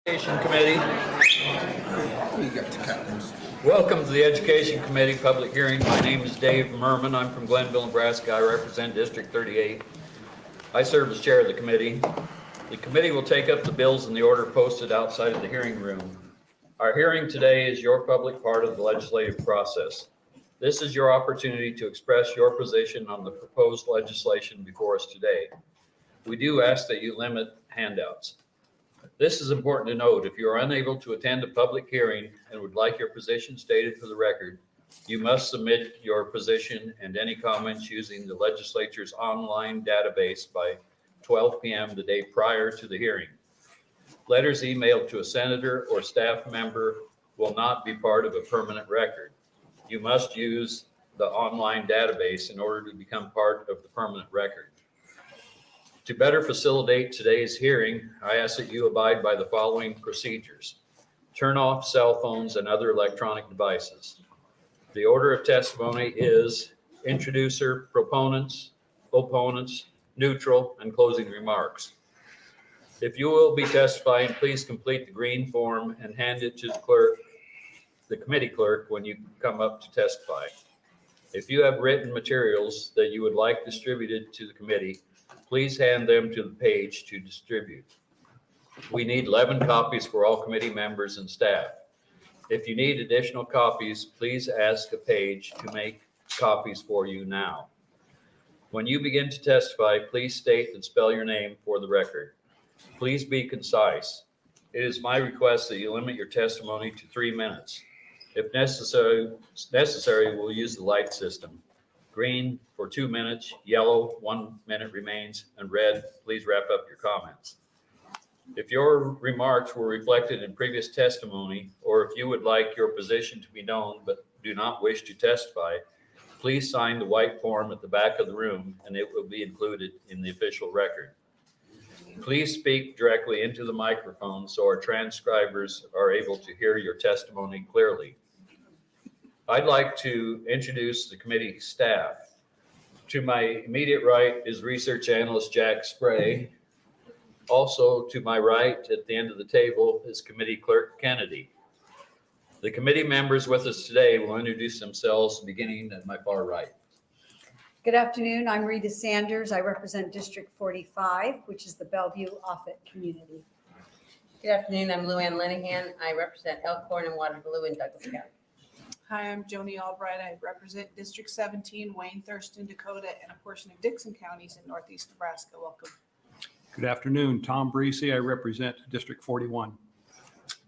Education Committee. Welcome to the Education Committee public hearing. My name is Dave Merman. I'm from Glenville, Nebraska. I represent District 38. I serve as chair of the committee. The committee will take up the bills in the order posted outside of the hearing room. Our hearing today is your public part of the legislative process. This is your opportunity to express your position on the proposed legislation before us today. We do ask that you limit handouts. This is important to note. If you are unable to attend a public hearing and would like your position stated for the record, you must submit your position and any comments using the legislature's online database by 12 p.m. the day prior to the hearing. Letters emailed to a senator or staff member will not be part of a permanent record. You must use the online database in order to become part of the permanent record. To better facilitate today's hearing, I ask that you abide by the following procedures. Turn off cell phones and other electronic devices. The order of testimony is introducer, proponents, opponents, neutral, and closing remarks. If you will be testifying, please complete the green form and hand it to the clerk, the committee clerk, when you come up to testify. If you have written materials that you would like distributed to the committee, please hand them to the page to distribute. We need 11 copies for all committee members and staff. If you need additional copies, please ask a page to make copies for you now. When you begin to testify, please state and spell your name for the record. Please be concise. It is my request that you limit your testimony to 3 minutes. If necessary, we'll use the light system. Green for 2 minutes, yellow 1 minute remains, and red, please wrap up your comments. If your remarks were reflected in previous testimony, or if you would like your position to be known but do not wish to testify, please sign the white form at the back of the room and it will be included in the official record. Please speak directly into the microphone so our transcribers are able to hear your testimony clearly. I'd like to introduce the committee staff. To my immediate right is research analyst Jack Spray. Also to my right at the end of the table is committee clerk Kennedy. The committee members with us today will introduce themselves beginning at my far right. Good afternoon. I'm Rita Sanders. I represent District 45, which is the Bellevue-Offutt community. Good afternoon. I'm Lou Ann Linehan. I represent Elkhorn and Waterloo in Douglas County. Hi, I'm Joni Albright. I represent District 17, Wayne, Thurston, Dakota, and a portion of Dixon counties in Northeast Nebraska. Welcome. Good afternoon. Tom Breesy. I represent District 41.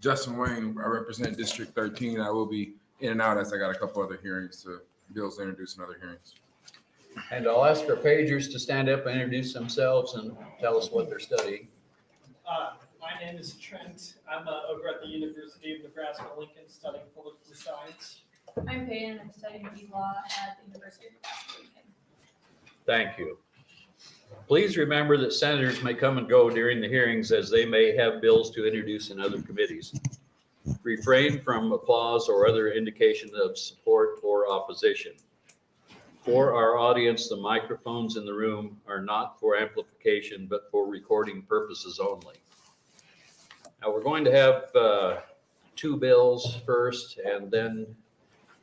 Justin Wayne. I represent District 13. I will be in and out as I got a couple other bills to introduce in other hearings. And I'll ask our pagers to stand up and introduce themselves and tell us what they're studying. My name is Trent. I'm over at the University of Nebraska-Lincoln studying political science. I'm Payne. I'm studying e-law at the University of Nebraska-Lincoln. Thank you. Please remember that senators may come and go during the hearings as they may have bills to introduce in other committees. Refrain from applause or other indication of support or opposition. For our audience, the microphones in the room are not for amplification, but for recording purposes only. Now we're going to have 2 bills first, and then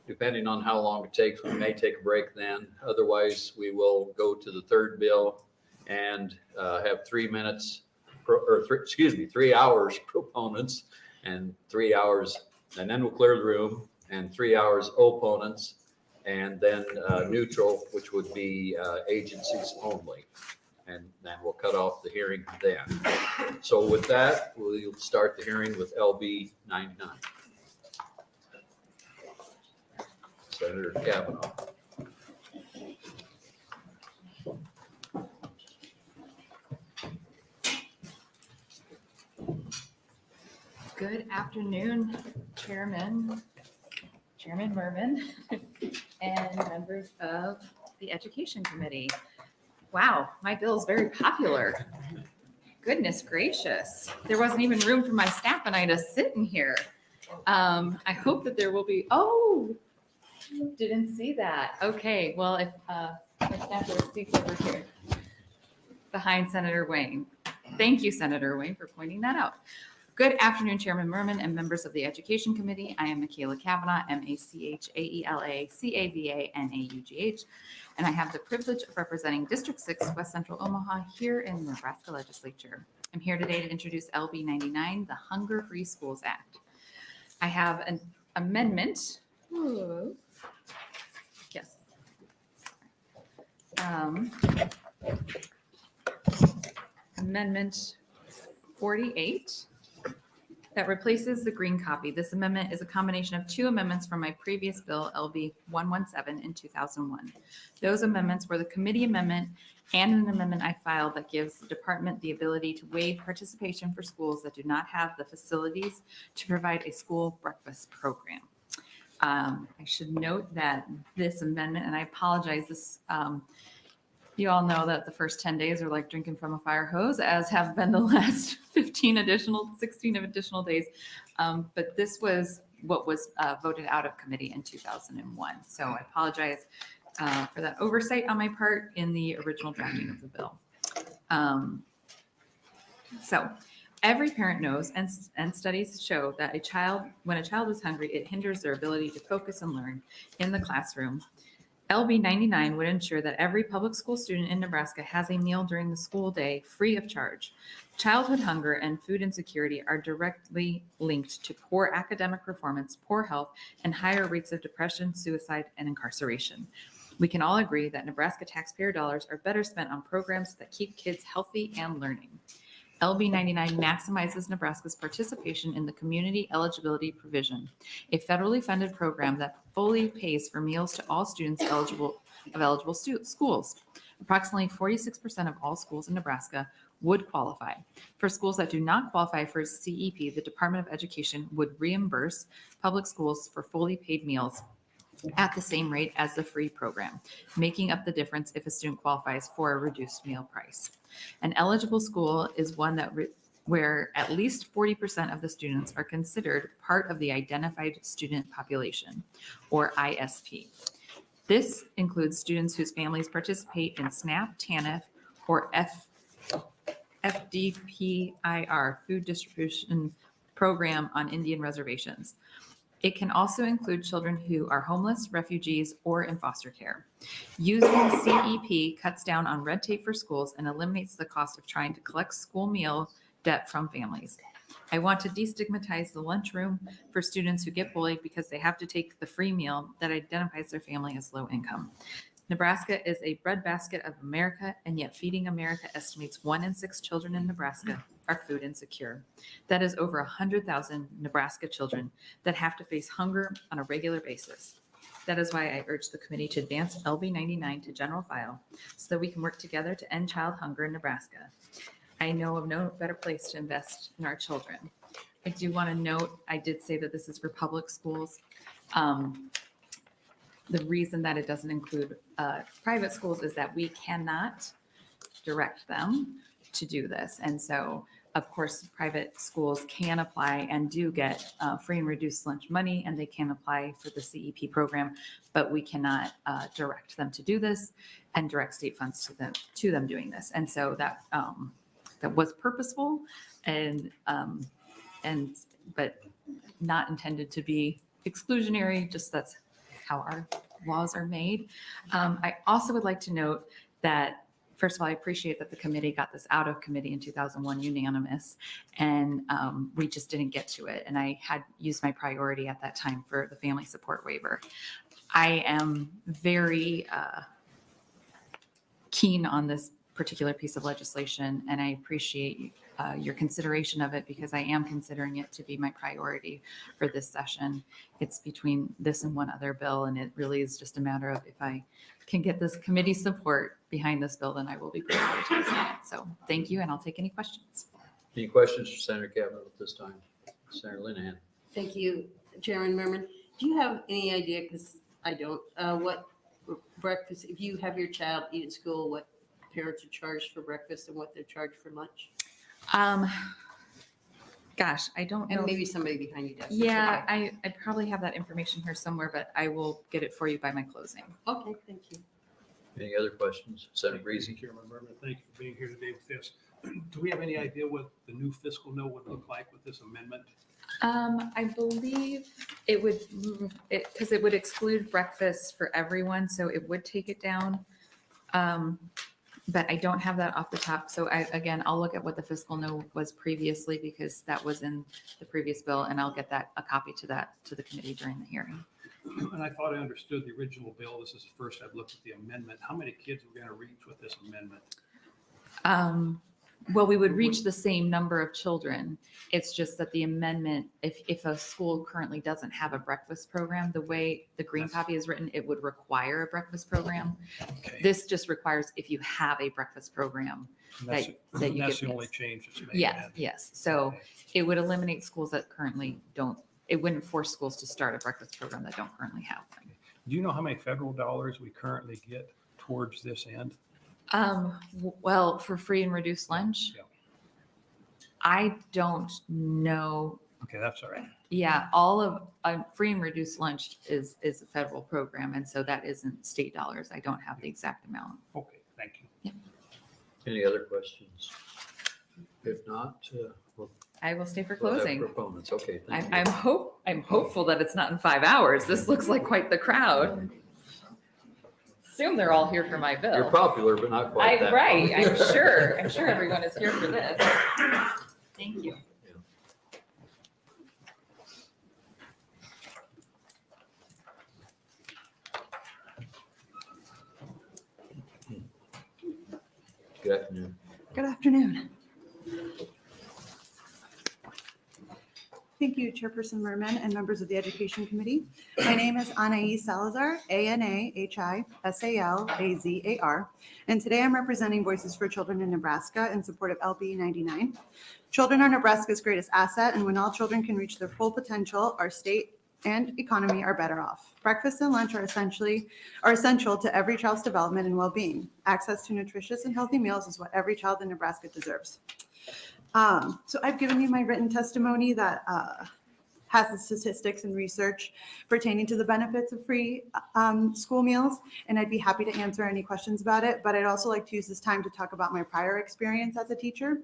depending on how long it takes, we may take a break then. Otherwise, we will go to the 3rd bill and have 3 hours proponents and 3 hours, and then we'll clear the room, and 3 hours opponents, and then neutral, which would be agencies only. And then we'll cut off the hearing then. So with that, we'll start the hearing with LB 99. Senator Kavanaugh. Good afternoon, Chairman Merman, and members of the Education Committee. Wow, my bill is very popular. Goodness gracious. There wasn't even room for my staff and I to sit in here. I hope that there will be, didn't see that. Okay, well, if my staff will seats over here behind Senator Wayne. Thank you, Senator Wayne, for pointing that out. Good afternoon, Chairman Merman and members of the Education Committee. I am Michaela Kavanaugh, Machaela Cavanaughh, and I have the privilege of representing District 6, West Central Omaha, here in the Nebraska Legislature. I'm here today to introduce LB 99, the Hunger Free Schools Act. I have an amendment. Whoa. Yes. Amendment 48 that replaces the green copy. This amendment is a combination of two amendments from my previous bill, LB 117 in 2001. Those amendments were the committee amendment and an amendment I filed that gives the department the ability to waive participation for schools that do not have the facilities to provide a school breakfast program. I should note that this amendment, and I apologize, this you all know that the first 10 days are like drinking from a fire hose, as have been the last 16 additional days. But this was what was voted out of committee in 2001. So I apologize for that oversight on my part in the original drafting of the bill. So every parent knows, and studies show that when a child is hungry, it hinders their ability to focus and learn in the classroom. LB 99 would ensure that every public school student in Nebraska has a meal during the school day free of charge. Childhood hunger and food insecurity are directly linked to poor academic performance, poor health, and higher rates of depression, suicide, and incarceration. We can all agree that Nebraska taxpayer dollars are better spent on programs that keep kids healthy and learning. LB 99 maximizes Nebraska's participation in the Community Eligibility Provision, a federally funded program that fully pays for meals to all students eligible schools. Approximately 46% of all schools in Nebraska would qualify. For schools that do not qualify for CEP, the Department of Education would reimburse public schools for fully paid meals at the same rate as the free program, making up the difference if a student qualifies for a reduced meal price. An eligible school is one where at least 40% of the students are considered part of the Identified Student Population, or ISP. This includes students whose families participate in SNAP, TANF, or FDPIR, Food Distribution Program on Indian Reservations. It can also include children who are homeless, refugees, or in foster care. Using CEP cuts down on red tape for schools and eliminates the cost of trying to collect school meal debt from families. I want to destigmatize the lunchroom for students who get bullied because they have to take the free meal that identifies their family as low income. Nebraska is a breadbasket of America, and yet Feeding America estimates 1 in 6 children in Nebraska are food insecure. That is over 100,000 Nebraska children that have to face hunger on a regular basis. That is why I urge the committee to advance LB 99 to general file so that we can work together to end child hunger in Nebraska. I know of no better place to invest in our children. I do want to note, I did say that this is for public schools. The reason that it doesn't include private schools is that we cannot direct them to do this. And so, of course, private schools can apply and do get free and reduced lunch money, and they can apply for the CEP program, but we cannot direct them to do this and direct state funds to them doing this. And so that was purposeful but not intended to be exclusionary, just that's how our laws are made. I also would like to note that, first of all, I appreciate that the committee got this out of committee in 2001 unanimous, and we just didn't get to it. And I had used my priority at that time for the family support waiver. I am very keen on this particular piece of legislation, and I appreciate your consideration of it because I am considering it to be my priority for this session. It's between this and one other bill, and it really is just a matter of if I can get this committee support behind this bill, then I will be prioritizing it. So thank you, and I'll take any questions. Any questions for Senator Kavanaugh at this time? Senator Linehan. Thank you, Chairman Merman. Do you have any idea, because I don't, what breakfast, if you have your child eat at school, what parents are charged for breakfast and what they're charged for lunch? Gosh, I don't know. And maybe somebody behind you does. It's Yeah, I probably have that information here somewhere, but I will get it for you by my closing. Okay, thank you. Any other questions? Senator Breezy. Chairman Berman, thank you for being here today with this. Do we have any idea what the new fiscal note would look like with this amendment? I believe it would, because it would exclude breakfast for everyone, so it would take it down. But I don't have that off the top. So I'll look at what the fiscal note was previously because that was in the previous bill, and I'll get a copy to the committee during the hearing. And I thought I understood the original bill. This is the first I've looked at the amendment. How many kids are we going to reach with this amendment? Well, we would reach the same number of children. It's just that the amendment, if a school currently doesn't have a breakfast program, the way the green copy is written, it would require a breakfast program. Okay. This just requires if you have a breakfast program. And that's, that you that's get the only this. change that's made. Yes, yes. So Okay. it would eliminate schools that currently don't, it wouldn't force schools to start a breakfast program that don't currently have one. Do you know how many federal dollars we currently get towards this end? Well, for free and reduced lunch, Yeah. I don't know. Okay, that's all right. Yeah, all of free and reduced lunch is a federal program, and so that isn't state dollars. I don't have the exact amount. Okay, thank you. Any other questions? If not, we'll I will stay for we'll have closing. proponents. Okay, thank you. I'm hopeful that it's not in 5 hours. This looks like quite the crowd. Assume they're all here for my bill. You're popular, but not quite that. Right, I'm sure. I'm sure everyone is here for this. Thank you. Good afternoon. Good afternoon. Thank you, Chairperson Merman and members of the Education Committee. My name is Anaí Salazar, ANAHISALAZAR, and today I'm representing Voices for Children in Nebraska in support of LB 99. Children are Nebraska's greatest asset, and when all children can reach their full potential, our state and economy are better off. Breakfast and lunch are essential to every child's development and well-being. Access to nutritious and healthy meals is what every child in Nebraska deserves. So I've given you my written testimony that has the statistics and research pertaining to the benefits of free school meals, and I'd be happy to answer any questions about it, but I'd also like to use this time to talk about my prior experience as a teacher.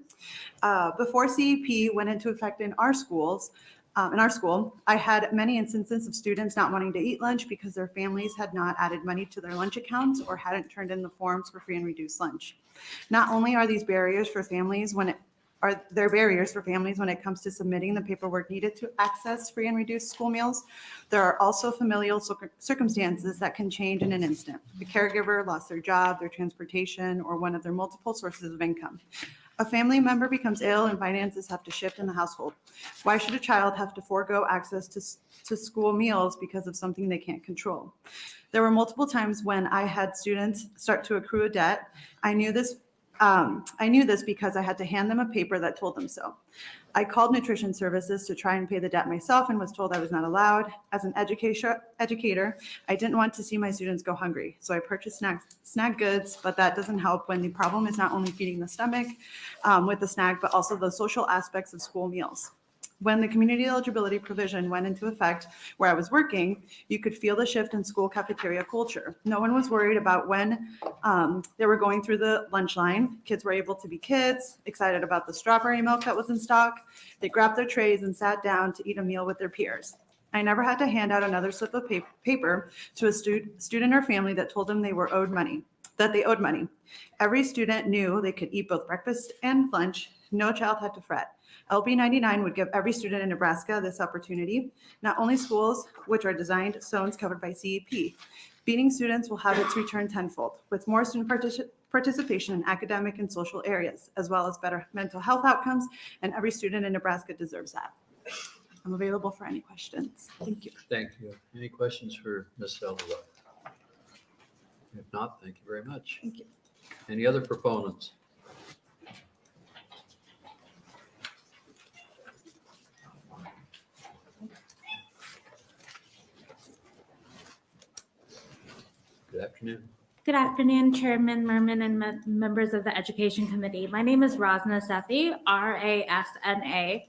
Before CEP went into effect in our schools, in our school, I had many instances of students not wanting to eat lunch because their families had not added money to their lunch accounts or hadn't turned in the forms for free and reduced lunch. Not only are these barriers for families when it comes to submitting the paperwork needed to access free and reduced school meals, there are also familial circumstances that can change in an instant. The caregiver lost their job, their transportation, or one of their multiple sources of income. A family member becomes ill and finances have to shift in the household. Why should a child have to forego access to school meals because of something they can't control? There were multiple times when I had students start to accrue a debt. I knew this because I had to hand them a paper that told them so. I called nutrition services to try and pay the debt myself and was told I was not allowed. As an educator, I didn't want to see my students go hungry. So I purchased snack goods, but that doesn't help when the problem is not only feeding the stomach with the snack, but also the social aspects of school meals. When the community eligibility provision went into effect where I was working, you could feel the shift in school cafeteria culture. No one was worried about when they were going through the lunch line. Kids were able to be kids, excited about the strawberry milk that was in stock. They grabbed their trays and sat down to eat a meal with their peers. I never had to hand out another slip of paper to a student or family that told them they owed money. Every student knew they could eat both breakfast and lunch. No child had to fret. LB 99 would give every student in Nebraska this opportunity, not only schools, which are designed zones covered by CEP. Beating students will have its return tenfold, with more student participation in academic and social areas, as well as better mental health outcomes, and every student in Nebraska deserves that. I'm available for any questions. Thank you. Thank you. Any questions for Ms. Salazar? If not, thank you very much. Thank you. Any other proponents? Good afternoon. Good afternoon, Chairman Merman and members of the Education Committee. My name is Rasna Sethi, RASNA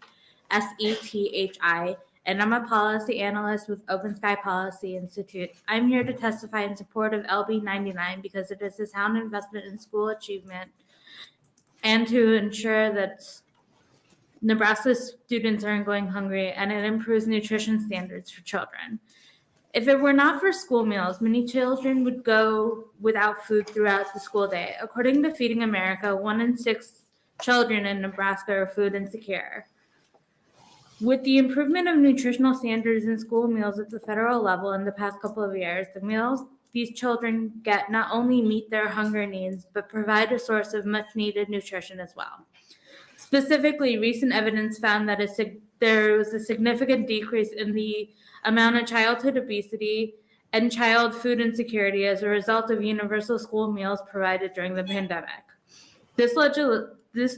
SETHI, and I'm a policy analyst with Open Sky Policy Institute. I'm here to testify in support of LB 99 because it is a sound investment in school achievement and to ensure that Nebraska students aren't going hungry, and it improves nutrition standards for children. If it were not for school meals, many children would go without food throughout the school day. According to Feeding America, 1 in 6 children in Nebraska are food insecure. With the improvement of nutritional standards in school meals at the federal level in the past couple of years, the meals these children get not only meet their hunger needs, but provide a source of much needed nutrition as well. Specifically, recent evidence found that there was a significant decrease in the amount of childhood obesity and child food insecurity as a result of universal school meals provided during the pandemic. This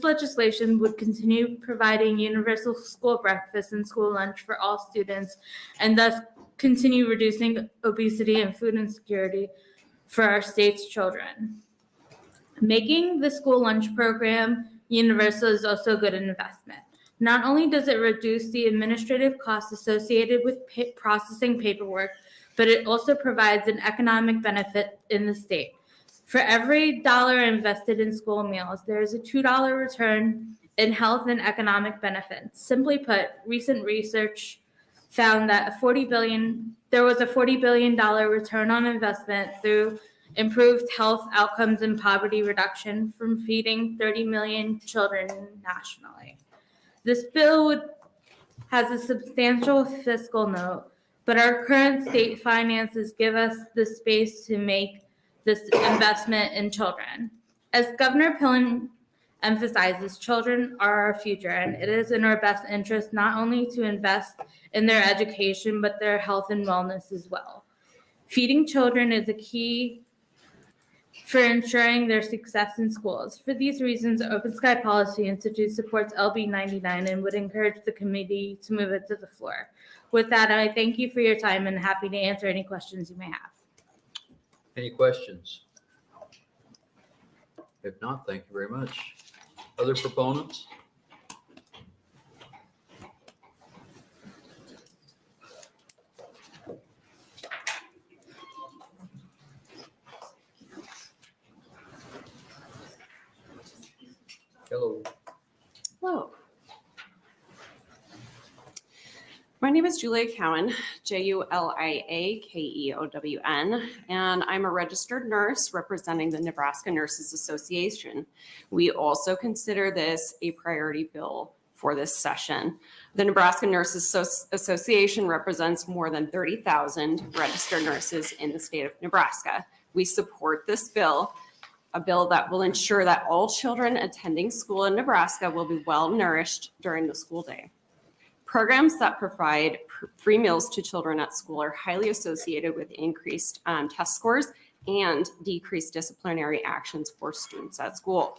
legislation would continue providing universal school breakfast and school lunch for all students, and thus continue reducing obesity and food insecurity for our state's children. Making the school lunch program universal is also a good investment. Not only does it reduce the administrative costs associated with processing paperwork, but it also provides an economic benefit in the state. For every dollar invested in school meals, there is a $2 return in health and economic benefits. Simply put, recent research found that there was a $40 billion return on investment through improved health outcomes and poverty reduction from feeding 30 million children nationally. This bill has a substantial fiscal note, but our current state finances give us the space to make this investment in children. As Governor Pillen emphasizes, children are our future, and it is in our best interest not only to invest in their education, but their health and wellness as well. Feeding children is a key for ensuring their success in schools. For these reasons, Open Sky Policy Institute supports LB 99 and would encourage the committee to move it to the floor. With that, I thank you for your time and happy to answer any questions you may have. Any questions? If not, thank you very much. Other proponents? Hello. Hello. My name is Julia Cowan, Juliakeown, and I'm a registered nurse representing the Nebraska Nurses Association. We also consider this a priority bill for this session. The Nebraska Nurses Association represents more than 30,000 registered nurses in the state of Nebraska. We support this bill, a bill that will ensure that all children attending school in Nebraska will be well nourished during the school day. Programs that provide free meals to children at school are highly associated with increased test scores and decreased disciplinary actions for students at school.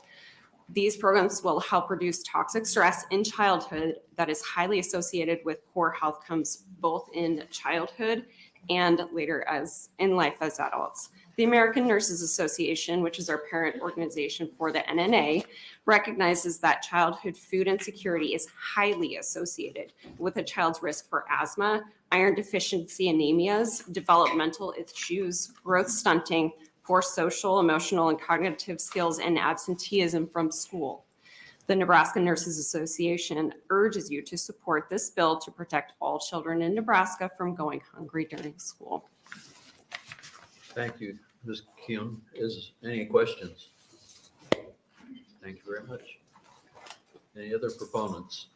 These programs will help reduce toxic stress in childhood that is highly associated with poor health outcomes both in childhood and later as in life as adults. The American Nurses Association, which is our parent organization for the NNA, recognizes that childhood food insecurity is highly associated with a child's risk for asthma, iron deficiency anemias, developmental issues, growth stunting, poor social, emotional, and cognitive skills, and absenteeism from school. The Nebraska Nurses Association urges you to support this bill to protect all children in Nebraska from going hungry during school. Thank you, Ms. Kuhn. Is any questions? Thank you very much. Any other proponents?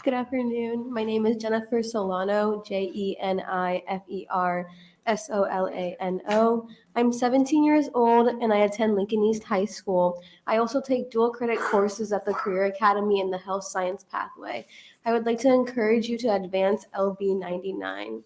Good afternoon. My name is Jennifer Solano, JENIFERSOLANO. I'm 17 years old and I attend Lincoln East High School. I also take dual credit courses at the Career Academy in the Health Science pathway. I would like to encourage you to advance LB 99.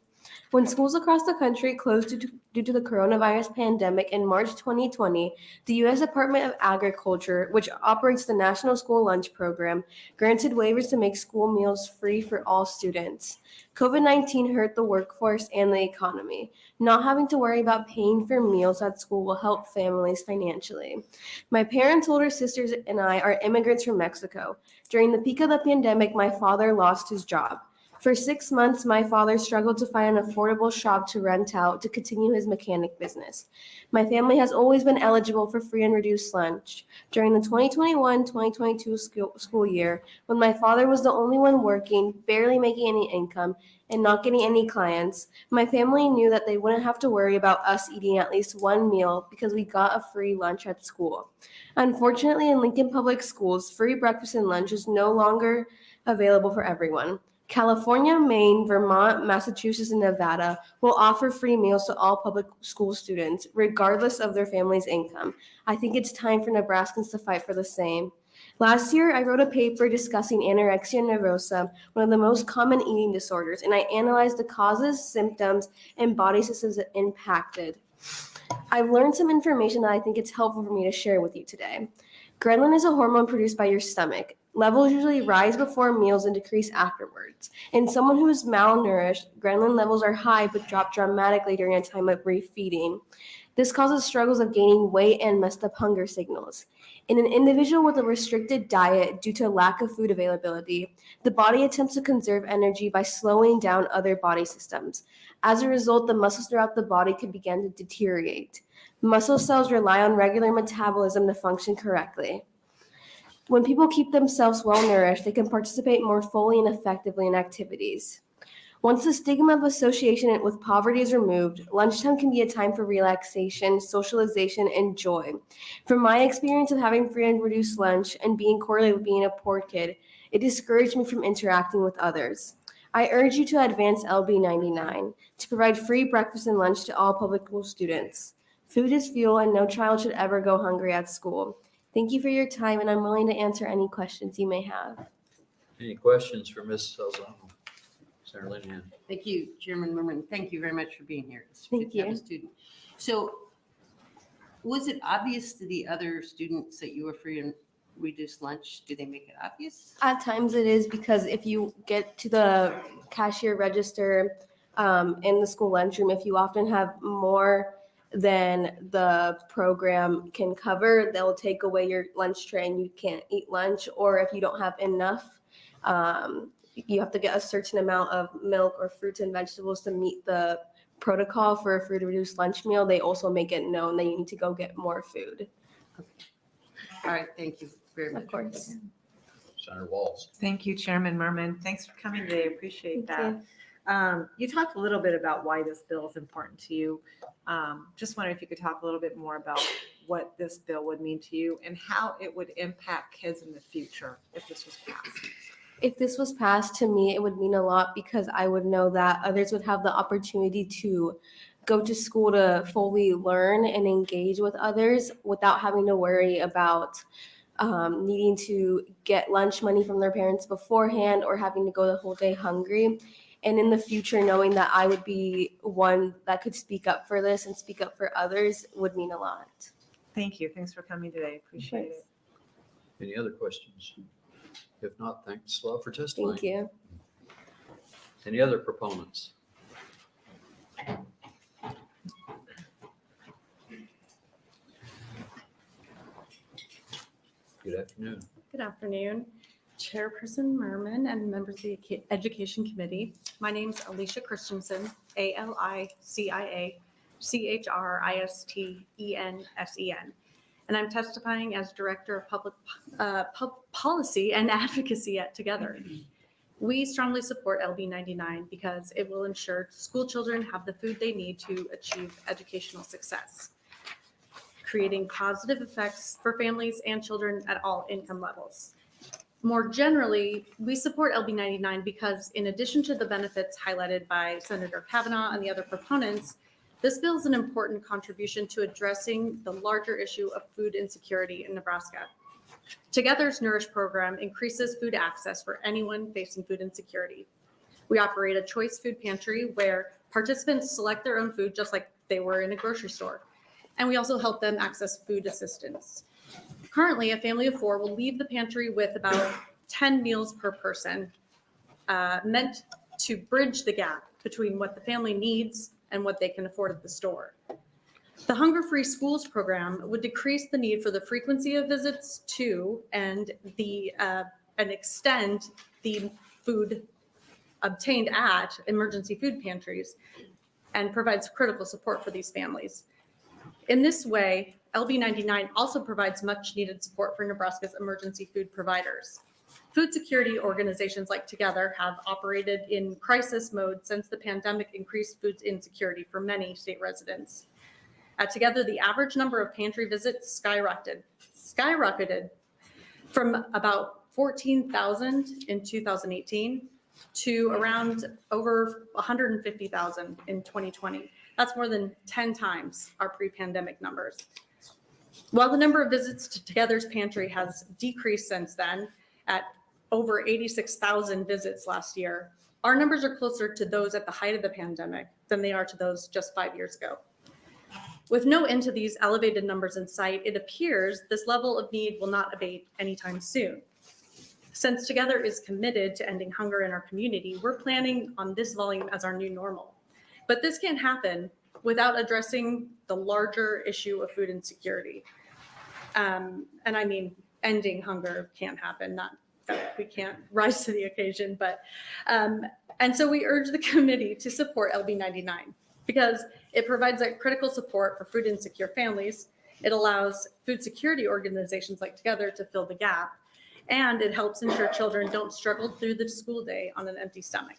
When schools across the country closed due to the coronavirus pandemic in March 2020, the U.S. Department of Agriculture, which operates the National School Lunch Program, granted waivers to make school meals free for all students. COVID-19 hurt the workforce and the economy. Not having to worry about paying for meals at school will help families financially. My parents, older sisters, and I are immigrants from Mexico. During the peak of the pandemic, my father lost his job. For 6 months, my father struggled to find an affordable shop to rent out to continue his mechanic business. My family has always been eligible for free and reduced lunch. During the 2021-2022 school year, when my father was the only one working, barely making any income, and not getting any clients, my family knew that they wouldn't have to worry about us eating at least one meal because we got a free lunch at school. Unfortunately, in Lincoln Public Schools, free breakfast and lunch is no longer available for everyone. California, Maine, Vermont, Massachusetts, and Nevada will offer free meals to all public school students, regardless of their family's income. I think it's time for Nebraskans to fight for the same. Last year, I wrote a paper discussing anorexia nervosa, one of the most common eating disorders, and I analyzed the causes, symptoms, and body systems that impacted. I've learned some information that I think it's helpful for me to share with you today. Ghrelin is a hormone produced by your stomach. Levels usually rise before meals and decrease afterwards. In someone who is malnourished, ghrelin levels are high but drop dramatically during a time of refeeding. This causes struggles of gaining weight and messed up hunger signals. In an individual with a restricted diet due to lack of food availability, the body attempts to conserve energy by slowing down other body systems. As a result, the muscles throughout the body can begin to deteriorate. Muscle cells rely on regular metabolism to function correctly. When people keep themselves well nourished, they can participate more fully and effectively in activities. Once the stigma of association with poverty is removed, lunchtime can be a time for relaxation, socialization, and joy. From my experience of having free and reduced lunch and being correlated with being a poor kid, it discouraged me from interacting with others. I urge you to advance LB 99 to provide free breakfast and lunch to all public school students. Food is fuel, and no child should ever go hungry at school. Thank you for your time, and I'm willing to answer any questions you may have. Any questions for Ms. Salzano? Senator Linehan. Thank you, Chairman Merman. Thank you very much for being here. It's Thank good to have you. a student. So was it obvious to the other students that you were free and reduced lunch? Do they make it obvious? At times it is, because if you get to the cashier register in the school lunchroom, if you often have more than the program can cover, they'll take away your lunch tray and you can't eat lunch. Or if you don't have enough, you have to get a certain amount of milk or fruits and vegetables to meet the protocol for a free to reduced lunch meal. They also make it known that you need to go get more food. All right, thank you very much. Of course. Senator Walls. Thank you, Chairman Merman. Thanks for coming today. Appreciate Thank that. You talked a little bit about why this bill is important to you. Just wondering if you could talk a little bit more about what this bill would mean to you and how it would impact kids in the future if this was passed. If this was passed, to me, it would mean a lot, because I would know that others would have the opportunity to go to school to fully learn and engage with others without having to worry about needing to get lunch money from their parents beforehand or having to go the whole day hungry. And in the future, knowing that I would be one that could speak up for this and speak up for others would mean a lot. Thank you. Thanks for coming today. Appreciate it. Any other questions? If not, thanks a lot for testifying. Thank you. Any other proponents? Good afternoon. Good afternoon, Chairperson Merman and members of the Education Committee. My name is Alicia Christensen, ALICIA CHRISTENSEN, and I'm testifying as Director of Public Policy and Advocacy at Together. We strongly support LB 99 because it will ensure school children have the food they need to achieve educational success, creating positive effects for families and children at all income levels. More generally, we support LB 99 because in addition to the benefits highlighted by Senator Kavanaugh and the other proponents, this bill is an important contribution to addressing the larger issue of food insecurity in Nebraska. Together's Nourish program increases food access for anyone facing food insecurity. We operate a choice food pantry where participants select their own food just like they were in a grocery store. And we also help them access food assistance. Currently, a family of 4 will leave the pantry with about 10 meals per person, meant to bridge the gap between what the family needs and what they can afford at the store. The Hunger-Free Schools program would decrease the need for the frequency of visits to and extend the food obtained at emergency food pantries and provides critical support for these families. In this way, LB 99 also provides much needed support for Nebraska's emergency food providers. Food security organizations like Together have operated in crisis mode since the pandemic increased food insecurity for many state residents. At Together, the average number of pantry visits skyrocketed from about 14,000 in 2018 to around over 150,000 in 2020. That's more than 10 times our pre-pandemic numbers. While the number of visits to Together's pantry has decreased since then at over 86,000 visits last year, our numbers are closer to those at the height of the pandemic than they are to those just 5 years ago. With no end to these elevated numbers in sight, it appears this level of need will not abate anytime soon. Since Together is committed to ending hunger in our community, we're planning on this volume as our new normal. But this can't happen without addressing the larger issue of food insecurity. And I mean, ending hunger can't happen, not that we can't rise to the occasion, but, and so we urge the committee to support LB 99 because it provides that critical support for food insecure families. It allows food security organizations like Together to fill the gap, and it helps ensure children don't struggle through the school day on an empty stomach.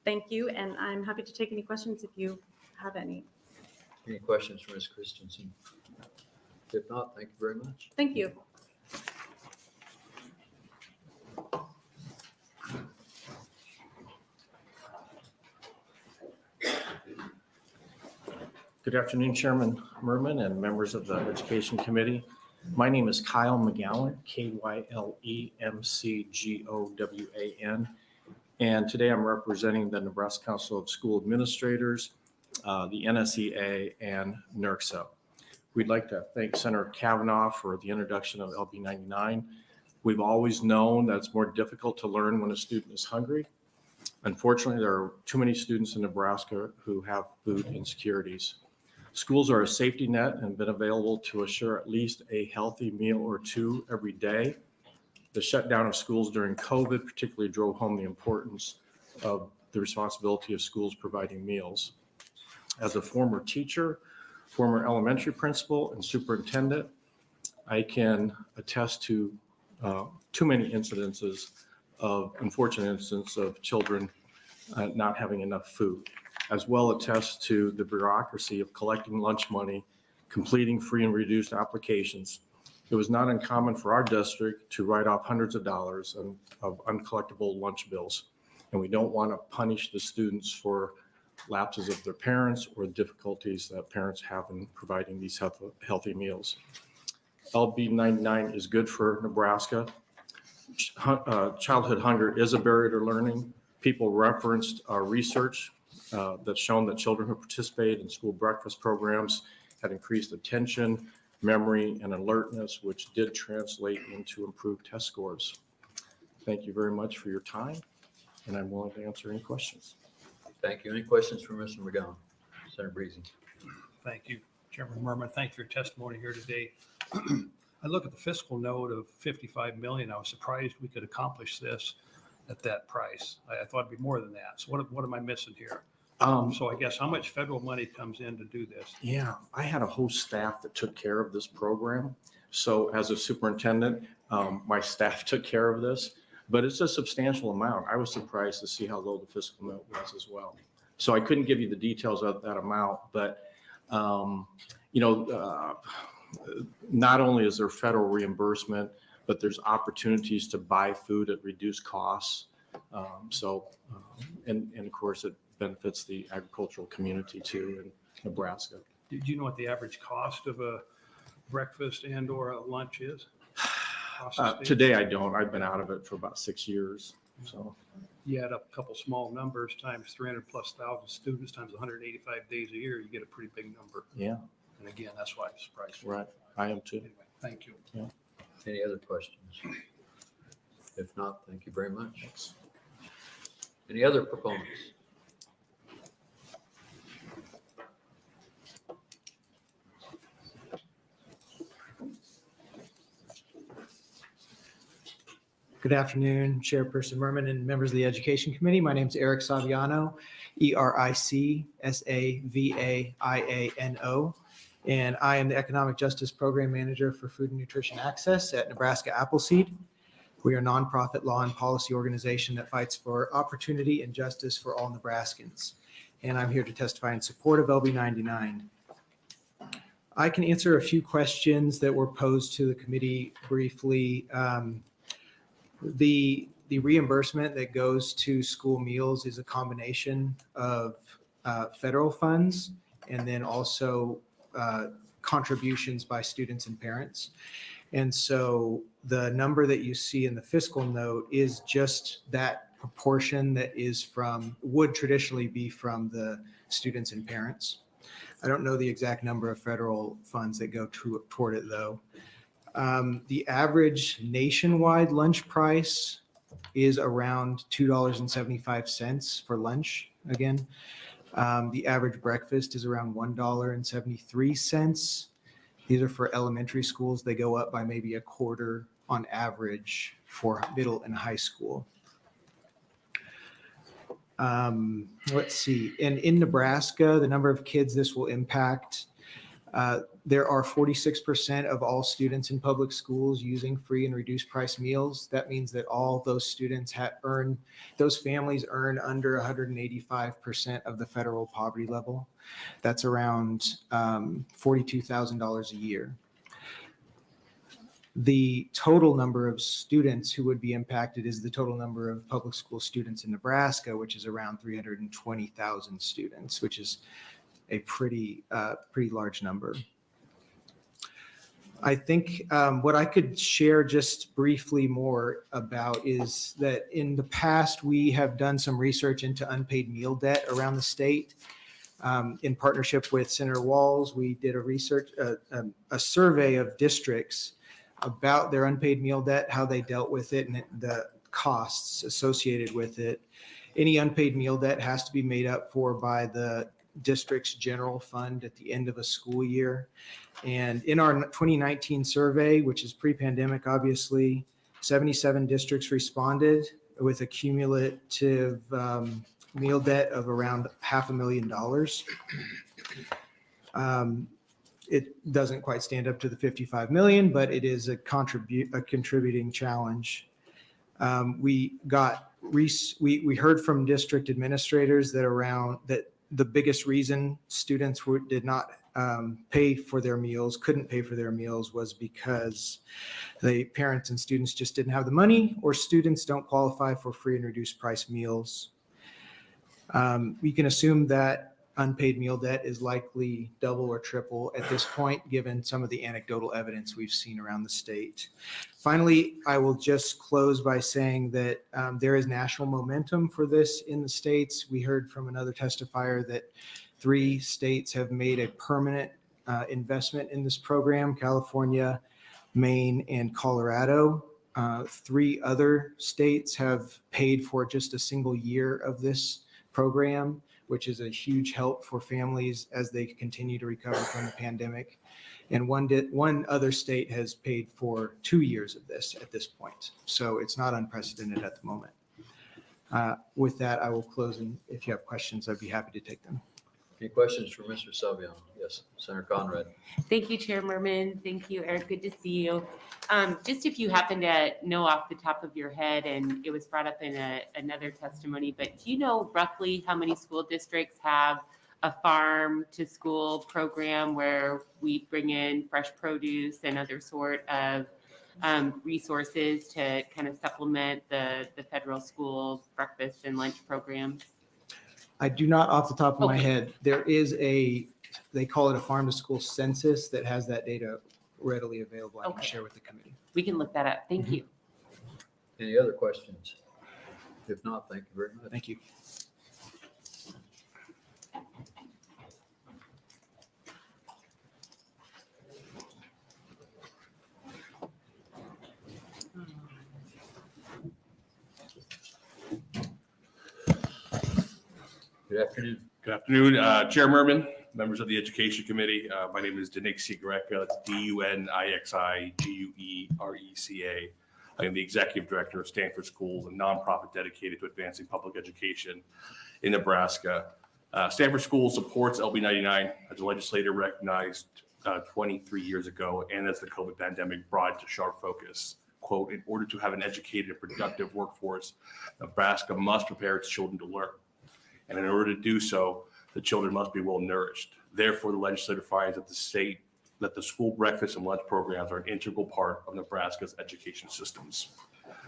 Thank you, and I'm happy to take any questions if you have any. Any questions for Ms. Christensen? If not, thank you very much. Thank you. Good afternoon, Chairman Merman and members of the Education Committee. My name is Kyle McGowan, Kylemcgowan. And today I'm representing the Nebraska Council of School Administrators, the NSEA, and NERCSA. We'd like to thank Senator Kavanaugh for the introduction of LB 99. We've always known that it's more difficult to learn when a student is hungry. Unfortunately, there are too many students in Nebraska who have food insecurities. Schools are a safety net and have been available to assure at least a healthy meal or two every day. The shutdown of schools during COVID particularly drove home the importance of the responsibility of schools providing meals. As a former teacher, former elementary principal, and superintendent, I can attest to too many unfortunate instances of children not having enough food, as well attest to the bureaucracy of collecting lunch money, completing free and reduced applications. It was not uncommon for our district to write off hundreds of dollars of uncollectible lunch bills. And we don't want to punish the students for lapses of their parents or difficulties that parents have in providing these healthy meals. LB 99 is good for Nebraska. Childhood hunger is a barrier to learning. People referenced our research that's shown that children who participate in school breakfast programs had increased attention, memory, and alertness, which did translate into improved test scores. Thank you very much for your time, and I'm willing to answer any questions. Thank you. Any questions for Mr. McGowan? Senator Breezy. Thank you, Chairman Merman. Thank you for your testimony here today. I look at the fiscal note of 55 million. I was surprised we could accomplish this at that price. I thought it'd be more than that. So what am I missing here? So I guess how much federal money comes in to do this? Yeah, I had a whole staff that took care of this program. So as a superintendent, my staff took care of this, but it's a substantial amount. I was surprised to see how low the fiscal note was as well. So I couldn't give you the details of that amount, but not only is there federal reimbursement, but there's opportunities to buy food at reduced costs. And of course, it benefits the agricultural community too in Nebraska. Did you know what the average cost of a breakfast and or a lunch is? Today I don't. I've been out of it for about 6 years. So you add up a couple small numbers times 300,000+ students times 185 days a year, you get a pretty big number. Yeah. And again, that's why I'm surprised. Right. I am too. Anyway, thank you. Yeah. Any other questions? If not, thank you very much. Thanks. Any other proponents? Good afternoon, Chairperson Merman and members of the Education Committee. My name is Eric Saviano, ERICSAVAIANO, and I am the Economic Justice Program Manager for Food and Nutrition Access at Nebraska Appleseed. We are a nonprofit law and policy organization that fights for opportunity and justice for all Nebraskans. And I'm here to testify in support of LB 99. I can answer a few questions that were posed to the committee briefly. The reimbursement that goes to school meals is a combination of federal funds and then also contributions by students and parents. And so the number that you see in the fiscal note is just that proportion that would traditionally be from the students and parents. I don't know the exact number of federal funds that go toward it though. The average nationwide lunch price is around $2.75 for lunch again. The average breakfast is around $1.73. These are for elementary schools. They go up by maybe a quarter on average for middle and high school. Let's see. And in Nebraska, the number of kids this will impact, there are 46% of all students in public schools using free and reduced price meals. That means that all those students those families earn under 185% of the federal poverty level. That's around $42,000 a year. The total number of students who would be impacted is the total number of public school students in Nebraska, which is around 320,000 students, which is a pretty large number. I think what I could share just briefly more about is that in the past, we have done some research into unpaid meal debt around the state. In partnership with Senator Walls, we did a survey of districts about their unpaid meal debt, how they dealt with it, and the costs associated with it. Any unpaid meal debt has to be made up for by the district's general fund at the end of a school year. And in our 2019 survey, which is pre-pandemic, obviously, 77 districts responded with a cumulative meal debt of around $500,000. It doesn't quite stand up to the 55 million, but it is a contributing challenge. We heard from district administrators that the biggest reason students did not couldn't pay for their meals was because the parents and students just didn't have the money, or students don't qualify for free and reduced price meals. We can assume that unpaid meal debt is likely double or triple at this point, given some of the anecdotal evidence we've seen around the state. Finally, I will just close by saying that there is national momentum for this in the states. We heard from another testifier that 3 states have made a permanent investment in this program: California, Maine, and Colorado. 3 other states have paid for just a single year of this program, which is a huge help for families as they continue to recover from the pandemic. And one other state has paid for 2 years of this at this point. So it's not unprecedented at the moment. With that, I will close, and if you have questions, I'd be happy to take them. Any questions for Mr. Saviano? Yes, Senator Conrad. Thank you, Chair Merman. Thank you, Eric. Good to see you. Just if you happen to know off the top of your head, and it was brought up in another testimony, but do you know roughly how many school districts have a farm to school program where we bring in fresh produce and other sort of resources to kind of supplement the federal school breakfast and lunch programs? I do not off the top of my head. There is they call it a farm to school census that has that data readily available. I can share with the committee. We can look that up. Thank you. Any other questions? If not, thank you very much. Thank you. Good afternoon. Good afternoon, Chair Merman, members of the Education Committee. My name is Dunixie Greca. That's Dunixiguereca. I am the executive director of Stanford Schools, a nonprofit dedicated to advancing public education in Nebraska. Stanford Schools supports LB 99 as the legislature recognized 23 years ago, and as the COVID pandemic brought it to sharp focus. Quote, in order to have an educated and productive workforce, Nebraska must prepare its children to learn. And in order to do so, the children must be well nourished. Therefore, the legislature finds that the school breakfast and lunch programs are an integral part of Nebraska's education systems.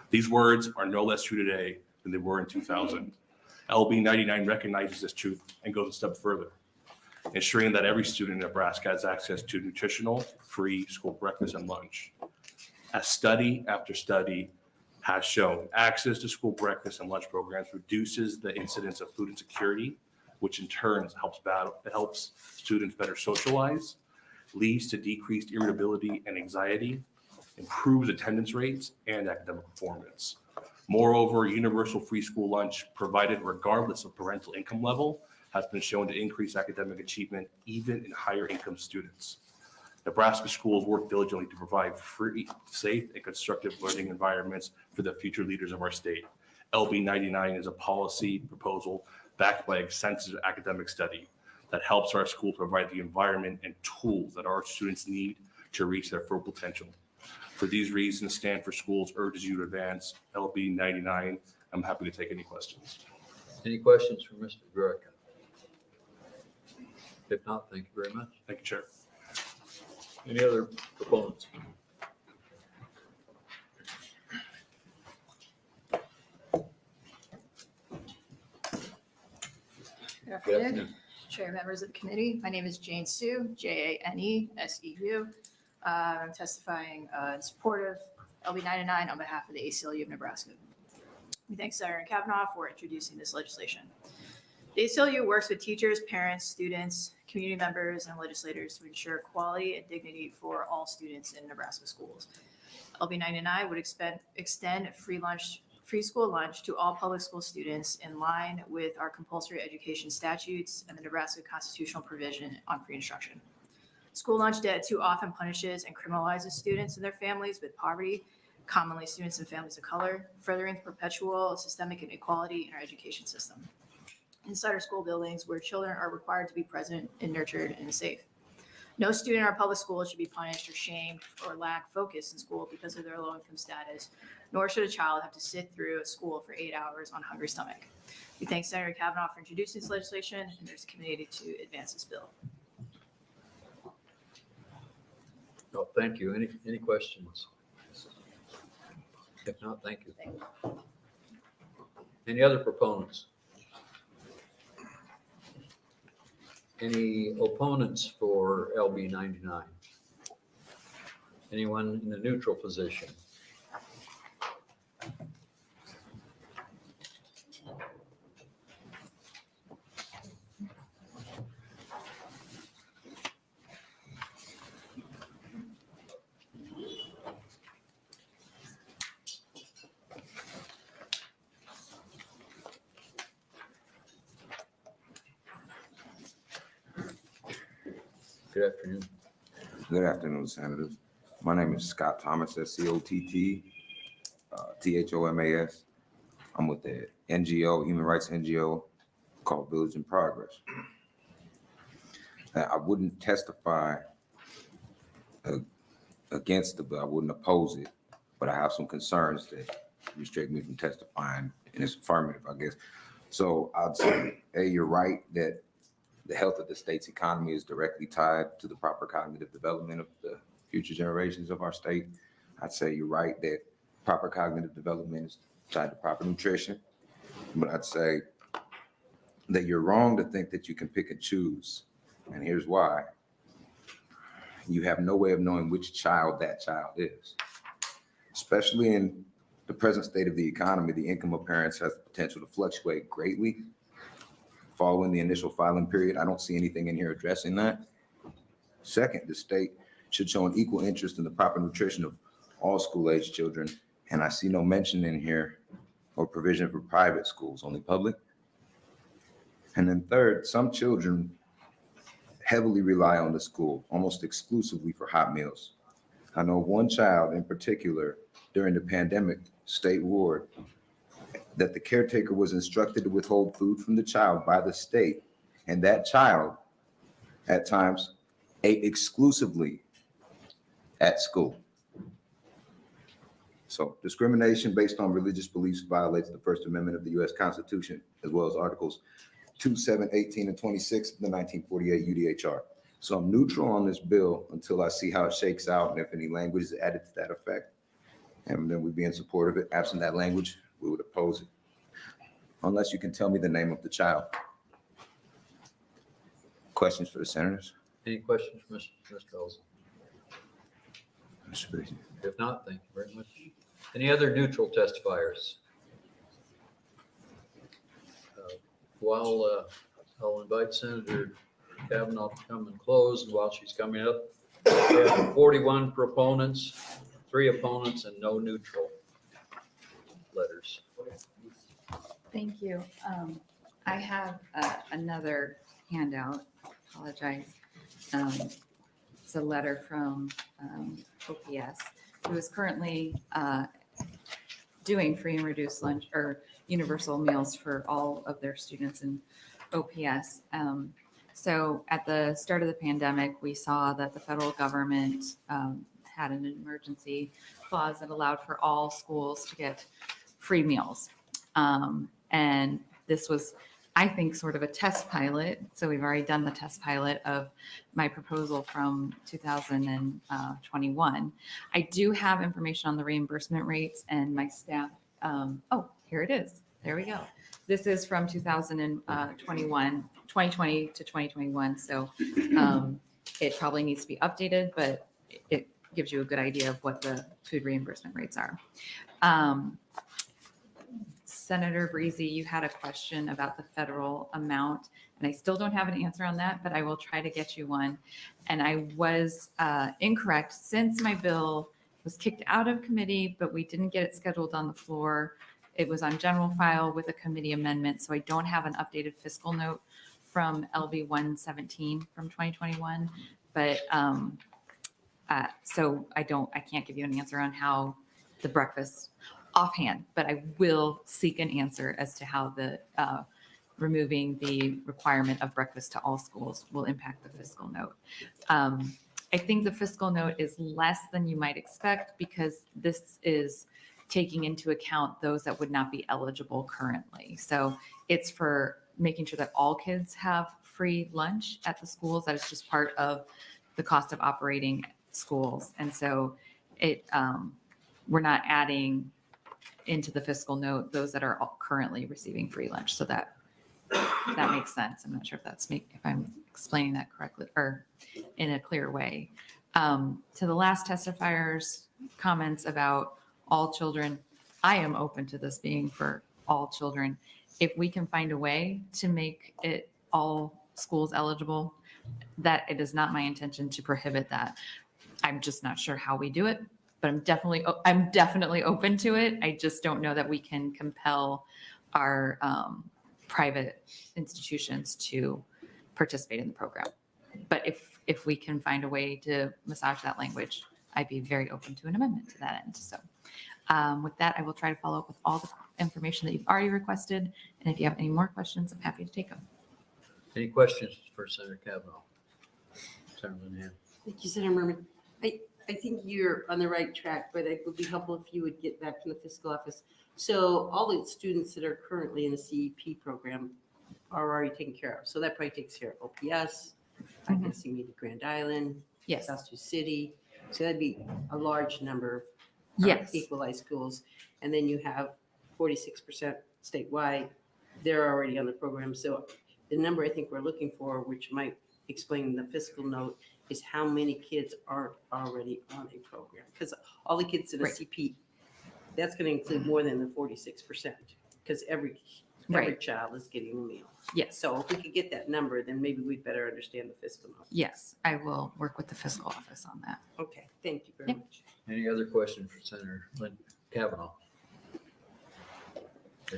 These words are no less true today than they were in 2000. LB 99 recognizes this truth and goes a step further, ensuring that every student in Nebraska has access to nutritional, free school breakfast and lunch. As study after study has shown, access to school breakfast and lunch programs reduces the incidence of food insecurity, which in turn helps students better socialize, leads to decreased irritability and anxiety, improves attendance rates and academic performance. Moreover, universal free school lunch provided regardless of parental income level has been shown to increase academic achievement even in higher income students. Nebraska schools work diligently to provide free, safe, and constructive learning environments for the future leaders of our state. LB 99 is a policy proposal backed by extensive academic study that helps our school provide the environment and tools that our students need to reach their full potential. For these reasons, Stanford Schools urges you to advance LB 99. I'm happy to take any questions. Any questions for Mr. Greca? If not, thank you very much. Thank you, Chair. Any other proponents? Good afternoon, Chair, members of the committee. My name is Jane Sue, Janeseu. I'm testifying in support of LB 99 on behalf of the ACLU of Nebraska. We thank Senator Kavanaugh for introducing this legislation. The ACLU works with teachers, parents, students, community members, and legislators to ensure quality and dignity for all students in Nebraska schools. LB 99 would extend free school lunch to all public school students in line with our compulsory education statutes and the Nebraska constitutional provision on free instruction. School lunch debt too often punishes and criminalizes students and their families with poverty, commonly students and families of color, furthering the perpetual systemic inequality in our education system. Inside our school buildings where children are required to be present and nurtured and safe. No student in our public schools should be punished or shamed or lack focus in school because of their low income status, nor should a child have to sit through a school for 8 hours on a hungry stomach. We thank Senator Kavanaugh for introducing this legislation, and there's a committee to advance this bill. Oh, thank you. Any questions? If not, thank you. Any other proponents? Any opponents for LB 99? Anyone in the neutral position? Good afternoon. Good afternoon, Senators. My name is Scott Thomas, that's COTT, THOMAS. I'm with the NGO, human rights NGO called Village in Progress. I wouldn't testify against the bill. I wouldn't oppose it, but I have some concerns that restrict me from testifying in its affirmative, I guess. So I'd say, A, you're right that the health of the state's economy is directly tied to the proper cognitive development of the future generations of our state. I'd say you're right that proper cognitive development is tied to proper nutrition. But I'd say that you're wrong to think that you can pick and choose. And here's why. You have no way of knowing which child that child is. Especially in the present state of the economy, the income of parents has the potential to fluctuate greatly following the initial filing period. I don't see anything in here addressing that. Second, the state should show an equal interest in the proper nutrition of all school-age children. And I see no mention in here or provision for private schools, only public. And then third, some children heavily rely on the school almost exclusively for hot meals. I know one child in particular during the pandemic state ward that the caretaker was instructed to withhold food from the child by the state. And that child at times ate exclusively at school. So discrimination based on religious beliefs violates the First Amendment of the U.S. Constitution, as well as Articles 2, 7, 18, and 26 of the 1948 UDHR. So I'm neutral on this bill until I see how it shakes out and if any language is added to that effect. And then we'd be in support of it. Absent that language, we would oppose it. Unless you can tell me the name of the child. Questions for the senators? Any questions for Mr. Olson? Mr. President. If not, thank you very much. Any other neutral testifiers? I'll invite Senator Kavanaugh to come and close, and while she's coming up, we have 41 proponents, 3 opponents, and no neutral letters. Thank you. I have another handout. Apologize. It's a letter from OPS, who is currently doing free and reduced lunch or universal meals for all of their students in OPS. So at the start of the pandemic, we saw that the federal government had an emergency clause that allowed for all schools to get free meals. And this was, I think, sort of a test pilot. So we've already done the test pilot of my proposal from 2021. I do have information on the reimbursement rates, and my staff, oh, here it is. There we go. This is from 2020 to 2021. So it probably needs to be updated, but it gives you a good idea of what the food reimbursement rates are. Senator Breezy, you had a question about the federal amount, and I still don't have an answer on that, but I will try to get you one. And I was incorrect since my bill was kicked out of committee, but we didn't get it scheduled on the floor. It was on general file with a committee amendment, so I don't have an updated fiscal note from LB 117 from 2021. But so I can't give you an answer on how the breakfast offhand, but I will seek an answer as to how the removing the requirement of breakfast to all schools will impact the fiscal note. I think the fiscal note is less than you might expect because this is taking into account those that would not be eligible currently. So it's for making sure that all kids have free lunch at the schools. That is just part of the cost of operating schools. And so it we're not adding into the fiscal note those that are currently receiving free lunch. So that makes sense. I'm not sure if I'm explaining that correctly or in a clear way. To the last testifier's comments about all children, I am open to this being for all children. If we can find a way to make it all schools eligible, that it is not my intention to prohibit that. I'm just not sure how we do it, but I'm definitely open to it. I just don't know that we can compel our private institutions to participate in the program. But if we can find a way to massage that language, I'd be very open to an amendment to that end. So with that, I will try to follow up with all the information that you've already requested. And if you have any more questions, I'm happy to take them. Any questions for Senator Kavanaugh? Senator Linehan. Thank you, Senator Merman. I think you're on the right track, but it would be helpful if you would get back from the fiscal office. So all the students that are currently in the CEP program are already taken care of. So that probably takes care of OPS, I guess you mean Grand Island, yes, South Sioux City. So that'd be a large number of yes, equalized schools. And then you have 46% statewide. They're already on the program. So the number I think we're looking for, which might explain the fiscal note, is how many kids aren't already on a program. Because all the kids in a CP, that's going to include more than the 46%, because every child is getting a meal. Yes. So if we could get that number, then maybe we'd better understand the fiscal note. Yes, I will work with the fiscal office on that. Okay, thank you very much. Any other questions for Senator Kavanaugh?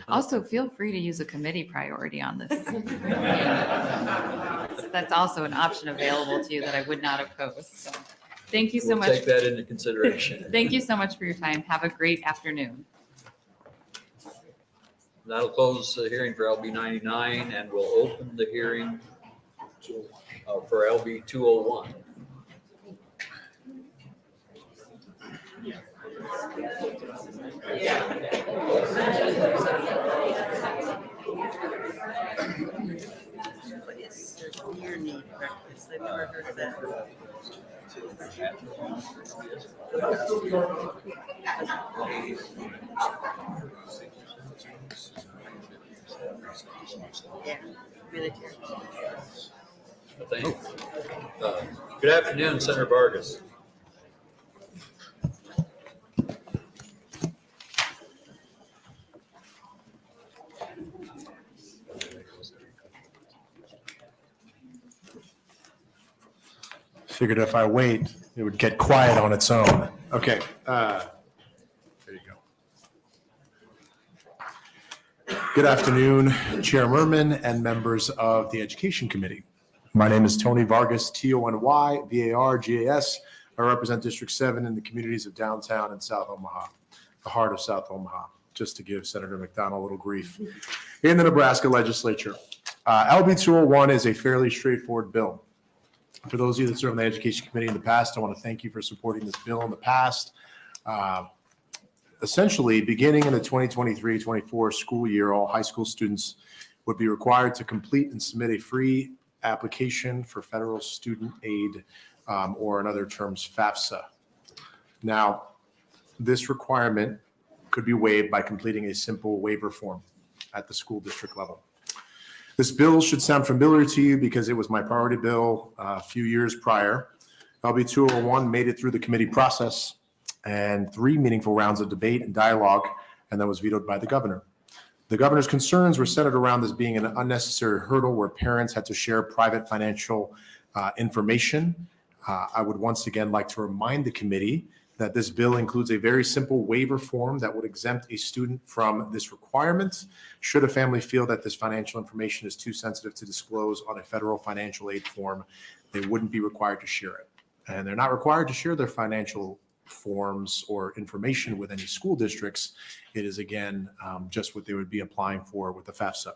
Also, feel free to use a committee priority on this. That's also an option available to you that I would not oppose. So Thank you so We'll much. take that into consideration. Thank you so much for your time. Have a great afternoon. That'll close the hearing for LB 99, and we'll open the hearing for LB 201. Thank you. Good afternoon, Senator Vargas. Figured if I wait, it would get quiet on its own. Okay. There you go. Good afternoon, Chair Merman and members of the Education Committee. My name is Tony Vargas, Tony Vargas. I represent District 7 in the communities of downtown and South Omaha, the heart of South Omaha, just to give Senator McDonnell a little grief. In the Nebraska Legislature, LB 201 is a fairly straightforward bill. For those of you that served on the Education Committee in the past, I want to thank you for supporting this bill in the past. Essentially, beginning in the 2023-24 school year, all high school students would be required to complete and submit a free application for federal student aid, or in other terms, FAFSA. Now, this requirement could be waived by completing a simple waiver form at the school district level. This bill should sound familiar to you because it was my priority bill a few years prior. LB 201 made it through the committee process and 3 meaningful rounds of debate and dialogue, and that was vetoed by the governor. The governor's concerns were centered around this being an unnecessary hurdle where parents had to share private financial information. I would once again like to remind the committee that this bill includes a very simple waiver form that would exempt a student from this requirement. Should a family feel that this financial information is too sensitive to disclose on a federal financial aid form, they wouldn't be required to share it. And they're not required to share their financial forms or information with any school districts. It is, again, just what they would be applying for with the FAFSA.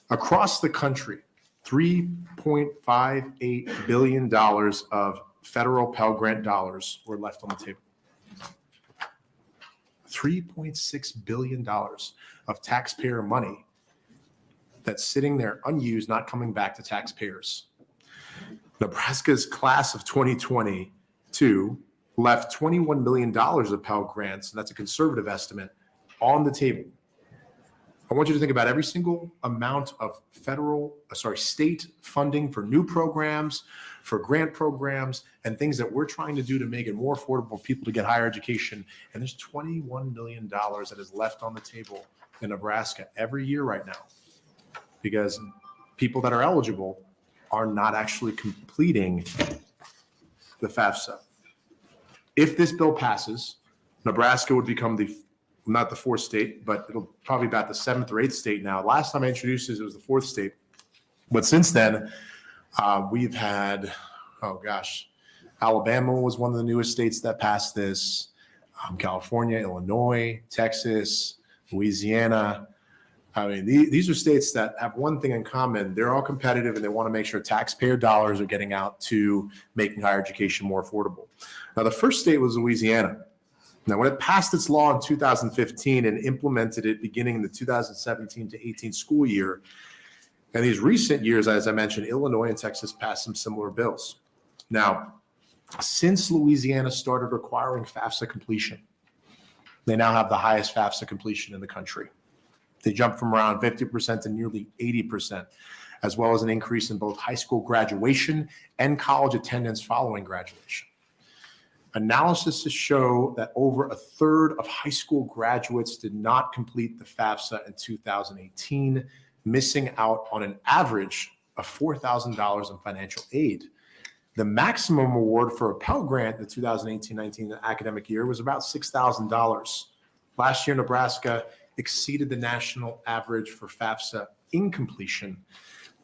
Across the country, $3.58 billion of federal Pell Grant dollars were left on the table. $3.6 billion of taxpayer money that's sitting there unused, not coming back to taxpayers. Nebraska's class of 2022 left $21 million of Pell Grants, and that's a conservative estimate, on the table. I want you to think about every single amount of state funding for new programs, for grant programs, and things that we're trying to do to make it more affordable for people to get higher education. And there's $21 million that is left on the table in Nebraska every year right now because people that are eligible are not actually completing the FAFSA. If this bill passes, Nebraska would become not the 4th state, but it'll probably be about the 7th or 8th state now. Last time I introduced this, it was the 4th state. But since then, we've had, Alabama was one of the newest states that passed this. California, Illinois, Texas, Louisiana. I mean, these are states that have one thing in common. They're all competitive and they want to make sure taxpayer dollars are getting out to making higher education more affordable. Now, the first state was Louisiana. Now, when it passed its law in 2015 and implemented it beginning in the 2017 to 18 school year, and these recent years, as I mentioned, Illinois and Texas passed some similar bills. Now, since Louisiana started requiring FAFSA completion, they now have the highest FAFSA completion in the country. They jumped from around 50% to nearly 80%, as well as an increase in both high school graduation and college attendance following graduation. Analysis to show that over a third of high school graduates did not complete the FAFSA in 2018, missing out on an average of $4,000 in financial aid. The maximum award for a Pell Grant in the 2018-19 academic year was about $6,000. Last year, Nebraska exceeded the national average for FAFSA incompletion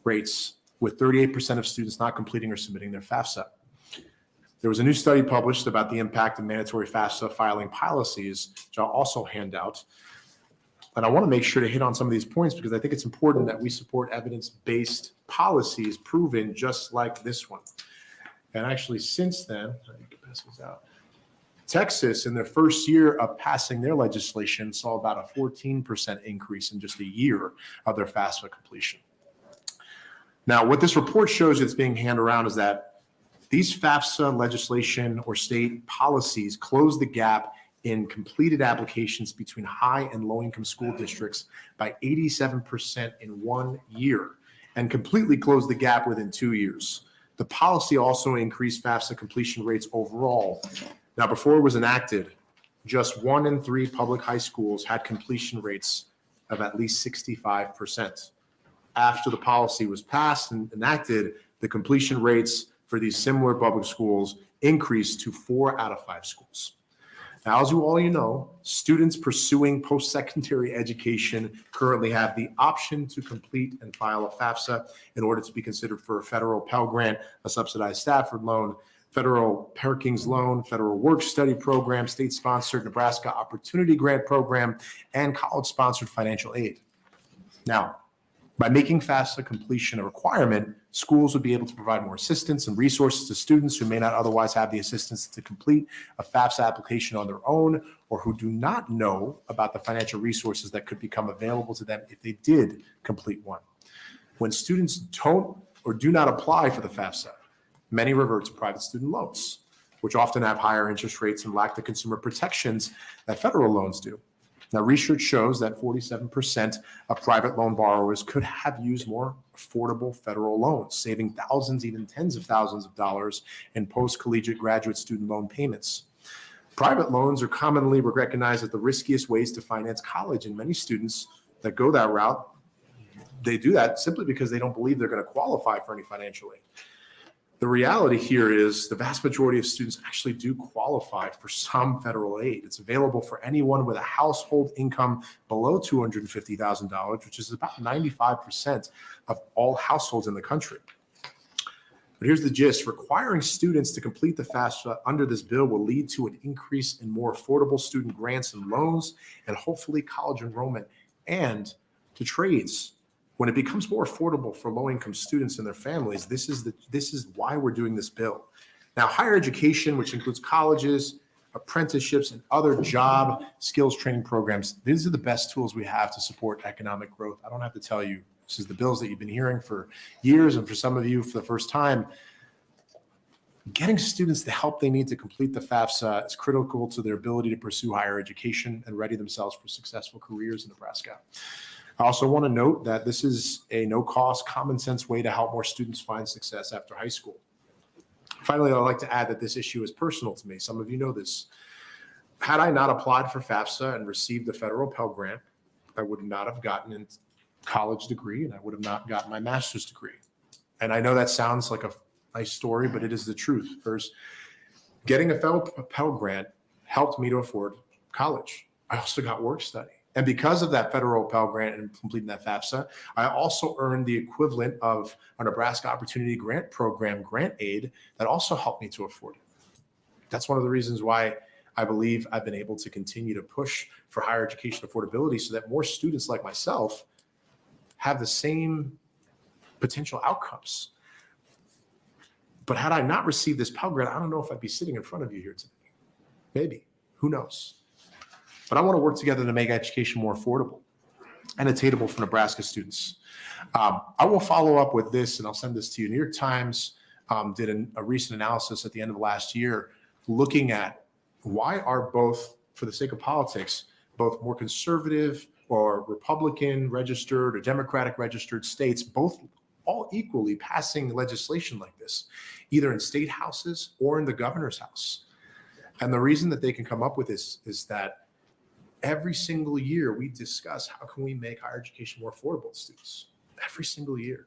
rates, with 38% of students not completing or submitting their FAFSA. There was a new study published about the impact of mandatory FAFSA filing policies, which I'll also hand out. And I want to make sure to hit on some of these points because I think it's important that we support evidence-based policies proven just like this one. And actually, since then, I think pass this out. Texas, in their first year of passing their legislation, saw about a 14% increase in just a year of their FAFSA completion. Now, what this report shows you that's being handed around is that these FAFSA legislation or state policies close the gap in completed applications between high and low-income school districts by 87% in 1 year and completely close the gap within 2 years. The policy also increased FAFSA completion rates overall. Now, before it was enacted, just 1 in 3 public high schools had completion rates of at least 65%. After the policy was passed and enacted, the completion rates for these similar public schools increased to 4 out of 5 schools. Now, as you know, students pursuing post-secondary education currently have the option to complete and file a FAFSA in order to be considered for a federal Pell Grant, a subsidized Stafford loan, federal Perkins loan, federal work-study program, state-sponsored Nebraska Opportunity Grant program, and college-sponsored financial aid. Now, by making FAFSA completion a requirement, schools would be able to provide more assistance and resources to students who may not otherwise have the assistance to complete a FAFSA application on their own or who do not know about the financial resources that could become available to them if they did complete one. When students don't or do not apply for the FAFSA, many revert to private student loans, which often have higher interest rates and lack the consumer protections that federal loans do. Now, research shows that 47% of private loan borrowers could have used more affordable federal loans, saving thousands, even tens of thousands of dollars in post-collegiate graduate student loan payments. Private loans are commonly recognized as the riskiest ways to finance college, and many students that go that route, they do that simply because they don't believe they're going to qualify for any financial aid. The reality here is the vast majority of students actually do qualify for some federal aid. It's available for anyone with a household income below $250,000, which is about 95% of all households in the country. But here's the gist. Requiring students to complete the FAFSA under this bill will lead to an increase in more affordable student grants and loans, and hopefully college enrollment and to trades. When it becomes more affordable for low-income students and their families, this is why we're doing this bill. Now, higher education, which includes colleges, apprenticeships, and other job skills training programs, these are the best tools we have to support economic growth. I don't have to tell you, this is the bills that you've been hearing for years, and for some of you for the first time. Getting students the help they need to complete the FAFSA is critical to their ability to pursue higher education and ready themselves for successful careers in Nebraska. I also want to note that this is a no-cost, common-sense way to help more students find success after high school. Finally, I'd like to add that this issue is personal to me. Some of you know this. Had I not applied for FAFSA and received the federal Pell Grant, I would not have gotten a college degree, and I would have not gotten my master's degree. And I know that sounds like a nice story, but it is the truth. First, getting a federal Pell Grant helped me to afford college. I also got work study. And because of that federal Pell Grant and completing that FAFSA, I also earned the equivalent of a Nebraska Opportunity Grant Program grant aid that also helped me to afford it. That's one of the reasons why I believe I've been able to continue to push for higher education affordability so that more students like myself have the same potential outcomes. But had I not received this Pell Grant, I don't know if I'd be sitting in front of you here today. Maybe, who knows? But I want to work together to make education more affordable and attainable for Nebraska students. I will follow up with this, and I'll send this to you. New York Times did a recent analysis at the end of last year looking at why are both, for the sake of politics, both more conservative or Republican registered or Democratic registered states, both all equally passing legislation like this, either in state houses or in the governor's house. And the reason that they can come up with this is that every single year we discuss how can we make higher education more affordable to students. Every single year.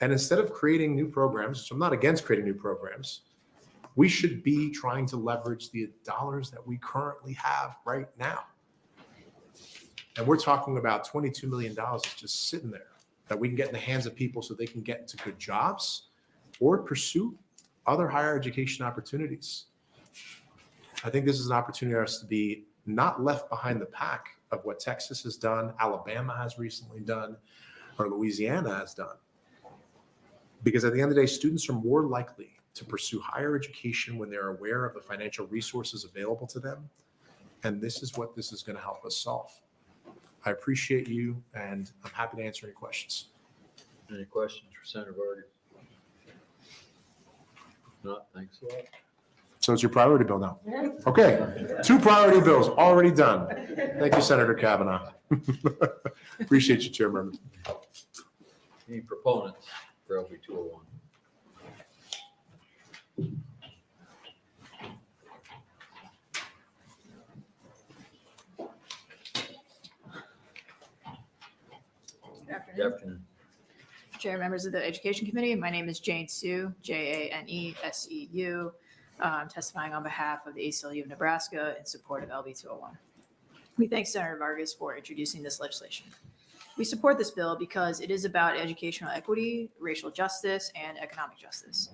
And instead of creating new programs, which I'm not against creating new programs, we should be trying to leverage the dollars that we currently have right now. And we're talking about $22 million just sitting there that we can get in the hands of people so they can get into good jobs or pursue other higher education opportunities. I think this is an opportunity for us to be not left behind the pack of what Texas has done, Alabama has recently done, or Louisiana has done. Because at the end of the day, students are more likely to pursue higher education when they're aware of the financial resources available to them. And this is what this is going to help us solve. I appreciate you, and I'm happy to answer any questions. Any questions for Senator Vargas? If not, thanks a lot. So it's your priority bill now. Okay, 2 priority bills already done. Thank you, Senator Kavanaugh. Appreciate you, Chair Merman. Any proponents for LB 201? Good afternoon. Good afternoon. Chair, members of the Education Committee, my name is Jane Sue, Janeseu. I'm testifying on behalf of the ACLU of Nebraska in support of LB 201. We thank Senator Vargas for introducing this legislation. We support this bill because it is about educational equity, racial justice, and economic justice.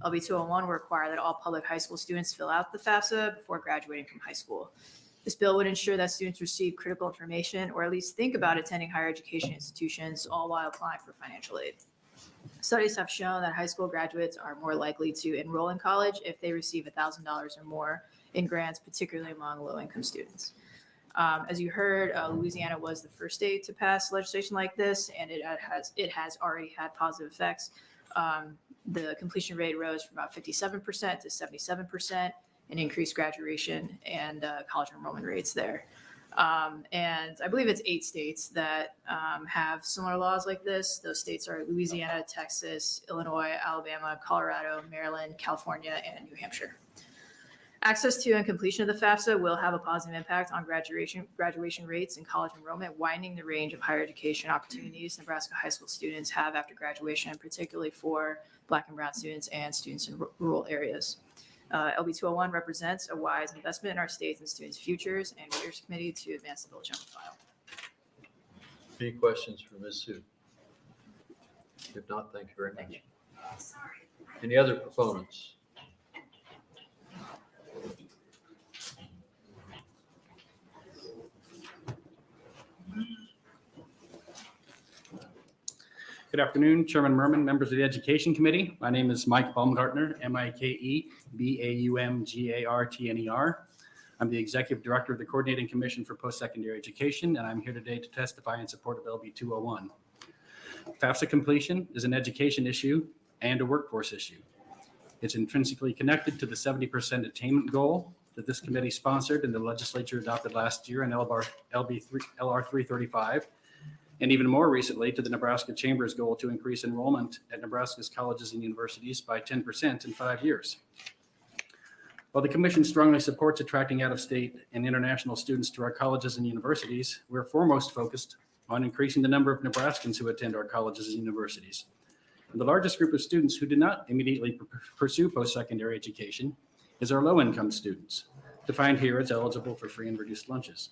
LB 201 will require that all public high school students fill out the FAFSA before graduating from high school. This bill would ensure that students receive critical information or at least think about attending higher education institutions, all while applying for financial aid. Studies have shown that high school graduates are more likely to enroll in college if they receive $1,000 or more in grants, particularly among low-income students. As you heard, Louisiana was the first state to pass legislation like this, and it has already had positive effects. The completion rate rose from about 57% to 77%, and increased graduation and college enrollment rates there. And I believe it's 8 states that have similar laws like this. Those states are Louisiana, Texas, Illinois, Alabama, Colorado, Maryland, California, and New Hampshire. Access to and completion of the FAFSA will have a positive impact on graduation rates and college enrollment, widening the range of higher education opportunities Nebraska high school students have after graduation, particularly for Black and Brown students and students in rural areas. LB 201 represents a wise investment in our states and students' futures, and we urge the committee to advance the bill to file. Any questions for Ms. Sue? If not, thank you very much. Any other proponents? Good afternoon, Chairman Merman, members of the Education Committee. My name is Mike Baumgartner, MikeBaumgartner. I'm the Executive Director of the Coordinating Commission for Post-Secondary Education, and I'm here today to testify in support of LB 201. FAFSA completion is an education issue and a workforce issue. It's intrinsically connected to the 70% attainment goal that this committee sponsored and the legislature adopted last year in LR 335. And even more recently, to the Nebraska Chamber's goal to increase enrollment at Nebraska's colleges and universities by 10% in 5 years. While the Commission strongly supports attracting out-of-state and international students to our colleges and universities, we're foremost focused on increasing the number of Nebraskans who attend our colleges and universities. And the largest group of students who do not immediately pursue post-secondary education is our low-income students, defined here as eligible for free and reduced lunches.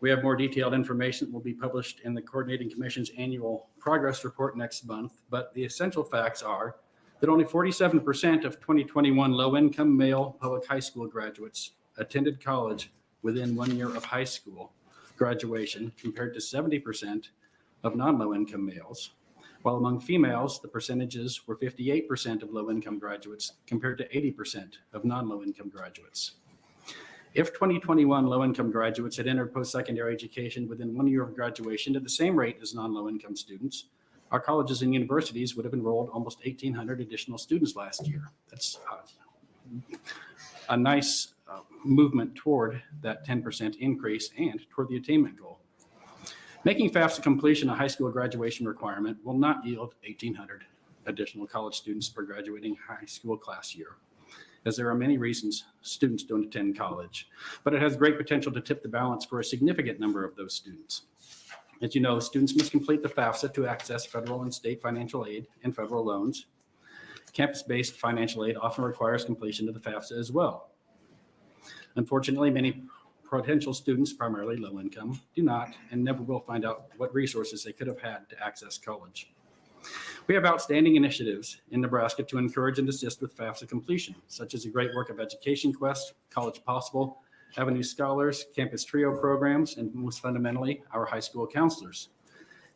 We have more detailed information that will be published in the Coordinating Commission's annual progress report next month, but the essential facts are that only 47% of 2021 low-income male public high school graduates attended college within 1 year of high school graduation, compared to 70% of non-low-income males, while among females, the percentages were 58% of low-income graduates compared to 80% of non-low-income graduates. If 2021 low-income graduates had entered post-secondary education within 1 year of graduation at the same rate as non-low-income students, our colleges and universities would have enrolled almost 1,800 additional students last year. That's a nice movement toward that 10% increase and toward the attainment goal. Making FAFSA completion a high school graduation requirement will not yield 1,800 additional college students per graduating high school class year, as there are many reasons students don't attend college, but it has great potential to tip the balance for a significant number of those students. As you know, students must complete the FAFSA to access federal and state financial aid and federal loans. Campus-based financial aid often requires completion of the FAFSA as well. Unfortunately, many potential students, primarily low income, do not and never will find out what resources they could have had to access college. We have outstanding initiatives in Nebraska to encourage and assist with FAFSA completion, such as the great work of Education Quest, College Possible, Avenue Scholars, Campus Trio programs, and most fundamentally, our high school counselors.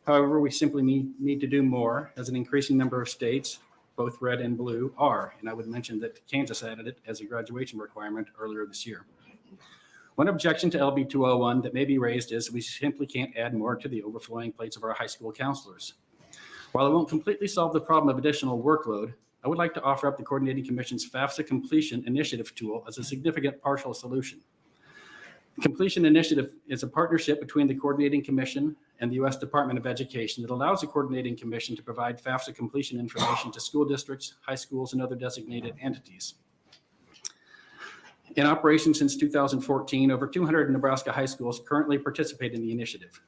However, we simply need to do more, as an increasing number of states, both red and blue, are. And I would mention that Kansas added it as a graduation requirement earlier this year. One objection to LB 201 that may be raised is we simply can't add more to the overflowing plates of our high school counselors. While it won't completely solve the problem of additional workload, I would like to offer up the Coordinating Commission's FAFSA Completion Initiative tool as a significant partial solution. The Completion Initiative is a partnership between the Coordinating Commission and the U.S. Department of Education that allows the Coordinating Commission to provide FAFSA completion information to school districts, high schools, and other designated entities. In operation since 2014, over 200 Nebraska high schools currently participate in the initiative.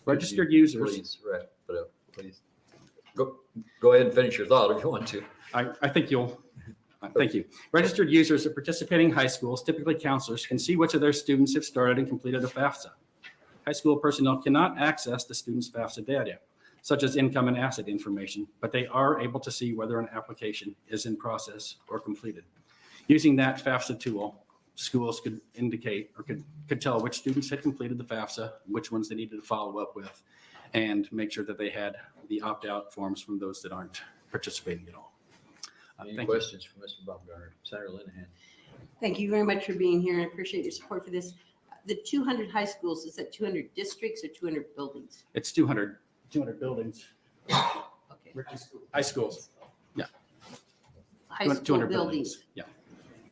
Registered users. Please wrap it up, please. Go ahead and finish your thought if you want to. I think you'll, thank you. Registered users of participating high schools, typically counselors, can see which of their students have started and completed a FAFSA. High school personnel cannot access the student's FAFSA data, such as income and asset information, but they are able to see whether an application is in process or completed. Using that FAFSA tool, schools could indicate or could tell which students had completed the FAFSA, which ones they needed to follow up with, and make sure that they had the opt-out forms from those that aren't participating at all. Any questions for Mr. Baumgartner? Senator Linehan. Thank you very much for being here, and I appreciate your support for this. The 200 high schools, is that 200 districts or 200 buildings? It's 200 buildings. Okay. High schools. Yeah. High school 200 buildings. Yeah.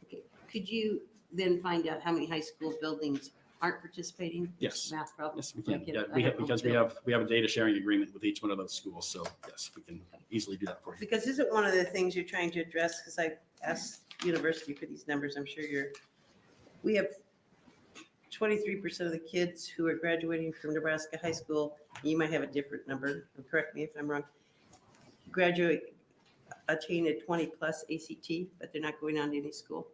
Okay. Could you then find out how many high school buildings aren't participating? Yes. Math problem? Yes, we can. Okay, Yeah, I don't know because the we bill. have a data sharing agreement with each one of those schools. So yes, we can easily do that for you. Because isn't one of the things you're trying to address, because I asked university for these numbers, I'm sure we have 23% of the kids who are graduating from Nebraska high school, you might have a different number, correct me if I'm wrong, attain a 20 plus ACT, but they're not going on to any school.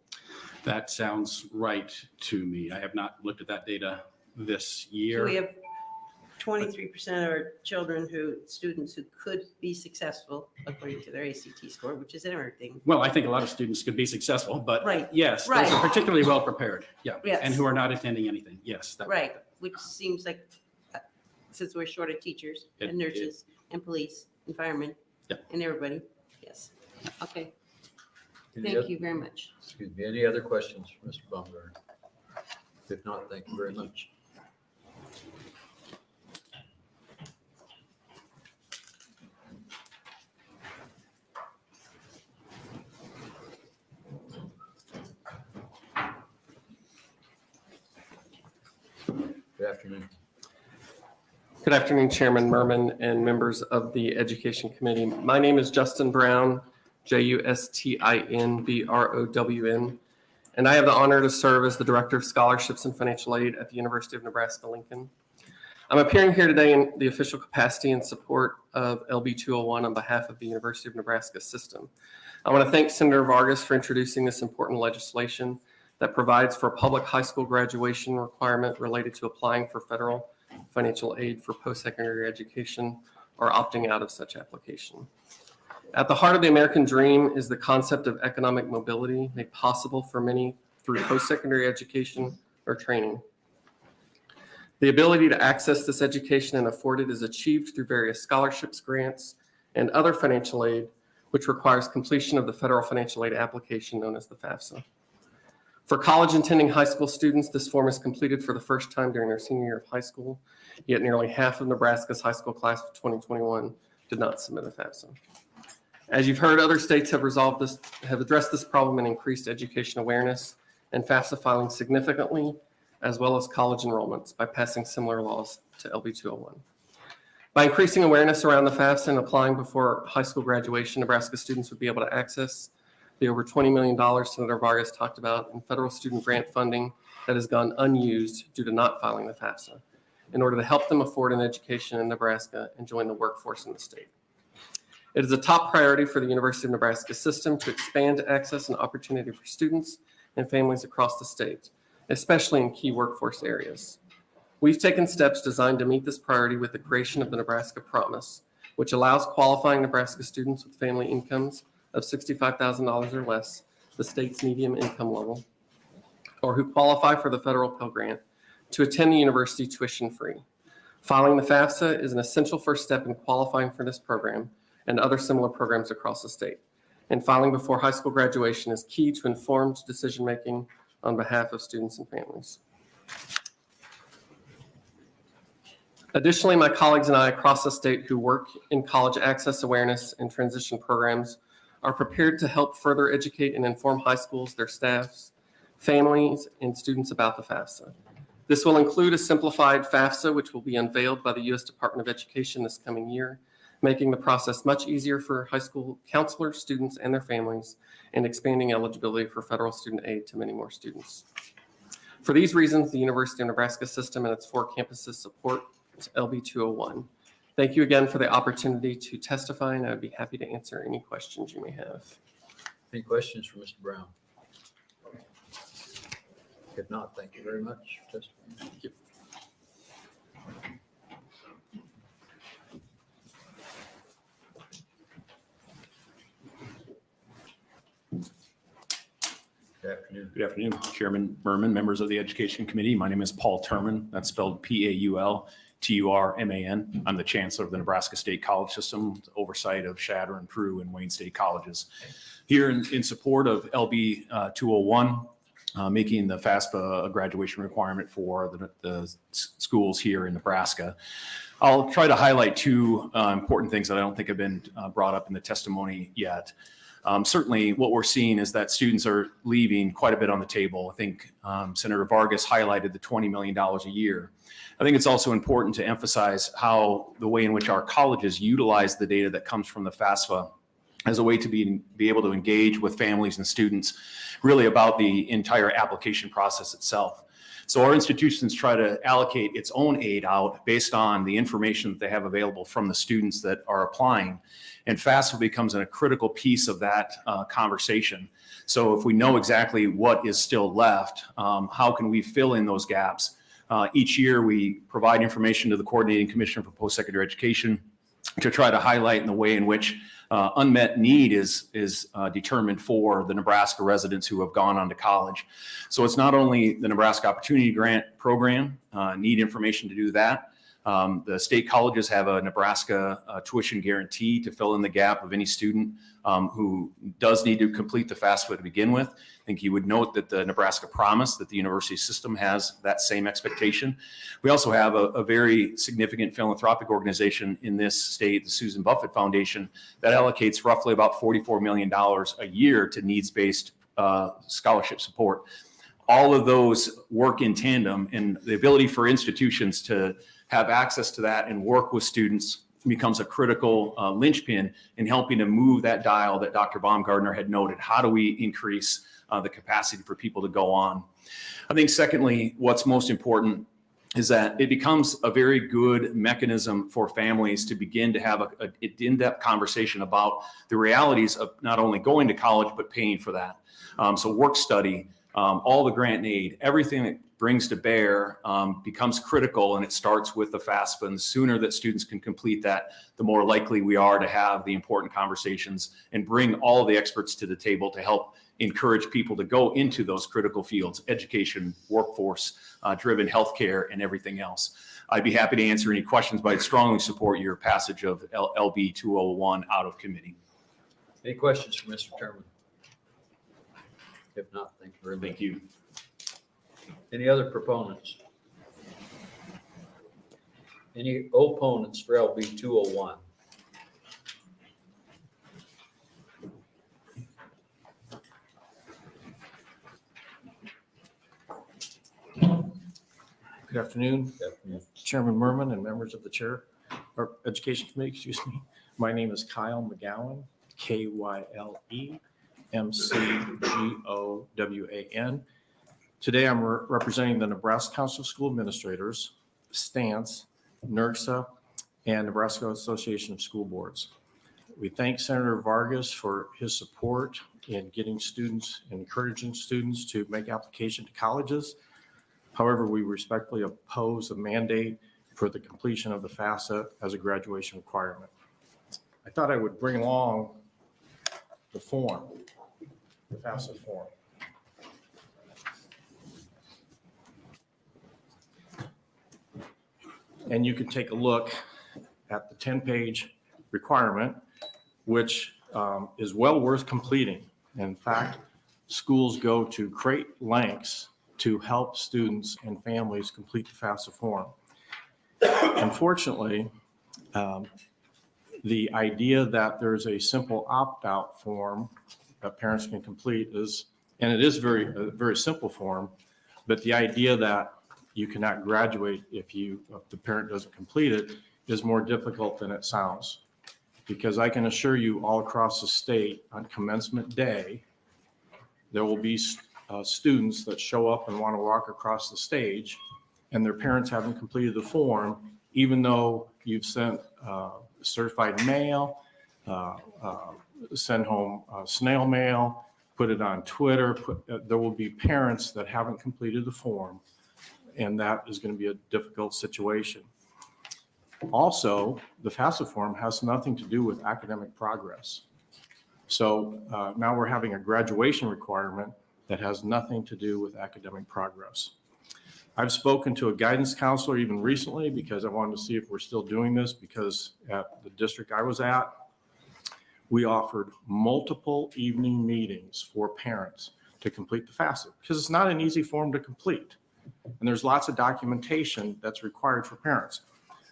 That sounds right to me. I have not looked at that data this So year. we have 23% of our students who could be successful according to their ACT score, which is everything. Well, I think a lot of students could be successful, but Right, yes, right. those are particularly well prepared. Yeah. Yes. And who are not attending anything. Yes. Right, which seems like, since we're short of teachers and nurses and police and firemen and everybody, yes. Okay, thank you very much. Excuse me, any other questions for Mr. Baumgartner? If not, thank you very much. Good afternoon. Good afternoon, Chairman Merman and members of the Education Committee. My name is Justin Brown, JUSTINBROWN, and I have the honor to serve as the Director of Scholarships and Financial Aid at the University of Nebraska-Lincoln. I'm appearing here today in the official capacity in support of LB 201 on behalf of the University of Nebraska system. I want to thank Senator Vargas for introducing this important legislation that provides for a public high school graduation requirement related to applying for federal financial aid for post-secondary education or opting out of such application. At the heart of the American dream is the concept of economic mobility made possible for many through post-secondary education or training. The ability to access this education and afford it is achieved through various scholarships, grants, and other financial aid, which requires completion of the federal financial aid application known as the FAFSA. For college intending high school students, this form is completed for the first time during their senior year of high school, yet nearly half of Nebraska's high school class of 2021 did not submit a FAFSA. As you've heard, other states have addressed this problem and increased education awareness and FAFSA filing significantly, as well as college enrollments by passing similar laws to LB 201. By increasing awareness around the FAFSA and applying before high school graduation, Nebraska students would be able to access the over $20 million Senator Vargas talked about in federal student grant funding that has gone unused due to not filing the FAFSA in order to help them afford an education in Nebraska and join the workforce in the state. It is a top priority for the University of Nebraska system to expand access and opportunity for students and families across the state, especially in key workforce areas. We've taken steps designed to meet this priority with the creation of the Nebraska Promise, which allows qualifying Nebraska students with family incomes of $65,000 or less, the state's median income level, or who qualify for the federal Pell Grant, to attend the university tuition-free. Filing the FAFSA is an essential first step in qualifying for this program and other similar programs across the state. And filing before high school graduation is key to informed decision-making on behalf of students and families. Additionally, my colleagues and I across the state who work in college access awareness and transition programs are prepared to help further educate and inform high schools, their staffs, families, and students about the FAFSA. This will include a simplified FAFSA, which will be unveiled by the U.S. Department of Education this coming year, making the process much easier for high school counselors, students, and their families, and expanding eligibility for federal student aid to many more students. For these reasons, the University of Nebraska system and its 4 campuses support LB 201. Thank you again for the opportunity to testify, and I'd be happy to answer any questions you may have. Any questions for Mr. Brown? If not, thank you very much for testifying. Thank you. Good afternoon. Good afternoon, Chairman Merman, members of the Education Committee. My name is Paul Turman. That's spelled Paulturman. I'm the Chancellor of the Nebraska State College System, oversight of Shatter and Peru and Wayne State Colleges. Here in support of LB 201, making the FAFSA a graduation requirement for the schools here in Nebraska. I'll try to highlight 2 important things that I don't think have been brought up in the testimony yet. Certainly what we're seeing is that students are leaving quite a bit on the table. I think Senator Vargas highlighted the $20 million a year. I think it's also important to emphasize how the way in which our colleges utilize the data that comes from the FAFSA as a way to be able to engage with families and students really about the entire application process itself. So our institutions try to allocate its own aid out based on the information that they have available from the students that are applying. And FAFSA becomes a critical piece of that conversation. So if we know exactly what is still left, how can we fill in those gaps? Each year we provide information to the Coordinating Commissioner for Post-Secondary Education to try to highlight in the way in which unmet need is determined for the Nebraska residents who have gone on to college. So it's not only the Nebraska Opportunity Grant Program, need information to do that. The state colleges have a Nebraska tuition guarantee to fill in the gap of any student who does need to complete the FAFSA to begin with. I think you would note that the Nebraska Promise, that the university system has that same expectation. We also have a very significant philanthropic organization in this state, the Susan Buffett Foundation, that allocates roughly about $44 million a year to needs-based scholarship support. All of those work in tandem, and the ability for institutions to have access to that and work with students becomes a critical linchpin in helping to move that dial that Dr. Baumgartner had noted. How do we increase the capacity for people to go on? I think secondly, what's most important is that it becomes a very good mechanism for families to begin to have an in-depth conversation about the realities of not only going to college, but paying for that. So work study, all the grant and aid, everything that brings to bear becomes critical, and it starts with the FAFSA. And the sooner that students can complete that, the more likely we are to have the important conversations and bring all the experts to the table to help encourage people to go into those critical fields: education, workforce, driven healthcare, and everything else. I'd be happy to answer any questions, but I'd strongly support your passage of LB 201 out of committee. Any questions for Mr. Turman? If not, thank you very much. Thank you. Any other proponents? Any opponents for LB 201? Good afternoon, Good afternoon. Chairman Merman and members of the Education Committee, excuse me. My name is Kyle McGowan, KYLE-MCGOWAN. Today I'm representing the Nebraska Council of School Administrators, STANCE, NERSA, and Nebraska Association of School Boards. We thank Senator Vargas for his support in getting students and encouraging students to make application to colleges. However, we respectfully oppose a mandate for the completion of the FAFSA as a graduation requirement. I thought I would bring along the form, the FAFSA form. And you can take a look at the 10-page requirement, which is well worth completing. In fact, schools go to great lengths to help students and families complete the FAFSA form. Unfortunately, the idea that there's a simple opt-out form that parents can complete is, and it is a very simple form, but the idea that you cannot graduate if the parent doesn't complete it is more difficult than it sounds. Because I can assure you all across the state on commencement day, there will be students that show up and want to walk across the stage and their parents haven't completed the form, even though you've sent certified mail, send home snail mail, put it on Twitter. There will be parents that haven't completed the form, and that is going to be a difficult situation. Also, the FAFSA form has nothing to do with academic progress. So now we're having a graduation requirement that has nothing to do with academic progress. I've spoken to a guidance counselor even recently because I wanted to see if we're still doing this, because at the district I was at, we offered multiple evening meetings for parents to complete the FAFSA because it's not an easy form to complete. And there's lots of documentation that's required for parents.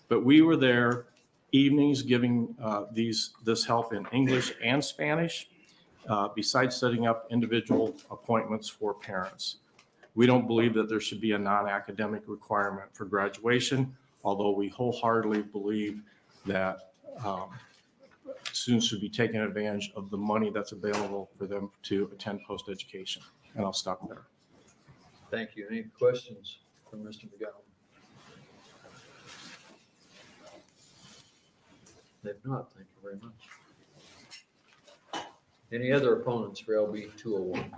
But we were there evenings giving this help in English and Spanish, besides setting up individual appointments for parents. We don't believe that there should be a non-academic requirement for graduation, although we wholeheartedly believe that students should be taking advantage of the money that's available for them to attend post-education. And I'll stop there. Thank you. Any questions from Mr. McGowan? If not, thank you very much. Any other opponents for LB 201?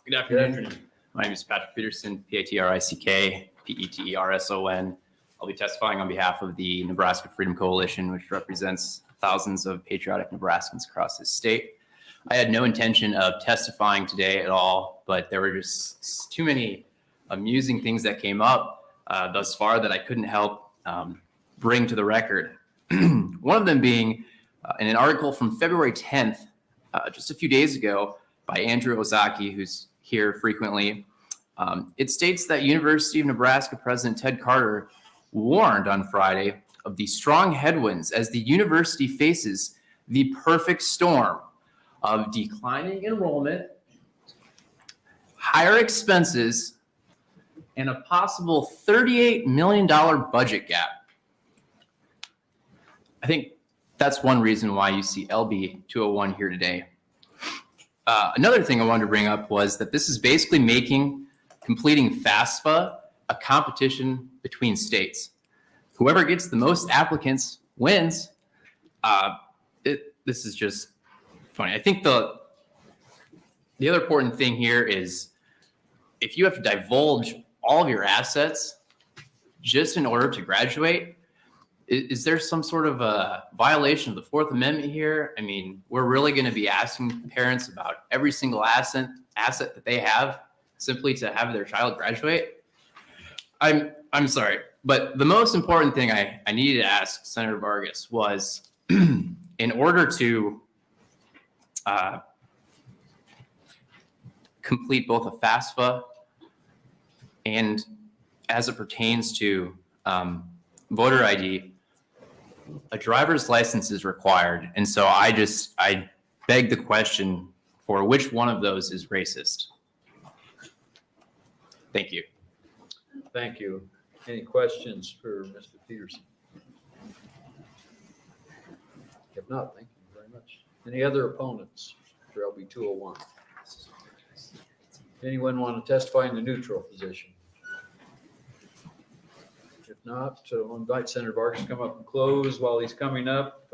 Good afternoon. My name is Patrick Peterson, P-A-T-R-I-C-K, P-E-T-E-R-S-O-N. I'll be testifying on behalf of the Nebraska Freedom Coalition, which represents thousands of patriotic Nebraskans across this state. I had no intention of testifying today at all, but there were just too many amusing things that came up thus far that I couldn't help bring to the record. One of them being in an article from February 10th, just a few days ago, by Andrew Ozaki, who's here frequently. It states that University of Nebraska President Ted Carter warned on Friday of the strong headwinds as the university faces the perfect storm of declining enrollment, higher expenses, and a possible $38 million budget gap. I think that's one reason why you see LB 201 here today. Another thing I wanted to bring up was that this is basically making completing FAFSA a competition between states. Whoever gets the most applicants wins. This is just funny. I think the other important thing here is if you have to divulge all of your assets just in order to graduate, is there some sort of a violation of the Fourth Amendment here? I mean, we're really going to be asking parents about every single asset that they have simply to have their child graduate? I'm sorry, but the most important thing I needed to ask Senator Vargas was in order to complete both a FAFSA and as it pertains to voter ID, a driver's license is required. And so I beg the question for which one of those is racist? Thank you. Thank you. Any questions for Mr. Peterson? If not, thank you very much. Any other opponents for LB 201? Anyone want to testify in the neutral position? If not, I'll invite Senator Vargas to come up and close. While he's coming up,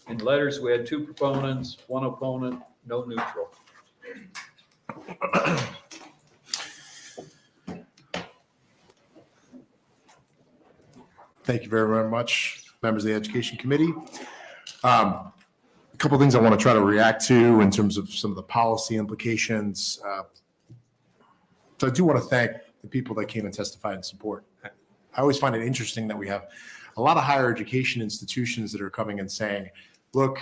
in letters, we had 2 proponents, 1 opponent, no neutral. Thank you very much, members of the Education Committee. A couple of things I want to try to react to in terms of some of the policy implications. So I do want to thank the people that came and testified in support. I always find it interesting that we have a lot of higher education institutions that are coming and saying, look,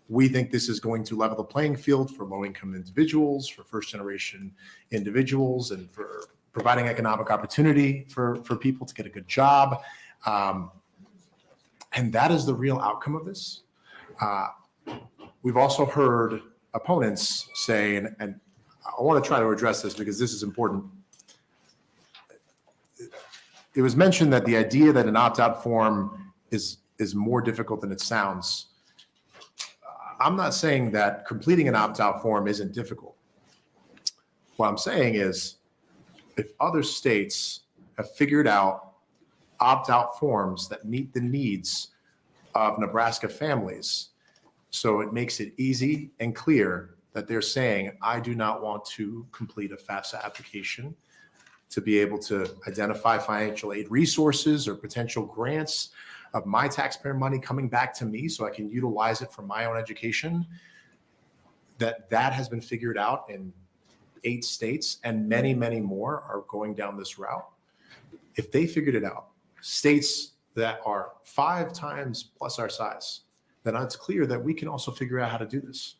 we think this is going to level the playing field for low-income individuals, for first-generation individuals, and for providing economic opportunity for people to get a good job. And that is the real outcome of this. We've also heard opponents say, and I want to try to address this because this is important. It was mentioned that the idea that an opt-out form is more difficult than it sounds. I'm not saying that completing an opt-out form isn't difficult. What I'm saying is, if other states have figured out opt-out forms that meet the needs of Nebraska families, so it makes it easy and clear that they're saying, I do not want to complete a FAFSA application to be able to identify financial aid resources or potential grants of my taxpayer money coming back to me so I can utilize it for my own education, that has been figured out in 8 states, and many, many more are going down this route. If they figured it out, states that are 5 times plus our size, then it's clear that we can also figure out how to do this.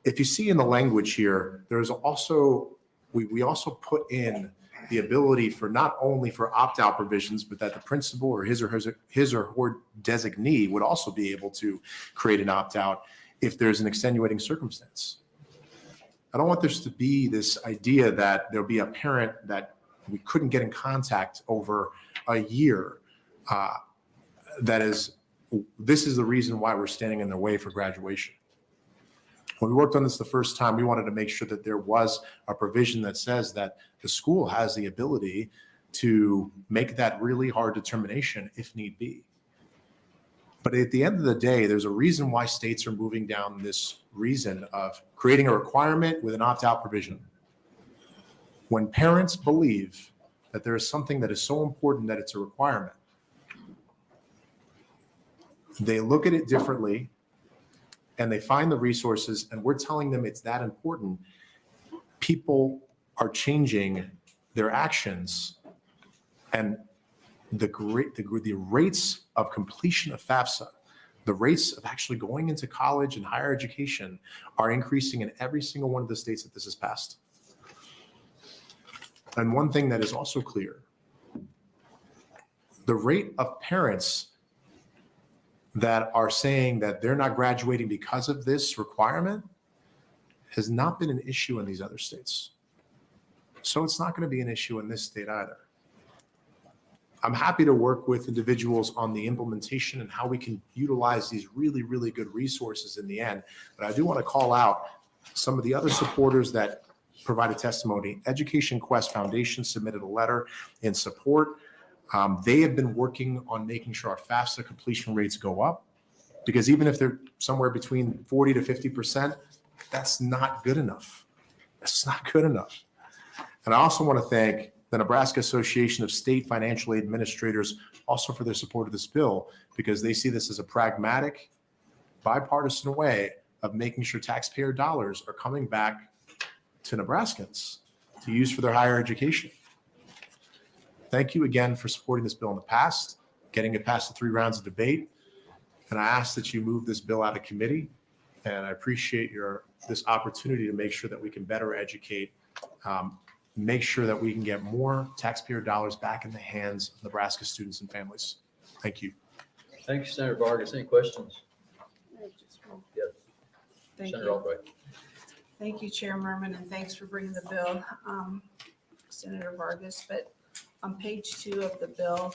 If you see in the language here, there's also, we also put in the ability for not only for opt-out provisions, but that the principal or his or her designee would also be able to create an opt-out if there's an extenuating circumstance. I don't want there to be this idea that there'll be a parent that we couldn't get in contact over a year. This is the reason why we're standing in their way for graduation. When we worked on this the first time, we wanted to make sure that there was a provision that says that the school has the ability to make that really hard determination if need be. But at the end of the day, there's a reason why states are moving down this reason of creating a requirement with an opt-out provision. When parents believe that there is something that is so important that it's a requirement, they look at it differently and they find the resources, and we're telling them it's that important. People are changing their actions, and the rates of completion of FAFSA, the rates of actually going into college and higher education are increasing in every single one of the states that this has passed. And one thing that is also clear, the rate of parents that are saying that they're not graduating because of this requirement has not been an issue in these other states. So it's not going to be an issue in this state either. I'm happy to work with individuals on the implementation and how we can utilize these really, really good resources in the end. But I do want to call out some of the other supporters that provided testimony. Education Quest Foundation submitted a letter in support. They have been working on making sure our FAFSA completion rates go up, because even if they're somewhere between 40 to 50%, that's not good enough. That's not good enough. And I also want to thank the Nebraska Association of State Financial Aid Administrators also for their support of this bill, because they see this as a pragmatic, bipartisan way of making sure taxpayer dollars are coming back to Nebraskans to use for their higher education. Thank you again for supporting this bill in the past, getting it past the 3 rounds of debate. And I ask that you move this bill out of committee. And I appreciate this opportunity to make sure that we can better educate, make sure that we can get more taxpayer dollars back in the hands of Nebraska students and families. Thank you. Thank you, Senator Vargas. Any questions? Yes. Thank Senator you. Albright. Thank you, Chair Merman, and thanks for bringing the bill, Senator Vargas. But on page 2 of the bill,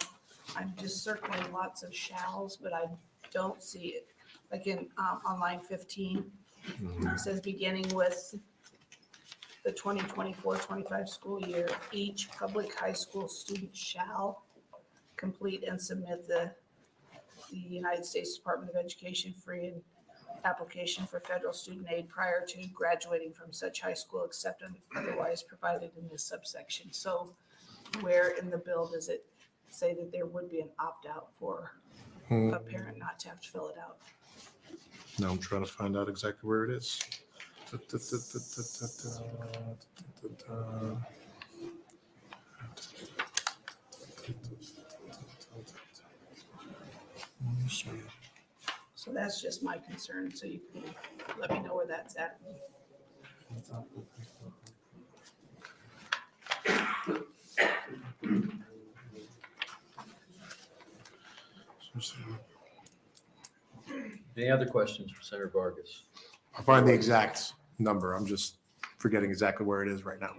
I'm just circling lots of shalls, but I don't see it. Like on line 15, it says beginning with the 2024-25 school year, each public high school student shall complete and submit the United States Department of Education free and application for federal student aid prior to graduating from such high school except otherwise provided in this subsection. So where in the bill does it say that there would be an opt-out for a parent not to have to fill it out? Now I'm trying to find out exactly where it is. So that's just my concern, so you can let me know where that's at. Any other questions for Senator Vargas? I'll find the exact number. I'm just forgetting exactly where it is right now.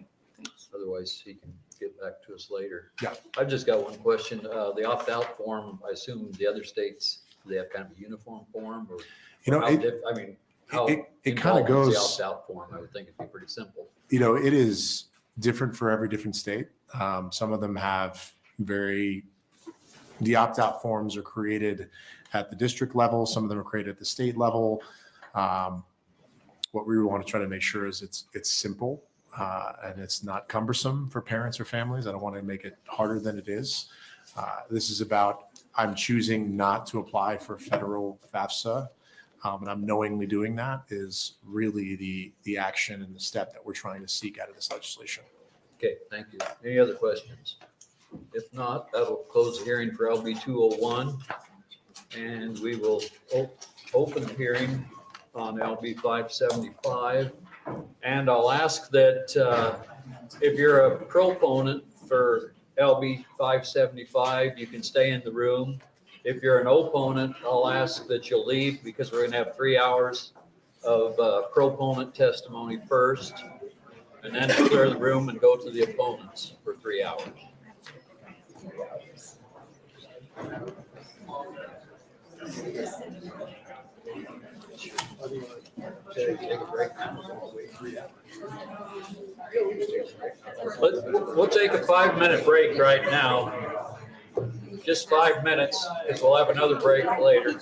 Otherwise, he can get back to us later. Yeah. I've just got one question. The opt-out form, I assume the other states, do they have kind of a uniform form or? You know, how it- I mean, how it kind of involved is goes. the opt-out form? I would think it'd be pretty simple. You know, it is different for every different state. Some of them have the opt-out forms are created at the district level. Some of them are created at the state level. What we want to try to make sure is it's simple and it's not cumbersome for parents or families. I don't want to make it harder than it is. This is about, I'm choosing not to apply for federal FAFSA. And I'm knowingly doing that is really the action and the step that we're trying to seek out of this legislation. Okay, thank you. Any other questions? If not, that'll close the hearing for LB 201. And we will open the hearing on LB 575. And I'll ask that if you're a proponent for LB 575, you can stay in the room. If you're an opponent, I'll ask that you'll leave because we're going to have 3 hours of proponent testimony first, and then clear the room and go to the opponents for 3 hours. Take a break now. We'll take a 5-minute break right now. Just 5 minutes, because we'll have another break later.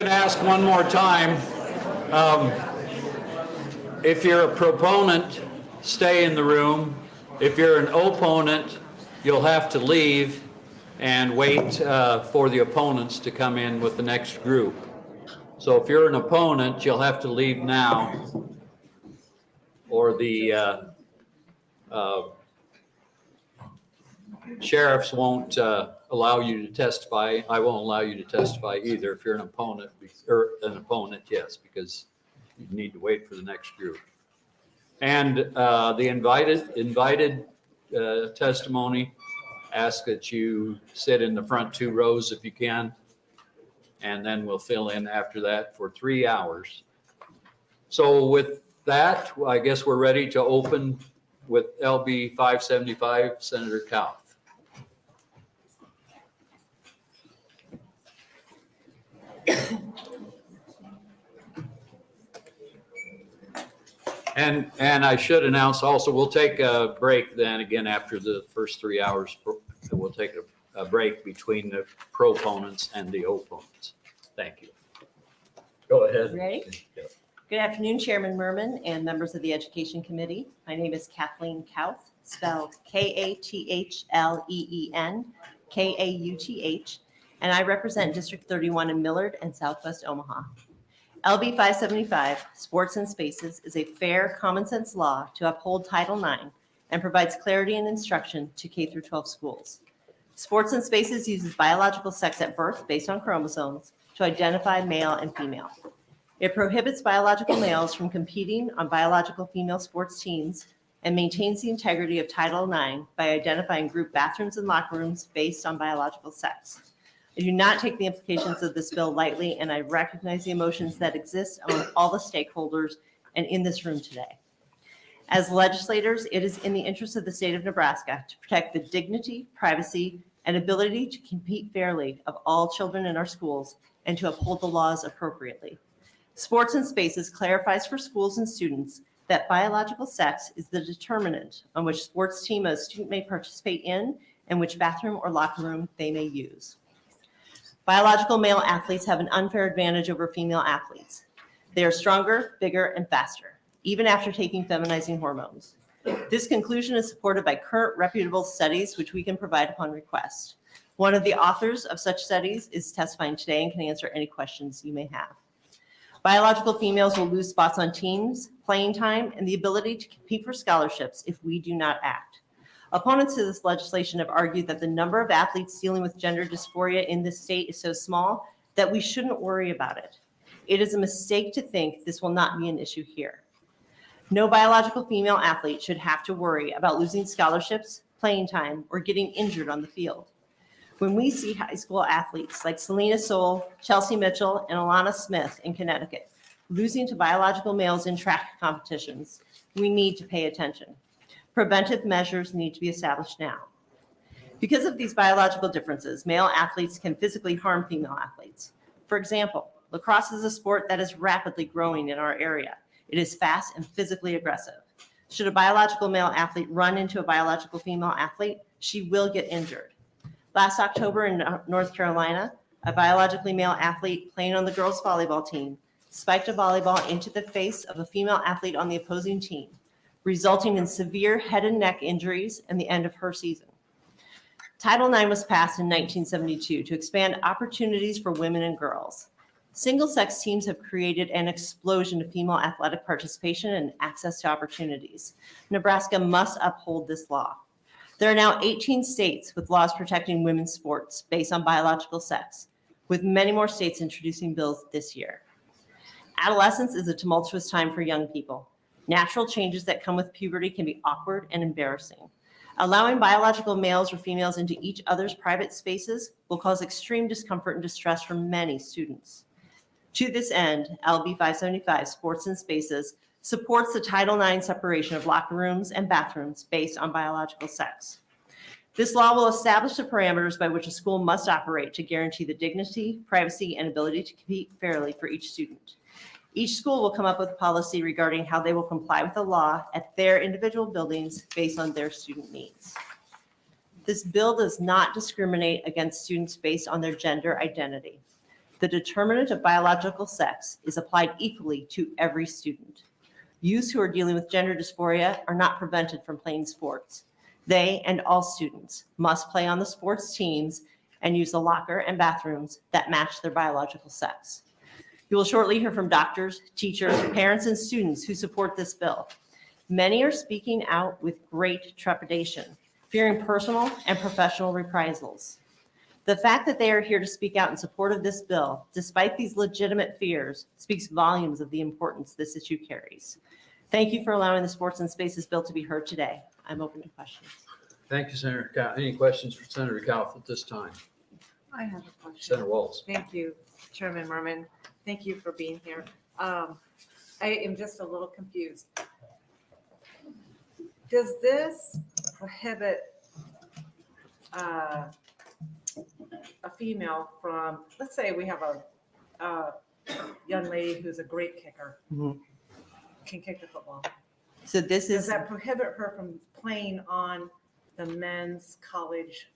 Ask one more time. If you're a proponent, stay in the room. If you're an opponent, you'll have to leave and wait for the opponents to come in with the next group. So if you're an opponent, you'll have to leave now, or the sheriffs won't allow you to testify. I won't allow you to testify either if you're an opponent, or an opponent, yes, because you need to wait for the next group. And the invited testimony, ask that you sit in the front 2 rows if you can, and then we'll fill in after that for 3 hours. So with that, I guess we're ready to open with LB 575, Senator Kauth. And I should announce also, we'll take a break then again after the first 3 hours. We'll take a break between the proponents and the opponents. Thank you. Go ahead. Ready? Good afternoon, Chairman Merman and members of the Education Committee. My name is Kathleen Kauth, spelled Kathleen, Kauth, and I represent District 31 in Millard and Southwest Omaha. LB 575, Sports and Spaces, is a fair, common sense law to uphold Title IX and provides clarity and instruction to K-12 schools. Sports and Spaces uses biological sex at birth based on chromosomes to identify male and female. It prohibits biological males from competing on biological female sports teams and maintains the integrity of Title IX by identifying group bathrooms and locker rooms based on biological sex. I do not take the implications of this bill lightly, and I recognize the emotions that exist among all the stakeholders and in this room today. As legislators, it is in the interest of the state of Nebraska to protect the dignity, privacy, and ability to compete fairly of all children in our schools and to uphold the laws appropriately. Sports and Spaces clarifies for schools and students that biological sex is the determinant on which sports team a student may participate in and which bathroom or locker room they may use. Biological male athletes have an unfair advantage over female athletes. They are stronger, bigger, and faster, even after taking feminizing hormones. This conclusion is supported by current reputable studies, which we can provide upon request. One of the authors of such studies is testifying today and can answer any questions you may have. Biological females will lose spots on teams, playing time, and the ability to compete for scholarships if we do not act. Opponents to this legislation have argued that the number of athletes dealing with gender dysphoria in this state is so small that we shouldn't worry about it. It is a mistake to think this will not be an issue here. No biological female athlete should have to worry about losing scholarships, playing time, or getting injured on the field. When we see high school athletes like Selena Soule, Chelsea Mitchell, and Alana Smith in Connecticut losing to biological males in track competitions, we need to pay attention. Preventive measures need to be established now. Because of these biological differences, male athletes can physically harm female athletes. For example, lacrosse is a sport that is rapidly growing in our area. It is fast and physically aggressive. Should a biological male athlete run into a biological female athlete, she will get injured. Last October in North Carolina, a biologically male athlete playing on the girls' volleyball team spiked a volleyball into the face of a female athlete on the opposing team, resulting in severe head and neck injuries and the end of her season. Title IX was passed in 1972 to expand opportunities for women and girls. Single-sex teams have created an explosion of female athletic participation and access to opportunities. Nebraska must uphold this law. There are now 18 states with laws protecting women's sports based on biological sex, with many more states introducing bills this year. Adolescence is a tumultuous time for young people. Natural changes that come with puberty can be awkward and embarrassing. Allowing biological males or females into each other's private spaces will cause extreme discomfort and distress for many students. To this end, LB 575, Sports and Spaces, supports the Title IX separation of locker rooms and bathrooms based on biological sex. This law will establish the parameters by which a school must operate to guarantee the dignity, privacy, and ability to compete fairly for each student. Each school will come up with a policy regarding how they will comply with the law at their individual buildings based on their student needs. This bill does not discriminate against students based on their gender identity. The determinant of biological sex is applied equally to every student. Youths who are dealing with gender dysphoria are not prevented from playing sports. They and all students must play on the sports teams and use the locker and bathrooms that match their biological sex. You will shortly hear from doctors, teachers, parents, and students who support this bill. Many are speaking out with great trepidation, fearing personal and professional reprisals. The fact that they are here to speak out in support of this bill, despite these legitimate fears, speaks volumes of the importance this issue carries. Thank you for allowing the Sports and Spaces bill to be heard today. I'm open to questions. Thank you, Senator Kauth. Any questions for Senator Kauth at this time? I have a question. Senator Walls. Thank you, Chairman Merman. Thank you for being here. I am just a little confused. Does this prohibit a female from, let's say we have a young lady who's a great kicker, can kick the football. So this Does is, that prohibit her from playing on the men's college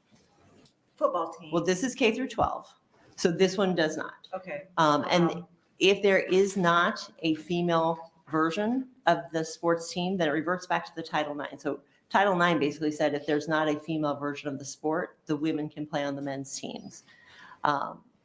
football team? well, this is K through 12. So this one does not. Okay. And if there is not a female version of the sports team, then it reverts back to the Title IX. So Title IX basically said if there's not a female version of the sport, the women can play on the men's teams.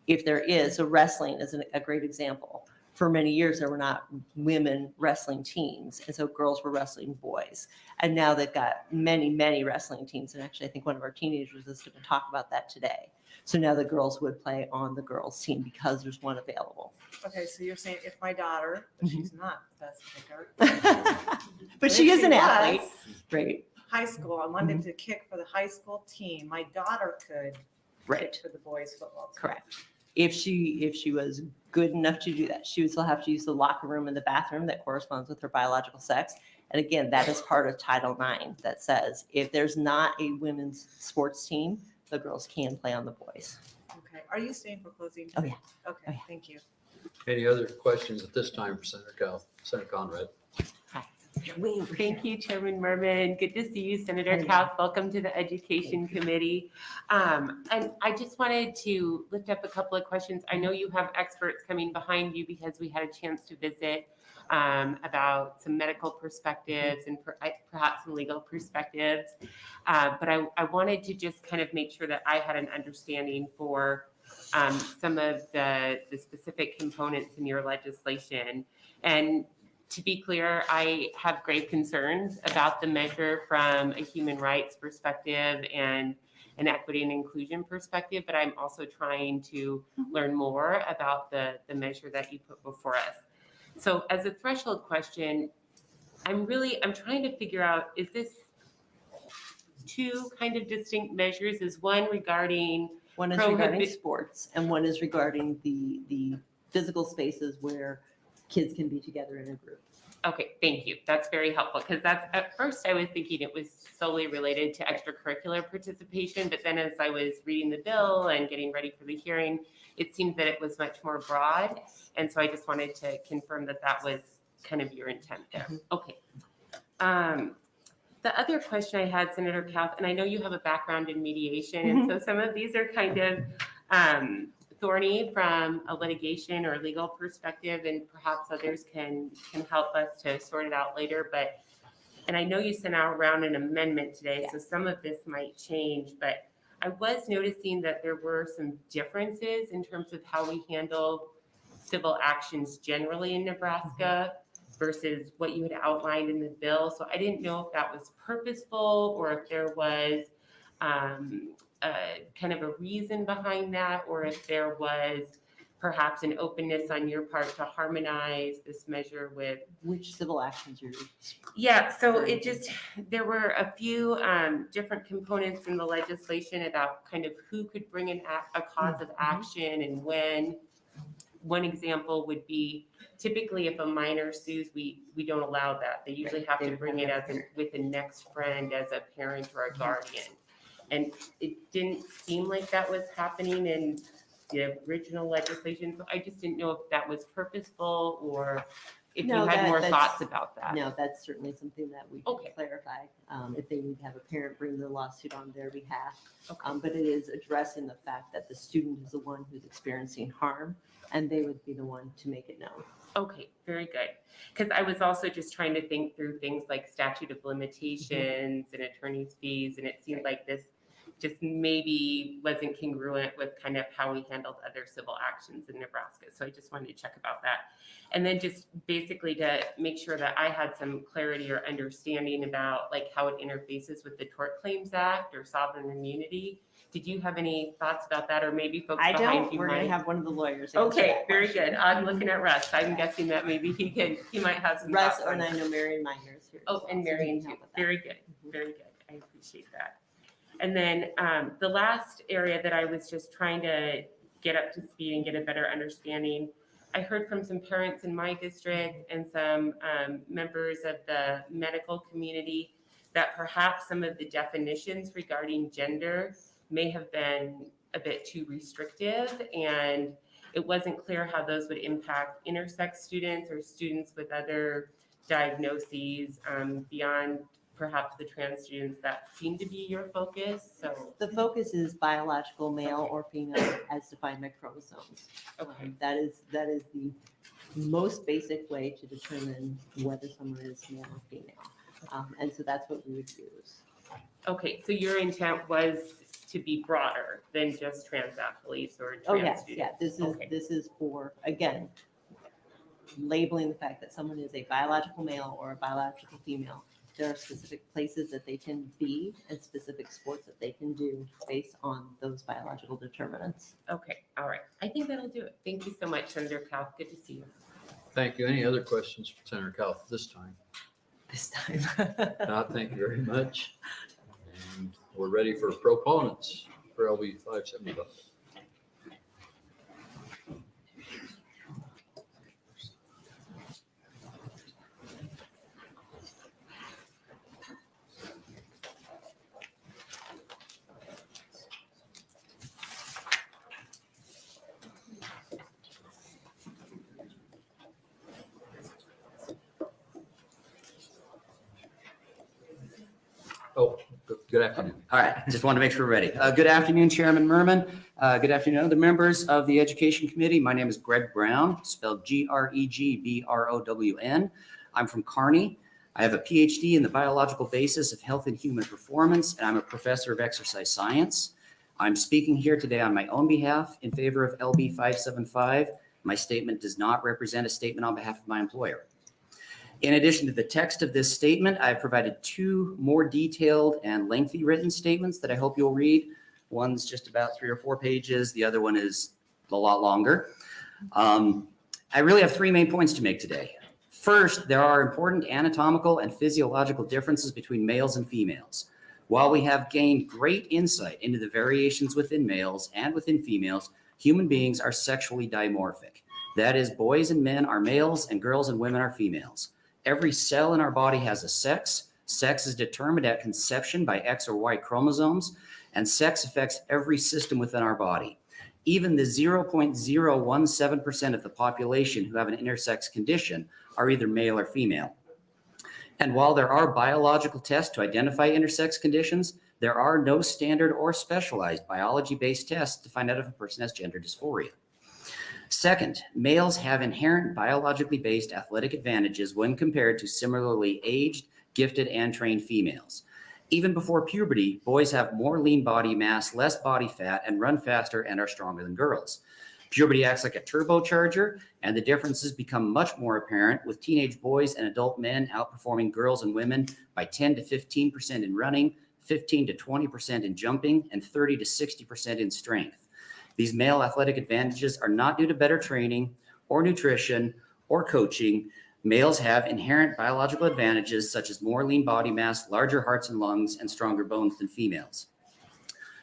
If there is, so wrestling is a great example. For many years, there were not women wrestling teams, and so girls were wrestling boys. And now they've got many, many wrestling teams. And actually, I think one of our teenagers is going to talk about that today. So now the girls would play on the girls' team because there's one available. Okay, so you're saying if my daughter, but she's not the best kicker. But she if is an was, athlete. Right. High school, I wanted to kick for the high school team. My daughter could Right. kick for the boys football team. Correct. If she was good enough to do that, she would still have to use the locker room and the bathroom that corresponds with her biological sex. And again, that is part of Title IX that says if there's not a women's sports team, the girls can play on the boys. Okay, are you staying for closing? Oh, yeah. Okay, thank you. Any other questions at this time for Senator Kauth? Senator Conrad. Thank you, Chairman Merman. Good to see you, Senator Kauth. Welcome to the Education Committee. And I just wanted to lift up a couple of questions. I know you have experts coming behind you because we had a chance to visit about some medical perspectives and perhaps some legal perspectives. But I wanted to just kind of make sure that I had an understanding for some of the specific components in your legislation. And to be clear, I have grave concerns about the measure from a human rights perspective and an equity and inclusion perspective, but I'm also trying to learn more about the measure that you put before us. So as a threshold question, I'm trying to figure out, is this two kind of distinct measures? Is one regarding One is regarding sports and one is regarding the physical spaces where kids can be together in a group. Okay, thank you. That's very helpful because that's at first I was thinking it was solely related to extracurricular participation, but then as I was reading the bill and getting ready for the hearing, it seemed that it was much more broad. And so I just wanted to confirm that that was kind of your intent there. Okay. The other question I had, Senator Kauth, and I know you have a background in mediation, and so some of these are kind of thorny from a litigation or legal perspective, and perhaps others can help us to sort it out later. And I know you sent out around an amendment today, so some of this might change, but I was noticing that there were some differences in terms of how we handle civil actions generally in Nebraska versus what you had outlined in the bill. So I didn't know if that was purposeful or if there was kind of a reason behind that, or if there was perhaps an openness on your part to harmonize this measure with which civil actions you're. Yeah, so there were a few different components in the legislation about kind of who could bring in a cause of action and when. One example would be typically if a minor sues, we don't allow that. They usually have to bring it with a next friend as a parent or a guardian. And it didn't seem like that was happening in the original legislation. So I just didn't know if that was purposeful or if No, you had more that's- thoughts about that. No, that's certainly something that we can clarify, if they need to have a parent bring the lawsuit on their behalf. But it is addressing the fact that the student is the one who's experiencing harm, and they would be the one to make it known. Okay, very good. Because I was also just trying to think through things like statute of limitations and attorney's fees, and it seemed like this just maybe wasn't congruent with kind of how we handled other civil actions in Nebraska. So I just wanted to check about that. And then just basically to make sure that I had some clarity or understanding about like how it interfaces with the Tort Claims Act or sovereign immunity. Did you have any thoughts about that, or maybe folks I behind don't, you we're might? gonna have one of the lawyers. answer Okay, that very question. good. I'm looking at Russ. I'm guessing that maybe he might have some Russ, thoughts on and I it. know Marion Miners here. as Oh, well, and so he can Marion too. help with that. Very good, very good. I appreciate that. And then the last area that I was just trying to get up to speed and get a better understanding, I heard from some parents in my district and some members of the medical community that perhaps some of the definitions regarding gender may have been a bit too restrictive, and it wasn't clear how those would impact intersex students or students with other diagnoses beyond perhaps the trans students that seem to be your focus. So The focus is biological male or female as defined by chromosomes. That is the most basic way to determine whether someone is male or female. And so that's what we would use. okay, so your intent was to be broader than just trans athletes or trans Oh, yes, students? yeah, this is for, again, labeling the fact that someone is a biological male or a biological female. There are specific places that they can be and specific sports that they can do based on those biological determinants. Okay, all right. I think that'll do it. Thank you so much, Senator Kauth. Good to see you. Thank you. Any other questions for Senator Kauth this time? This time. Thank you very much. And we're ready for proponents for LB 575. Oh, good afternoon. All right, just wanted to make sure we're ready. Good afternoon, Chairman Merman. Good afternoon, other members of the Education Committee. My name is Greg Brown, spelled Gregbrown. I'm from Kearney. I have a PhD in the biological basis of health and human performance, and I'm a professor of exercise science. I'm speaking here today on my own behalf in favor of LB 575. My statement does not represent a statement on behalf of my employer. In addition to the text of this statement, I've provided two more detailed and lengthy written statements that I hope you'll read. One's just about 3 or 4 pages. The other one is a lot longer. I really have 3 main points to make today. First, there are important anatomical and physiological differences between males and females. While we have gained great insight into the variations within males and within females, human beings are sexually dimorphic. That is, boys and men are males and girls and women are females. Every cell in our body has a sex. Sex is determined at conception by X or Y chromosomes, and sex affects every system within our body. Even the 0.017% of the population who have an intersex condition are either male or female. And while there are biological tests to identify intersex conditions, there are no standard or specialized biology-based tests to find out if a person has gender dysphoria. Second, males have inherent biologically based athletic advantages when compared to similarly aged, gifted, and trained females. Even before puberty, boys have more lean body mass, less body fat, and run faster and are stronger than girls. Puberty acts like a turbocharger, and the differences become much more apparent with teenage boys and adult men outperforming girls and women by 10 to 15% in running, 15 to 20% in jumping, and 30 to 60% in strength. These male athletic advantages are not due to better training or nutrition or coaching. Males have inherent biological advantages such as more lean body mass, larger hearts and lungs, and stronger bones than females.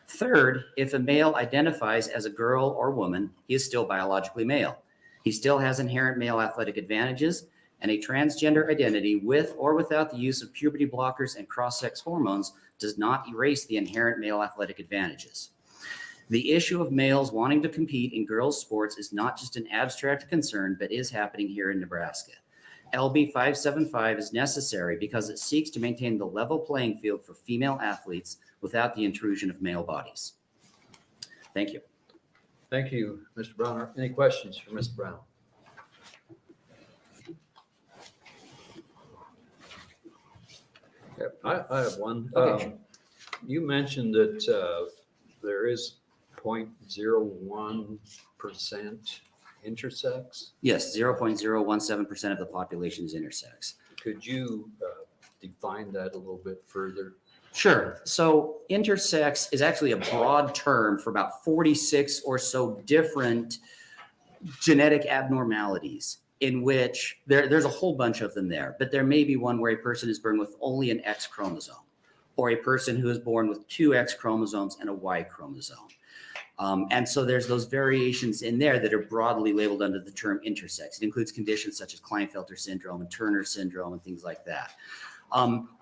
Third, if a male identifies as a girl or woman, he is still biologically male. He still has inherent male athletic advantages, and a transgender identity with or without the use of puberty blockers and cross-sex hormones does not erase the inherent male athletic advantages. The issue of males wanting to compete in girls' sports is not just an abstract concern, but is happening here in Nebraska. LB 575 is necessary because it seeks to maintain the level playing field for female athletes without the intrusion of male bodies. Thank you. Thank you, Mr. Brown. Any questions for Mr. Brown? Yep, I have one. Okay. You mentioned that there is 0.01% intersex. Yes, 0.017% of the population is intersex. Could you define that a little bit further? Sure. So intersex is actually a broad term for about 46 or so different genetic abnormalities in which there's a whole bunch of them there, but there may be one where a person is born with only an X chromosome, or a person who is born with 2 X chromosomes and a Y chromosome. And so there's those variations in there that are broadly labeled under the term intersex. It includes conditions such as Klinefelter syndrome and Turner syndrome and things like that.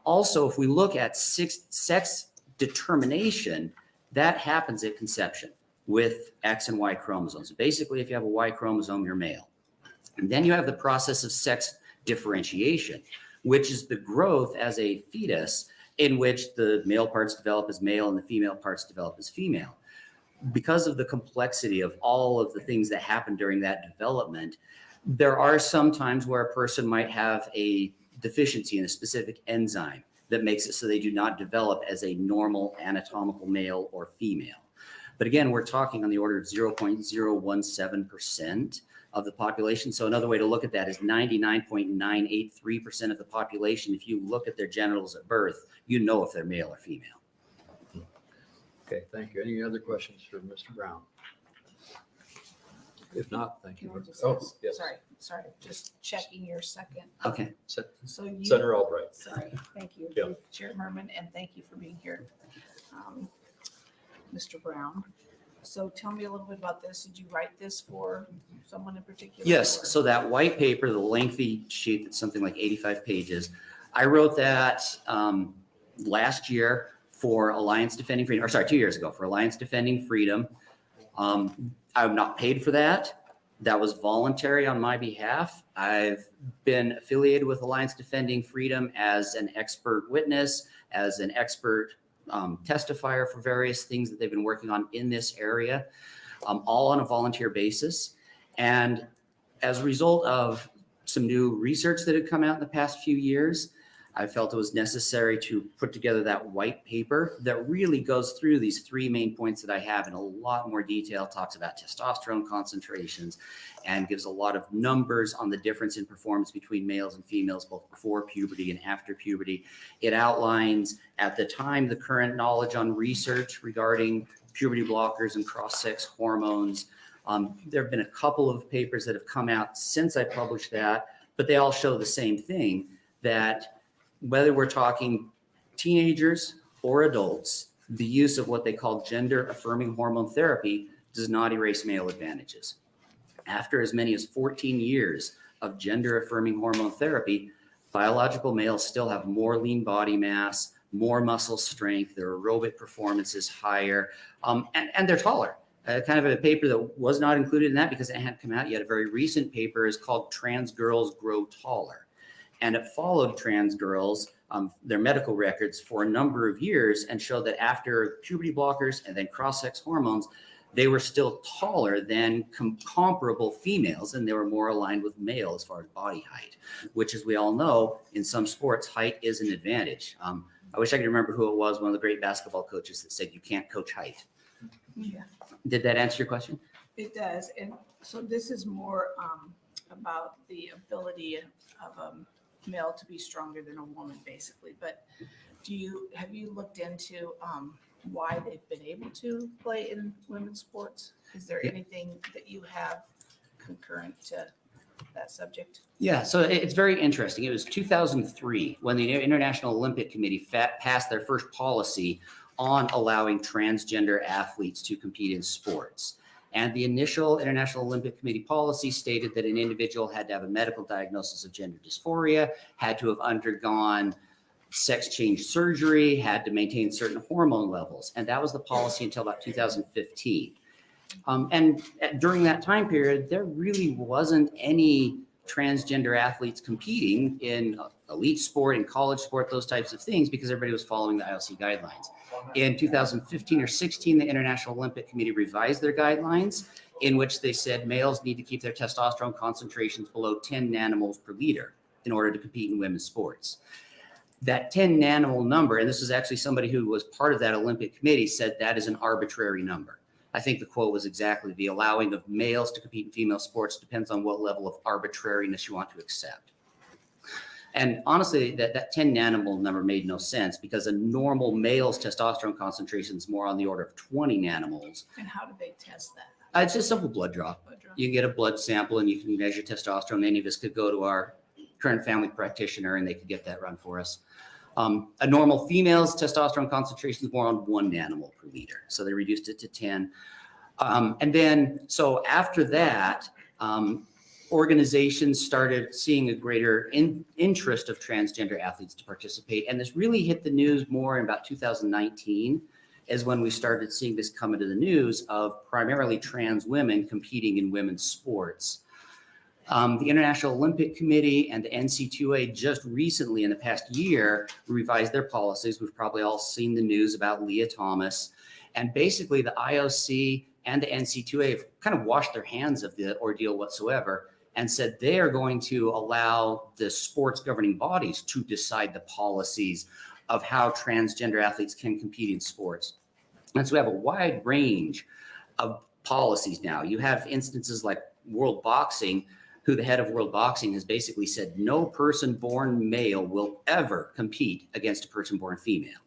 Also, if we look at sex determination, that happens at conception with X and Y chromosomes. Basically, if you have a Y chromosome, you're male. And then you have the process of sex differentiation, which is the growth as a fetus in which the male parts develop as male and the female parts develop as female. Because of the complexity of all of the things that happen during that development, there are some times where a person might have a deficiency in a specific enzyme that makes it so they do not develop as a normal anatomical male or female. But again, we're talking on the order of 0.017% of the population. So another way to look at that is 99.983% of the population. If you look at their genitals at birth, you know if they're male or female. Okay, thank you. Any other questions for Mr. Brown? If not, thank you. Oh, yes. Sorry, just checking your second. Okay. So you. Senator Albright. Sorry, thank you. Yeah. Chair Merman, and thank you for being here. Mr. Brown. So tell me a little bit about this. Did you write this for someone in particular? Yes, or- so that white paper, the lengthy sheet that's something like 85 pages, I wrote that last year for Alliance Defending Freedom, or sorry, 2 years ago for Alliance Defending Freedom. I'm not paid for that. That was voluntary on my behalf. I've been affiliated with Alliance Defending Freedom as an expert witness, as an expert testifier for various things that they've been working on in this area, all on a volunteer basis. And as a result of some new research that had come out in the past few years, I felt it was necessary to put together that white paper that really goes through these 3 main points that I have in a lot more detail, talks about testosterone concentrations, and gives a lot of numbers on the difference in performance between males and females, both before puberty and after puberty. It outlines, at the time, the current knowledge on research regarding puberty blockers and cross-sex hormones. There have been a couple of papers that have come out since I published that, but they all show the same thing, that whether we're talking teenagers or adults, the use of what they call gender-affirming hormone therapy does not erase male advantages. After as many as 14 years of gender-affirming hormone therapy, biological males still have more lean body mass, more muscle strength, their aerobic performance is higher, and they're taller. Kind of a paper that was not included in that because it hadn't come out yet. A very recent paper is called Trans Girls Grow Taller. And it followed trans girls, their medical records for a number of years, and showed that after puberty blockers and then cross-sex hormones, they were still taller than comparable females, and they were more aligned with male as far as body height, which, as we all know, in some sports, height is an advantage. I wish I could remember who it was, one of the great basketball coaches that said, you can't coach height. Yeah, Did that answer your question? it does. And so this is more about the ability of a male to be stronger than a woman, basically. But have you looked into why they've been able to play in women's sports? Is there anything that you have concurrent to that subject? Yeah, so it's very interesting. It was 2003 when the International Olympic Committee passed their first policy on allowing transgender athletes to compete in sports. And the initial International Olympic Committee policy stated that an individual had to have a medical diagnosis of gender dysphoria, had to have undergone sex change surgery, had to maintain certain hormone levels. And that was the policy until about 2015. And during that time period, there really wasn't any transgender athletes competing in elite sport and college sport, those types of things, because everybody was following the IOC guidelines. In 2015 or 16, the International Olympic Committee revised their guidelines in which they said males need to keep their testosterone concentrations below 10 nanomoles per liter in order to compete in women's sports. That 10 nanomole number, and this is actually somebody who was part of that Olympic committee, said that is an arbitrary number. I think the quote was exactly, the allowing of males to compete in female sports depends on what level of arbitrariness you want to accept. And honestly, that 10 nanomole number made no sense because a normal male's testosterone concentration is more on the order of 20 nanomoles. And how do they test that? It's just a simple blood draw. You can get a blood sample and you can measure testosterone. Any of us could go to our current family practitioner and they could get that run for us. A normal female's testosterone concentration is more on 1 nanomole per liter. So they reduced it to 10. And then, so after that, organizations started seeing a greater interest of transgender athletes to participate. And this really hit the news more in about 2019 is when we started seeing this come into the news of primarily trans women competing in women's sports. The International Olympic Committee and the NC2A just recently in the past year revised their policies. We've probably all seen the news about Leah Thomas. And basically the IOC and the NC2A have kind of washed their hands of the ordeal whatsoever and said they are going to allow the sports governing bodies to decide the policies of how transgender athletes can compete in sports. And so we have a wide range of policies now. You have instances like World Boxing, who the head of World Boxing has basically said no person born male will ever compete against a person born female.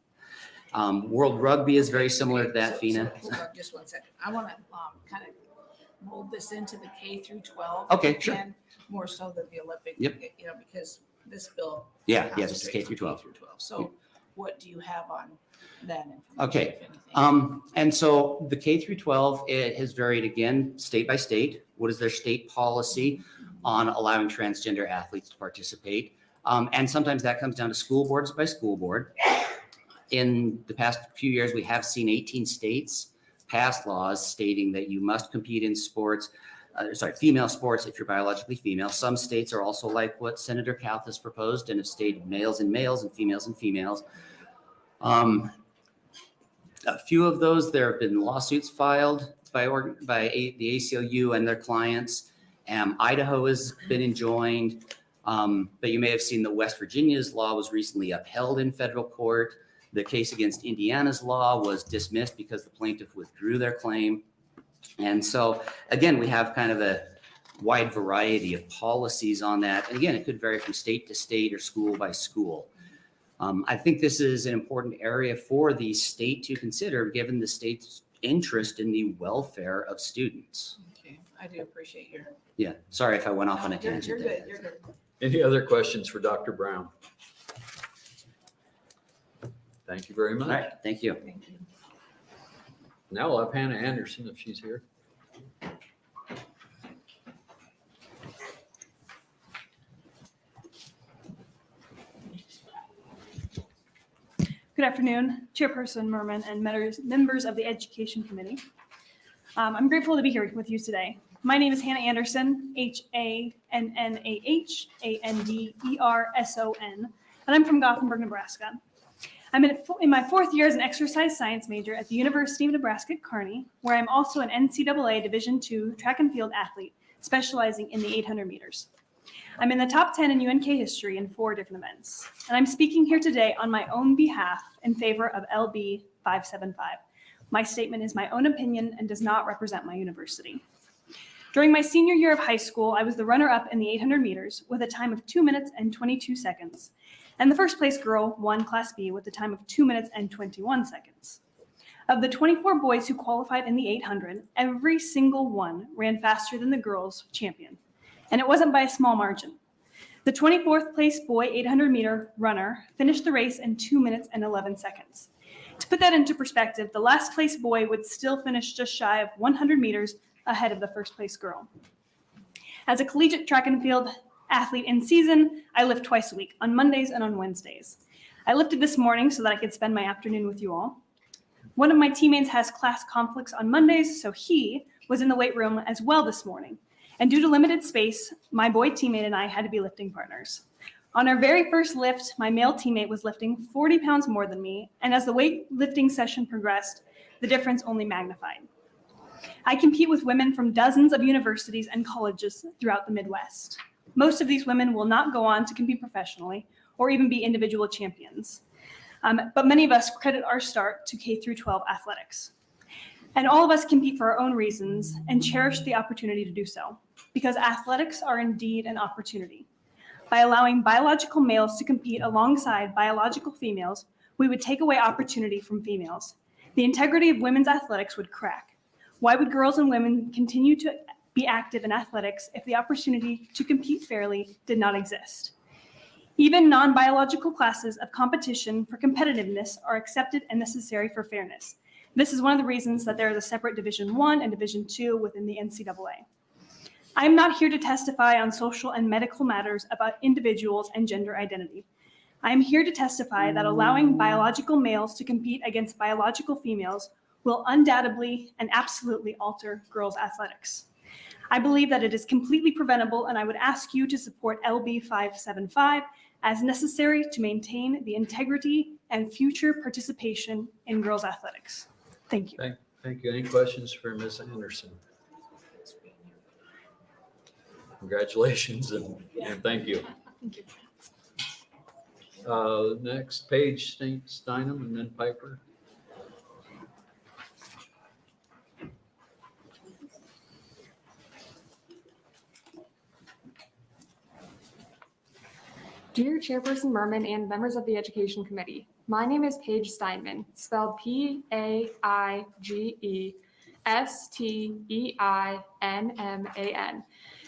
World Rugby is very similar to that, Fina. Hold on just one second. I want to kind of mold this into the K through 12. Okay, sure. And more so than the Olympic, Yep. you know, because this bill. Yeah, this is concentrates K through on 12. So what do you have on that information? Okay. if anything? And so the K through 12, it has varied again, state by state. What is their state policy on allowing transgender athletes to participate? And sometimes that comes down to school boards by school board. In the past few years, we have seen 18 states pass laws stating that you must compete in sports, female sports if you're biologically female. Some states are also like what Senator Kauth has proposed and have stated males and males and females and females. A few of those, there have been lawsuits filed by the ACLU and their clients. Idaho has been enjoined, but you may have seen that West Virginia's law was recently upheld in federal court. The case against Indiana's law was dismissed because the plaintiff withdrew their claim. And so, again, we have kind of a wide variety of policies on that. And again, it could vary from state to state or school by school. I think this is an important area for the state to consider, given the state's interest in the welfare of students. Okay, I do appreciate your. Yeah, sorry if I went off on a You're tangent. good, you're good. Any other questions for Dr. Brown? Thank you very much. All right, thank you. Thank you. Now I'll have Hannah Anderson if she's here. Good afternoon, Chairperson Merman and members of the Education Committee. I'm grateful to be here with you today. My name is Hannah Anderson, HANNAHANDERSON, and I'm from Gothenburg, Nebraska. I'm in my 4th year as an exercise science major at the University of Nebraska at Kearney, where I'm also an NCAA Division II track and field athlete, specializing in the 800 meters. I'm in the top 10 in UNK history in 4 different events, and I'm speaking here today on my own behalf in favor of LB 575. My statement is my own opinion and does not represent my university. During my senior year of high school, I was the runner-up in the 800 meters with a time of 2 minutes and 22 seconds, and the first place girl won Class B with a time of 2 minutes and 21 seconds. Of the 24 boys who qualified in the 800, every single one ran faster than the girls champion, and it wasn't by a small margin. The 24th place boy 800 meter runner finished the race in 2 minutes and 11 seconds. To put that into perspective, the last place boy would still finish just shy of 100 meters ahead of the first place girl. As a collegiate track and field athlete in season, I lift twice a week, on Mondays and on Wednesdays. I lifted this morning so that I could spend my afternoon with you all. One of my teammates has class conflicts on Mondays, so he was in the weight room as well this morning. And due to limited space, my boy teammate and I had to be lifting partners. On our very first lift, my male teammate was lifting 40 pounds more than me, and as the weightlifting session progressed, the difference only magnified. I compete with women from dozens of universities and colleges throughout the Midwest. Most of these women will not go on to compete professionally or even be individual champions. But many of us credit our start to K through 12 athletics. And all of us compete for our own reasons and cherish the opportunity to do so, because athletics are indeed an opportunity. By allowing biological males to compete alongside biological females, we would take away opportunity from females. The integrity of women's athletics would crack. Why would girls and women continue to be active in athletics if the opportunity to compete fairly did not exist? Even non-biological classes of competition for competitiveness are accepted and necessary for fairness. This is one of the reasons that there is a separate Division I and Division II within the NCAA. I am not here to testify on social and medical matters about individuals and gender identity. I am here to testify that allowing biological males to compete against biological females will undoubtedly and absolutely alter girls' athletics. I believe that it is completely preventable, and I would ask you to support LB 575 as necessary to maintain the integrity and future participation in girls' athletics. Thank you. Thank you. Any questions for Ms. Anderson? Congratulations and thank you. Thank you. Next, Paige Steinem and then Piper. Dear Chairperson Merman and members of the Education Committee, my name is Paige Steinman, spelled Paigesteinman,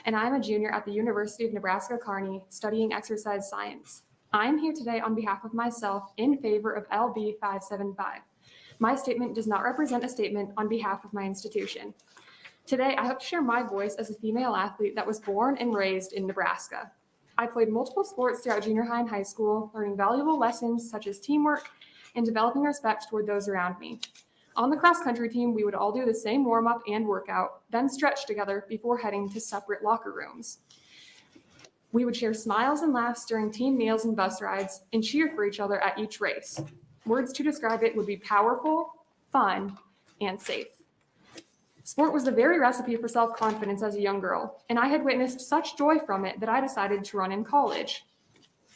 and I'm a junior at the University of Nebraska Kearney studying exercise science. I'm here today on behalf of myself in favor of LB 575. My statement does not represent a statement on behalf of my institution. Today, I hope to share my voice as a female athlete that was born and raised in Nebraska. I played multiple sports throughout junior high and high school, learning valuable lessons such as teamwork and developing respect toward those around me. On the cross-country team, we would all do the same warm-up and workout, then stretch together before heading to separate locker rooms. We would share smiles and laughs during team meals and bus rides and cheer for each other at each race. Words to describe it would be powerful, fun, and safe. Sport was the very recipe for self-confidence as a young girl, and I had witnessed such joy from it that I decided to run in college.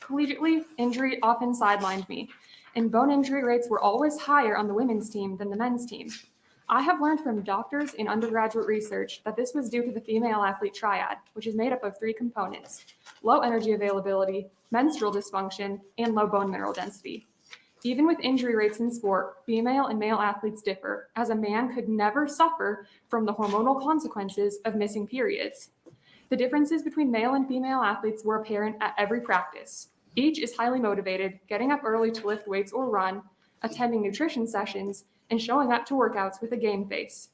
Collegiately, injury often sidelined me, and bone injury rates were always higher on the women's team than the men's team. I have learned from doctors in undergraduate research that this was due to the female athlete triad, which is made up of 3 components: low energy availability, menstrual dysfunction, and low bone mineral density. Even with injury rates in sport, female and male athletes differ, as a man could never suffer from the hormonal consequences of missing periods. The differences between male and female athletes were apparent at every practice. Each is highly motivated, getting up early to lift weights or run, attending nutrition sessions, and showing up to workouts with a game face.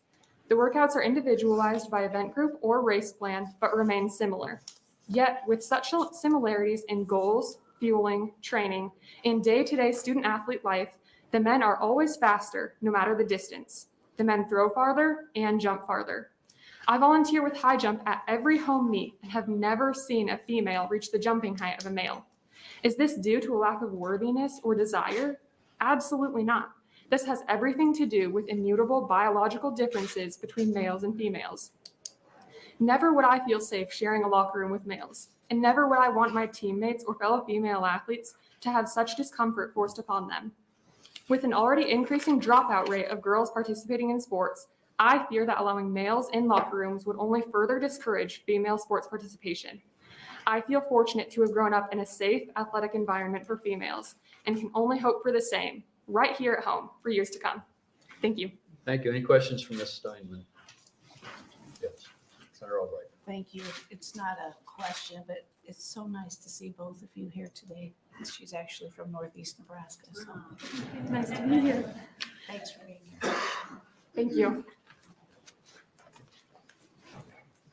The workouts are individualized by event group or race plan, but remain similar. Yet, with such similarities in goals, fueling, training, and day-to-day student-athlete life, the men are always faster, no matter the distance. The men throw farther and jump farther. I volunteer with high jump at every home meet and have never seen a female reach the jumping height of a male. Is this due to a lack of worthiness or desire? Absolutely not. This has everything to do with immutable biological differences between males and females. Never would I feel safe sharing a locker room with males, and never would I want my teammates or fellow female athletes to have such discomfort forced upon them. With an already increasing dropout rate of girls participating in sports, I fear that allowing males in locker rooms would only further discourage female sports participation. I feel fortunate to have grown up in a safe athletic environment for females and can only hope for the same right here at home for years to come. Thank you. Thank you. Any questions from Ms. Steinman? Yes. Senator Albright. Thank you. It's not a question, but it's so nice to see both of you here today. She's actually from Northeast Nebraska. So. Nice to meet you. Thanks for being here. Thank you.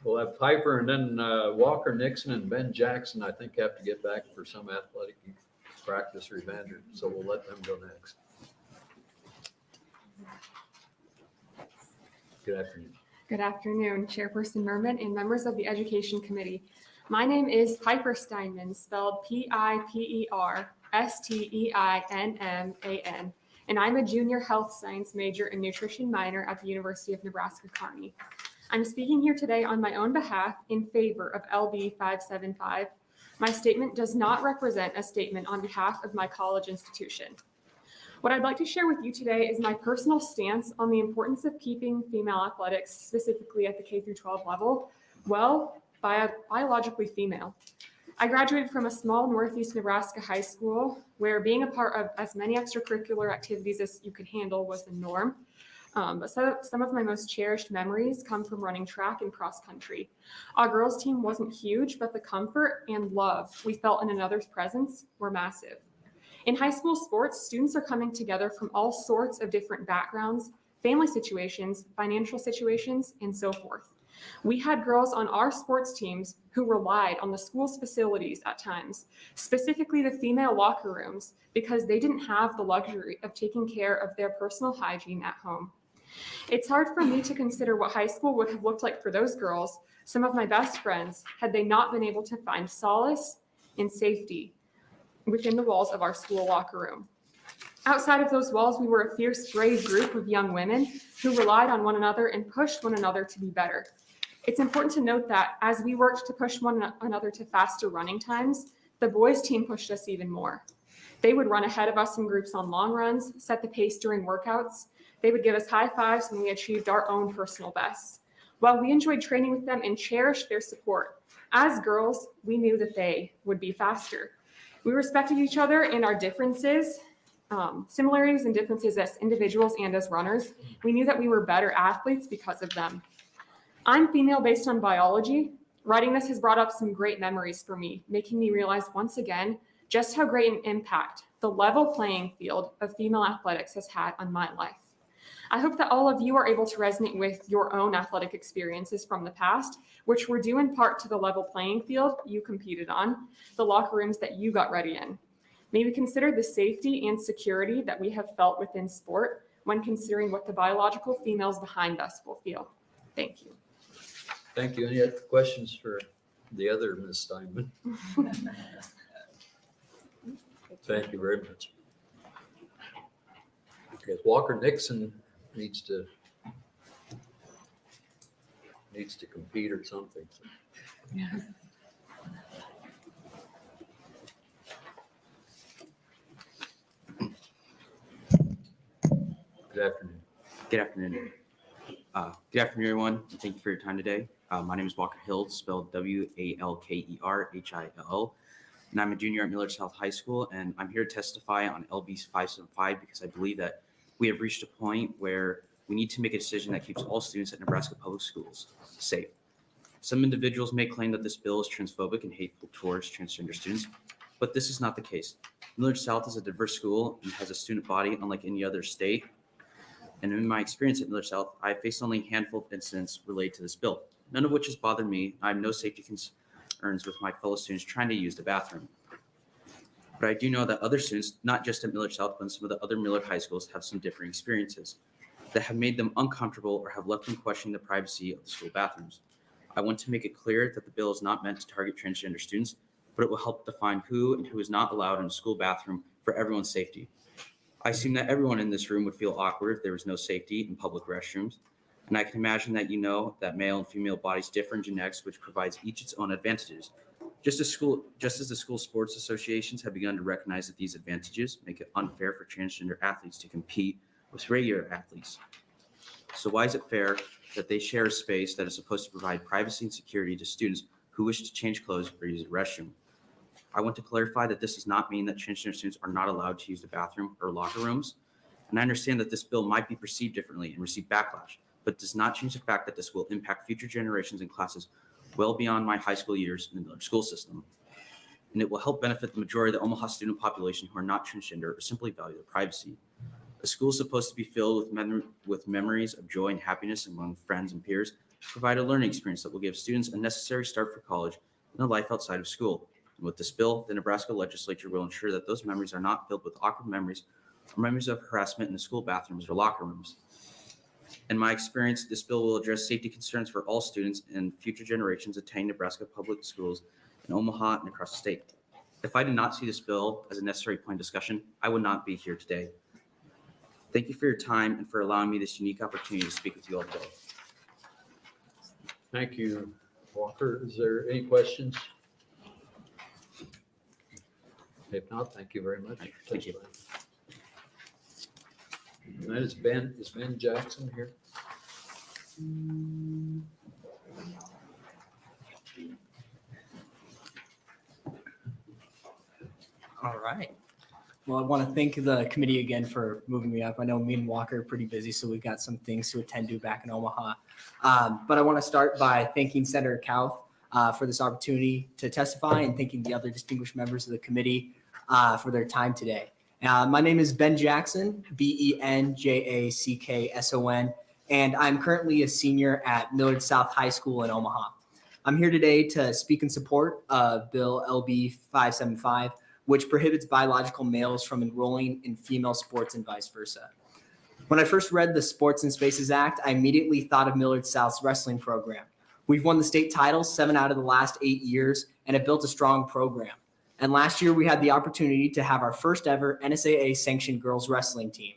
We'll have Piper and then Walker Nixon and Ben Jackson, I think, have to get back for some athletic practice or event, so we'll let them go next. Good afternoon. Good afternoon, Chairperson Merman and members of the Education Committee. My name is Piper Steinman, spelled Pipersteinman, and I'm a junior health science major and nutrition minor at the University of Nebraska Kearney. I'm speaking here today on my own behalf in favor of LB 575. My statement does not represent a statement on behalf of my college institution. What I'd like to share with you today is my personal stance on the importance of keeping female athletics, specifically at the K through 12 level, biologically female. I graduated from a small Northeast Nebraska high school where being a part of as many extracurricular activities as you could handle was the norm. But some of my most cherished memories come from running track and cross country. Our girls team wasn't huge, but the comfort and love we felt in another's presence were massive. In high school sports, students are coming together from all sorts of different backgrounds, family situations, financial situations, and so forth. We had girls on our sports teams who relied on the school's facilities at times, specifically the female locker rooms, because they didn't have the luxury of taking care of their personal hygiene at home. It's hard for me to consider what high school would have looked like for those girls, some of my best friends, had they not been able to find solace and safety within the walls of our school locker room. Outside of those walls, we were a fierce, brave group of young women who relied on one another and pushed one another to be better. It's important to note that as we worked to push one another to faster running times, the boys' team pushed us even more. They would run ahead of us in groups on long runs, set the pace during workouts. They would give us high fives when we achieved our own personal bests. While we enjoyed training with them and cherished their support, as girls, we knew that they would be faster. We respected each other and our differences, similarities and differences as individuals and as runners. We knew that we were better athletes because of them. I'm female based on biology. Writing this has brought up some great memories for me, making me realize once again just how great an impact the level playing field of female athletics has had on my life. I hope that all of you are able to resonate with your own athletic experiences from the past, which were due in part to the level playing field you competed on, the locker rooms that you got ready in. Maybe consider the safety and security that we have felt within sport when considering what the biological females behind us will feel. Thank you. Thank you. Any other questions for the other Ms. Steinman? Thank you very much. Okay, Walker Nixon needs to compete or something. Yeah. Good afternoon. Good afternoon. Good afternoon, everyone. Thank you for your time today. My name is Walker Hill, spelled Walkerhill, and I'm a junior at Millard South High School, and I'm here to testify on LB 575 because I believe that we have reached a point where we need to make a decision that keeps all students at Nebraska public schools safe. Some individuals may claim that this bill is transphobic and hateful towards transgender students, but this is not the case. Millard South is a diverse school and has a student body unlike any other state. And in my experience at Millard South, I have faced only a handful of incidents related to this bill, none of which has bothered me. I have no safety concerns with my fellow students trying to use the bathroom. But I do know that other students, not just at Millard South, but in some of the other Millard high schools, have some differing experiences that have made them uncomfortable or have left them questioning the privacy of the school bathrooms. I want to make it clear that the bill is not meant to target transgender students, but it will help define who and who is not allowed in a school bathroom for everyone's safety. I assume that everyone in this room would feel awkward if there was no safety in public restrooms. And I can imagine that you know that male and female bodies differ in genetics, which provides each its own advantages. Just as the school sports associations have begun to recognize that these advantages make it unfair for transgender athletes to compete with regular athletes. So why is it fair that they share a space that is supposed to provide privacy and security to students who wish to change clothes or use a restroom? I want to clarify that this does not mean that transgender students are not allowed to use the bathroom or locker rooms. And I understand that this bill might be perceived differently and receive backlash, but does not change the fact that this will impact future generations and classes well beyond my high school years in the Millard school system. And it will help benefit the majority of the Omaha student population who are not transgender or simply value their privacy. A school is supposed to be filled with memories of joy and happiness among friends and peers, provide a learning experience that will give students a necessary start for college and a life outside of school. And with this bill, the Nebraska Legislature will ensure that those memories are not filled with awkward memories or memories of harassment in the school bathrooms or locker rooms. In my experience, this bill will address safety concerns for all students and future generations attending Nebraska public schools in Omaha and across the state. If I did not see this bill as a necessary point of discussion, I would not be here today. Thank you for your time and for allowing me this unique opportunity to speak with you all today. Thank you, Walker. Is there any questions? If not, thank you very much. Thank you. And that is Ben Jackson here? All right. Well, I want to thank the committee again for moving me up. I know me and Walker are pretty busy, so we've got some things to attend to back in Omaha. But I want to start by thanking Senator Kauth for this opportunity to testify and thanking the other distinguished members of the committee for their time today. My name is Ben Jackson, Benjackson, and I'm currently a senior at Millard South High School in Omaha. I'm here today to speak in support of Bill LB 575, which prohibits biological males from enrolling in female sports and vice versa. When I first read the Sports and Spaces Act, I immediately thought of Millard South's wrestling program. We've won the state title 7 out of the last 8 years and have built a strong program. And last year we had the opportunity to have our first ever NSAA sanctioned girls wrestling team.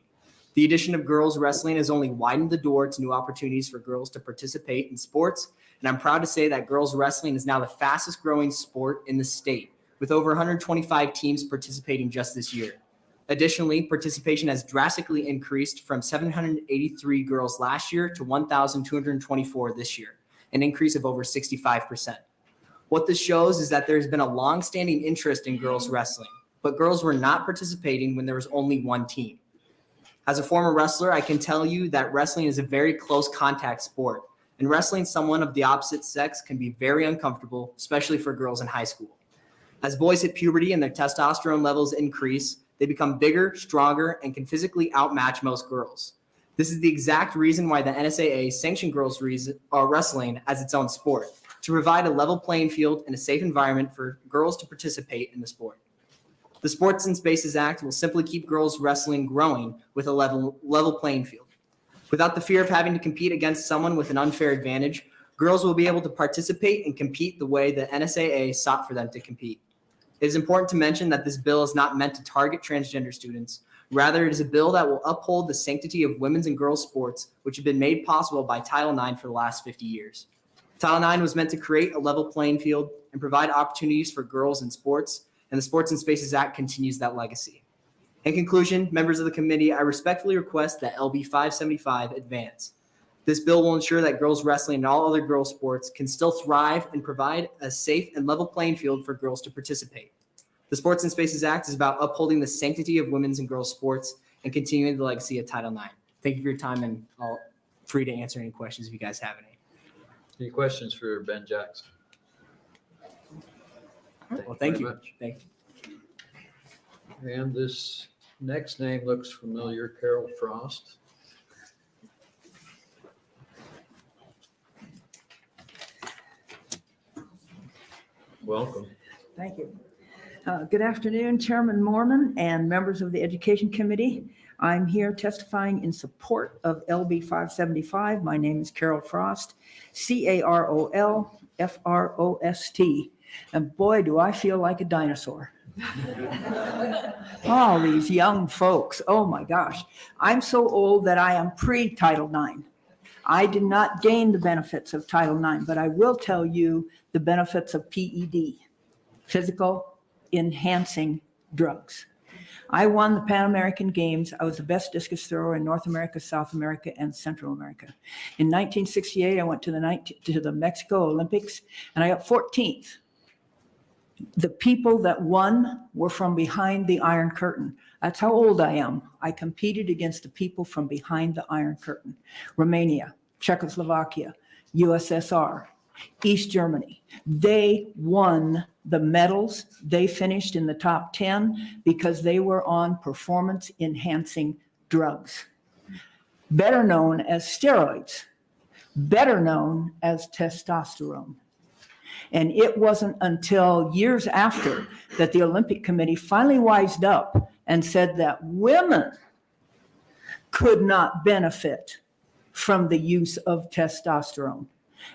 The addition of girls wrestling has only widened the door to new opportunities for girls to participate in sports. And I'm proud to say that girls wrestling is now the fastest growing sport in the state, with over 125 teams participating just this year. Additionally, participation has drastically increased from 783 girls last year to 1,224 this year, an increase of over 65%. What this shows is that there's been a long-standing interest in girls wrestling, but girls were not participating when there was only one team. As a former wrestler, I can tell you that wrestling is a very close contact sport, and wrestling someone of the opposite sex can be very uncomfortable, especially for girls in high school. As boys hit puberty and their testosterone levels increase, they become bigger, stronger, and can physically outmatch most girls. This is the exact reason why the NSAA sanctioned girls wrestling as its own sport, to provide a level playing field and a safe environment for girls to participate in the sport. The Sports and Spaces Act will simply keep girls wrestling growing with a level playing field. Without the fear of having to compete against someone with an unfair advantage, girls will be able to participate and compete the way the NSAA sought for them to compete. It is important to mention that this bill is not meant to target transgender students. Rather, it is a bill that will uphold the sanctity of women's and girls' sports, which have been made possible by Title IX for the last 50 years. Title IX was meant to create a level playing field and provide opportunities for girls in sports, and the Sports and Spaces Act continues that legacy. In conclusion, members of the committee, I respectfully request that LB 575 advance. This bill will ensure that girls wrestling and all other girls sports can still thrive and provide a safe and level playing field for girls to participate. The Sports and Spaces Act is about upholding the sanctity of women's and girls sports and continuing the legacy of Title IX. Thank you for your time, and I'll free to answer any questions if you guys have any. Any questions for Ben Jackson? Well, thank you. Very much. Thank you. And this next name looks familiar, Carol Frost. Welcome. Thank you. Good afternoon, Chairman Mormon and members of the Education Committee. I'm here testifying in support of LB 575. My name is Carol Frost, CarolFrost. And boy, do I feel like a dinosaur. All these young folks, oh my gosh. I'm so old that I am pre-Title IX. I did not gain the benefits of Title IX, but I will tell you the benefits of PED, physical enhancing drugs. I won the Pan American Games. I was the best discus thrower in North America, South America, and Central America. In 1968, I went to the Mexico Olympics, and I got 14th. The people that won were from behind the Iron Curtain. That's how old I am. I competed against the people from behind the Iron Curtain. Romania, Czechoslovakia, USSR, East Germany. They won the medals. They finished in the top 10 because they were on performance-enhancing drugs, better known as steroids, better known as testosterone. And it wasn't until years after that the Olympic Committee finally wised up and said that women could not benefit from the use of testosterone.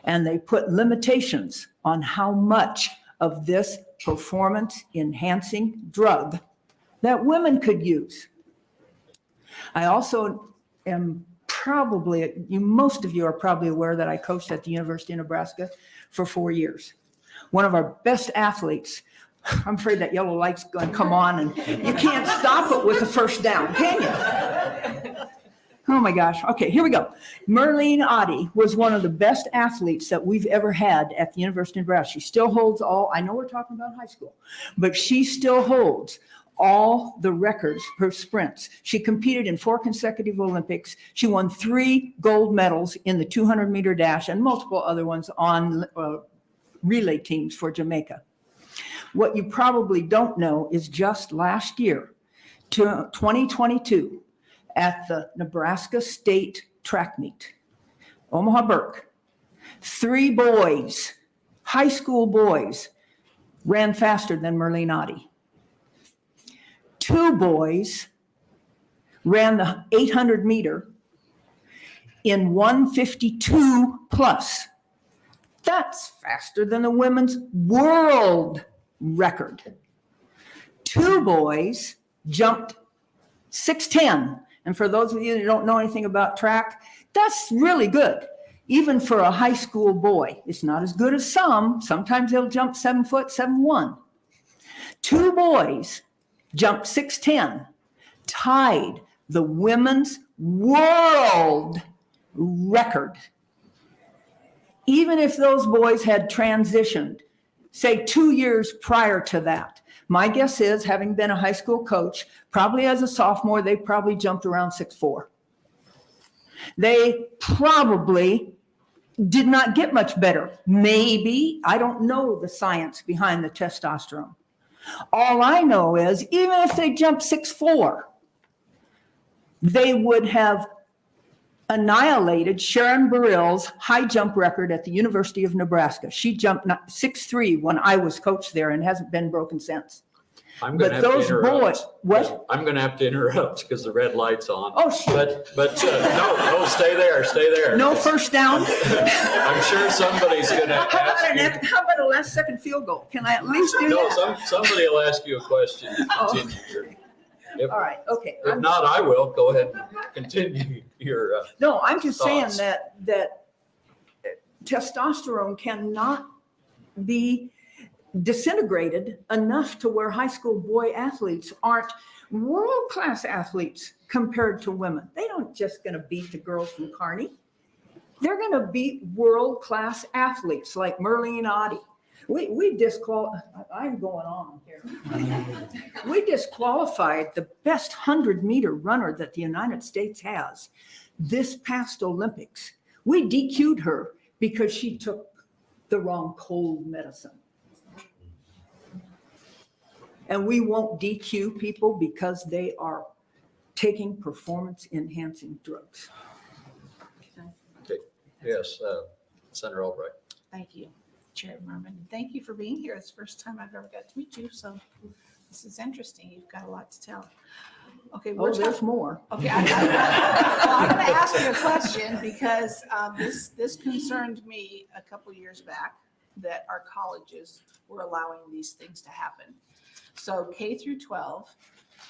And they put limitations on how much of this performance-enhancing drug that women could use. I also am probably, most of you are probably aware that I coached at the University of Nebraska for 4 years. One of our best athletes, I'm afraid that yellow light's going to come on and you can't stop it with a first down, can you? Oh my gosh. Okay, here we go. Merlene Oddie was one of the best athletes that we've ever had at the University of Nebraska. She still holds all, I know we're talking about high school, but she still holds all the records for sprints. She competed in 4 consecutive Olympics. She won 3 gold medals in the 200-meter dash and multiple other ones on relay teams for Jamaica. What you probably don't know is just last year, 2022, at the Nebraska State track meet, Omaha Burke, 3 boys, high school boys, ran faster than Merlene Oddie. 2 boys ran the 800 meter in 1:52 plus. That's faster than the women's world record. 2 boys jumped 6'10". And for those of you that don't know anything about track, that's really good. Even for a high school boy, it's not as good as some. Sometimes they'll jump 7 foot, 7'1". 2 boys jumped 6'10", tied the women's world record. Even if those boys had transitioned, say 2 years prior to that, my guess is, having been a high school coach, probably as a sophomore, they probably jumped around 6'4". They probably did not get much better. Maybe, I don't know the science behind the testosterone. All I know is, even if they jumped 6'4", they would have annihilated Sharon Burrell's high jump record at the University of Nebraska. She jumped 6'3" when I was coach there and hasn't been broken since. I'm going to have to interrupt. I'm going to have to interrupt because the red light's on. Oh, shit. But no, stay there. No first down. I'm sure somebody's going to ask you. How about a last second field goal? Can I at least do that? No, somebody will ask you a question. Oh. If, all right, okay. If not, I will. Go ahead and continue your No, I'm just thoughts. saying that testosterone cannot be disintegrated enough to where high school boy athletes aren't world-class athletes compared to women. They don't just going to beat the girls from Kearney. They're going to beat world-class athletes like Merlene Oddie. I'm going on here. We disqualified the best 100-meter runner that the United States has this past Olympics. We DQ'd her because she took the wrong cold medicine. And we won't DQ people because they are taking performance-enhancing drugs. Okay. Yes, Senator Albright. Thank you, Chair Merman. Thank you for being here. It's the first time I've ever got to meet you, so this is interesting. You've got a lot to tell. Okay, There's more. Okay, I'm going to ask you a question because this concerned me a couple years back that our colleges were allowing these things to happen. So K through 12,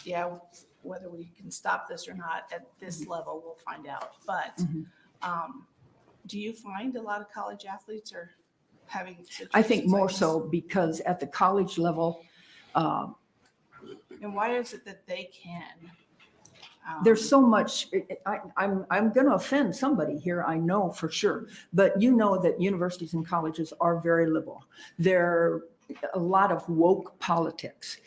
yeah, whether we can stop this or not at this level, we'll find out. But do you find a lot of college athletes are having situations I think more like this? so because at the college level, And why is it that they can? there's so much, I'm going to offend somebody here, I know for sure. But you know that universities and colleges are very liberal. They're a lot of woke politics.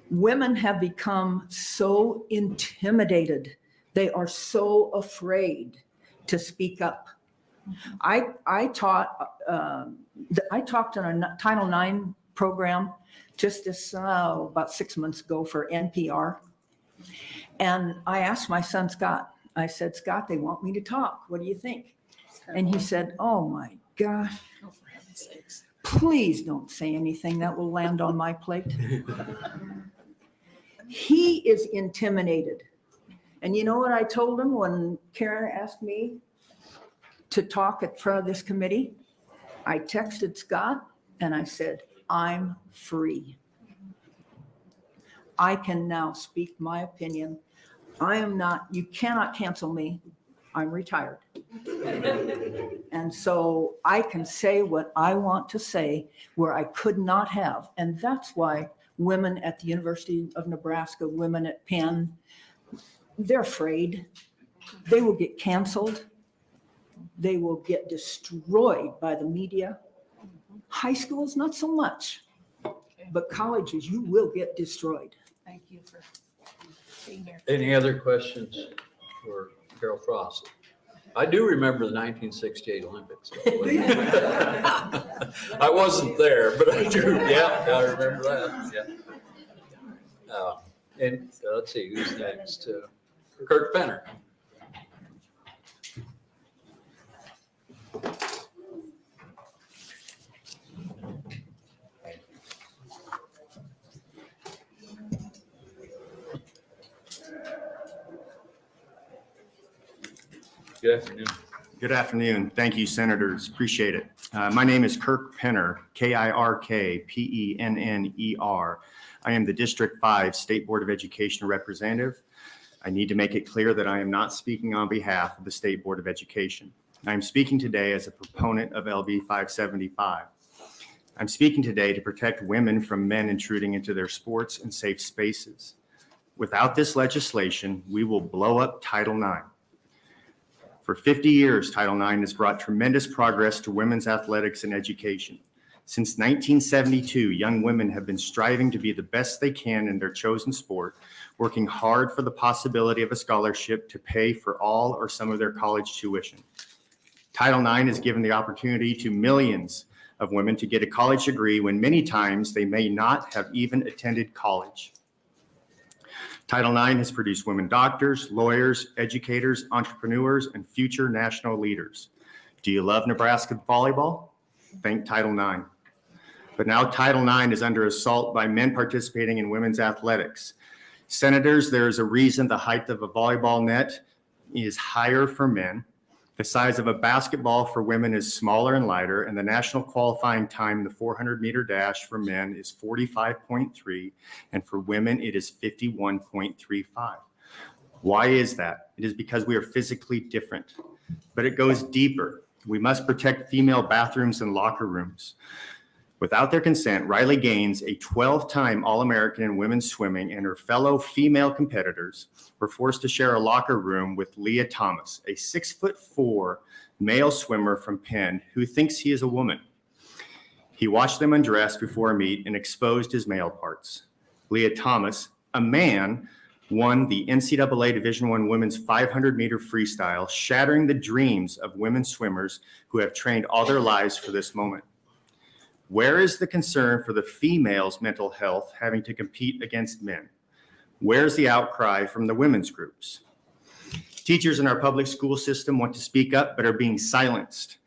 Women have become so intimidated. They are so afraid to speak up. I taught in a Title IX program just this about 6 months ago for NPR. And I asked my son, Scott, I said, Scott, they want me to talk. What do you think? And he said, oh my gosh, Oh, for heaven's sakes. please don't say anything that will land on my plate. He is intimidated. And you know what I told him when Karen asked me to talk in front of this committee? I texted Scott and I said, I'm free. I can now speak my opinion. I am not, you cannot cancel me. I'm retired. And so I can say what I want to say where I could not have. And that's why women at the University of Nebraska, women at Penn, they're afraid. They will get canceled. They will get destroyed by the media. High schools, not so much. But colleges, you will get destroyed. Thank you for being here. Any other questions for Carol Frost? I do remember the 1968 Olympics. I wasn't there, but I do. Yeah, I remember that. Yeah. And let's see, who's next? Kirk Penner. Good afternoon. Good afternoon. Thank you, Senators. Appreciate it. My name is Kirk Penner, Kirkpenner. I am the District 5 State Board of Education representative. I need to make it clear that I am not speaking on behalf of the State Board of Education. I am speaking today as a proponent of LB 575. I'm speaking today to protect women from men intruding into their sports and safe spaces. Without this legislation, we will blow up Title IX. For 50 years, Title IX has brought tremendous progress to women's athletics and education. Since 1972, young women have been striving to be the best they can in their chosen sport, working hard for the possibility of a scholarship to pay for all or some of their college tuition. Title IX has given the opportunity to millions of women to get a college degree when many times they may not have even attended college. Title IX has produced women doctors, lawyers, educators, entrepreneurs, and future national leaders. Do you love Nebraska volleyball? Thank Title IX. But now Title IX is under assault by men participating in women's athletics. Senators, there is a reason the height of a volleyball net is higher for men. The size of a basketball for women is smaller and lighter, and the national qualifying time in the 400-meter dash for men is 45.3, and for women it is 51.35. Why is that? It is because we are physically different, but it goes deeper. We must protect female bathrooms and locker rooms. Without their consent, Riley Gaines, a 12-time All-American in women's swimming, and her fellow female competitors were forced to share a locker room with Leah Thomas, a 6'4" male swimmer from Penn who thinks he is a woman. He watched them undress before a meet and exposed his male parts. Leah Thomas, a man, won the NCAA Division I women's 500-meter freestyle, shattering the dreams of women swimmers who have trained all their lives for this moment. Where is the concern for the female's mental health having to compete against men? Where's the outcry from the women's groups? Teachers in our public school system want to speak up but are being silenced.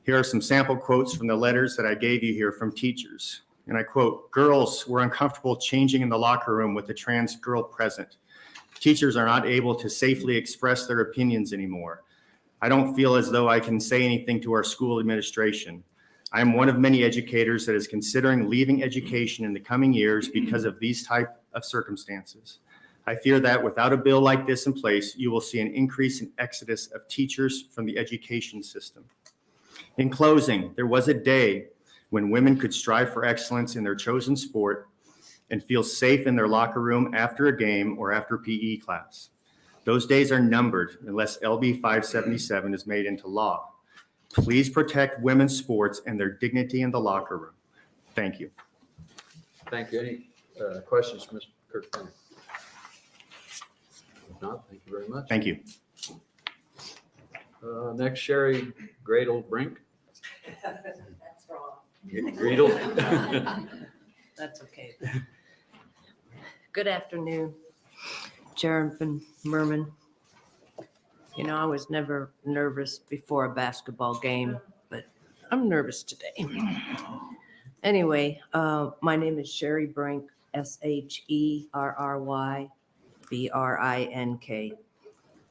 Here are some sample quotes from the letters that I gave you here from teachers. And I quote, "Girls were uncomfortable changing in the locker room with a trans girl present. Teachers are not able to safely express their opinions anymore. I don't feel as though I can say anything to our school administration. I am one of many educators that is considering leaving education in the coming years because of these type of circumstances. I fear that without a bill like this in place, you will see an increase in exodus of teachers from the education system." In closing, there was a day when women could strive for excellence in their chosen sport and feel safe in their locker room after a game or after PE class. Those days are numbered unless LB 577 is made into law. Please protect women's sports and their dignity in the locker room. Thank you. Thank you. Any questions for Mr. Kirk Penner? If not, thank you very much. Thank you. Next, Sherry Gradle Brink. That's wrong. Gradle. That's okay. Good afternoon, Chairman Merman. You know, I was never nervous before a basketball game, but I'm nervous today. Anyway, my name is Sherry Brink, SherryBrink.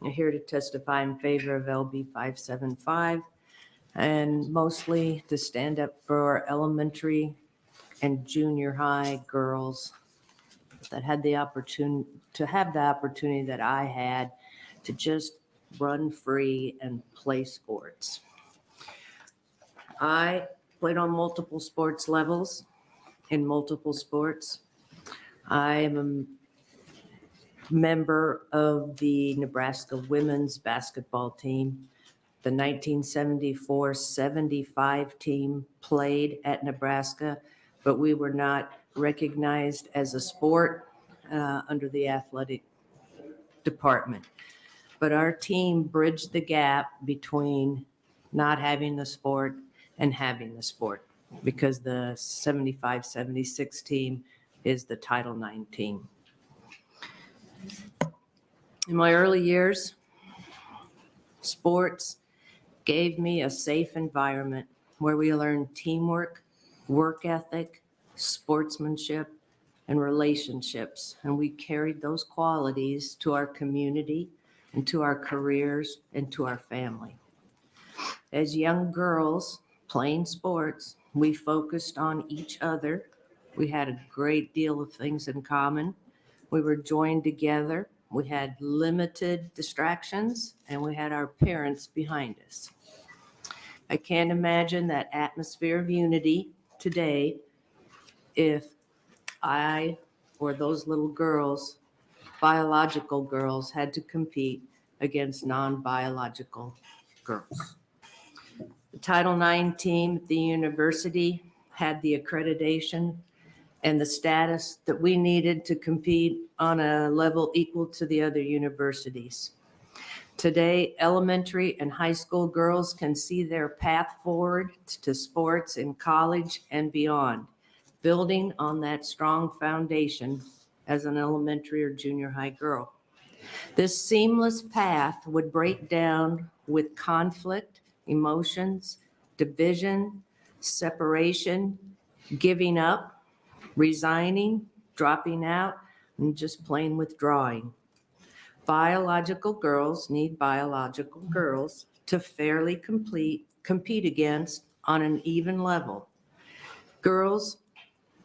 I'm here to testify in favor of LB 575 and mostly to stand up for elementary and junior high girls that had the opportunity that I had to just run free and play sports. I played on multiple sports levels in multiple sports. I am a member of the Nebraska women's basketball team. The 1974-75 team played at Nebraska, but we were not recognized as a sport under the athletic department. But our team bridged the gap between not having the sport and having the sport, because the 75-76 team is the Title IX team. In my early years, sports gave me a safe environment where we learned teamwork, work ethic, sportsmanship, and relationships. And we carried those qualities to our community and to our careers and to our family. As young girls playing sports, we focused on each other. We had a great deal of things in common. We were joined together. We had limited distractions, and we had our parents behind us. I can't imagine that atmosphere of unity today if I or those little girls, biological girls, had to compete against non-biological girls. The Title IX team at the university had the accreditation and the status that we needed to compete on a level equal to the other universities. Today, elementary and high school girls can see their path forward to sports in college and beyond, building on that strong foundation as an elementary or junior high girl. This seamless path would break down with conflict, emotions, division, separation, giving up, resigning, dropping out, and just plain withdrawing. Biological girls need biological girls to fairly compete against on an even level. Girls'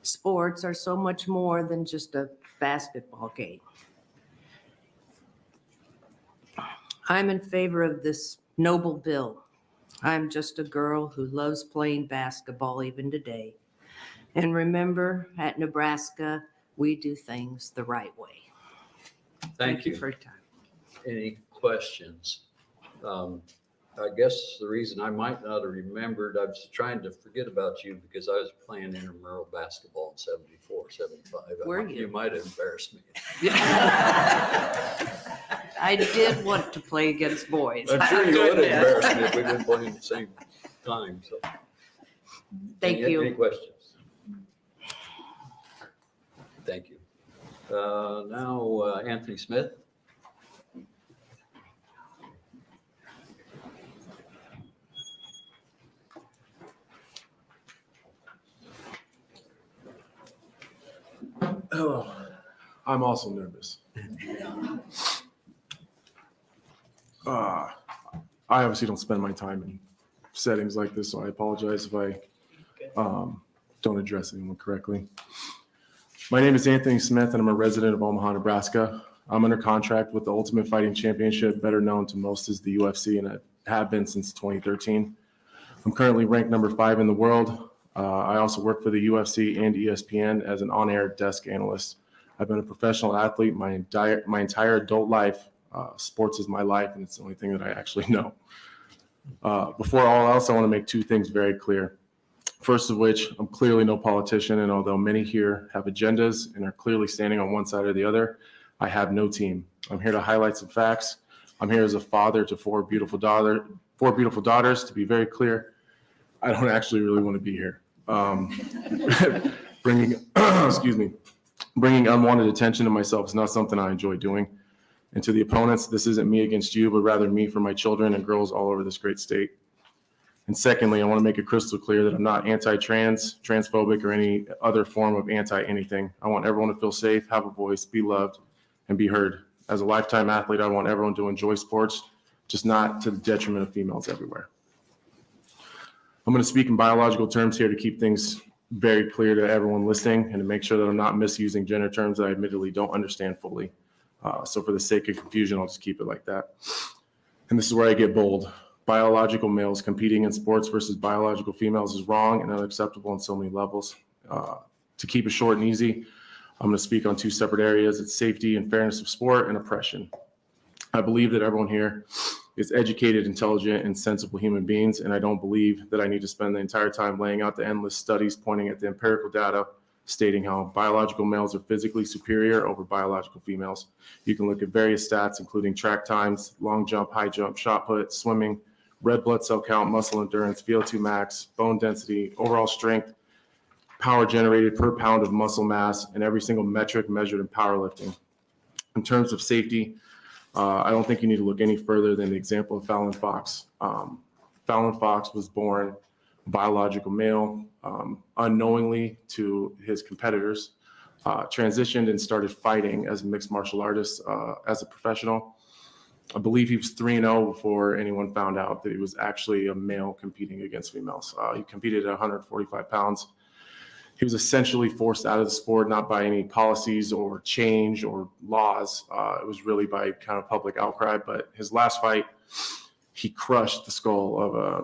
sports are so much more than just a basketball game. I'm in favor of this noble bill. I'm just a girl who loves playing basketball even today. And remember, at Nebraska, we do things the right way. Thank you for your time. Any questions? I guess the reason I might not have remembered, I was trying to forget about you because I was playing intramural basketball in 74, 75. Were you? You might have embarrassed me. I did want to play against boys. I'm sure you would have embarrassed me if we didn't play at the same time. So, Thank you. Any questions? Thank you. Now, Anthony Smith. Oh, I'm also nervous. I obviously don't spend my time in settings like this, so I apologize if I don't address anyone correctly. My name is Anthony Smith, and I'm a resident of Omaha, Nebraska. I'm under contract with the Ultimate Fighting Championship, better known to most as the UFC, and I have been since 2013. I'm currently ranked number 5 in the world. I also work for the UFC and ESPN as an on-air desk analyst. I've been a professional athlete my entire adult life. Sports is my life, and it's the only thing that I actually know. Before all else, I want to make 2 things very clear. First of which, I'm clearly no politician, and although many here have agendas and are clearly standing on one side or the other, I have no team. I'm here to highlight some facts. I'm here as a father to 4 beautiful daughters. To be very clear, I don't actually really want to be here. Bringing unwanted attention to myself is not something I enjoy doing. And to the opponents, this isn't me against you, but rather me for my children and girls all over this great state. And secondly, I want to make it crystal clear that I'm not anti-trans, transphobic, or any other form of anti-anything. I want everyone to feel safe, have a voice, be loved, and be heard. As a lifetime athlete, I want everyone to enjoy sports, just not to the detriment of females everywhere. I'm going to speak in biological terms here to keep things very clear to everyone listening and to make sure that I'm not misusing gender terms that I admittedly don't understand fully. So for the sake of confusion, I'll just keep it like that. And this is where I get bold. Biological males competing in sports versus biological females is wrong and unacceptable on so many levels. To keep it short and easy, I'm going to speak on two separate areas. It's safety and fairness of sport and oppression. I believe that everyone here is educated, intelligent, and sensible human beings, and I don't believe that I need to spend the entire time laying out the endless studies pointing at the empirical data stating how biological males are physically superior over biological females. You can look at various stats, including track times, long jump, high jump, shot put, swimming, red blood cell count, muscle endurance, VO2 max, bone density, overall strength, power generated per pound of muscle mass, and every single metric measured in powerlifting. In terms of safety, I don't think you need to look any further than the example of Fallon Fox. Fallon Fox was born biological male, unknowingly to his competitors, transitioned and started fighting as a mixed martial artist as a professional. I believe he was 3-0 before anyone found out that he was actually a male competing against females. He competed at 145 pounds. He was essentially forced out of the sport, not by any policies or change or laws. It was really by kind of public outcry. But his last fight, he crushed the skull of a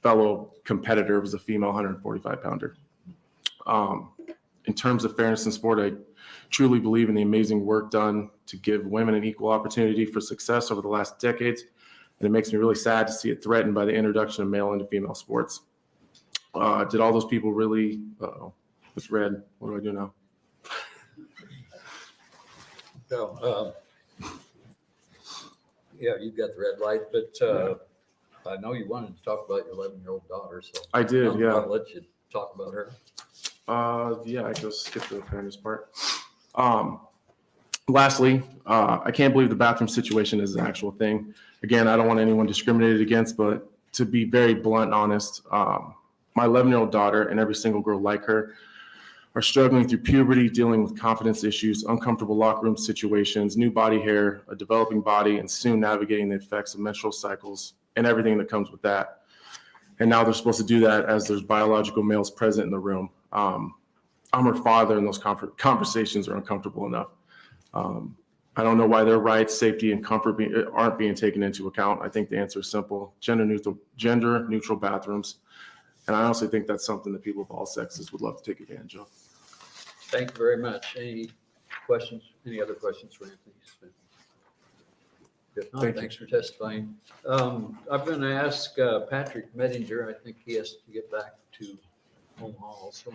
fellow competitor. It was a female 145 pounder. In terms of fairness in sport, I truly believe in the amazing work done to give women an equal opportunity for success over the last decades. And it makes me really sad to see it threatened by the introduction of male into female sports. Did all those people really, it's red. What do I do now? No, yeah, you've got the red light, but I know you wanted to talk about your 11-year-old daughter, so. I did, yeah. I'll let you talk about her. Yeah, I just skipped the fairness part. Lastly, I can't believe the bathroom situation is an actual thing. Again, I don't want anyone discriminated against, but to be very blunt and honest, my 11-year-old daughter and every single girl like her are struggling through puberty, dealing with confidence issues, uncomfortable locker room situations, new body hair, a developing body, and soon navigating the effects of menstrual cycles and everything that comes with that. And now they're supposed to do that as there's biological males present in the room. I'm her father, and those conversations are uncomfortable enough. I don't know why their rights, safety, and comfort aren't being taken into account. I think the answer is simple: gender neutral bathrooms. And I honestly think that's something that people of all sexes would love to take advantage of. Thank you very much. Any questions? Any other questions for Anthony? If not, thanks for testifying. I'm going to ask Patrick Mettinger. I think he has to get back to Omaha also.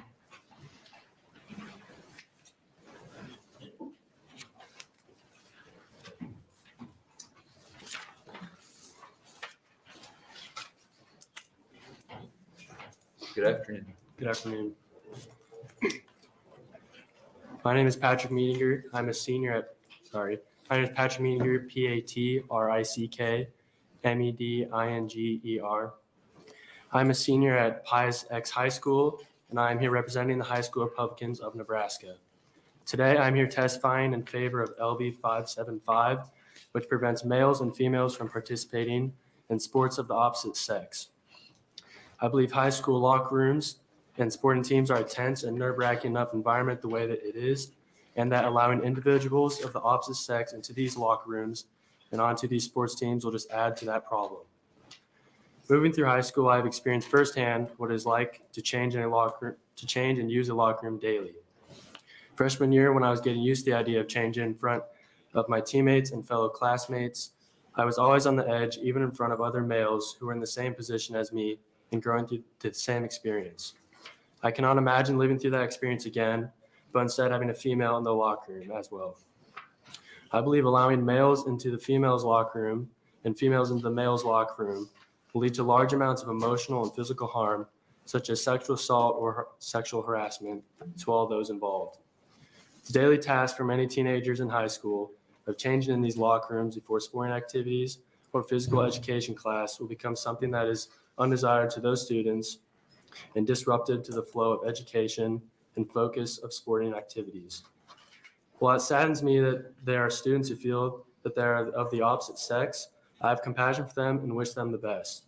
Good afternoon. Good afternoon. My name is Patrick Mettinger. I'm a senior at, my name is Patrick Mettinger, Patrick Meddinger. I'm a senior at Pius X High School, and I'm here representing the High School Republicans of Nebraska. Today, I'm here testifying in favor of LB 575, which prevents males and females from participating in sports of the opposite sex. I believe high school locker rooms and sporting teams are a tense and nerve-wracking enough environment the way that it is, and that allowing individuals of the opposite sex into these locker rooms and onto these sports teams will just add to that problem. Moving through high school, I've experienced firsthand what it is like to change and use a locker room daily. Freshman year, when I was getting used to the idea of changing in front of my teammates and fellow classmates, I was always on the edge, even in front of other males who were in the same position as me and growing through the same experience. I cannot imagine living through that experience again, but instead having a female in the locker room as well. I believe allowing males into the females' locker room and females into the males' locker room will lead to large amounts of emotional and physical harm, such as sexual assault or sexual harassment, to all those involved. It's a daily task for many teenagers in high school of changing in these locker rooms before sporting activities or physical education class will become something that is undesired to those students and disruptive to the flow of education and focus of sporting activities. While it saddens me that there are students who feel that they are of the opposite sex, I have compassion for them and wish them the best.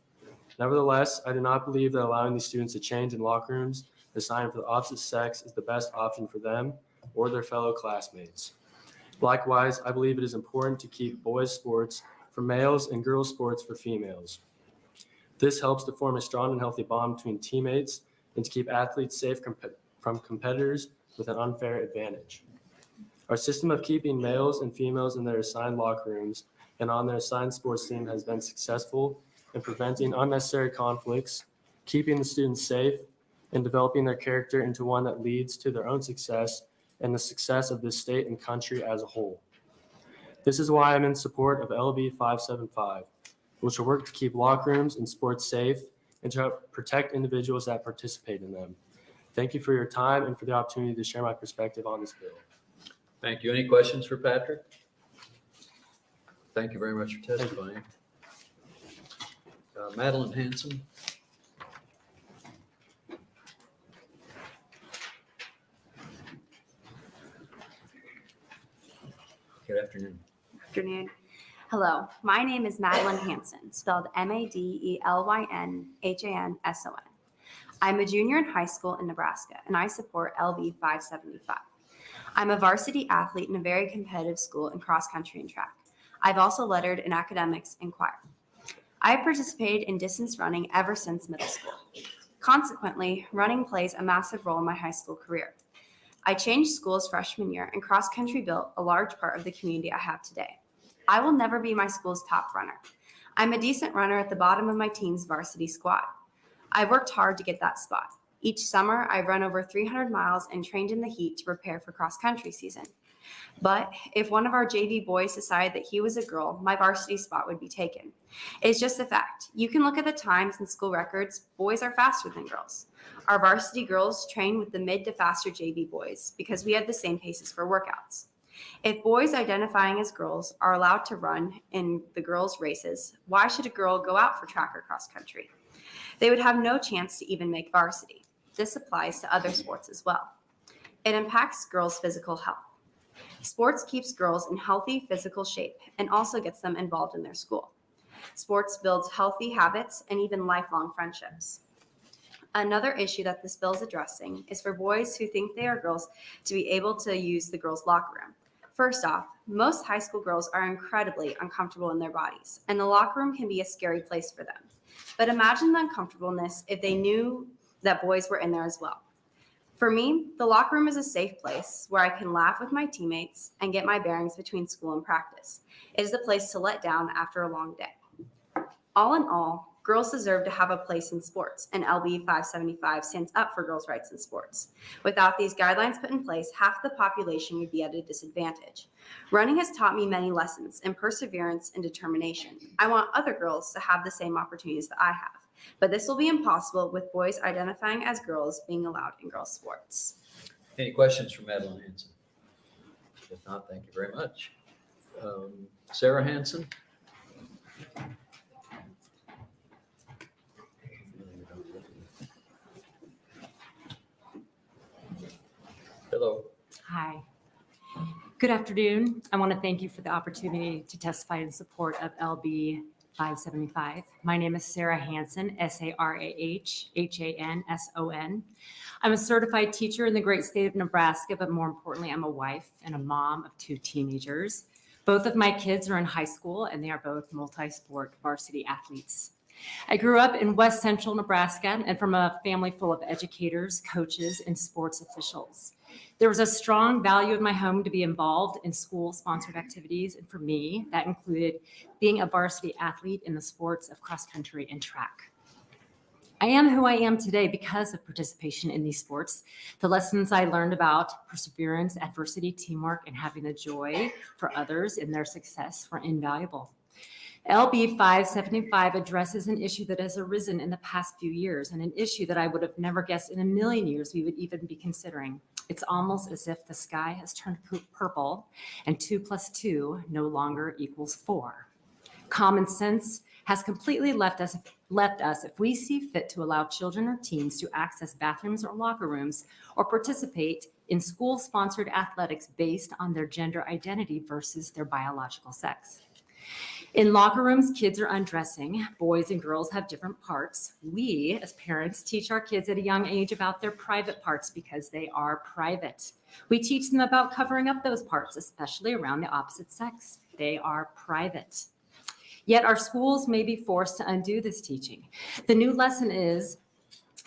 Nevertheless, I do not believe that allowing these students to change in locker rooms assigned for the opposite sex is the best option for them or their fellow classmates. Likewise, I believe it is important to keep boys' sports for males and girls' sports for females. This helps to form a strong and healthy bond between teammates and to keep athletes safe from competitors with an unfair advantage. Our system of keeping males and females in their assigned locker rooms and on their assigned sports team has been successful in preventing unnecessary conflicts, keeping the students safe, and developing their character into one that leads to their own success and the success of this state and country as a whole. This is why I'm in support of LB 575, which will work to keep locker rooms and sports safe and to help protect individuals that participate in them. Thank you for your time and for the opportunity to share my perspective on this bill. Thank you. Any questions for Patrick? Thank you very much for testifying. Madeline Hanson. Good afternoon. Afternoon. Hello, my name is Madeline Hanson, spelled Madelynhanson. I'm a junior in high school in Nebraska, and I support LB 575. I'm a varsity athlete in a very competitive school in cross country and track. I've also lettered in academics and choir. I've participated in distance running ever since middle school. Consequently, running plays a massive role in my high school career. I changed schools freshman year, and cross country built a large part of the community I have today. I will never be my school's top runner. I'm a decent runner at the bottom of my team's varsity squad. I've worked hard to get that spot. Each summer, I've run over 300 miles and trained in the heat to prepare for cross country season. But if one of our JV boys decided that he was a girl, my varsity spot would be taken. It's just a fact. You can look at the times and school records. Boys are faster than girls. Our varsity girls train with the mid to faster JV boys because we have the same paces for workouts. If boys identifying as girls are allowed to run in the girls' races, why should a girl go out for track or cross country? They would have no chance to even make varsity. This applies to other sports as well. It impacts girls' physical health. Sports keeps girls in healthy physical shape and also gets them involved in their school. Sports builds healthy habits and even lifelong friendships. Another issue that this bill is addressing is for boys who think they are girls to be able to use the girls' locker room. First off, most high school girls are incredibly uncomfortable in their bodies, and the locker room can be a scary place for them. But imagine the uncomfortableness if they knew that boys were in there as well. For me, the locker room is a safe place where I can laugh with my teammates and get my bearings between school and practice. It is a place to let down after a long day. All in all, girls deserve to have a place in sports, and LB 575 stands up for girls' rights in sports. Without these guidelines put in place, half the population would be at a disadvantage. Running has taught me many lessons in perseverance and determination. I want other girls to have the same opportunities that I have. But this will be impossible with boys identifying as girls being allowed in girls' sports. Any questions for Madeline Hanson? If not, thank you very much. Sarah Hanson? Hello. Hi. Good afternoon. I want to thank you for the opportunity to testify in support of LB 575. My name is Sarah Hanson, Sarahhanson. I'm a certified teacher in the great state of Nebraska, but more importantly, I'm a wife and a mom of 2 teenagers. Both of my kids are in high school, and they are both multi-sport varsity athletes. I grew up in West Central Nebraska and from a family full of educators, coaches, and sports officials. There was a strong value in my home to be involved in school-sponsored activities, and for me, that included being a varsity athlete in the sports of cross country and track. I am who I am today because of participation in these sports. The lessons I learned about perseverance, adversity, teamwork, and having the joy for others in their success were invaluable. LB 575 addresses an issue that has arisen in the past few years, and an issue that I would have never guessed in a million years we would even be considering. It's almost as if the sky has turned purple and 2 + 2 no longer equals 4. Common sense has completely left us if we see fit to allow children or teens to access bathrooms or locker rooms or participate in school-sponsored athletics based on their gender identity versus their biological sex. In locker rooms, kids are undressing. Boys and girls have different parts. We, as parents, teach our kids at a young age about their private parts because they are private. We teach them about covering up those parts, especially around the opposite sex. They are private. Yet our schools may be forced to undo this teaching. The new lesson is,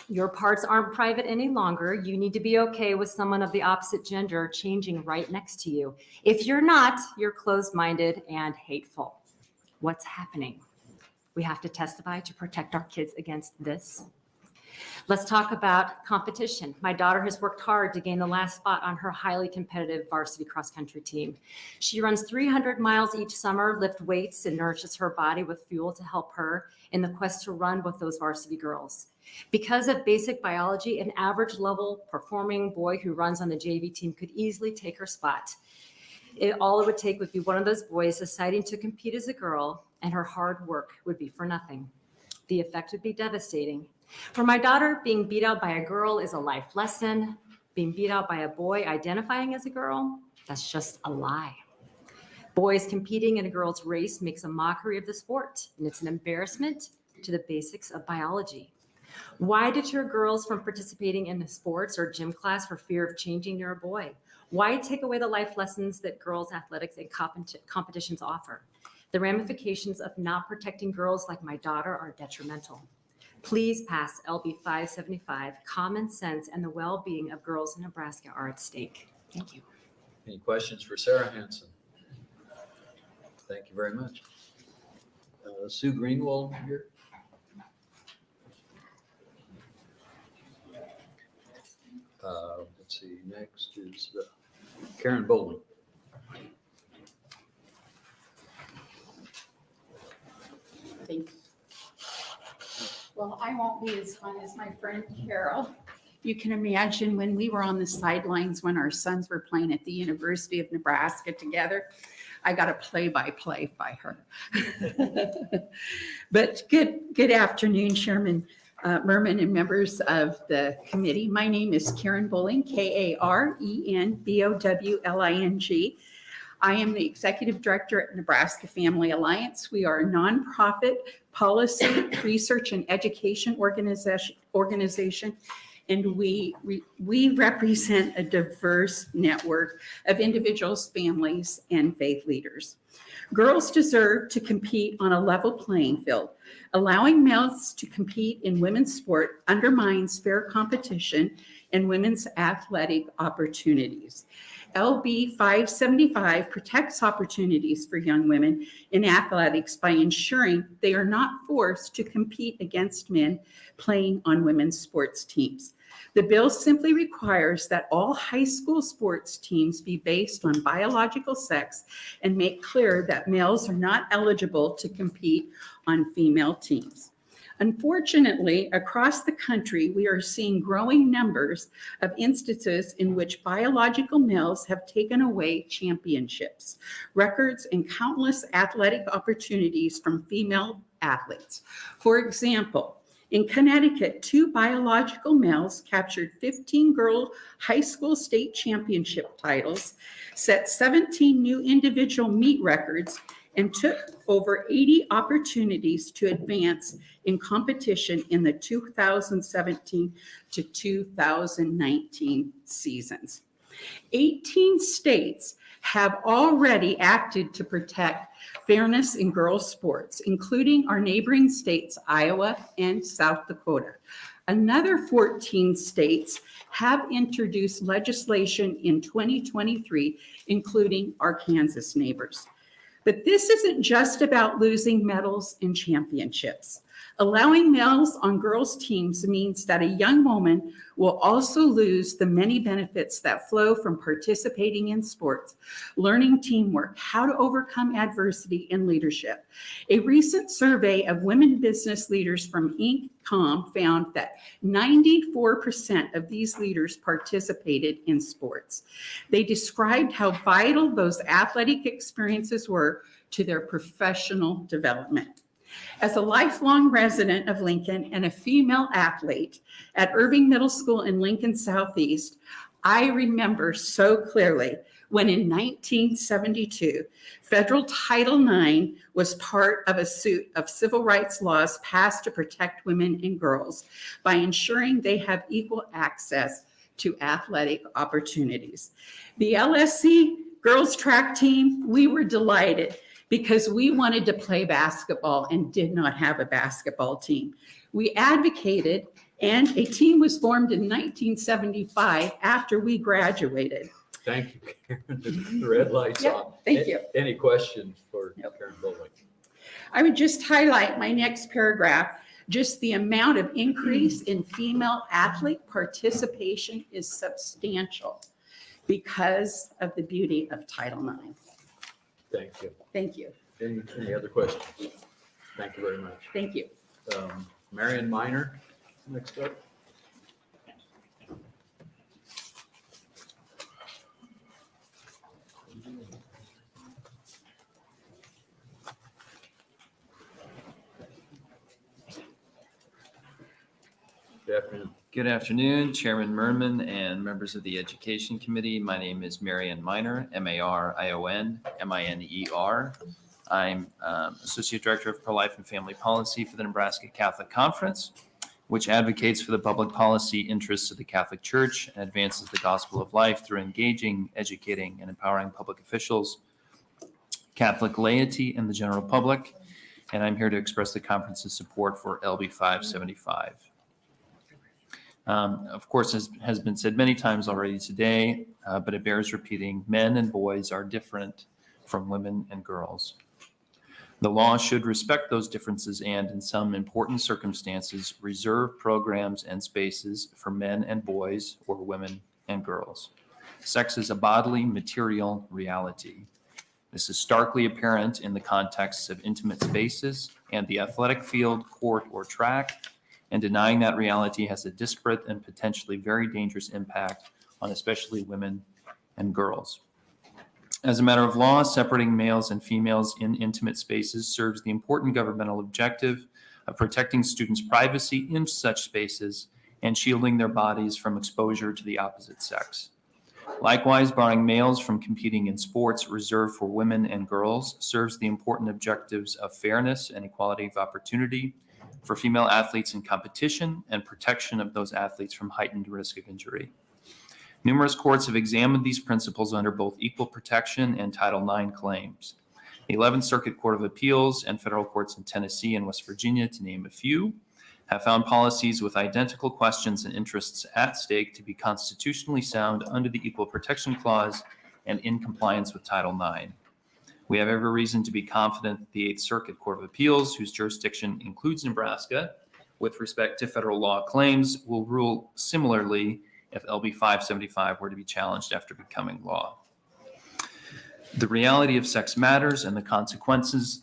your parts aren't private any longer. You need to be okay with someone of the opposite gender changing right next to you. If you're not, you're closed-minded and hateful. What's happening? We have to testify to protect our kids against this. Let's talk about competition. My daughter has worked hard to gain the last spot on her highly competitive varsity cross-country team. She runs 300 miles each summer, lifts weights, and nourishes her body with fuel to help her in the quest to run with those varsity girls. Because of basic biology, an average level performing boy who runs on the JV team could easily take her spot. All it would take would be one of those boys deciding to compete as a girl, and her hard work would be for nothing. The effect would be devastating. For my daughter, being beat out by a girl is a life lesson. Being beat out by a boy identifying as a girl, that's just a lie. Boys competing in a girl's race makes a mockery of the sport, and it's an embarrassment to the basics of biology. Why deter girls from participating in the sports or gym class for fear of changing to a boy? Why take away the life lessons that girls' athletics and competitions offer? The ramifications of not protecting girls like my daughter are detrimental. Please pass LB 575. Common sense and the well-being of girls in Nebraska are at stake. Thank you. Any questions for Sarah Hansen? Thank you very much. Sue Greenwald here. Let's see, next is Karen Bowling. Thanks. Well, I won't be as fun as my friend Carol. You can imagine when we were on the sidelines when our sons were playing at the University of Nebraska together, I got a play-by-play by her. But good afternoon, Chairman Merman and members of the committee. My name is Karen Bowling, Karenbowling. I am the Executive Director at Nebraska Family Alliance. We are a nonprofit policy, research, and education organization, and we represent a diverse network of individuals, families, and faith leaders. Girls deserve to compete on a level playing field. Allowing males to compete in women's sport undermines fair competition and women's athletic opportunities. LB 575 protects opportunities for young women in athletics by ensuring they are not forced to compete against men playing on women's sports teams. The bill simply requires that all high school sports teams be based on biological sex and make clear that males are not eligible to compete on female teams. Unfortunately, across the country, we are seeing growing numbers of instances in which biological males have taken away championships, records, and countless athletic opportunities from female athletes. For example, in Connecticut, 2 biological males captured 15 girl high school state championship titles, set 17 new individual meet records, and took over 80 opportunities to advance in competition in the 2017 to 2019 seasons. 18 states have already acted to protect fairness in girls' sports, including our neighboring states, Iowa and South Dakota. Another 14 states have introduced legislation in 2023, including our Kansas neighbors. But this isn't just about losing medals and championships. Allowing males on girls' teams means that a young woman will also lose the many benefits that flow from participating in sports, learning teamwork, how to overcome adversity, and leadership. A recent survey of women business leaders from Inc.com found that 94% of these leaders participated in sports. They described how vital those athletic experiences were to their professional development. As a lifelong resident of Lincoln and a female athlete at Irving Middle School in Lincoln Southeast, I remember so clearly when in 1972, federal Title IX was part of a suit of civil rights laws passed to protect women and girls by ensuring they have equal access to athletic opportunities. The LSC girls track team, we were delighted because we wanted to play basketball and did not have a basketball team. We advocated, and a team was formed in 1975 after we graduated. Thank you, Karen. The red light's Yeah, on. thank you. Any questions for Karen Bowling? I would just highlight my next paragraph. Just the amount of increase in female athlete participation is substantial because of the beauty of Title IX. Thank you. Thank you. Any other questions? Thank you very much. Thank you. Marion Minor, next up. Good afternoon. Good afternoon, Chairman Merman and members of the Education Committee. My name is Marion Miner, M-A-R-I-O-N, M-I-N-E-R. I'm Associate Director of Pro-Life and Family Policy for the Nebraska Catholic Conference, which advocates for the public policy interests of the Catholic Church and advances the gospel of life through engaging, educating, and empowering public officials, Catholic laity, and the general public. And I'm here to express the conference's support for LB 575. Of course, as has been said many times already today, but it bears repeating, men and boys are different from women and girls. The law should respect those differences and, in some important circumstances, reserve programs and spaces for men and boys or women and girls. Sex is a bodily, material reality. This is starkly apparent in the contexts of intimate spaces and the athletic field, court, or track, and denying that reality has a disparate and potentially very dangerous impact on especially women and girls. As a matter of law, separating males and females in intimate spaces serves the important governmental objective of protecting students' privacy in such spaces and shielding their bodies from exposure to the opposite sex. Likewise, barring males from competing in sports reserved for women and girls serves the important objectives of fairness and equality of opportunity for female athletes in competition and protection of those athletes from heightened risk of injury. Numerous courts have examined these principles under both equal protection and Title IX claims. The 11th Circuit Court of Appeals and federal courts in Tennessee and West Virginia, to name a few, have found policies with identical questions and interests at stake to be constitutionally sound under the Equal Protection Clause and in compliance with Title IX. We have every reason to be confident that the 8th Circuit Court of Appeals, whose jurisdiction includes Nebraska, with respect to federal law claims, will rule similarly if LB 575 were to be challenged after becoming law. The reality of sex matters, and the consequences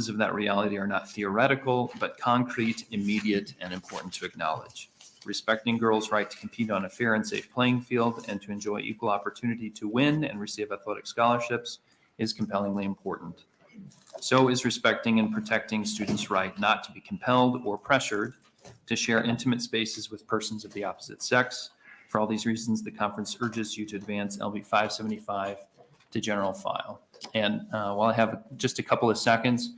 of that reality are not theoretical, but concrete, immediate, and important to acknowledge. Respecting girls' right to compete on a fair and safe playing field and to enjoy equal opportunity to win and receive athletic scholarships is compellingly important. So is respecting and protecting students' right not to be compelled or pressured to share intimate spaces with persons of the opposite sex. For all these reasons, the conference urges you to advance LB 575 to general file. And while I have just a couple of seconds,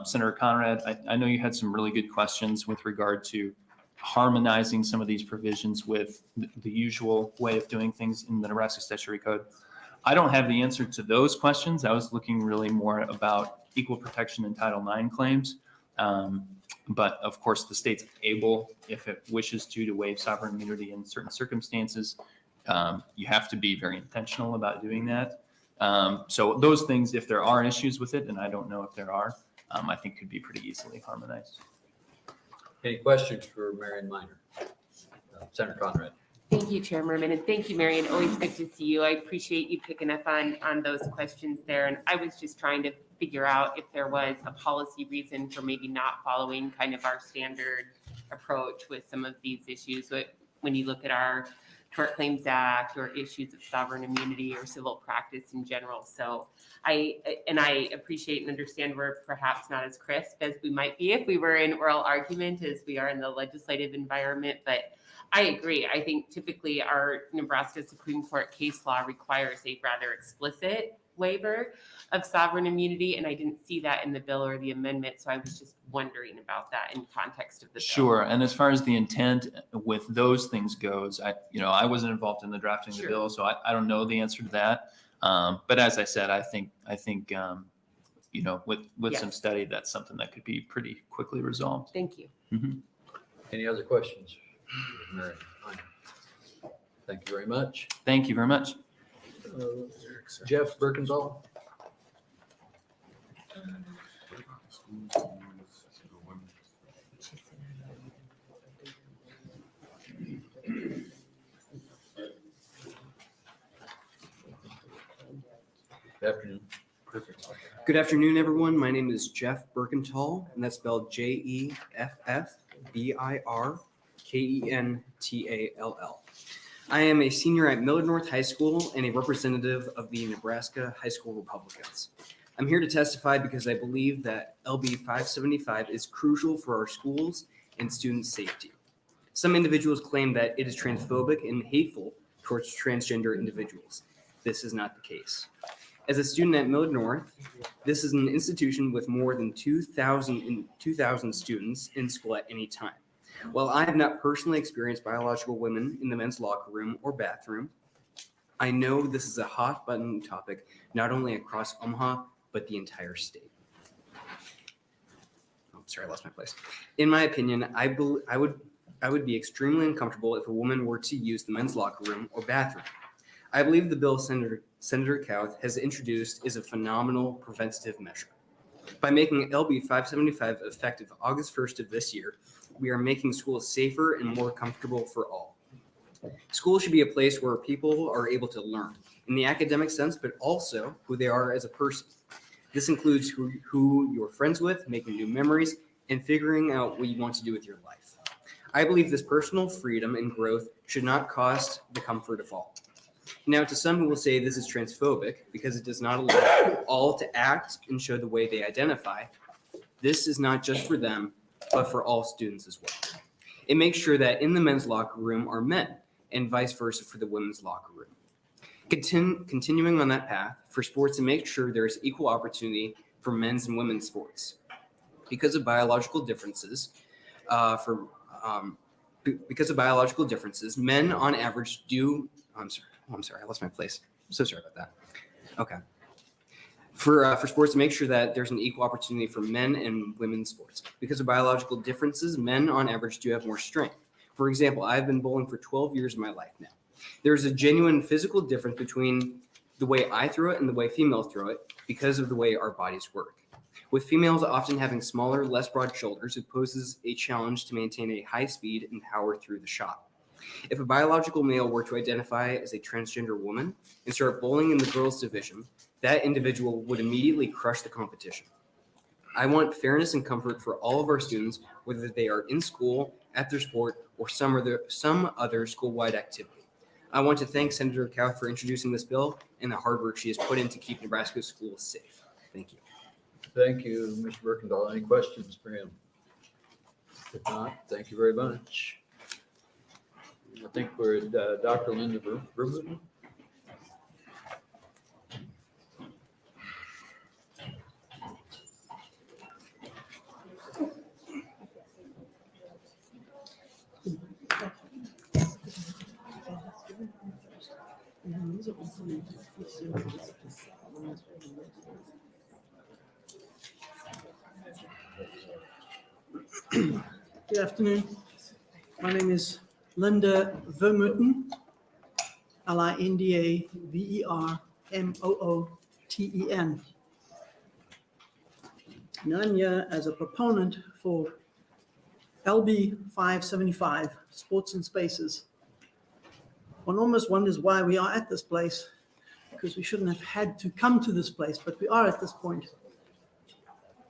Senator Conrad, I know you had some really good questions with regard to harmonizing some of these provisions with the usual way of doing things in the Nebraska Statutory Code. I don't have the answer to those questions. I was looking really more about equal protection and Title IX claims. But of course, the state's able, if it wishes to waive sovereign immunity in certain circumstances. You have to be very intentional about doing that. So those things, if there are issues with it, and I don't know if there are, I think could be pretty easily harmonized. Any questions for Marion Miner? Senator Conrad. Thank you, Chair Merman, and thank you, Marion. Always good to see you. I appreciate you picking up on those questions there. And I was just trying to figure out if there was a policy reason for maybe not following kind of our standard approach with some of these issues. But when you look at our Tort Claims Act or issues of sovereign immunity or civil practice in general. So I appreciate and understand we're perhaps not as crisp as we might be if we were in oral argument as we are in the legislative environment. But I agree. I think typically our Nebraska Supreme Court case law requires a rather explicit waiver of sovereign immunity, and I didn't see that in the bill or the amendment. So I was just wondering about that in context of the bill. Sure. And as far as the intent with those things goes, I wasn't involved in the drafting of the bill, so I don't know the answer to that. But as I said, I think with some study, that's something that could be pretty quickly resolved. Thank you. Mhm. Any other questions? Thank you very much. Thank you very much. Jeff Birkenthal. Good afternoon. Good afternoon, everyone. My name is Jeff Birkenthal, and that's spelled JEFFBIRKENTALL. I am a senior at Millard North High School and a representative of the Nebraska High School Republicans. I'm here to testify because I believe that LB 575 is crucial for our schools and student safety. Some individuals claim that it is transphobic and hateful towards transgender individuals. This is not the case. As a student at Millard North, this is an institution with more than 2,000 students in school at any time. While I have not personally experienced biological women in the men's locker room or bathroom, I know this is a hot button topic, not only across Omaha, but the entire state. Oh, sorry, I lost my place. In my opinion, I would be extremely uncomfortable if a woman were to use the men's locker room or bathroom. I believe the bill Senator Kauth has introduced is a phenomenal preventative measure. By making LB 575 effective August 1st of this year, we are making schools safer and more comfortable for all. School should be a place where people are able to learn in the academic sense, but also who they are as a person. This includes who you're friends with, making new memories, and figuring out what you want to do with your life. I believe this personal freedom and growth should not cost the comfort of all. Now, to some who will say this is transphobic because it does not allow all to act and show the way they identify, this is not just for them, but for all students as well. It makes sure that in the men's locker room are men and vice versa for the women's locker room. Continuing on that path, for sports to make sure there is equal opportunity for men's and women's sports. Because of biological differences, men on average do, I'm sorry, I lost my place. I'm so sorry about that. Okay. For sports to make sure that there's an equal opportunity for men and women's sports. Because of biological differences, men on average do have more strength. For example, I've been bowling for 12 years of my life now. There's a genuine physical difference between the way I throw it and the way females throw it because of the way our bodies work. With females often having smaller, less broad shoulders, it poses a challenge to maintain a high speed and power through the shot. If a biological male were to identify as a transgender woman and start bowling in the girls' division, that individual would immediately crush the competition. I want fairness and comfort for all of our students, whether they are in school, at their sport, or some other school-wide activity. I want to thank Senator Kauth for introducing this bill and the hard work she has put in to keep Nebraska schools safe. Thank you. Thank you, Mr. Birkenthal. Any questions for him? If not, thank you very much. I think we're at Dr. Linda Vermeulen. Good afternoon. My name is Linda Vermeulen, Lindavermooten. And I'm here as a proponent for LB 575, Sports and Spaces. One almost wonders why we are at this place, because we shouldn't have had to come to this place, but we are at this point.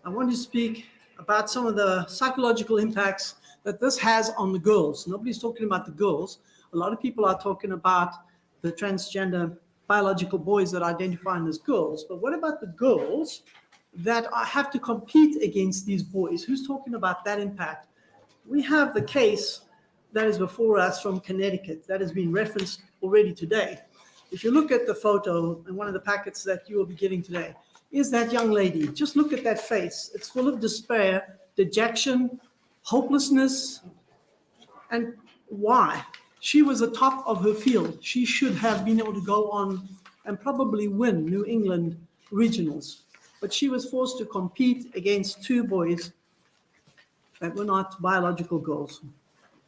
I want to speak about some of the psychological impacts that this has on the girls. Nobody's talking about the girls. A lot of people are talking about the transgender biological boys that are identifying as girls. But what about the girls that have to compete against these boys? Who's talking about that impact? We have the case that is before us from Connecticut that has been referenced already today. If you look at the photo in one of the packets that you will be getting today, is that young lady. Just look at that face. It's full of despair, dejection, hopelessness. And why? She was the top of her field. She should have been able to go on and probably win New England regionals. But she was forced to compete against two boys that were not biological girls.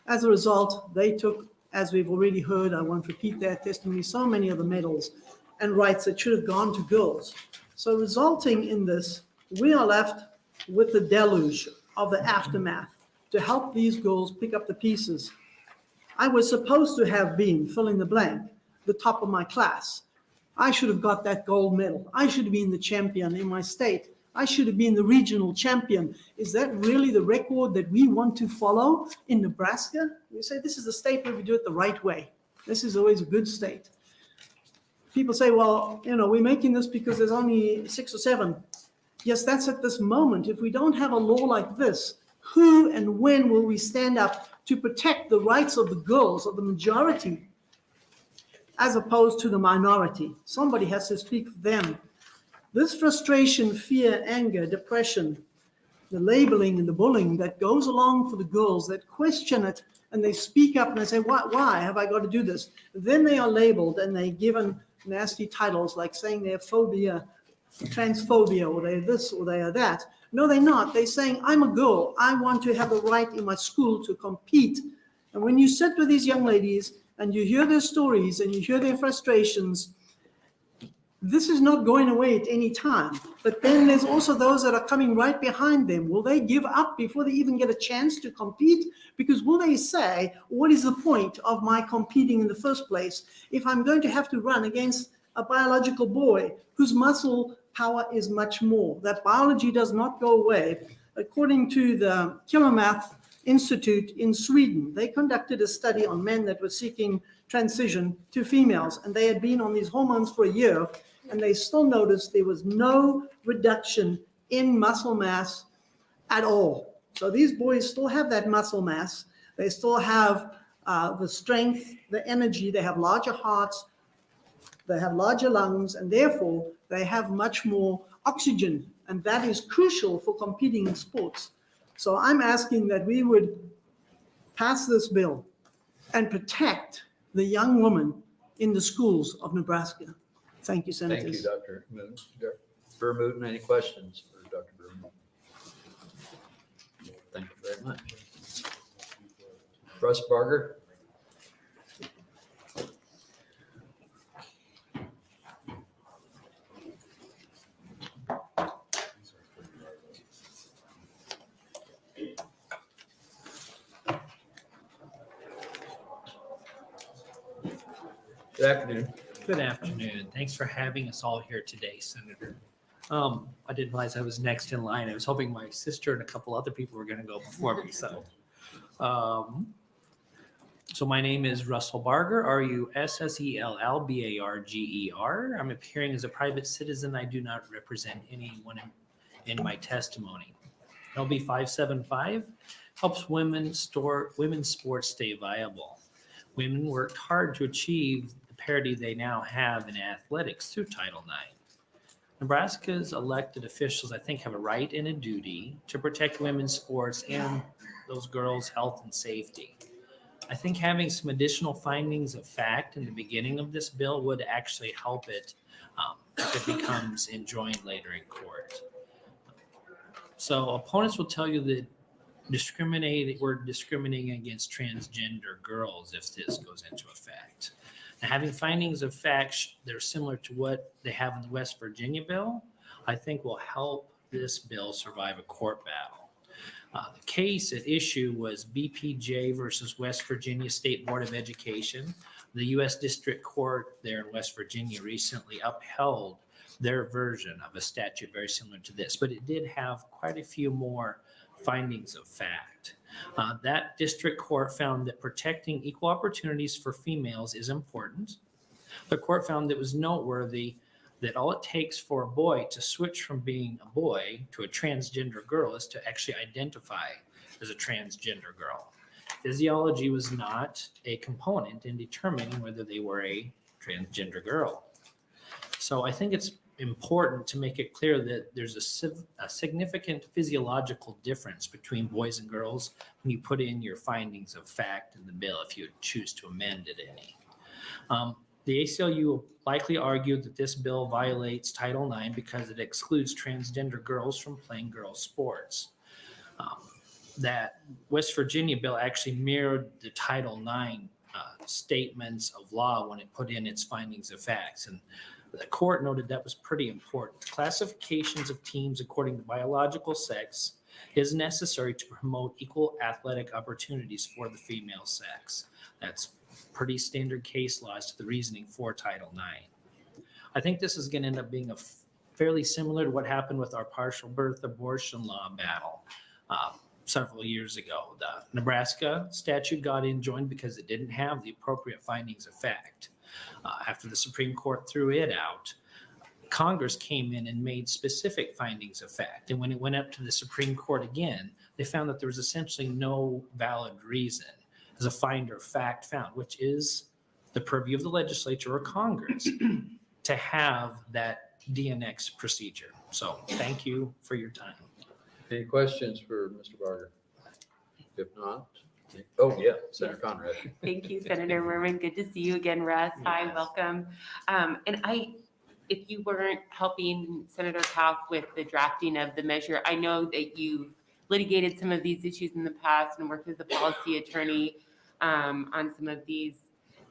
As a result, they took, as we've already heard, I won't repeat their testimony, so many of the medals and rights that should have gone to girls. So resulting in this, we are left with the deluge of the aftermath to help these girls pick up the pieces. I was supposed to have been, fill in the blank, the top of my class. I should have got that gold medal. I should have been the champion in my state. I should have been the regional champion. Is that really the record that we want to follow in Nebraska? We say this is the state where we do it the right way. This is always a good state. People say, well, we're making this because there's only 6 or 7. Yes, that's at this moment. If we don't have a law like this, who and when will we stand up to protect the rights of the girls, of the majority, as opposed to the minority? Somebody has to speak for them. This frustration, fear, anger, depression, the labeling and the bullying that goes along for the girls that question it and they speak up and they say, why have I got to do this? Then they are labeled and they're given nasty titles like saying they're phobia, transphobia, or they're this or they are that. No, they're not. They're saying, I'm a girl. I want to have the right in my school to compete. And when you sit with these young ladies and you hear their stories and you hear their frustrations, this is not going away at any time. But then there's also those that are coming right behind them. Will they give up before they even get a chance to compete? Because will they say, what is the point of my competing in the first place if I'm going to have to run against a biological boy whose muscle power is much more? That biology does not go away. According to the Killermath Institute in Sweden, they conducted a study on men that were seeking transition to females, and they had been on these hormones for a year, and they still noticed there was no reduction in muscle mass at all. So these boys still have that muscle mass. They still have the strength, the energy. They have larger hearts. They have larger lungs, and therefore they have much more oxygen, and that is crucial for competing in sports. So I'm asking that we would pass this bill and protect the young woman in the schools of Nebraska. Thank you, Senators. Thank you, Dr. Moon. Dr. Vermooten, any questions for Dr. Vermooten? Thank you very much. Russ Barger? Good afternoon. Good afternoon. Thanks for having us all here today, Senator. I didn't realize I was next in line. I was hoping my sister and a couple other people were going to go before me. So my name is Russell Barger, Russellbarger. I'm appearing as a private citizen. I do not represent anyone in my testimony. LB 575 helps women's sports stay viable. Women worked hard to achieve the parity they now have in athletics through Title IX. Nebraska's elected officials, I think, have a right and a duty to protect women's sports and those girls' health and safety. I think having some additional findings of fact in the beginning of this bill would actually help it if it becomes enjoined later in court. So opponents will tell you that we're discriminating against transgender girls if this goes into effect. Now, having findings of fact that are similar to what they have in the West Virginia bill, I think will help this bill survive a court battle. The case at issue was BPJ versus West Virginia State Board of Education. The U.S. District Court there in West Virginia recently upheld their version of a statute very similar to this, but it did have quite a few more findings of fact. That district court found that protecting equal opportunities for females is important. The court found it was noteworthy that all it takes for a boy to switch from being a boy to a transgender girl is to actually identify as a transgender girl. Physiology was not a component in determining whether they were a transgender girl. So I think it's important to make it clear that there's a significant physiological difference between boys and girls when you put in your findings of fact in the bill, if you choose to amend it any. The ACLU will likely argue that this bill violates Title IX because it excludes transgender girls from playing girls' sports. That West Virginia bill actually mirrored the Title IX statements of law when it put in its findings of facts. And the court noted that was pretty important. Classifications of teams according to biological sex is necessary to promote equal athletic opportunities for the female sex. That's pretty standard case law as to the reasoning for Title IX. I think this is going to end up being fairly similar to what happened with our partial birth abortion law battle several years ago. The Nebraska statute got enjoined because it didn't have the appropriate findings of fact. After the Supreme Court threw it out, Congress came in and made specific findings of fact. And when it went up to the Supreme Court again, they found that there was essentially no valid reason as a finder of fact found, which is the purview of the legislature or Congress to have that DNX procedure. So thank you for your time. Any questions for Mr. Barger? If not, oh yeah, Senator Conrad. Thank you, Senator Merman. Good to see you again, Russ. Hi, welcome. If you weren't helping Senator Kauth with the drafting of the measure, I know that you've litigated some of these issues in the past and worked as a policy attorney on some of these,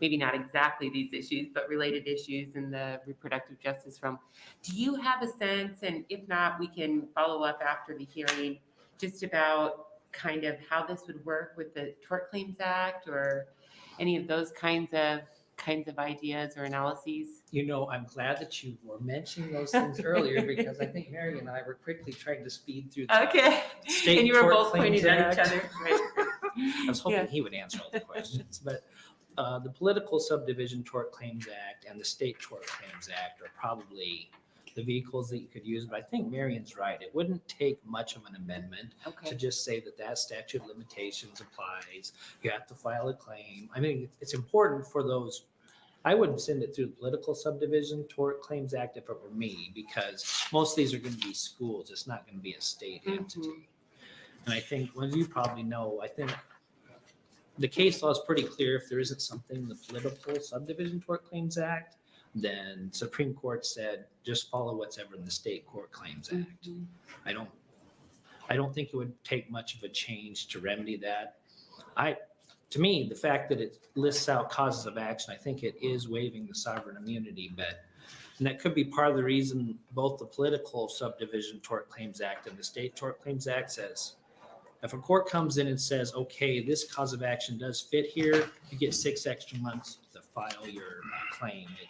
maybe not exactly these issues, but related issues in the reproductive justice realm. Do you have a sense, and if not, we can follow up after the hearing, just about kind of how this would work with the Tort Claims Act or any of those kinds of ideas or analyses? You know, I'm glad that you were mentioning those things earlier because I think Mary and I were quickly trying to speed through the Okay. State And you were Tort both Claims pointing at each Act. other. Right. I was hoping Yeah. he would answer all the questions, but the Political Subdivision Tort Claims Act and the State Tort Claims Act are probably the vehicles that you could use. But I think Marion's right. It wouldn't take much of an amendment to just say that statute of limitations applies. You have to file a claim. I mean, it's important for those. I wouldn't send it through the Political Subdivision Tort Claims Act if it were me, because most of these are going to be schools. It's not going to be a state entity. And I think, well, you probably know, I think the case law is pretty clear. If there isn't something in the Political Subdivision Tort Claims Act, then Supreme Court said, just follow what's ever in the State Court Claims Act. I don't think it would take much of a change to remedy that. To me, the fact that it lists out causes of action, I think it is waiving the sovereign immunity, and that could be part of the reason both the Political Subdivision Tort Claims Act and the State Tort Claims Act says, if a court comes in and says, okay, this cause of action does fit here, you get 6 extra months to file your claim. It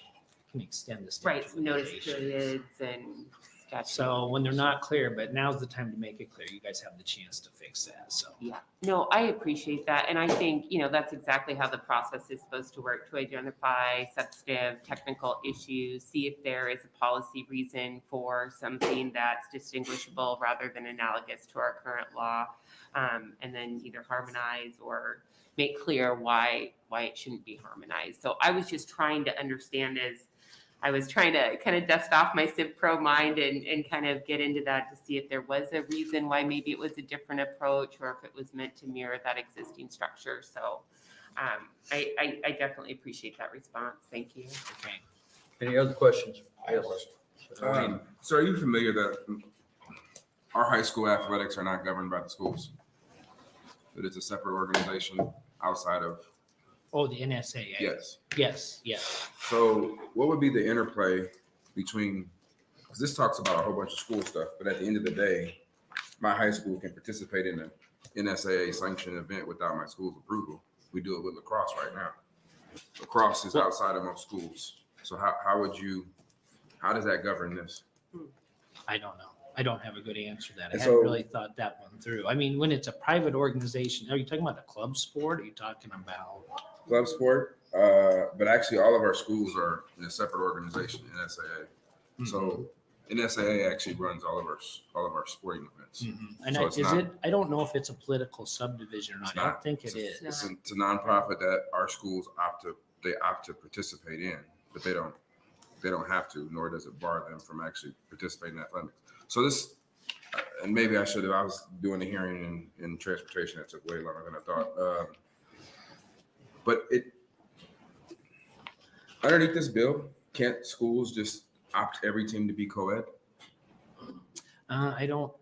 can extend the statute. Right, some notice periods and statute. So when they're not clear, but now's the time to make it clear. You guys have the chance to fix that, so. Yeah, no, I appreciate that. And I think, that's exactly how the process is supposed to work, to identify substantive technical issues, see if there is a policy reason for something that's distinguishable rather than analogous to our current law, and then either harmonize or make clear why it shouldn't be harmonized. So I was just trying to understand as I was trying to kind of dust off my Civ Pro mind and kind of get into that to see if there was a reason why maybe it was a different approach or if it was meant to mirror that existing structure. So I definitely appreciate that response. Thank you. Okay. Any other questions? I have a question. So are you familiar that our high school athletics are not governed by the schools? That it's a separate organization outside of? Oh, the NSAA. Yes. Yes. So what would be the interplay between, because this talks about a whole bunch of school stuff, but at the end of the day, my high school can participate in an NSAA sanctioned event without my school's approval. We do it with lacrosse right now. Lacrosse is outside of most schools. So how does that govern this? I don't know. I don't have a good answer to that. I And hadn't so- really thought that one through. I mean, when it's a private organization, are you talking about a club sport? Are you talking about? Club sport, but actually all of our schools are in a separate organization, NSAA. So NSAA actually runs all of our sporting events. And So I don't know if it's a political subdivision or not. It's I not. think it is. It's a nonprofit that our schools opt to participate in, but they don't have to, nor does it bar them from actually participating in athletics. So this, and maybe I was doing a hearing in transportation that took way longer than I thought. But underneath this bill, can't schools just opt every team to be co-ed? I don't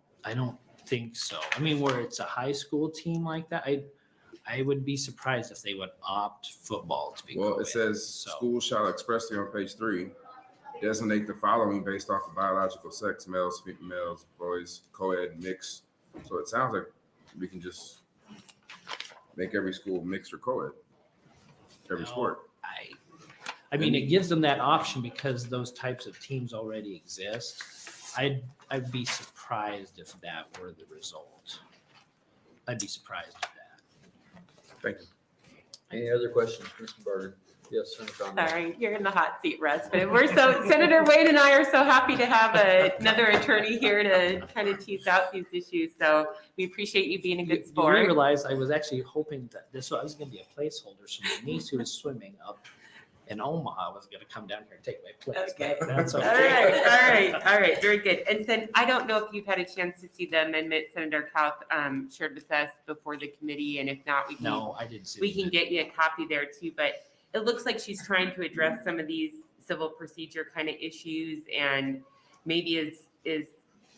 think so. I mean, where it's a high school team like that, I would be surprised if they would opt football to be Well, co-ed. it says schools shall expressly on page 3 designate the following based off of biological sex: males, females, boys, co-ed, mixed. So it sounds like we can just make every school mixed or co-ed, every sport. I mean, it gives them that option because those types of teams already exist. I'd be surprised if that were the result. I'd be surprised at that. Thank you. Any other questions, Mr. Barger? Yes, Senator Conrad. Sorry, you're in the hot seat, Russ, but Senator Wade and I are so happy to have another attorney here to kind of tease out these issues. So we appreciate you being a good You sport. realize I was actually hoping that I was going to be a placeholder, so my niece who was swimming up in Omaha was going to come down here and take my place. Okay. But that's All okay. right, very good. And then I don't know if you've had a chance to see the amendment Senator Kauth shared with us before the committee, and if not, No, I didn't see we can get you a copy there too. But it looks like she's trying to address some of these civil procedure kind of issues, and maybe is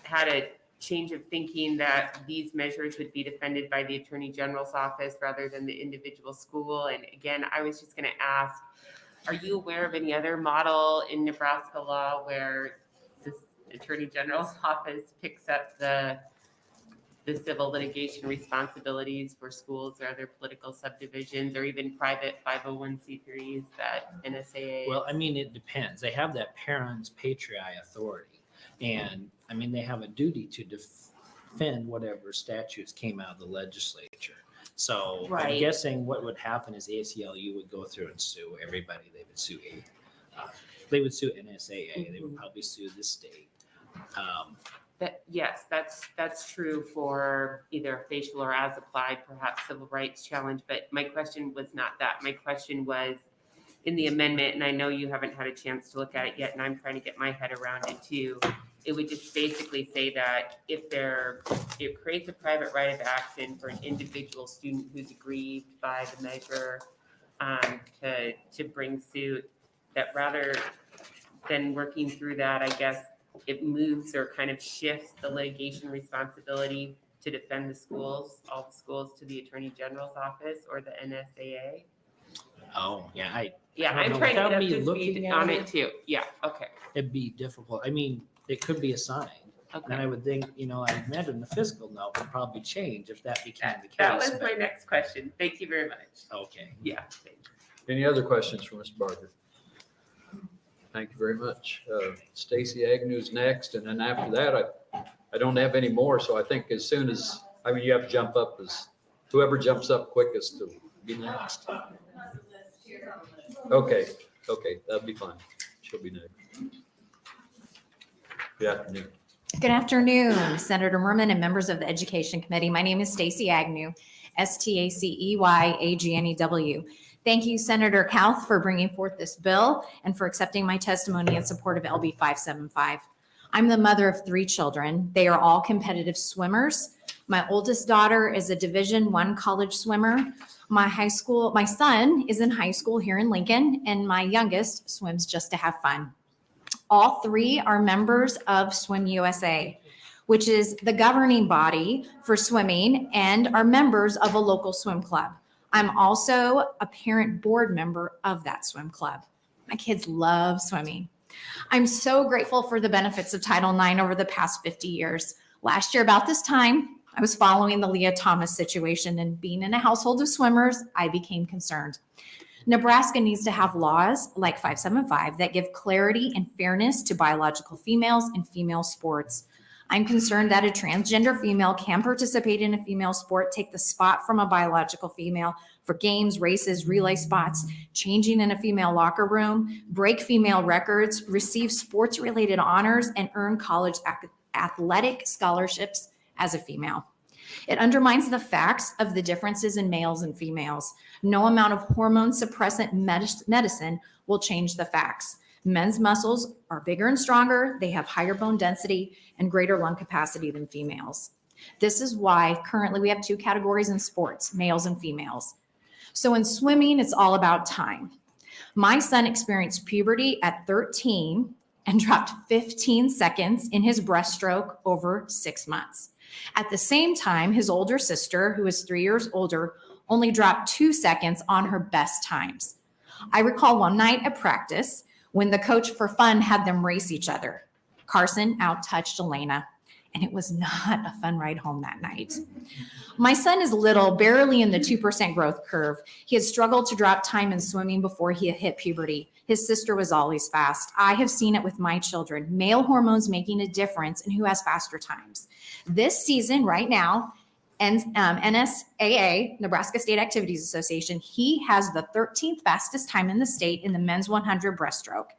had a change of thinking that these measures would be defended by the Attorney General's office rather than the individual school. And again, I was just going to ask, are you aware of any other model in Nebraska law where this Attorney General's office picks up the civil litigation responsibilities for schools or other political subdivisions or even private 501c3s that NSAA? Well, I mean, it depends. They have that parents patriae authority. And I mean, they have a duty to defend whatever statutes came out of the legislature. So I'm Right. guessing what would happen is ACLU would go through and sue everybody. They would sue they would sue NSAA. They would probably sue the state. Yes, that's true for either a facial or as applied, perhaps civil rights challenge. But my question was not that. My question was in the amendment, and I know you haven't had a chance to look at it yet, and I'm trying to get my head around it too. It would just basically say that if it creates a private right of action for an individual student who's aggrieved by the measure to bring suit, that rather than working through that, I guess it moves or kind of shifts the litigation responsibility to defend the schools, all the schools, to the Attorney General's office or the NSAA. Oh, yeah. I I'm don't know. trying to Without get up me to looking speed at on it too. Yeah, okay. It'd be difficult. I mean, it could be assigned. Okay. And I would think, I imagine the fiscal note would probably change if that became the case. That was but- my next question. Thank you very much. Okay. Yeah. Any other questions for Mr. Barger? Thank you very much. Stacy Agnew's next, and then after that, I don't have any more, so I think as soon as, you have to jump up as, whoever jumps up quickest to be next. Okay, that'll be fine. She'll be next. Good afternoon. Good afternoon, Senator Merman and members of the Education Committee. My name is Stacy Agnew, STACEYAGNEW. Thank you, Senator Kauth, for bringing forth this bill and for accepting my testimony in support of LB 575. I'm the mother of 3 children. They are all competitive swimmers. My oldest daughter is a Division I college swimmer. My son is in high school here in Lincoln, and my youngest swims just to have fun. All 3 are members of Swim USA, which is the governing body for swimming, and are members of a local swim club. I'm also a parent board member of that swim club. My kids love swimming. I'm so grateful for the benefits of Title IX over the past 50 years. Last year, about this time, I was following the Leah Thomas situation, and being in a household of swimmers, I became concerned. Nebraska needs to have laws like 575 that give clarity and fairness to biological females in female sports. I'm concerned that a transgender female can participate in a female sport, take the spot from a biological female for games, races, relay spots, changing in a female locker room, break female records, receive sports-related honors, and earn college athletic scholarships as a female. It undermines the facts of the differences in males and females. No amount of hormone suppressant medicine will change the facts. Men's muscles are bigger and stronger, they have higher bone density and greater lung capacity than females. This is why currently we have 2 categories in sports, males and females. So in swimming, it's all about time. My son experienced puberty at 13 and dropped 15 seconds in his breaststroke over 6 months. At the same time, his older sister, who is 3 years older, only dropped 2 seconds on her best times. I recall one night at practice when the coach for fun had them race each other. Carson out-touched Elena, and it was not a fun ride home that night. My son is little, barely in the 2% growth curve. He had struggled to drop time in swimming before he had hit puberty. His sister was always fast. I have seen it with my children, male hormones making a difference in who has faster times. This season, right now, NSAA, Nebraska State Activities Association, he has the 13th fastest time in the state in the men's 100 breaststroke.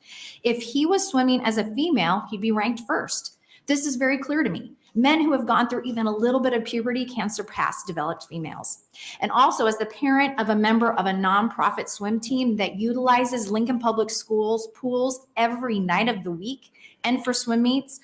If he was swimming as a female, he'd be ranked first. This is very clear to me. Men who have gone through even a little bit of puberty can surpass developed females. And also, as the parent of a member of a nonprofit swim team that utilizes Lincoln Public Schools pools every night of the week and for swim meets,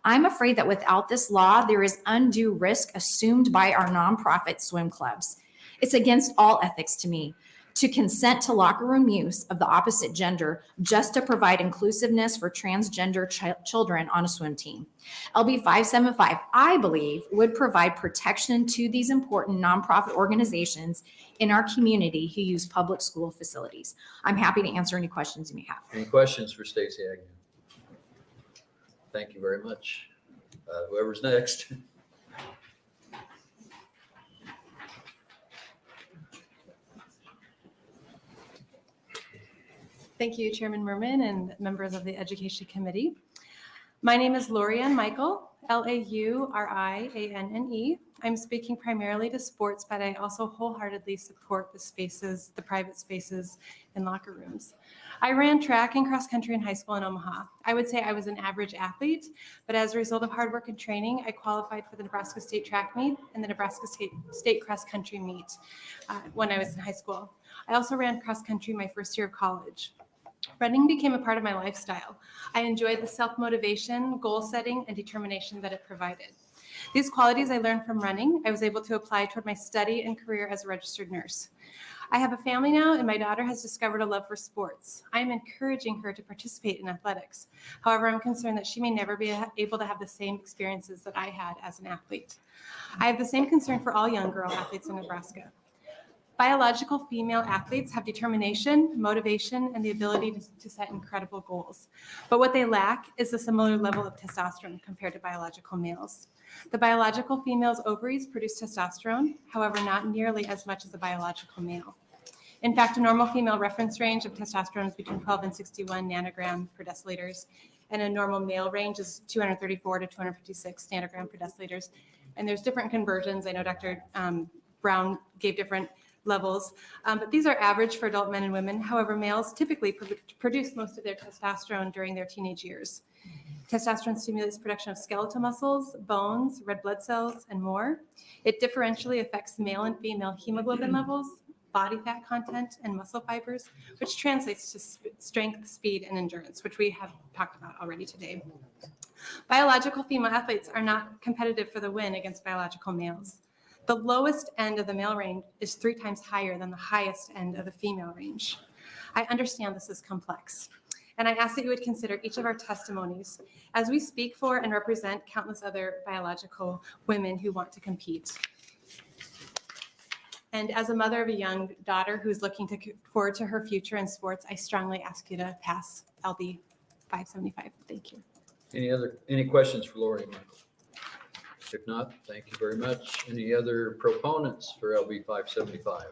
I'm afraid that without this law, there is undue risk assumed by our nonprofit swim clubs. It's against all ethics to me to consent to locker room use of the opposite gender just to provide inclusiveness for transgender children on a swim team. LB 575, I believe, would provide protection to these important nonprofit organizations in our community who use public school facilities. I'm happy to answer any questions you may have. Any questions for Stacey Agnew? Thank you very much. Whoever's next. Thank you, Chairman Merman and members of the Education Committee. My name is Lorianne Michael, Laurianne. I'm speaking primarily to sports, but I also wholeheartedly support the spaces, the private spaces in locker rooms. I ran track and cross country in high school in Omaha. I would say I was an average athlete, but as a result of hard work and training, I qualified for the Nebraska State track meet and the Nebraska State cross country meet when I was in high school. I also ran cross country my first year of college. Running became a part of my lifestyle. I enjoyed the self-motivation, goal setting, and determination that it provided. These qualities I learned from running, I was able to apply toward my study and career as a registered nurse. I have a family now, and my daughter has discovered a love for sports. I am encouraging her to participate in athletics. However, I'm concerned that she may never be able to have the same experiences that I had as an athlete. I have the same concern for all young girl athletes in Nebraska. Biological female athletes have determination, motivation, and the ability to set incredible goals. But what they lack is a similar level of testosterone compared to biological males. The biological female's ovaries produce testosterone, however, not nearly as much as a biological male. In fact, a normal female reference range of testosterone is between 12 and 61 nanogram per deciliters, and a normal male range is 234 to 256 nanogram per deciliters. And there's different conversions. I know Dr. Brown gave different levels, but these are average for adult men and women. However, males typically produce most of their testosterone during their teenage years. Testosterone stimulates production of skeletal muscles, bones, red blood cells, and more. It differentially affects male and female hemoglobin levels, body fat content, and muscle fibers, which translates to strength, speed, and endurance, which we have talked about already today. Biological female athletes are not competitive for the win against biological males. The lowest end of the male range is 3 times higher than the highest end of the female range. I understand this is complex, and I ask that you would consider each of our testimonies as we speak for and represent countless other biological women who want to compete. And as a mother of a young daughter who's looking forward to her future in sports, I strongly ask you to pass LB 575. Thank you. Any questions for Lori? If not, thank you very much. Any other proponents for LB 575?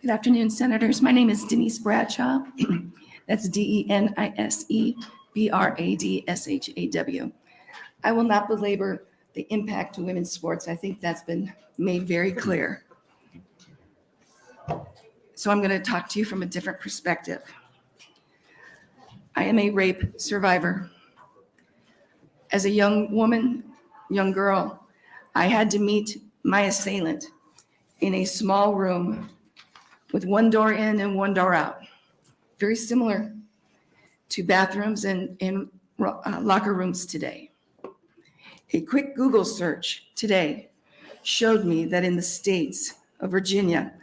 Good afternoon, Senators. My name is Denise Bradshaw. That's DenisBradshaw. I will not belabor the impact to women's sports. I think that's been made very clear. So I'm going to talk to you from a different perspective. I am a rape survivor. As a young woman, young girl, I had to meet my assailant in a small room with one door in and one door out. Very similar to bathrooms and locker rooms today. A quick Google search today showed me that in the states of Virginia,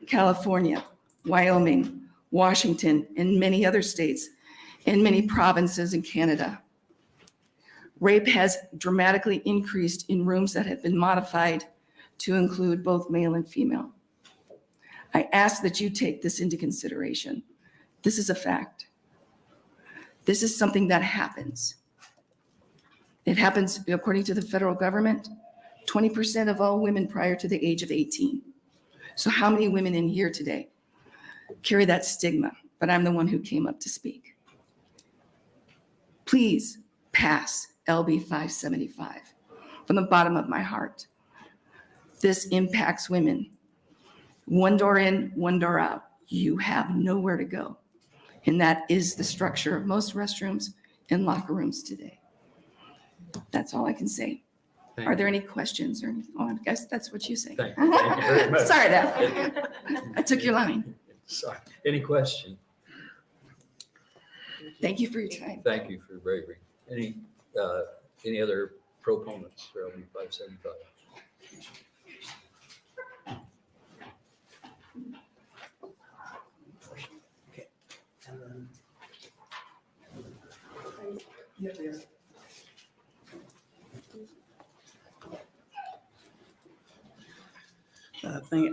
California, Wyoming, Washington, and many other states, and many provinces in Canada, rape has dramatically increased in rooms that have been modified to include both male and female. I ask that you take this into consideration. This is a fact. This is something that happens. It happens, according to the federal government, 20% of all women prior to the age of 18. So how many women in here today carry that stigma? But I'm the one who came up to speak. Please pass LB 575 from the bottom of my heart. This impacts women. One door in, one door out. You have nowhere to go. And that is the structure of most restrooms and locker rooms today. That's all I can say. Thank Are there any questions or anything? Oh, I guess that's what you say. Thank you very much. Sorry that I took your line. Sorry. Any question? Thank you for your time. Thank you for your bravery. Any other proponents for LB 575?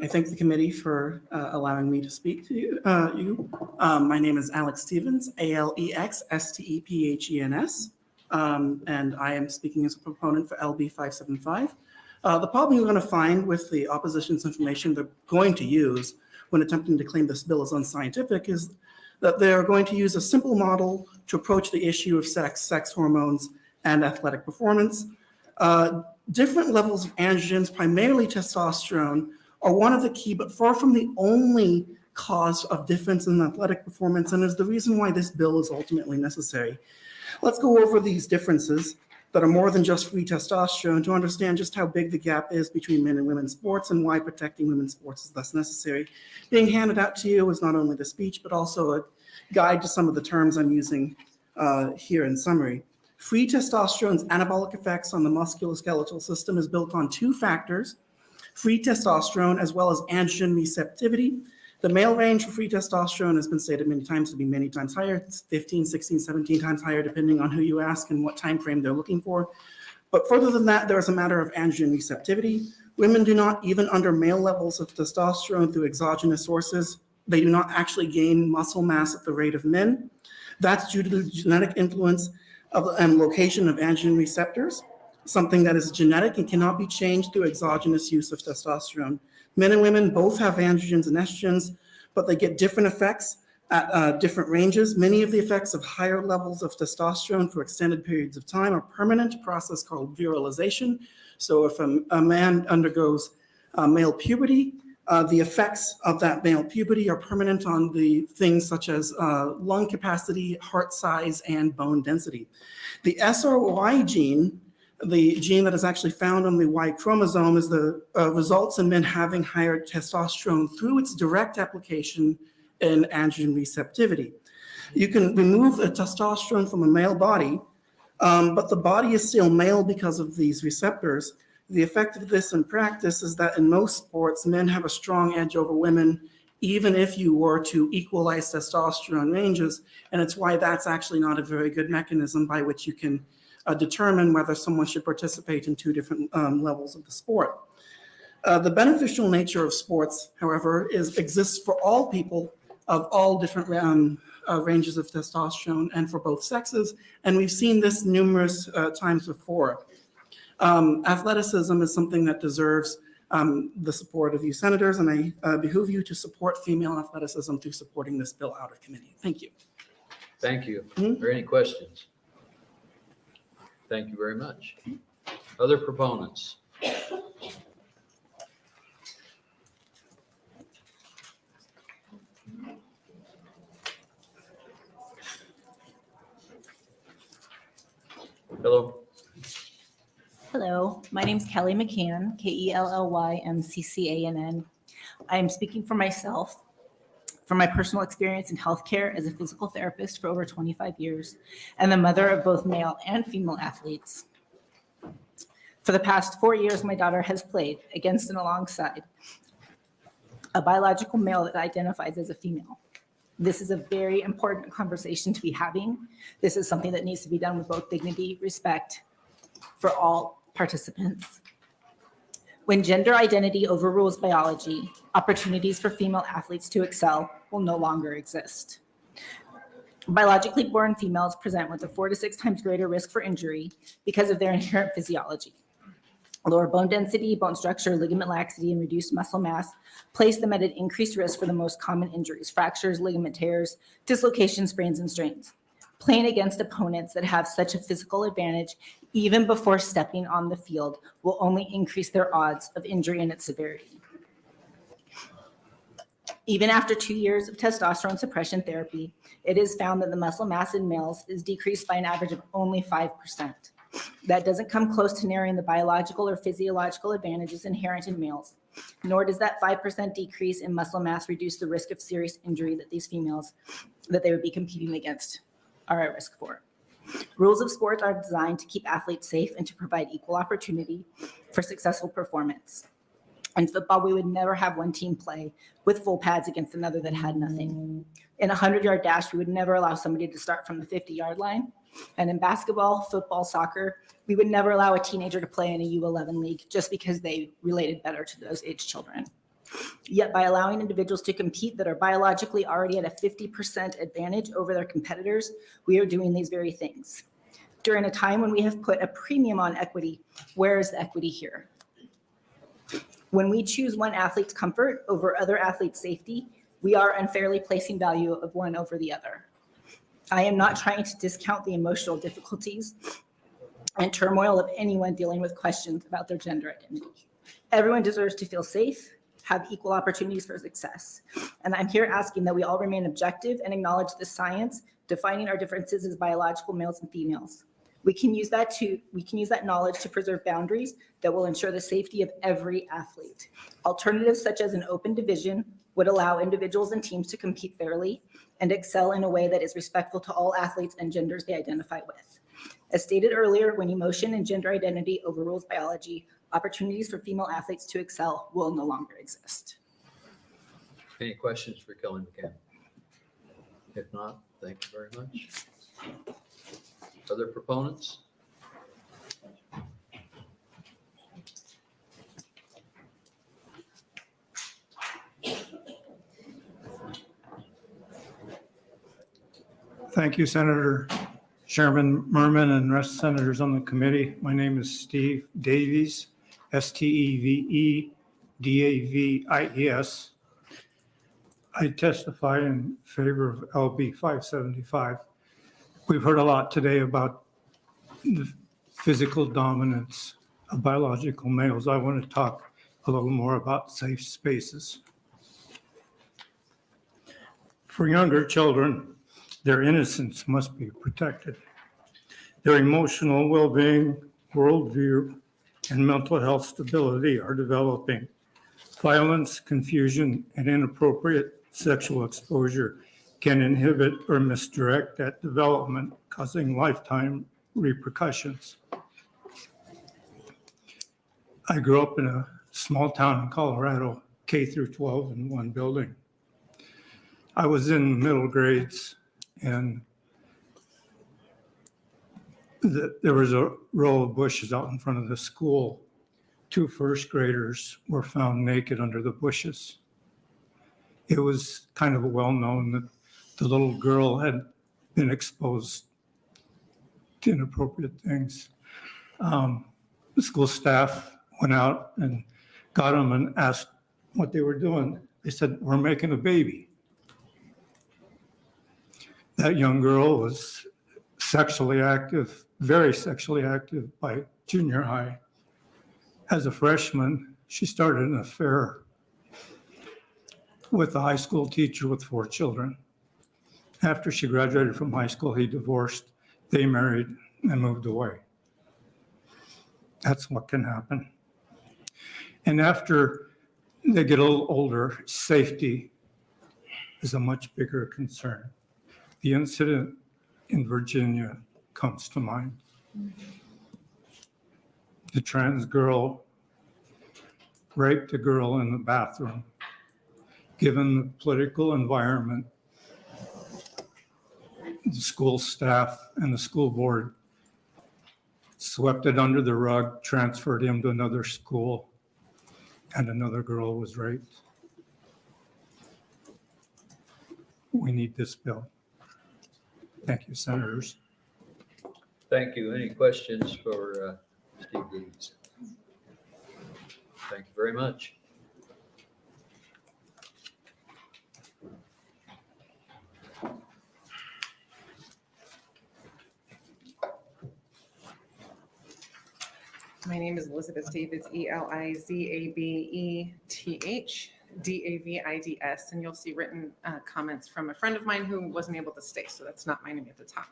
I thank the committee for allowing me to speak to you. My name is Alex Stevens, ALEXSTEPHENS, and I am speaking as a proponent for LB 575. The problem you're going to find with the opposition's information they're going to use when attempting to claim this bill is unscientific is that they're going to use a simple model to approach the issue of sex hormones, and athletic performance. Different levels of androgens, primarily testosterone, are one of the key, but far from the only cause of difference in athletic performance, and is the reason why this bill is ultimately necessary. Let's go over these differences that are more than just free testosterone to understand just how big the gap is between men and women's sports and why protecting women's sports is thus necessary. Being handed out to you is not only the speech, but also a guide to some of the terms I'm using here in summary. Free testosterone's anabolic effects on the musculoskeletal system is built on two factors: free testosterone as well as androgen receptivity. The male range for free testosterone has been stated many times to be many times higher. It's 15, 16, 17 times higher, depending on who you ask and what time frame they're looking for. But further than that, there is a matter of androgen receptivity. Women do not, even under male levels of testosterone through exogenous sources, they do not actually gain muscle mass at the rate of men. That's due to the genetic influence and location of androgen receptors, something that is genetic and cannot be changed through exogenous use of testosterone. Men and women both have androgens and estrogens, but they get different effects at different ranges. Many of the effects of higher levels of testosterone for extended periods of time are permanent, a process called virilization. So if a man undergoes male puberty, the effects of that male puberty are permanent on the things such as lung capacity, heart size, and bone density. The SRY gene, the gene that is actually found on the Y chromosome, is the results in men having higher testosterone through its direct application in androgen receptivity. You can remove the testosterone from a male body, but the body is still male because of these receptors. The effect of this in practice is that in most sports, men have a strong edge over women, even if you were to equalize testosterone ranges. And it's why that's actually not a very good mechanism by which you can determine whether someone should participate in two different levels of the sport. The beneficial nature of sports, however, exists for all people of all different ranges of testosterone and for both sexes. And we've seen this numerous times before. Athleticism is something that deserves the support of you senators, and I behoove you to support female athleticism through supporting this bill out of committee. Thank you. Thank you. Are there any questions? Thank you very much. Other proponents? Hello. Hello, my name's Kelly McCann, KELLYMCCANN. I am speaking for myself, from my personal experience in healthcare as a physical therapist for over 25 years, and the mother of both male and female athletes. For the past 4 years, my daughter has played against and alongside a biological male that identifies as a female. This is a very important conversation to be having. This is something that needs to be done with both dignity, respect for all participants. When gender identity overrules biology, opportunities for female athletes to excel will no longer exist. Biologically born females present with a 4 to 6 times greater risk for injury because of their inherent physiology. Lower bone density, bone structure, ligament laxity, and reduced muscle mass place them at an increased risk for the most common injuries: fractures, ligament tears, dislocations, sprains, and strains. Playing against opponents that have such a physical advantage, even before stepping on the field, will only increase their odds of injury and its severity. Even after 2 years of testosterone suppression therapy, it is found that the muscle mass in males is decreased by an average of only 5%. That doesn't come close to narrowing the biological or physiological advantages inherent in males, nor does that 5% decrease in muscle mass reduce the risk of serious injury that these females that they would be competing against are at risk for. Rules of sports are designed to keep athletes safe and to provide equal opportunity for successful performance. In football, we would never have one team play with full pads against another that had nothing. In a 100-yard dash, we would never allow somebody to start from the 50-yard line. And in basketball, football, soccer, we would never allow a teenager to play in a U11 league just because they related better to those age children. Yet by allowing individuals to compete that are biologically already at a 50% advantage over their competitors, we are doing these very things. During a time when we have put a premium on equity, where is the equity here? When we choose one athlete's comfort over other athletes' safety, we are unfairly placing value of one over the other. I am not trying to discount the emotional difficulties and turmoil of anyone dealing with questions about their gender identity. Everyone deserves to feel safe, have equal opportunities for success. And I'm here asking that we all remain objective and acknowledge the science defining our differences as biological males and females. We can use that knowledge to preserve boundaries that will ensure the safety of every athlete. Alternatives such as an open division would allow individuals and teams to compete fairly and excel in a way that is respectful to all athletes and genders they identify with. As stated earlier, when emotion and gender identity overrules biology, opportunities for female athletes to excel will no longer exist. Any questions for Kelly McCann? If not, thank you very much. Other proponents? Thank you, Senator Chairman Merman and rest senators on the committee. My name is Steve Davies, STEVEDAVIES. I testify in favor of LB 575. We've heard a lot today about the physical dominance of biological males. I want to talk a little more about safe spaces. For younger children, their innocence must be protected. Their emotional well-being, worldview, and mental health stability are developing. Violence, confusion, and inappropriate sexual exposure can inhibit or misdirect that development, causing lifetime repercussions. I grew up in a small town in Colorado, K through 12 in one building. I was in middle grades, and there was a row of bushes out in front of the school. 2 first graders were found naked under the bushes. It was kind of well known that the little girl had been exposed to inappropriate things. The school staff went out and got them and asked what they were doing. They said, "We're making a baby." That young girl was sexually active, very sexually active by junior high. As a freshman, she started an affair with a high school teacher with 4 children. After she graduated from high school, he divorced, they married and moved away. That's what can happen. And after they get a little older, safety is a much bigger concern. The incident in Virginia comes to mind. The trans girl raped a girl in the bathroom. Given the political environment, the school staff and the school board swept it under the rug, transferred him to another school, and another girl was raped. We need this bill. Thank you, Senators. Thank you. Any questions for Steve Deeds? Thank you very much. My name is Elizabeth Davids, Elizabeth Davids, and you'll see written comments from a friend of mine who wasn't able to stay, so that's not my name at the top.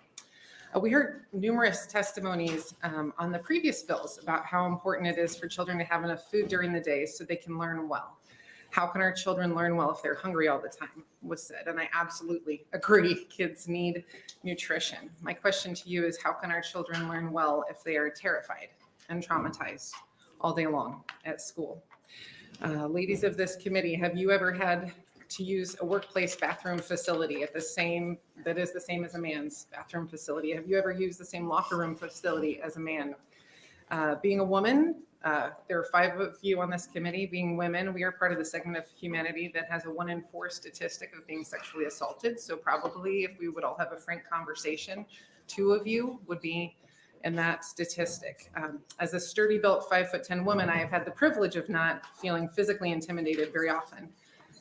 We heard numerous testimonies on the previous bills about how important it is for children to have enough food during the day so they can learn well. How can our children learn well if they're hungry all the time, was said, and I absolutely agree. Kids need nutrition. My question to you is, how can our children learn well if they are terrified and traumatized all day long at school? Ladies of this committee, have you ever had to use a workplace bathroom facility that is the same as a man's bathroom facility? Have you ever used the same locker room facility as a man? Being a woman, there are 5 of you on this committee. Being women, we are part of the segment of humanity that has a 1 in 4 statistic of being sexually assaulted. So probably if we would all have a frank conversation, 2 of you would be in that statistic. As a sturdy built 5'10" woman, I have had the privilege of not feeling physically intimidated very often.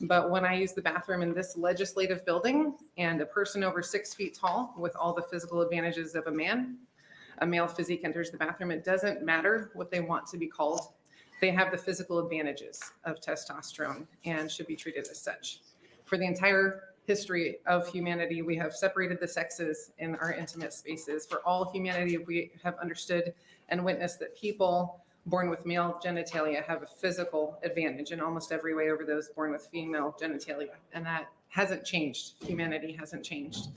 But when I use the bathroom in this legislative building and a person over 6 feet tall with all the physical advantages of a male physique enters the bathroom, it doesn't matter what they want to be called. They have the physical advantages of testosterone and should be treated as such. For the entire history of humanity, we have separated the sexes in our intimate spaces. For all humanity, we have understood and witnessed that people born with male genitalia have a physical advantage in almost every way over those born with female genitalia. And that hasn't changed. Humanity hasn't changed.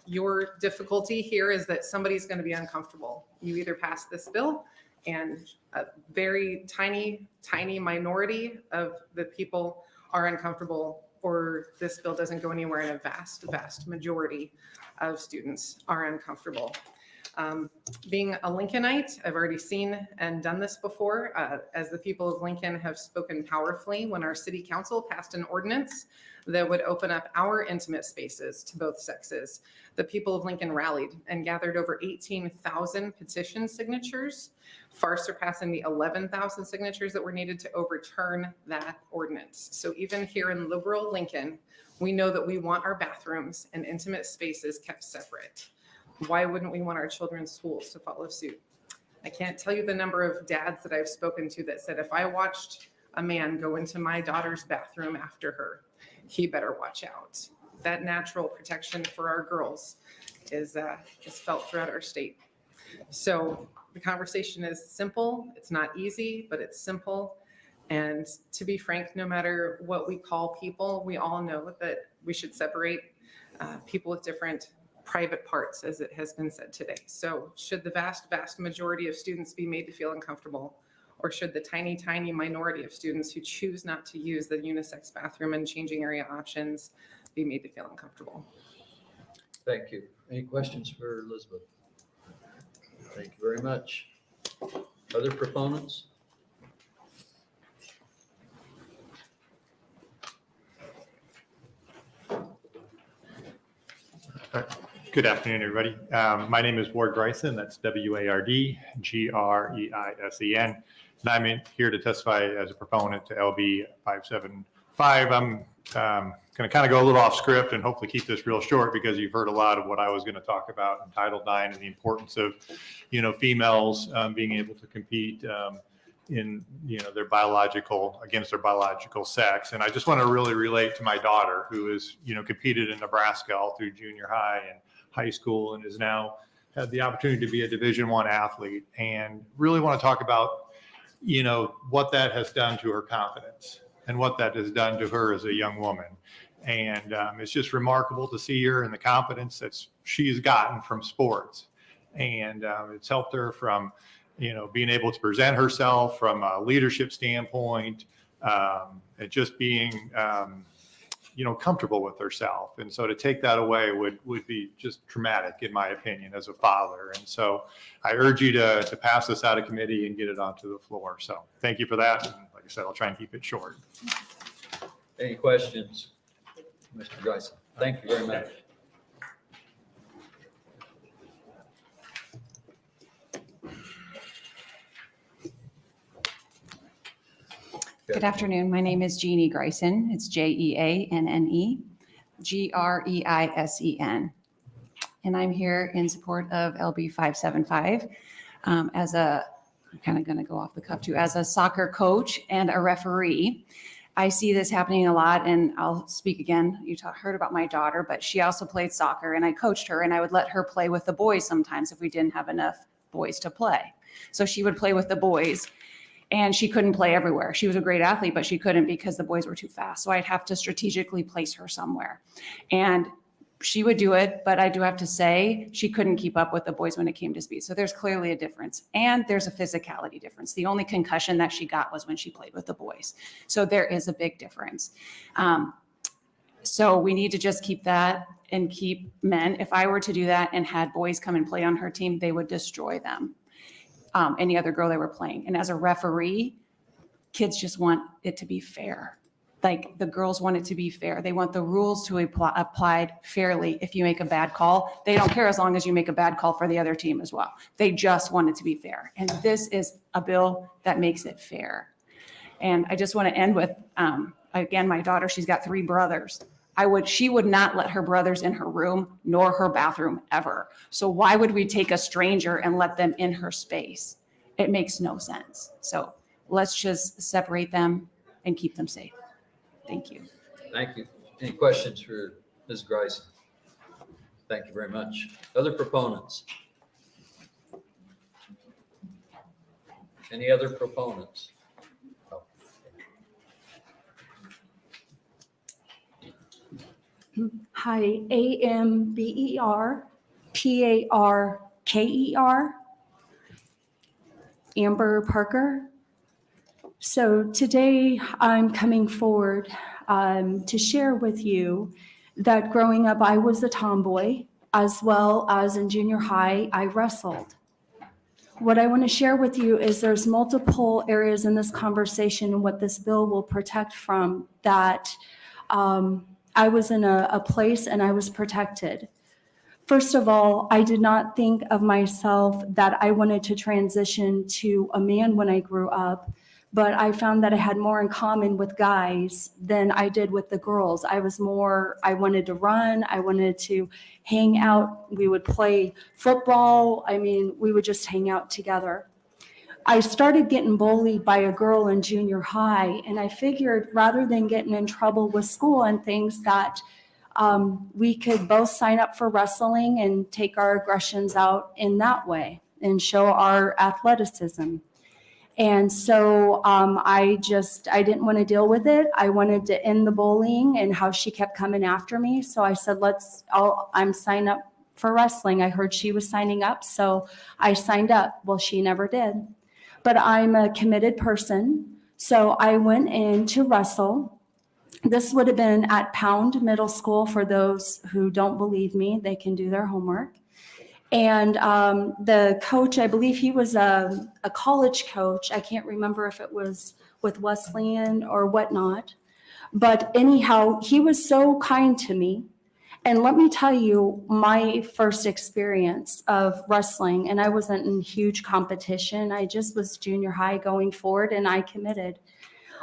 Your difficulty here is that somebody's going to be uncomfortable. You either pass this bill and a very tiny minority of the people are uncomfortable, or this bill doesn't go anywhere and a vast majority of students are uncomfortable. Being a Lincolnite, I've already seen and done this before, as the people of Lincoln have spoken powerfully when our city council passed an ordinance that would open up our intimate spaces to both sexes. The people of Lincoln rallied and gathered over 18,000 petition signatures, far surpassing the 11,000 signatures that were needed to overturn that ordinance. So even here in liberal Lincoln, we know that we want our bathrooms and intimate spaces kept separate. Why wouldn't we want our children's schools to follow suit? I can't tell you the number of dads that I've spoken to that said, if I watched a man go into my daughter's bathroom after her, he better watch out. That natural protection for our girls is felt throughout our state. So the conversation is simple. It's not easy, but it's simple. And to be frank, no matter what we call people, we all know that we should separate people with different private parts, as it has been said today. So should the vast majority of students be made to feel uncomfortable, or should the tiny minority of students who choose not to use the unisex bathroom and changing area options be made to feel uncomfortable? Thank you. Any questions for Elizabeth? Thank you very much. Other proponents? Good afternoon, everybody. My name is Ward Greisen. That's WARD-GREISEN. And I'm here to testify as a proponent to LB 575. I'm going to kind of go a little off script and hopefully keep this real short because you've heard a lot of what I was going to talk about in Title IX and the importance of, females being able to compete in, their against their biological sex. And I just want to really relate to my daughter who is, competed in Nebraska all through junior high and high school and has now had the opportunity to be a Division I athlete, and really want to talk about, what that has done to her confidence and what that has done to her as a young woman. And it's just remarkable to see her and the confidence that she's gotten from sports. And it's helped her from, being able to present herself from a leadership standpoint, and just being, comfortable with herself. And so to take that away would be just traumatic, in my opinion, as a father. And so I urge you to pass this out of committee and get it onto the floor. So thank you for that. And like I said, I'll try and keep it short. Any questions, Mr. Greisen? Thank you very much. Good afternoon. My name is Jeannie Greisen. It's Jeannne, Greisen. And I'm here in support of LB 575 I'm kind of going to go off the cuff too, as a soccer coach and a referee. I see this happening a lot, and I'll speak again. You heard about my daughter, but she also played soccer, and I coached her, and I would let her play with the boys sometimes if we didn't have enough boys to play. So she would play with the boys. And she couldn't play everywhere. She was a great athlete, but she couldn't because the boys were too fast. So I'd have to strategically place her somewhere. And she would do it, but I do have to say she couldn't keep up with the boys when it came to speed. So there's clearly a difference. And there's a physicality difference. The only concussion that she got was when she played with the boys. So there is a big difference. So we need to just keep that and keep men. If I were to do that and had boys come and play on her team, they would destroy them. Any other girl they were playing. And as a referee, kids just want it to be fair. Like the girls want it to be fair. They want the rules to be applied fairly. If you make a bad call, they don't care as long as you make a bad call for the other team as well. They just want it to be fair. And this is a bill that makes it fair. And I just want to end with, again, my daughter, she's got 3 brothers. She would not let her brothers in her room nor her bathroom ever. So why would we take a stranger and let them in her space? It makes no sense. So let's just separate them and keep them safe. Thank you. Thank you. Any questions for Ms. Greisen? Thank you very much. Other proponents? Any other proponents? Hi, AMBERPARKER, Amber Parker. So today I'm coming forward to share with you that growing up I was a tomboy, as well as in junior high I wrestled. What I want to share with you is there's multiple areas in this conversation and what this bill will protect from that I was in a place and I was protected. First of all, I did not think of myself that I wanted to transition to a man when I grew up, but I found that I had more in common with guys than I did with the girls. I wanted to run, I wanted to hang out. We would play football. We would just hang out together. I started getting bullied by a girl in junior high, and I figured rather than getting in trouble with school and things that we could both sign up for wrestling and take our aggressions out in that way and show our athleticism. And so I didn't want to deal with it. I wanted to end the bullying and how she kept coming after me. So I said, I'm signed up for wrestling. I heard she was signing up, so I signed up. Well, she never did. But I'm a committed person, so I went in to wrestle. This would have been at Pound Middle School. For those who don't believe me, they can do their homework. And the coach, I believe he was a college coach. I can't remember if it was with Wesleyan or whatnot. But anyhow, he was so kind to me. And let me tell you, my first experience of wrestling, and I wasn't in huge competition. I just was junior high going forward, and I committed.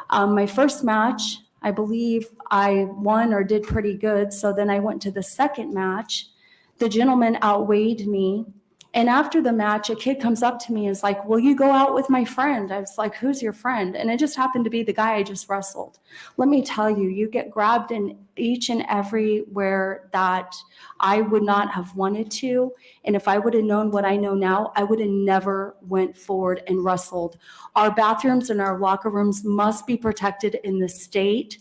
My first match, I believe I won or did pretty good. So then I went to the second match. The gentleman outweighed me. And after the match, a kid comes up to me and is like, will you go out with my friend? I was like, who's your friend? And it just happened to be the guy I just wrestled. Let me tell you, you get grabbed in each and everywhere that I would not have wanted to. And if I would have known what I know now, I would have never went forward and wrestled. Our bathrooms and our locker rooms must be protected in the state.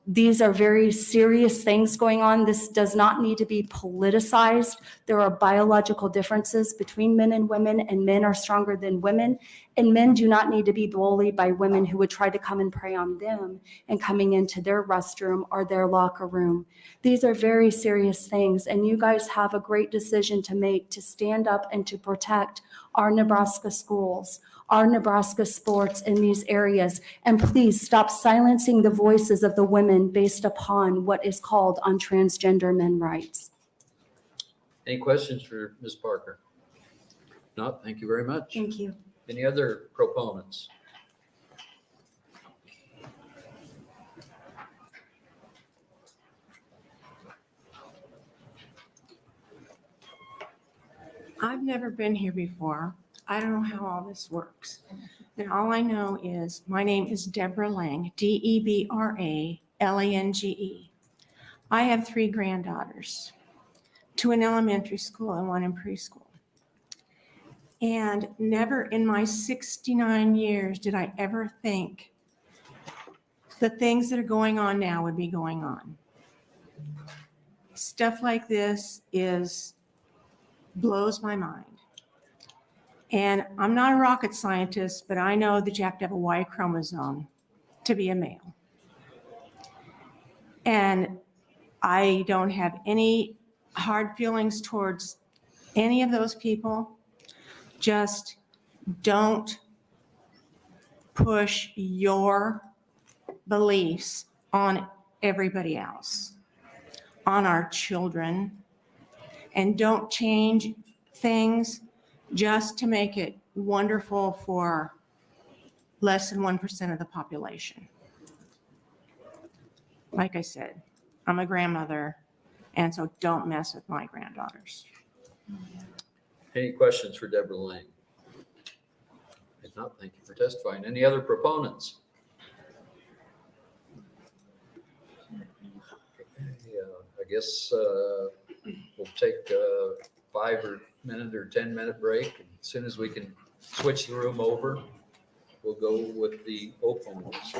These are very serious things going on. This does not need to be politicized. There are biological differences between men and women, and men are stronger than women. And men do not need to be bullied by women who would try to come and prey on them and coming into their restroom or their locker room. These are very serious things, and you guys have a great decision to make to stand up and to protect our Nebraska schools, our Nebraska sports in these areas. And please stop silencing the voices of the women based upon what is called on transgender men rights. Any questions for Ms. Parker? Not, thank you very much. Thank you. Any other proponents? I've never been here before. I don't know how all this works. And all I know is my name is Deborah Lang, Debralange. I have 3 granddaughters, 2 in elementary school and 1 in preschool. And never in my 69 years did I ever think the things that are going on now would be going on. Stuff like this blows my mind. And I'm not a rocket scientist, but I know that you have to have a Y chromosome to be a male. And I don't have any hard feelings towards any of those people. Just don't push your beliefs on everybody else, on our children, and don't change things just to make it wonderful for less than 1% of the population. Like I said, I'm a grandmother, and so don't mess with my granddaughters. Any questions for Deborah Lang? If not, thank you for testifying. Any other proponents? I guess we'll take a 5-minute or 10-minute break. As soon as we can switch the room over, we'll go with the opponents.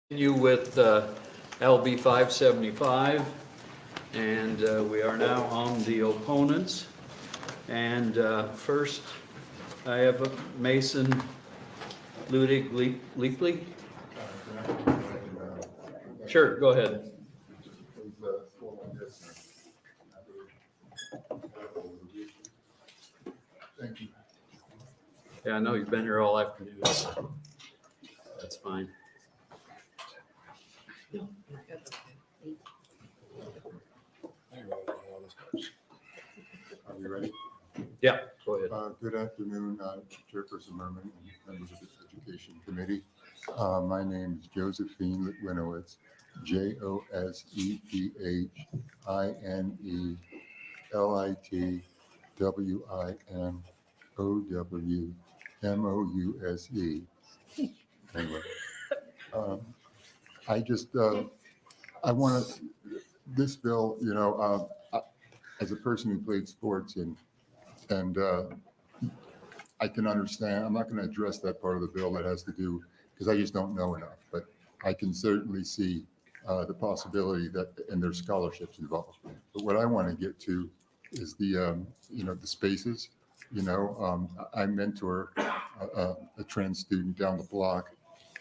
Continue with LB 575, and we are now on the opponents. And first, I have Mason Ludig Leapley. Sure, go ahead. Thank you. Yeah, I know you've been here all afternoon, so that's fine. Are we ready? Yeah, go ahead. Good afternoon, Chairperson Merman and members of this Education Committee. My name is Josephine Litwinowitz, JosePhinLitwinowse. Anyway, I want to, this bill, you know, as a person who played sports and I can understand, I'm not going to address that part of the bill that has to do, because I just don't know enough, but I can certainly see the possibility that, and there's scholarships involved. But what I want to get to is the, you know, the spaces. You know, I mentor a trans student down the block,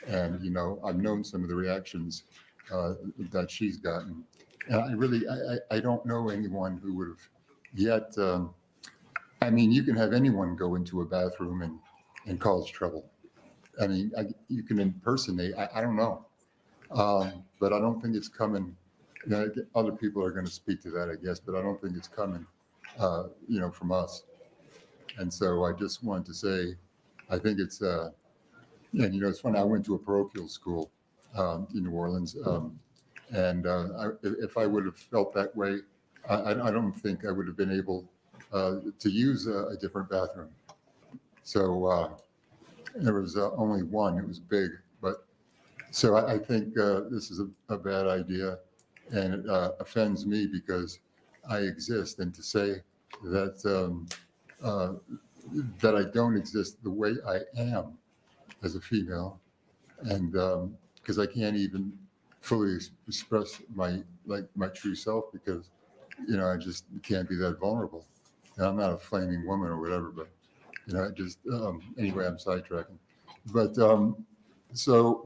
and, you know, I've known some of the reactions that she's gotten. And I really, I don't know anyone who would have yet, I mean, you can have anyone go into a bathroom and cause trouble. I mean, you can impersonate, I don't know. But I don't think it's coming, you know, other people are going to speak to that, I guess, but I don't think it's coming, you know, from us. And so I just wanted to say, I think it's, and you know, it's funny, I went to a parochial school in New Orleans. And if I would have felt that way, I don't think I would have been able to use a different bathroom. So there was only one, it was big, but so I think this is a bad idea, and it offends me because I exist, and to say that that I don't exist the way I am as a female, and because I can't even fully express my true self, because you know I just can't be that vulnerable. And I'm not a flaming woman or whatever, but you know, I just anyway, I'm sidetracking. But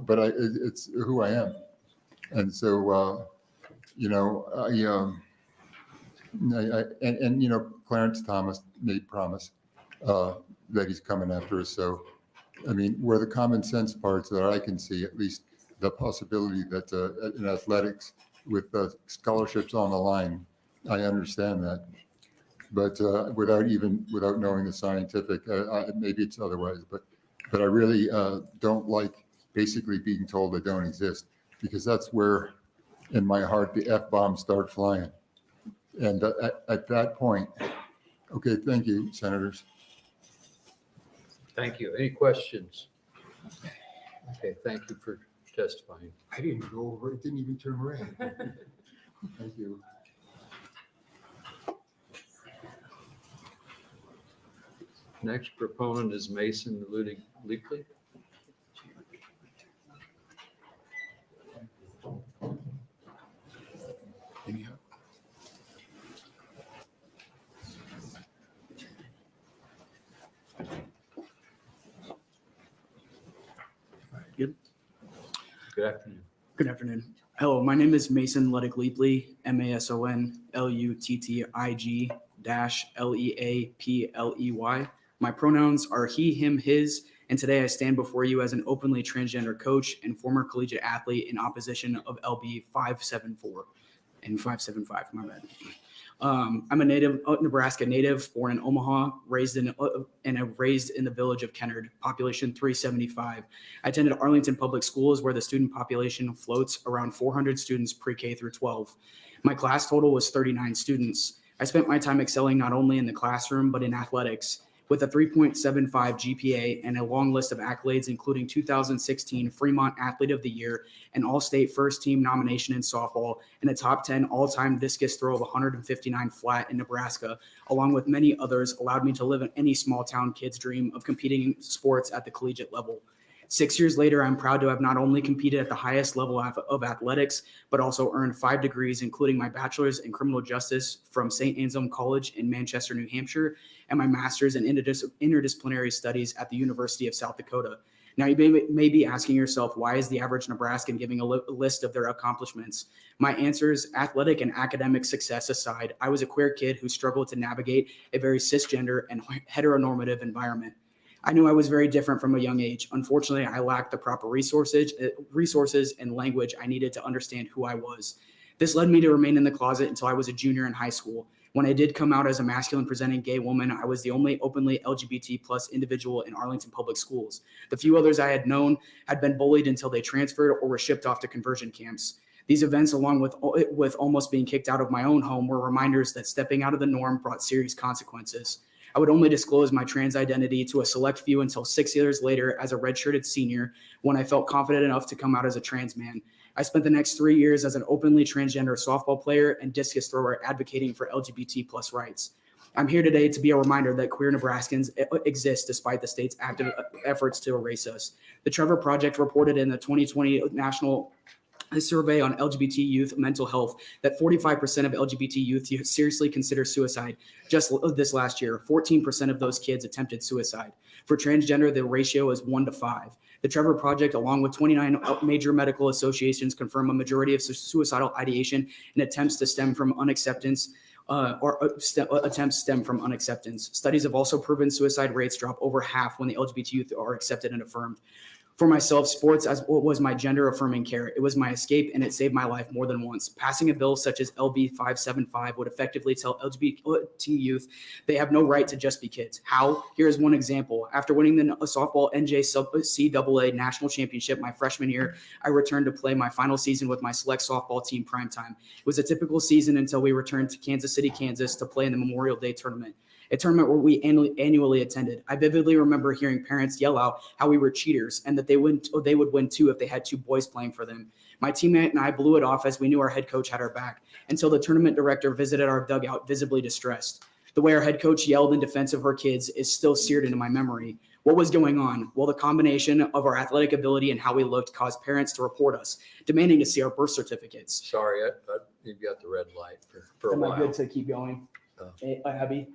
but it's who I am, and so you know, and you know, Clarence Thomas made promise that he's coming after us. So I mean, where the common sense parts that I can see, at least the possibility that in athletics with scholarships on the line, I understand that. But without knowing the scientific, maybe it's otherwise. But I really don't like basically being told I don't exist, because that's where, in my heart, the F-bombs start flying. And at that point, okay, thank you, senators. Thank you. Any questions? Okay, thank you for testifying. I didn't go over, it didn't even turn red. Thank you. Next proponent is Mason Ludig Leapley. Good. Good afternoon. Good afternoon. Hello, my name is Mason Ludig Leapley, MASONLUTTI-LEAPLEY. My pronouns are he, him, his, and today I stand before you as an openly transgender coach and former collegiate athlete in opposition of LB 574 and 575, my bad. I'm a Nebraska native, born in Omaha, raised in the village of Kennard, population 375. I attended Arlington Public Schools, where the student population floats around 400 students pre-K through 12. My class total was 39 students. I spent my time excelling not only in the classroom, but in athletics, with a 3.75 GPA and a long list of accolades, including 2016 Fremont Athlete of the Year, an all-state first team nomination in softball, and a top 10 all-time discus throw of 159 flat in Nebraska, along with many others, allowed me to live in any small town kid's dream of competing in sports at the collegiate level. 6 years later, I'm proud to have not only competed at the highest level of athletics, but also earned 5 degrees, including my bachelor's in criminal justice from St. Anselm College in Manchester, New Hampshire, and my master's in interdisciplinary studies at the University of South Dakota. Now, you may be asking yourself, why is the average Nebraskan giving a list of their accomplishments? My answer is athletic and academic success aside, I was a queer kid who struggled to navigate a very cisgender and heteronormative environment. I knew I was very different from a young age. Unfortunately, I lacked the proper resources and language I needed to understand who I was. This led me to remain in the closet until I was a junior in high school. When I did come out as a masculine presenting gay woman, I was the only openly LGBT plus individual in Arlington Public Schools. The few others I had known had been bullied until they transferred or were shipped off to conversion camps. These events, along with almost being kicked out of my own home, were reminders that stepping out of the norm brought serious consequences. I would only disclose my trans identity to a select few until 6 years later as a red-shirted senior, when I felt confident enough to come out as a trans man. I spent the next 3 years as an openly transgender softball player and discus thrower advocating for LGBT plus rights. I'm here today to be a reminder that queer Nebraskans exist despite the state's active efforts to erase us. The Trevor Project reported in the 2020 National Survey on LGBT youth mental health that 45% of LGBT youth seriously consider suicide. Just this last year, 14% of those kids attempted suicide. For transgender, the ratio is 1 to 5. The Trevor Project, along with 29 major medical associations, confirm a majority of suicidal ideation and attempts stem from unacceptance. Studies have also proven suicide rates drop over half when the LGBT youth are accepted and affirmed. For myself, sports was my gender-affirming care. It was my escape, and it saved my life more than once. Passing a bill such as LB 575 would effectively tell LGBT youth they have no right to just be kids. How? Here's one example. After winning the softball NJCAA national championship my freshman year, I returned to play my final season with my select softball team primetime. It was a typical season until we returned to Kansas City, Kansas to play in the Memorial Day tournament. A tournament where we annually attended. I vividly remember hearing parents yell out how we were cheaters and that they would win too if they had 2 boys playing for them. My teammate and I blew it off as we knew our head coach had our back until the tournament director visited our dugout visibly distressed. The way our head coach yelled in defense of her kids is still seared into my memory. What was going on? Well, the combination of our athletic ability and how we looked caused parents to report us, demanding to see our birth certificates. Sorry, you've got the red light for a while. Am I good to keep going? Abby?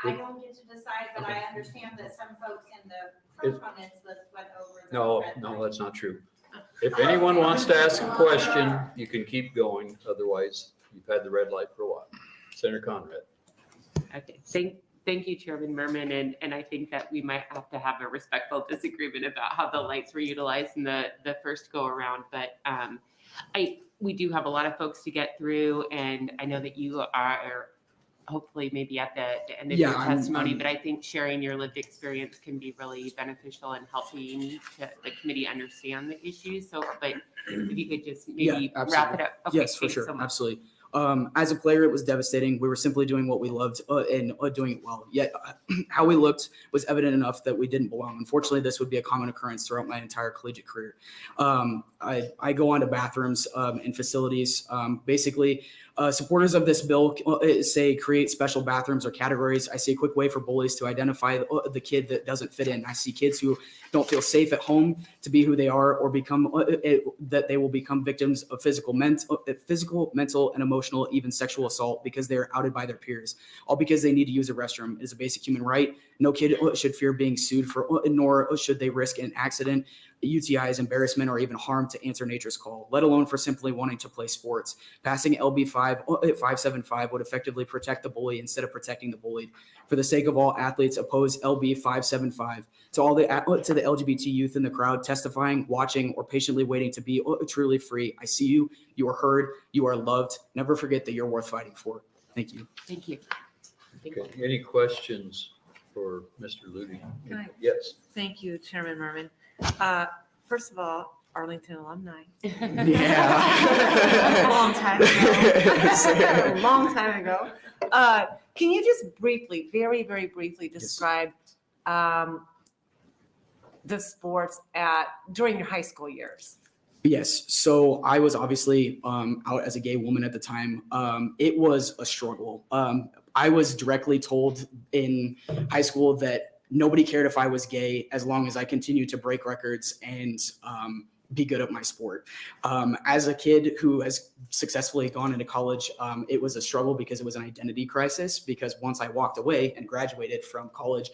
I don't get to decide, but I understand that some folks in the proponents list went over. No, that's not true. If anyone wants to ask a question, you can keep going. Otherwise, you've had the red light for a while. Senator Conrad. Okay, thank you, Chairman Merman, and I think that we might have to have a respectful disagreement about how the lights were utilized in the first go around, but we do have a lot of folks to get through, and I know that you are hopefully maybe at the end of your testimony, but I think sharing your lived experience can be really beneficial in helping the committee understand the issues. So, but if you could just maybe wrap it up. Okay, yes, for sure. Absolutely. As a player, it was devastating. We were simply doing what we loved and doing it well. Yet how we looked was evident enough that we didn't belong. Unfortunately, this would be a common occurrence throughout my entire collegiate career. I go on to bathrooms and facilities. Basically, supporters of this bill say create special bathrooms or categories. I see a quick way for bullies to identify the kid that doesn't fit in. I see kids who don't feel safe at home to be who they are, or become that they will become victims of physical, mental, and emotional, even sexual assault because they are outed by their peers, all because they need to use a restroom. It is a basic human right. No kid should fear being sued for, nor should they risk an accident, UTIs, embarrassment, or even harm to answer nature's call, let alone for simply wanting to play sports. Passing LB 575 would effectively protect the bully instead of protecting the bullied. For the sake of all athletes, oppose LB 575. To the LGBT youth in the crowd testifying, watching, or patiently waiting to be truly free, I see you. You are heard. You are loved. Never forget that you're worth fighting for. Thank you. Thank you. Okay. Any questions for Mr. Ludy? Yes. Thank you, Chairman Merman. First of all, Arlington alumni. Yeah. A long time ago. A long time ago. Can you just briefly, very, very briefly describe the sports during your high school years? Yes. So I was obviously out as a gay woman at the time. It was a struggle. I was directly told in high school that nobody cared if I was gay as long as I continued to break records and be good at my sport. As a kid who has successfully gone into college, it was a struggle because it was an identity crisis, because once I walked away and graduated from college,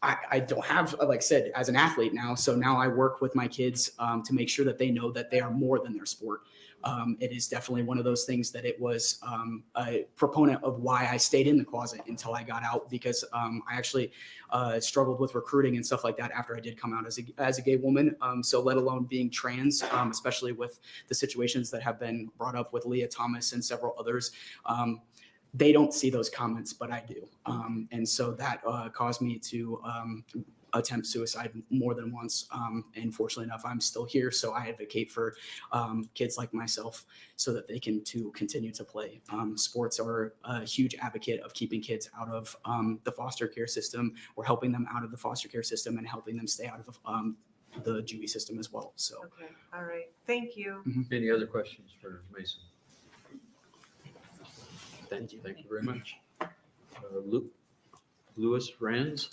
I don't have, like I said, as an athlete now. So now I work with my kids to make sure that they know that they are more than their sport. It is definitely one of those things that it was a proponent of why I stayed in the closet until I got out, because I actually struggled with recruiting and stuff like that after I did come out as a gay woman. So let alone being trans, especially with the situations that have been brought up with Leah Thomas and several others. They don't see those comments, but I do. And so that caused me to attempt suicide more than once. And fortunately enough, I'm still here. So I advocate for kids like myself so that they can continue to play. Sports are a huge advocate of keeping kids out of the foster care system, or helping them out of the foster care system and helping them stay out of the Dewey system as well. So. Okay, all right, thank you. Any other questions for Mason? Thank you very much. Louis Rands.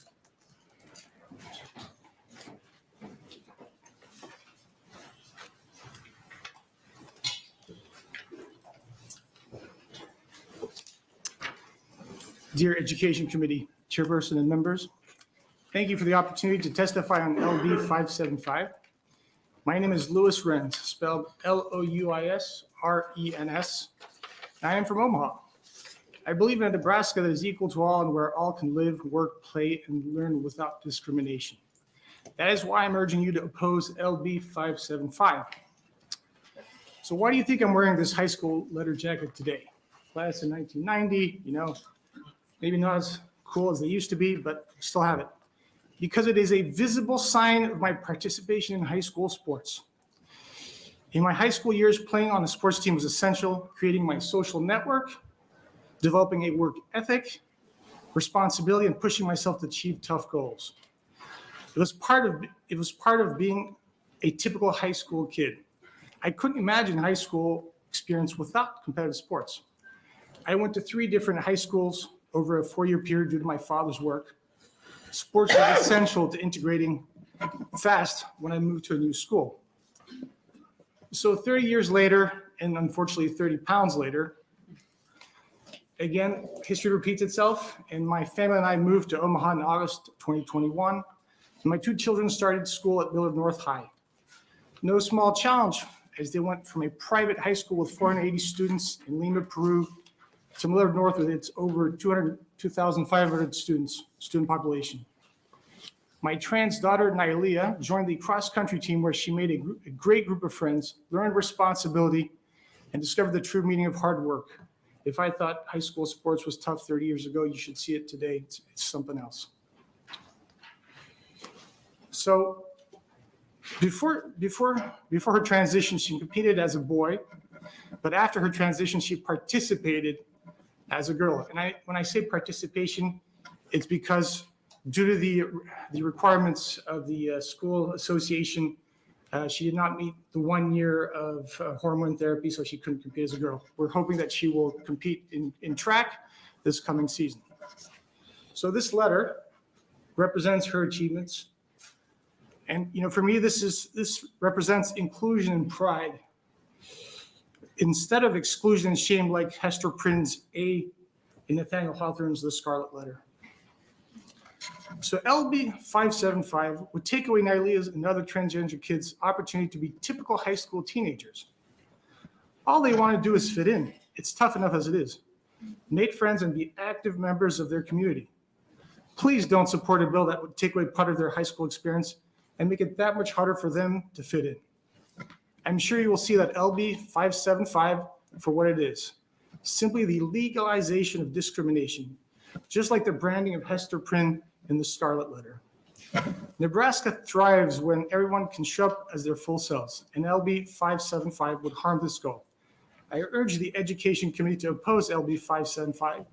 Dear Education Committee Chairperson and members, thank you for the opportunity to testify on LB 575. My name is Louis Renz, spelled Louisrens. I am from Omaha. I believe in a Nebraska that is equal to all and where all can live, work, play, and learn without discrimination. That is why I'm urging you to oppose LB 575. So why do you think I'm wearing this high school letter jacket today? Class in 1990, maybe not as cool as they used to be, but still have it. Because it is a visible sign of my participation in high school sports. In my high school years, playing on the sports team was essential, creating my social network, developing a work ethic, responsibility, and pushing myself to achieve tough goals. It was part of being a typical high school kid. I couldn't imagine high school experience without competitive sports. I went to 3 different high schools over a 4-year period due to my father's work. Sports was essential to integrating fast when I moved to a new school. So 30 years later, and unfortunately 30 pounds later, again, history repeats itself, and my family and I moved to Omaha in August 2021. And my 2 children started school at Millard North High. No small challenge, as they went from a private high school with 480 students in Lima, Peru, to Millard North with its over 2,500 student population. My trans daughter, Nylea, joined the cross-country team where she made a great group of friends, learned responsibility, and discovered the true meaning of hard work. If I thought high school sports was tough 30 years ago, you should see it today. It's something else. So before her transition, she competed as a boy, but after her transition, she participated as a girl. And when I say participation, it's because due to the requirements of the school association, she did not meet the 1 year of hormone therapy, so she couldn't compete as a girl. We're hoping that she will compete in track this coming season. So this letter represents her achievements. And for me, this represents inclusion and pride. Instead of exclusion and shame like Hester Prynne's A in Nathaniel Hawthorne's The Scarlet Letter. So LB 575 would take away Nylea's and other transgender kids' opportunity to be typical high school teenagers. All they want to do is fit in. It's tough enough as it is. Make friends and be active members of their community. Please don't support a bill that would take away part of their high school experience and make it that much harder for them to fit in. I'm sure you will see that LB 575 for what it is, simply the legalization of discrimination, just like the branding of Hester Prynne in The Scarlet Letter. Nebraska thrives when everyone can show up as their full selves, and LB 575 would harm this goal. I urge the Education Committee to oppose LB 575.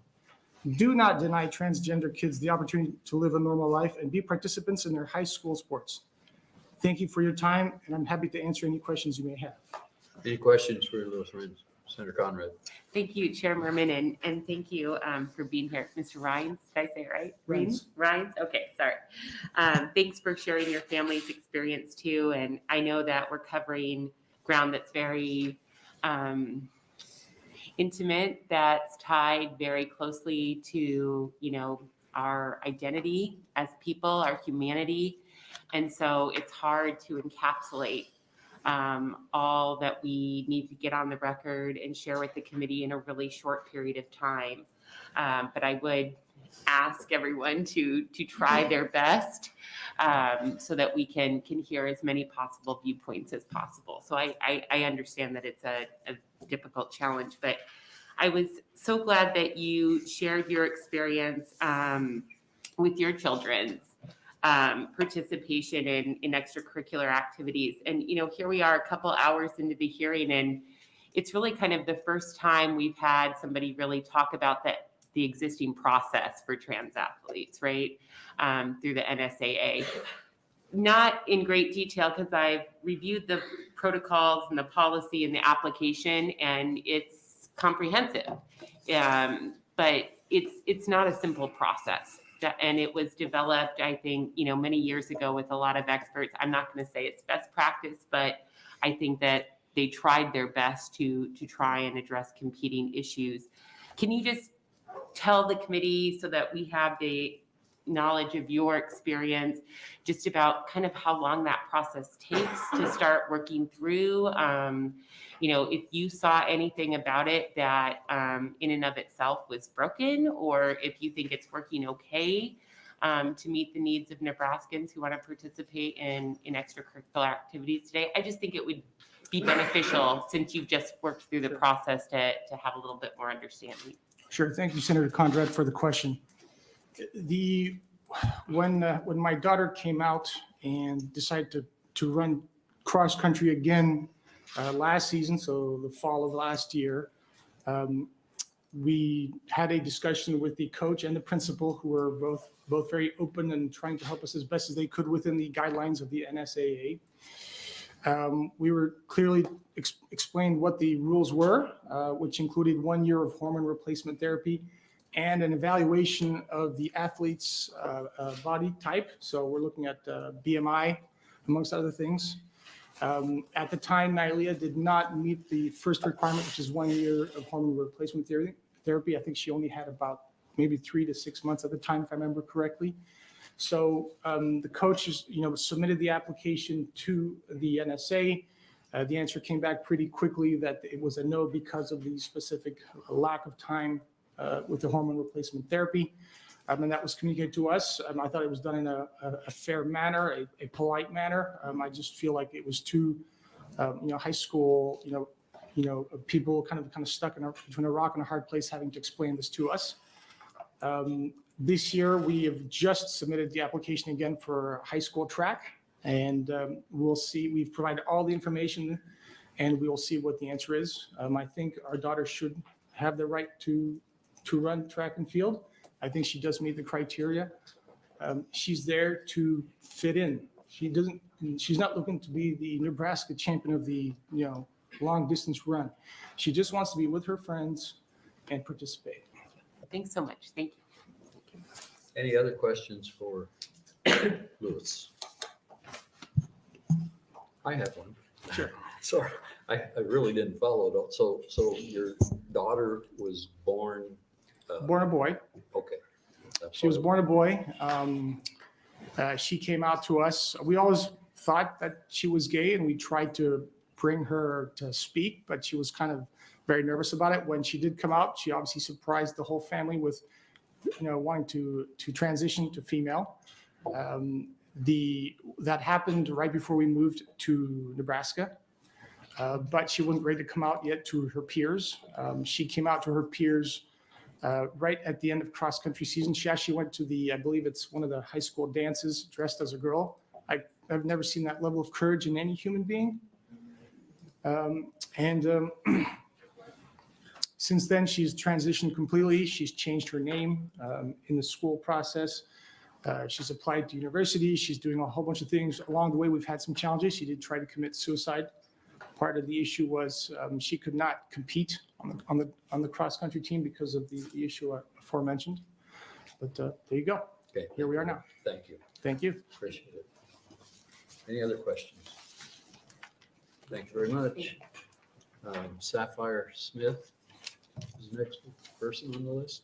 Do not deny transgender kids the opportunity to live a normal life and be participants in their high school sports. Thank you for your time, and I'm happy to answer any questions you may have. Any questions for Louis Renz? Senator Conrad. Thank you, Chair Merman, and thank you for being here. Mr. Rhines, did I say it right? Rhines? Okay, sorry. Thanks for sharing your family's experience too. And I know that we're covering ground that's very intimate, that's tied very closely to, our identity as people, our humanity. And so it's hard to encapsulate all that we need to get on the record and share with the committee in a really short period of time. But I would ask everyone to try their best so that we can hear as many possible viewpoints as possible. So I understand that it's a difficult challenge, but I was so glad that you shared your experience with your children's participation in extracurricular activities. And, here we are a couple hours into the hearing, and it's really kind of the first time we've had somebody really talk about the existing process for trans athletes, right, through the NSAA. Not in great detail because I've reviewed the protocols and the policy and the application, and it's comprehensive. But it's not a simple process. And it was developed, I think, many years ago with a lot of experts. I'm not going to say it's best practice, but I think that they tried their best to try and address competing issues. Can you just tell the committee, so that we have the knowledge of your experience, just about kind of how long that process takes to start working through? If you saw anything about it that in and of itself was broken, or if you think it's working okay to meet the needs of Nebraskans who want to participate in extracurricular activities today. I just think it would be beneficial, since you've just worked through the process, to have a little bit more understanding. Sure. Thank you, Senator Conrad, for the question. When my daughter came out and decided to run cross country again last season, so the fall of last year, we had a discussion with the coach and the principal, who were both very open and trying to help us as best as they could within the guidelines of the NSAA. We were clearly explained what the rules were, which included 1 year of hormone replacement therapy and an evaluation of the athlete's body type. So we're looking at BMI, amongst other things. At the time, Nylia did not meet the first requirement, which is 1 year of hormone replacement therapy. I think she only had about maybe 3 to 6 months at the time, if I remember correctly. So the coaches, submitted the application to the NSA. The answer came back pretty quickly that it was a no because of the specific lack of time with the hormone replacement therapy. And that was communicated to us. I thought it was done in a fair manner, a polite manner. I just feel like it was too, high school, people kind of stuck between a rock and a hard place, having to explain this to us. This year, we have just submitted the application again for high school track, and we'll see. We've provided all the information, and we will see what the answer is. I think our daughter should have the right to run track and field. I think she does meet the criteria. She's there to fit in. She's not looking to be the Nebraska champion of the, long distance run. She just wants to be with her friends and participate. Thanks so much. Thank you. Any other questions for Louis? I have one. Sure. Sorry, I really didn't follow it all. So your daughter was born? Born a boy. Okay. She was born a boy. She came out to us. We always thought that she was gay, and we tried to bring her to speak, but she was kind of very nervous about it. When she did come out, she obviously surprised the whole family with, wanting to transition to female. That happened right before we moved to Nebraska, but she wasn't ready to come out yet to her peers. She came out to her peers right at the end of cross country season. She actually went to I believe it's one of the high school dances dressed as a girl. I've never seen that level of courage in any human being. Since then, she's transitioned completely. She's changed her name in the school process. She's applied to university. She's doing a whole bunch of things. Along the way, we've had some challenges. She did try to commit suicide Part of the issue was she could not compete on the cross-country team because of the issue aforementioned. But there you go. Okay. Here we are now. Thank you. Thank you. Appreciate it. Any other questions? Thank you very much. Sapphire Smith is the next person on the list.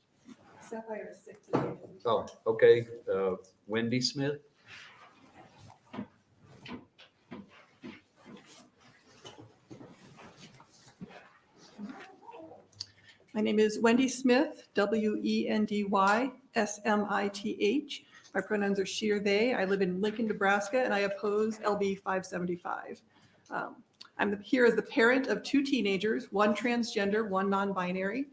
Sapphire is 6 today. Oh, okay. Wendy Smith. My name is Wendy Smith, Wendy Smith. My pronouns are she or they. I live in Lincoln, Nebraska, and I oppose LB 575. I'm here as the parent of 2 teenagers, one transgender, one non-binary.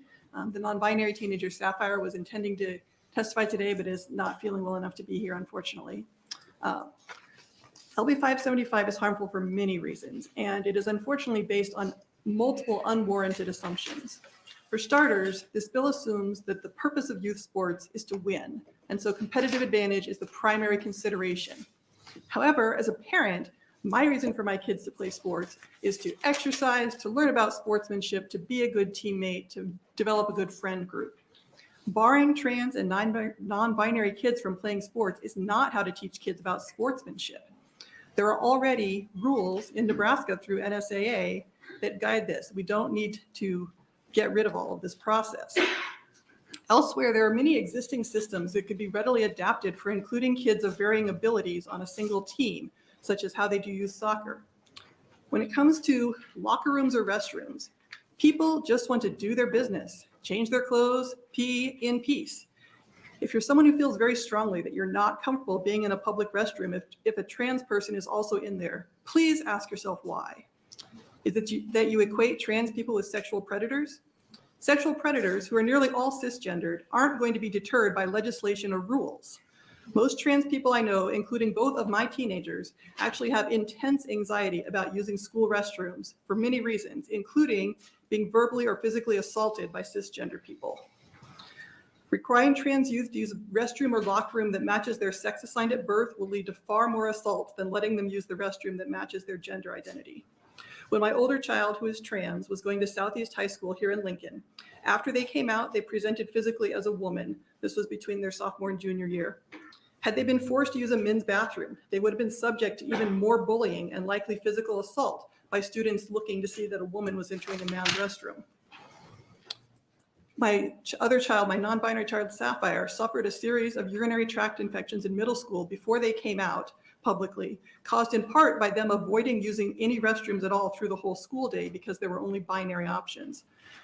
The non-binary teenager, Sapphire, was intending to testify today, but is not feeling well enough to be here, unfortunately. LB 575 is harmful for many reasons, and it is unfortunately based on multiple unwarranted assumptions. For starters, this bill assumes that the purpose of youth sports is to win, and so competitive advantage is the primary consideration. However, as a parent, my reason for my kids to play sports is to exercise, to learn about sportsmanship, to be a good teammate, to develop a good friend group. Barring trans and non-binary kids from playing sports is not how to teach kids about sportsmanship. There are already rules in Nebraska through NSAA that guide this. We don't need to get rid of all of this process. Elsewhere, there are many existing systems that could be readily adapted for including kids of varying abilities on a single team, such as how they do youth soccer. When it comes to locker rooms or restrooms, people just want to do their business, change their clothes, pee in peace. If you're someone who feels very strongly that you're not comfortable being in a public restroom if a trans person is also in there, please ask yourself why. Is it that you equate trans people with sexual predators? Sexual predators, who are nearly all cisgendered, aren't going to be deterred by legislation or rules. Most trans people I know, including both of my teenagers, actually have intense anxiety about using school restrooms for many reasons, including being verbally or physically assaulted by cisgender people. Requiring trans youth to use a restroom or locker room that matches their sex assigned at birth will lead to far more assaults than letting them use the restroom that matches their gender identity. When my older child, who is trans, was going to Southeast High School here in Lincoln, after they came out, they presented physically as a woman. This was between their sophomore and junior year. Had they been forced to use a men's bathroom, they would have been subject to even more bullying and likely physical assault by students looking to see that a woman was entering a man's restroom. My other child, my non-binary child, Sapphire, suffered a series of urinary tract infections in middle school before they came out publicly, caused in part by them avoiding using any restrooms at all through the whole school day because there were only binary options.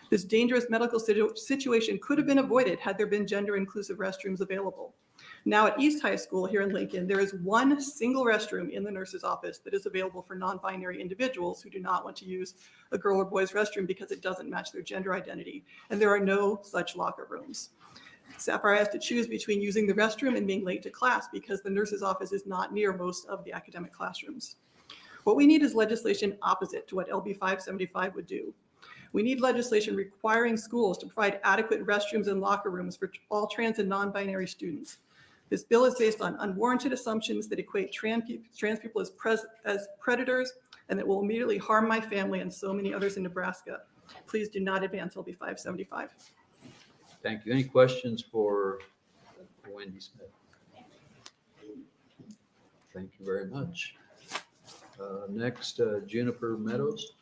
This dangerous medical situation could have been avoided had there been gender-inclusive restrooms available. Now at East High School here in Lincoln, there is one single restroom in the nurse's office that is available for non-binary individuals who do not want to use a girl or boy's restroom because it doesn't match their gender identity, and there are no such locker rooms. Sapphire has to choose between using the restroom and being late to class because the nurse's office is not near most of the academic classrooms. What we need is legislation opposite to what LB 575 would do. We need legislation requiring schools to provide adequate restrooms and locker rooms for all trans and non-binary students. This bill is based on unwarranted assumptions that equate trans people as predators and that will immediately harm my family and so many others in Nebraska. Please do not advance LB 575. Thank you. Any questions for Wendy Smith? Thank you very much. Next, Juniper Meadows.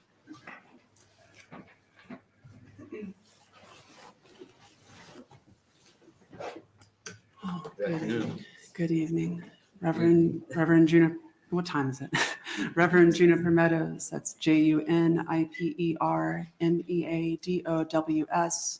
Good evening, Reverend Juniper. What time is it? Reverend Juniper Meadows. That's JUNIPERMEADOWS.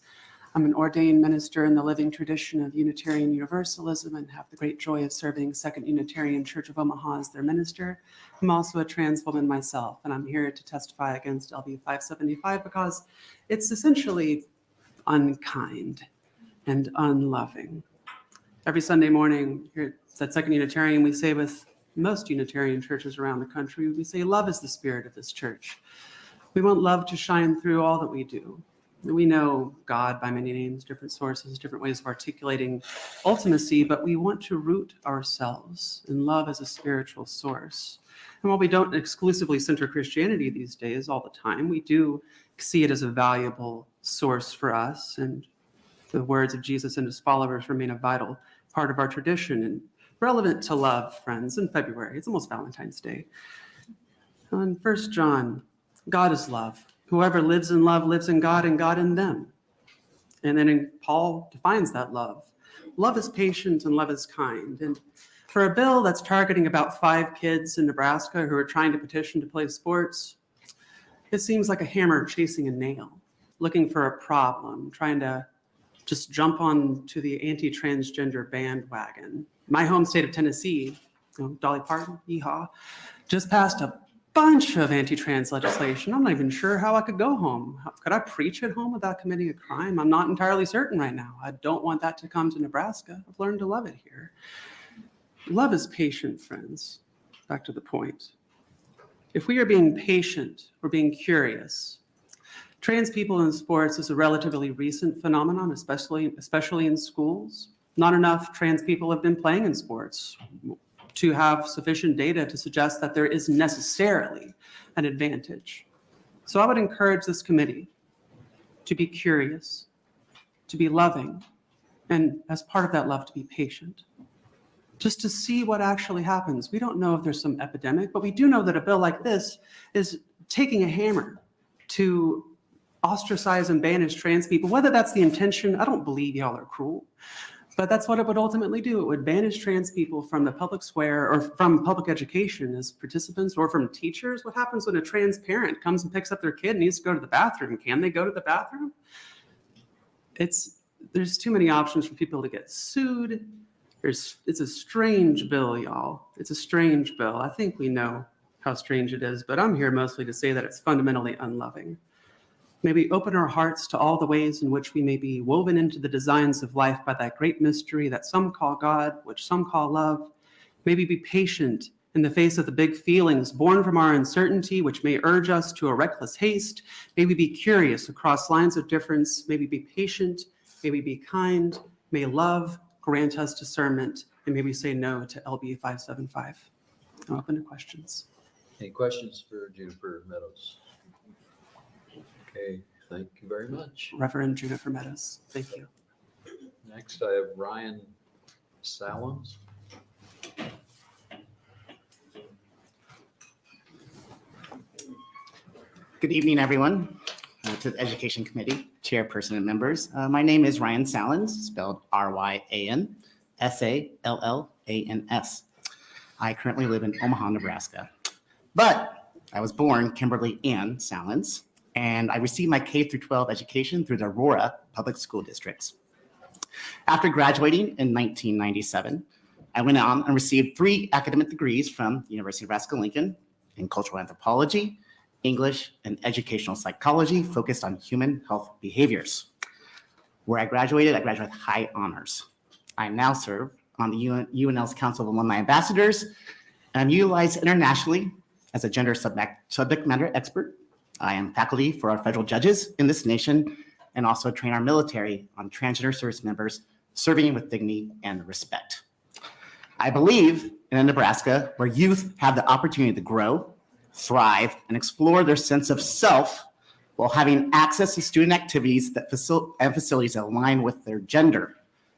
I'm an ordained minister in the living tradition of Unitarian Universalism and have the great joy of serving Second Unitarian Church of Omaha as their minister. I'm also a trans woman myself, and I'm here to testify against LB 575 because it's essentially unkind and unloving. Every Sunday morning here at Second Unitarian, we say with most Unitarian churches around the country, we say love is the spirit of this church. We want love to shine through all that we do. We know God by many names, different sources, different ways of articulating ultimacy, but we want to root ourselves in love as a spiritual source. And while we don't exclusively center Christianity these days all the time, we do see it as a valuable source for us. And the words of Jesus and his followers remain a vital part of our tradition and relevant to love, friends, in February. It's almost Valentine's Day. In 1 John, God is love. Whoever lives in love lives in God and God in them. And then Paul defines that love. Love is patient and love is kind. And for a bill that's targeting about 5 kids in Nebraska who are trying to petition to play sports, it seems like a hammer chasing a nail, looking for a problem, trying to just jump on to the anti-transgender bandwagon. My home state of Tennessee, Dolly Parton, yeehaw, just passed a bunch of anti-trans legislation. I'm not even sure how I could go home. Could I preach at home without committing a crime? I'm not entirely certain right now. I don't want that to come to Nebraska. I've learned to love it here. Love is patient, friends. Back to the point. If we are being patient, we're being curious. Trans people in sports is a relatively recent phenomenon, especially in schools. Not enough trans people have been playing in sports to have sufficient data to suggest that there is necessarily an advantage. So I would encourage this committee to be curious, to be loving, and as part of that love, to be patient, just to see what actually happens. We don't know if there's some epidemic, but we do know that a bill like this is taking a hammer to ostracize and banish trans people. Whether that's the intention, I don't believe y'all are cruel. But that's what it would ultimately do. It would banish trans people from the public square or from public education as participants or from teachers. What happens when a trans parent comes and picks up their kid and needs to go to the bathroom? Can they go to the bathroom? There's too many options for people to get sued. It's a strange bill, y'all. It's a strange bill. I think we know how strange it is, but I'm here mostly to say that it's fundamentally unloving. May we open our hearts to all the ways in which we may be woven into the designs of life by that great mystery that some call God, which some call love. May we be patient in the face of the big feelings born from our uncertainty, which may urge us to a reckless haste. May we be curious across lines of difference. May we be patient. May we be kind. May love grant us discernment. And may we say no to LB 575. I'm open to questions. Any questions for Juniper Meadows? Okay, thank you very much. Reverend Juniper Meadows, thank you. Next, I have Ryan Salons. Good evening, everyone, to the Education Committee, Chairperson and members. My name is Ryan Salons, spelled R-Y-A-N, S-A-L-L-A-N-S. I currently live in Omaha, Nebraska, but I was born Kimberly Ann Salons, and I received my K through 12 education through the Aurora Public School Districts. After graduating in 1997, I went on and received 3 academic degrees from the University of Nebraska-Lincoln in cultural anthropology, English, and educational psychology focused on human health behaviors. Where I graduated with high honors. I now serve on the UNL's Council of Alumni Ambassadors, and I'm utilized internationally as a gender subject matter expert. I am faculty for our federal judges in this nation and also train our military on transgender service members serving with dignity and respect. I believe in a Nebraska where youth have the opportunity to grow, thrive, and explore their sense of self while having access to student activities and facilities that align with their gender.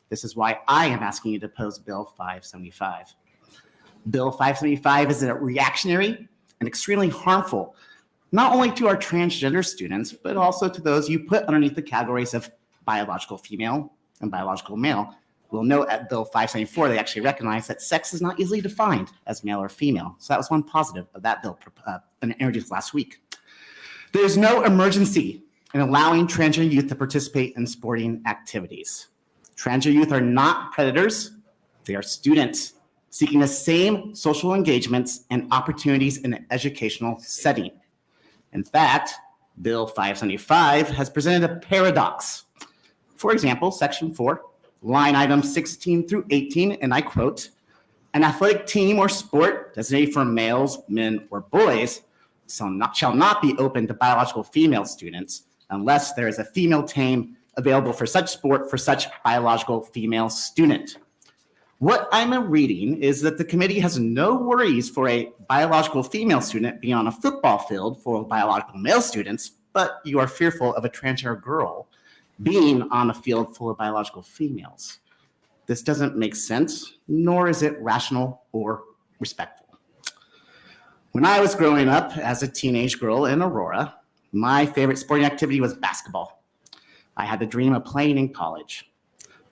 This is why I am asking you to oppose Bill 575. Bill 575 is a reactionary and extremely harmful, not only to our transgender students, but also to those you put underneath the categories of biological female and biological male. We'll note at Bill 574, they actually recognize that sex is not easily defined as male or female. So that was one positive of that bill introduced last week. There's no emergency in allowing transgender youth to participate in sporting activities. Transgender youth are not predators. They are students seeking the same social engagements and opportunities in an educational setting. In fact, Bill 575 has presented a paradox. For example, Section 4, line items 16 through 18, and I quote, "An athletic team or sport designated for males, men, or boys shall not be open to biological female students unless there is a female team available for such sport for such biological female student. What I'm reading is that the committee has no worries for a biological female student being on a football field full of biological male students, but you are fearful of a transgender girl being on a field full of biological females. This doesn't make sense, nor is it rational or respectful. When I was growing up as a teenage girl in Aurora, my favorite sporting activity was basketball. I had the dream of playing in college.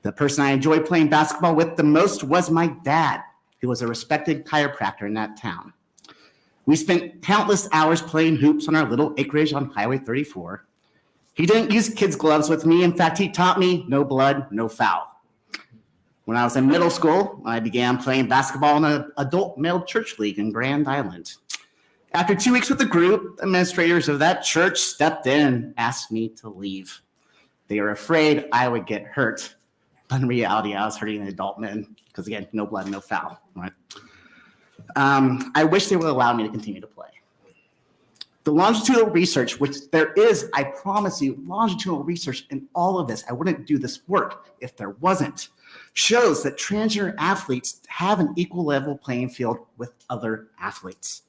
The person I enjoyed playing basketball with the most was my dad, who was a respected chiropractor in that town. We spent countless hours playing hoops on our little acreage on Highway 34. He didn't use kids' gloves with me. In fact, he taught me no blood, no foul. When I was in middle school, I began playing basketball in an adult male church league in Grand Island. After 2 weeks with the group, administrators of that church stepped in and asked me to leave. They were afraid I would get hurt. But in reality, I was hurting the adult men because, again, no blood, no foul. Right? I wish they would allow me to continue to play. The longitudinal research, which there is, I promise you, longitudinal research in all of this, I wouldn't do this work if there wasn't, shows that transgender athletes have an equal level playing field with other athletes.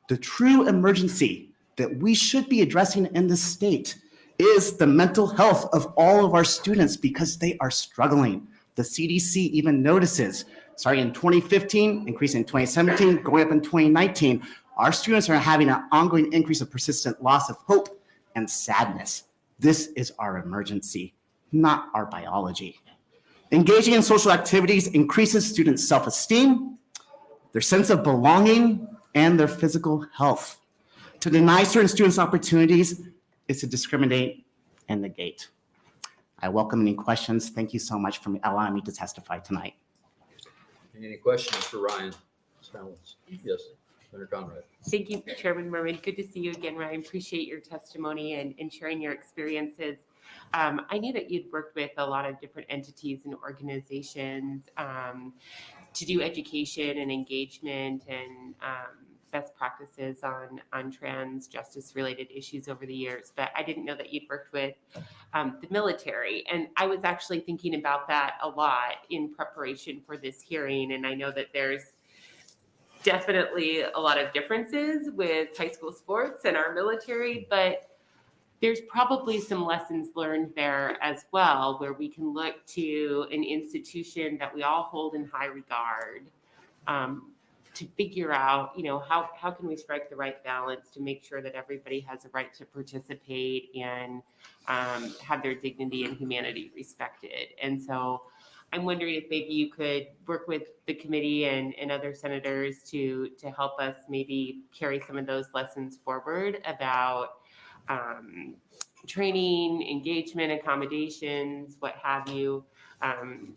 The true emergency that we should be addressing in this state is the mental health of all of our students because they are struggling. The CDC even notices, starting in 2015, increasing in 2017, going up in 2019, our students are having an ongoing increase of persistent loss of hope and sadness. This is our emergency, not our biology. Engaging in social activities increases students' self-esteem, their sense of belonging, and their physical health. To deny certain students opportunities is to discriminate and negate. I welcome any questions. Thank you so much for allowing me to testify tonight. Any questions for Ryan? Yes, Senator Conrad. Thank you, Chairman Merman. Good to see you again, Ryan. Appreciate your testimony and sharing your experiences. I knew that you'd worked with a lot of different entities and organizations to do education and engagement and best practices on trans justice related issues over the years, but I didn't know that you'd worked with the military. And I was actually thinking about that a lot in preparation for this hearing. And I know that there's definitely a lot of differences with high school sports and our military, but there's probably some lessons learned there as well, where we can look to an institution that we all hold in high regard to figure out, how can we strike the right balance to make sure that everybody has a right to participate and have their dignity and humanity respected. And so I'm wondering if maybe you could work with the committee and other senators to help us maybe carry some of those lessons forward about training, engagement, accommodations, what have you,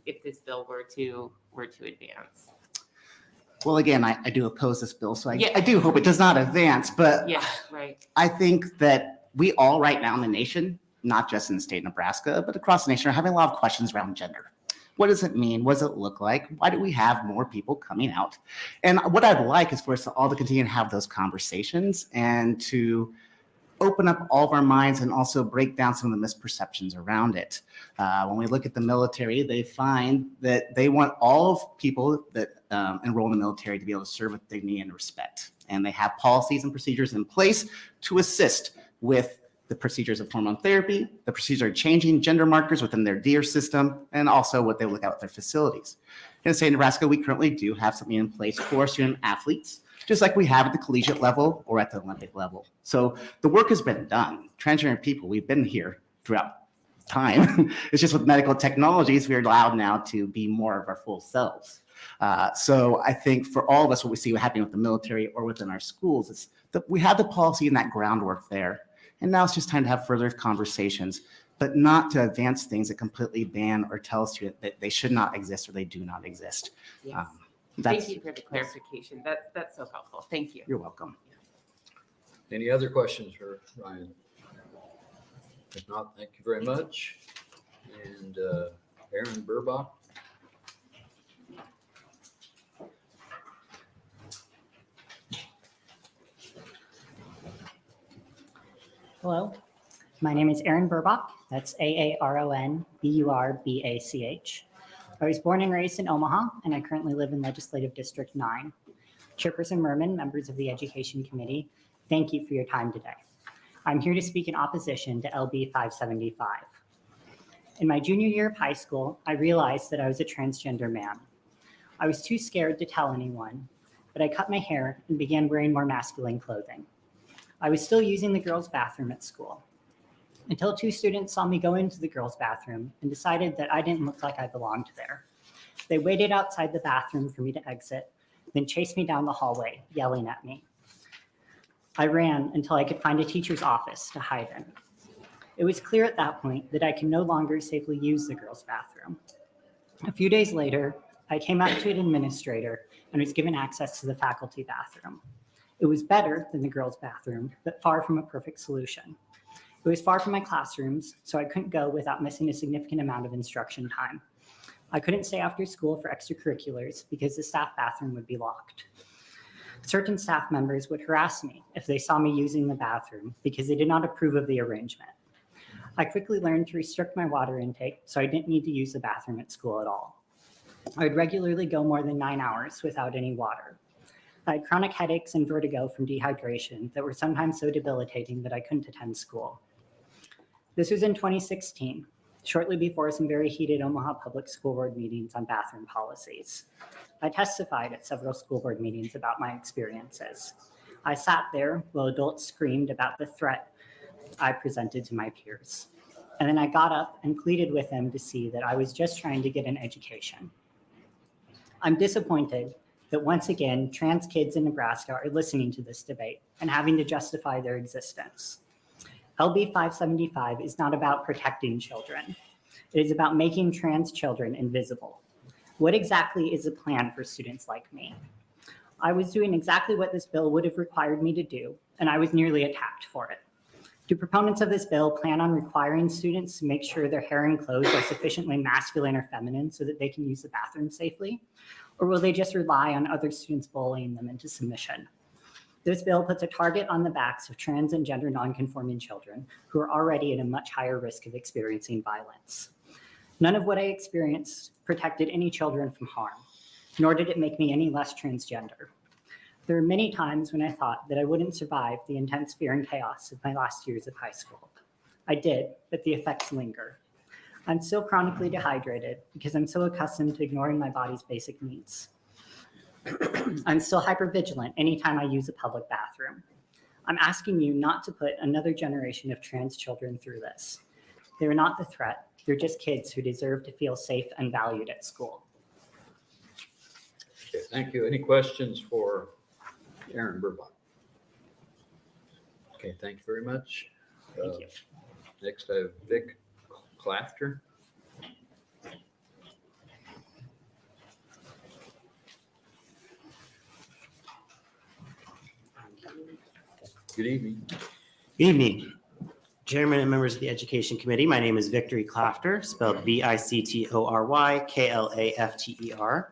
if this bill were to advance. Well, again, I do oppose this bill, so I do hope it does not advance, but yeah, right. I think that we all right now in the nation, not just in the state of Nebraska, but across the nation, are having a lot of questions around gender. What does it mean? What does it look like? Why do we have more people coming out? And what I'd like is for us to all to continue to have those conversations and to open up all of our minds and also break down some of the misperceptions around it. When we look at the military, they find that they want all of people that enroll in the military to be able to serve with dignity and respect. And they have policies and procedures in place to assist with the procedures of hormone therapy, the procedure of changing gender markers within their DEER system, and also what they look at with their facilities. In the state of Nebraska, we currently do have something in place for student athletes, just like we have at the collegiate level or at the Olympic level. So the work has been done. Transgender people, we've been here throughout time. It's just with medical technologies, we're allowed now to be more of our full selves. So I think for all of us, what we see happening with the military or within our schools is that we have the policy and that groundwork there. And now it's just time to have further conversations, but not to advance things that completely ban or tell students that they should not exist or they do not exist. Yes. Thank you for the clarification. That's so helpful. Thank you. You're welcome. Any other questions for Ryan? If not, thank you very much. And Aaron Burbach. Hello. My name is Aaron Burbach. That's Aaron Burbach. I was born and raised in Omaha, and I currently live in Legislative District 9. Chairperson Merman, members of the Education Committee, thank you for your time today. I'm here to speak in opposition to LB 575. In my junior year of high school, I realized that I was a transgender man. I was too scared to tell anyone, but I cut my hair and began wearing more masculine clothing. I was still using the girls' bathroom at school until two students saw me go into the girls' bathroom and decided that I didn't look like I belonged there. They waited outside the bathroom for me to exit, then chased me down the hallway, yelling at me. I ran until I could find a teacher's office to hide in. It was clear at that point that I could no longer safely use the girls' bathroom. A few days later, I came out to an administrator and was given access to the faculty bathroom. It was better than the girls' bathroom, but far from a perfect solution. It was far from my classrooms, so I couldn't go without missing a significant amount of instruction time. I couldn't stay after school for extracurriculars because the staff bathroom would be locked. Certain staff members would harass me if they saw me using the bathroom because they did not approve of the arrangement. I quickly learned to restrict my water intake, so I didn't need to use the bathroom at school at all. I would regularly go more than 9 hours without any water. I had chronic headaches and vertigo from dehydration that were sometimes so debilitating that I couldn't attend school. This was in 2016, shortly before some very heated Omaha Public School Board meetings on bathroom policies. I testified at several school board meetings about my experiences. I sat there while adults screamed about the threat I presented to my peers. And then I got up and pleaded with them to see that I was just trying to get an education. I'm disappointed that once again, trans kids in Nebraska are listening to this debate and having to justify their existence. LB 575 is not about protecting children. It is about making trans children invisible. What exactly is the plan for students like me? I was doing exactly what this bill would have required me to do, and I was nearly attacked for it. Do proponents of this bill plan on requiring students to make sure their hair and clothes are sufficiently masculine or feminine so that they can use the bathroom safely? Or will they just rely on other students bullying them into submission? This bill puts a target on the backs of trans and gender nonconforming children who are already at a much higher risk of experiencing violence. None of what I experienced protected any children from harm, nor did it make me any less transgender. There were many times when I thought that I wouldn't survive the intense fear and chaos of my last years of high school. I did, but the effects linger. I'm still chronically dehydrated because I'm so accustomed to ignoring my body's basic needs. I'm still hypervigilant anytime I use a public bathroom. I'm asking you not to put another generation of trans children through this. They're not the threat. They're just kids who deserve to feel safe and valued at school. Okay, thank you. Any questions for Aaron Burbach? Okay, thank you very much. Thank you. Next, I have Vic Clafter. Good evening. Good evening, Chairman and members of the Education Committee. My name is Victory Clafter, spelled Victory Klafter,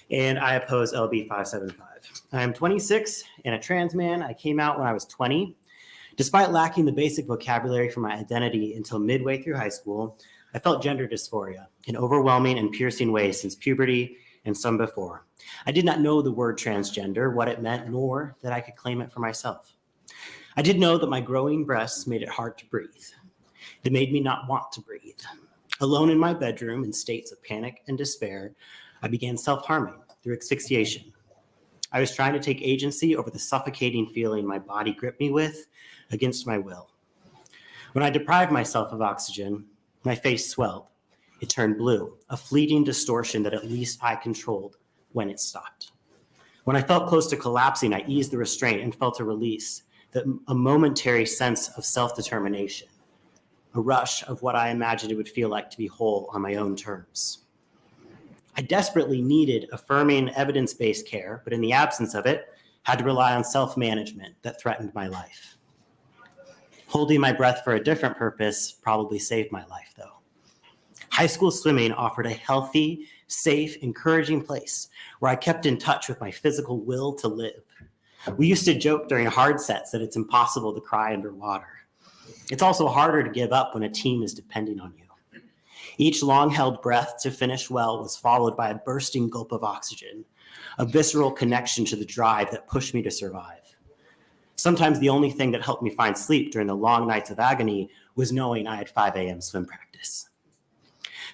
and I oppose LB 575. I am 26 and a trans man. I came out when I was 20. Despite lacking the basic vocabulary for my identity until midway through high school, I felt gender dysphoria in overwhelming and piercing ways since puberty and some before. I did not know the word transgender, what it meant, nor that I could claim it for myself. I did know that my growing breasts made it hard to breathe. They made me not want to breathe. Alone in my bedroom in states of panic and despair, I began self-harming through asphyxiation. I was trying to take agency over the suffocating feeling my body gripped me with against my will. When I deprived myself of oxygen, my face swelled. It turned blue, a fleeting distortion that at least I controlled when it stopped. When I felt close to collapsing, I eased the restraint and felt a release, a momentary sense of self-determination, a rush of what I imagined it would feel like to be whole on my own terms. I desperately needed affirming evidence-based care, but in the absence of it, had to rely on self-management that threatened my life. Holding my breath for a different purpose probably saved my life, though. High school swimming offered a healthy, safe, encouraging place where I kept in touch with my physical will to live. We used to joke during hard sets that it's impossible to cry underwater. It's also harder to give up when a team is depending on you. Each long-held breath to finish well was followed by a bursting gulp of oxygen, a visceral connection to the drive that pushed me to survive. Sometimes the only thing that helped me find sleep during the long nights of agony was knowing I had 5 a.m. swim practice.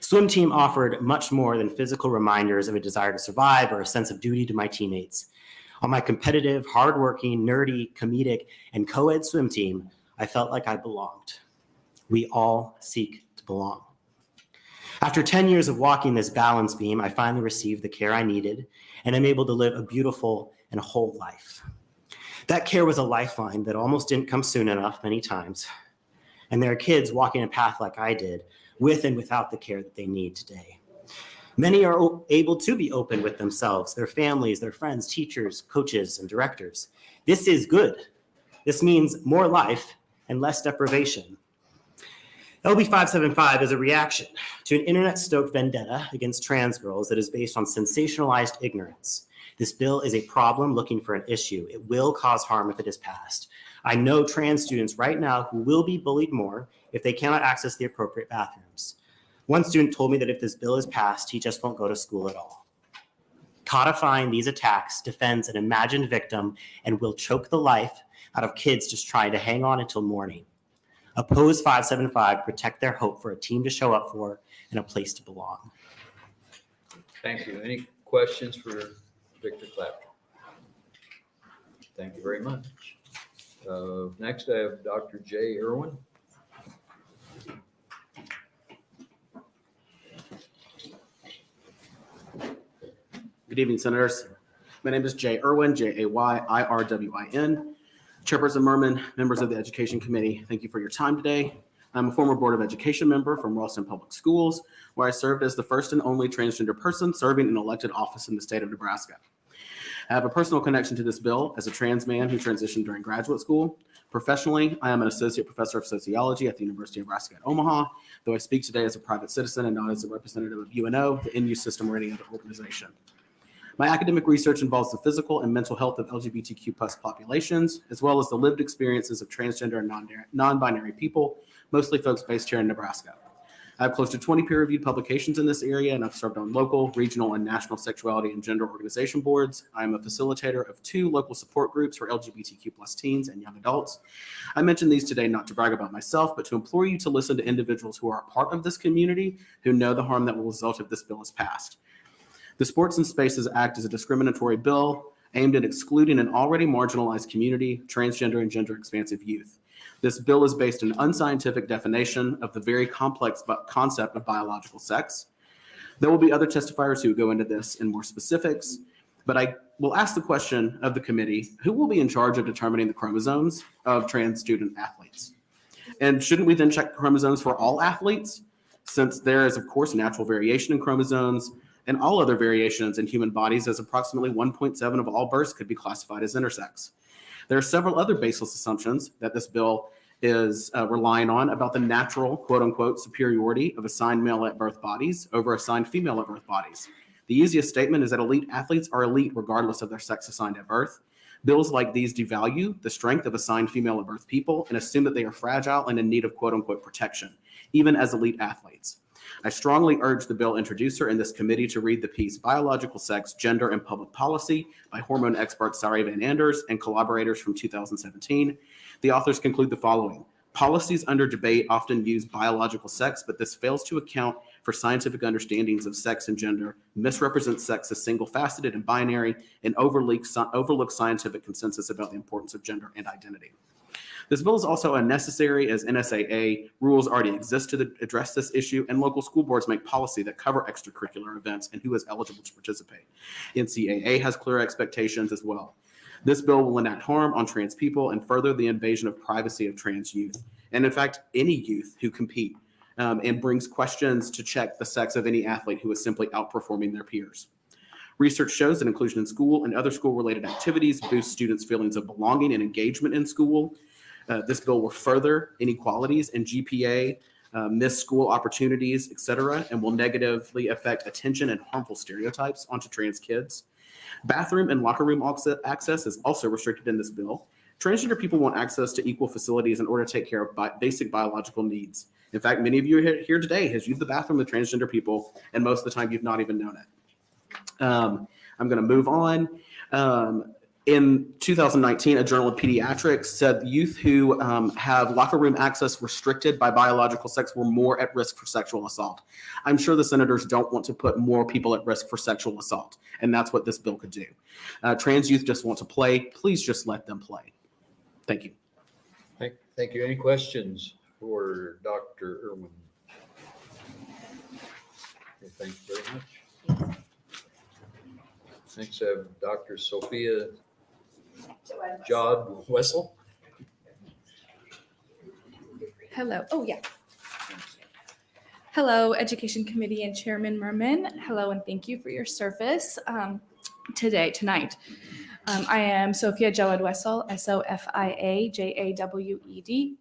Swim team offered much more than physical reminders of a desire to survive or a sense of duty to my teammates. On my competitive, hardworking, nerdy, comedic, and co-ed swim team, I felt like I belonged. We all seek to belong. After 10 years of walking this balance beam, I finally received the care I needed, and I'm able to live a beautiful and whole life. That care was a lifeline that almost didn't come soon enough many times. And there are kids walking a path like I did, with and without the care that they need today. Many are able to be open with themselves, their families, their friends, teachers, coaches, and directors. This is good. This means more life and less deprivation. LB 575 is a reaction to an internet-stoked vendetta against trans girls that is based on sensationalized ignorance. This bill is a problem looking for an issue. It will cause harm if it is passed. I know trans students right now who will be bullied more if they cannot access the appropriate bathrooms. One student told me that if this bill is passed, he just won't go to school at all. Codifying these attacks defends an imagined victim and will choke the life out of kids just trying to hang on until morning. Oppose 575, protect their hope for a team to show up for and a place to belong. Thank you. Any questions for Victor Clapper? Thank you very much. Next, I have Dr. Jay Irwin. Good evening, Senators. My name is Jay Irwin, Jayirwin. Chairperson Merman, members of the Education Committee, thank you for your time today. I'm a former Board of Education member from Ralston Public Schools, where I served as the first and only transgender person serving an elected office in the state of Nebraska. I have a personal connection to this bill as a trans man who transitioned during graduate school. Professionally, I am an associate professor of sociology at the University of Nebraska at Omaha, though I speak today as a private citizen and not as a representative of UNO, the NU system or any other organization. My academic research involves the physical and mental health of LGBTQ+ populations, as well as the lived experiences of transgender and non-binary people, mostly folks based here in Nebraska. I have close to 20 peer-reviewed publications in this area, and I've served on local, regional, and national sexuality and gender organization boards. I am a facilitator of 2 local support groups for LGBTQ+ teens and young adults. I mention these today not to brag about myself, but to implore you to listen to individuals who are a part of this community, who know the harm that will result if this bill is passed. The Sports and Spaces Act is a discriminatory bill aimed at excluding an already marginalized community, transgender and gender expansive youth. This bill is based on an unscientific definition of the very complex concept of biological sex. There will be other testifiers who go into this in more specifics, but I will ask the question of the committee, who will be in charge of determining the chromosomes of trans student athletes? And shouldn't we then check chromosomes for all athletes, since there is, of course, natural variation in chromosomes and all other variations in human bodies, as approximately 1.7 of all births could be classified as intersex. There are several other baseless assumptions that this bill is relying on about the natural, quote unquote, superiority of assigned male at birth bodies over assigned female at birth bodies. The easiest statement is that elite athletes are elite regardless of their sex assigned at birth. Bills like these devalue the strength of assigned female at birth people and assume that they are fragile and in need of quote unquote protection, even as elite athletes. I strongly urge the bill introducer in this committee to read the piece Biological Sex, Gender, and Public Policy by hormone expert Sari Van Anders and collaborators from 2017. The authors conclude the following. Policies under debate often use biological sex, but this fails to account for scientific understandings of sex and gender, misrepresents sex as single-faceted and binary, and overlooks scientific consensus about the importance of gender and identity. This bill is also unnecessary as NSAA rules already exist to address this issue, and local school boards make policy that cover extracurricular events and who is eligible to participate. NCAA has clear expectations as well. This bill will enact harm on trans people and further the invasion of privacy of trans youth, and in fact, any youth who compete, and brings questions to check the sex of any athlete who is simply outperforming their peers. Research shows that inclusion in school and other school-related activities boost students' feelings of belonging and engagement in school. This bill will further inequalities in GPA, missed school opportunities, etc., and will negatively affect attention and harmful stereotypes onto trans kids. Bathroom and locker room access is also restricted in this bill. Transgender people want access to equal facilities in order to take care of basic biological needs. In fact, many of you here today has used the bathroom with transgender people, and most of the time you've not even known it. I'm going to move on. In 2019, a journal of pediatrics said youth who have locker room access restricted by biological sex were more at risk for sexual assault. I'm sure the senators don't want to put more people at risk for sexual assault, and that's what this bill could do. Trans youth just want to play. Please just let them play. Thank you. Thank you. Any questions for Dr. Irwin? Okay, thank you very much. Next, I have Dr. Sophia Jod Wessel. Hello. Oh, yeah. Hello, Education Committee and Chairman Merman. Hello, and thank you for your service tonight. I am Sophia Jawed Wessel, SOFIA JAWED-WESSEL.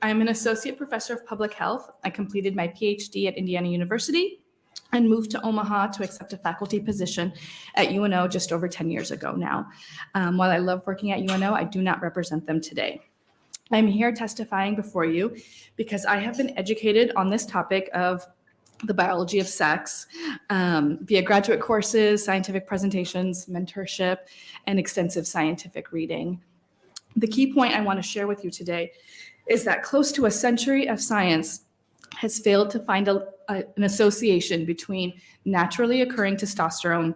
I'm an associate professor of public health. I completed my PhD at Indiana University and moved to Omaha to accept a faculty position at UNO just over 10 years ago now. While I love working at UNO, I do not represent them today. I'm here testifying before you because I have been educated on this topic of the biology of sex via graduate courses, scientific presentations, mentorship, and extensive scientific reading. The key point I want to share with you today is that close to a century of science has failed to find an association between naturally occurring testosterone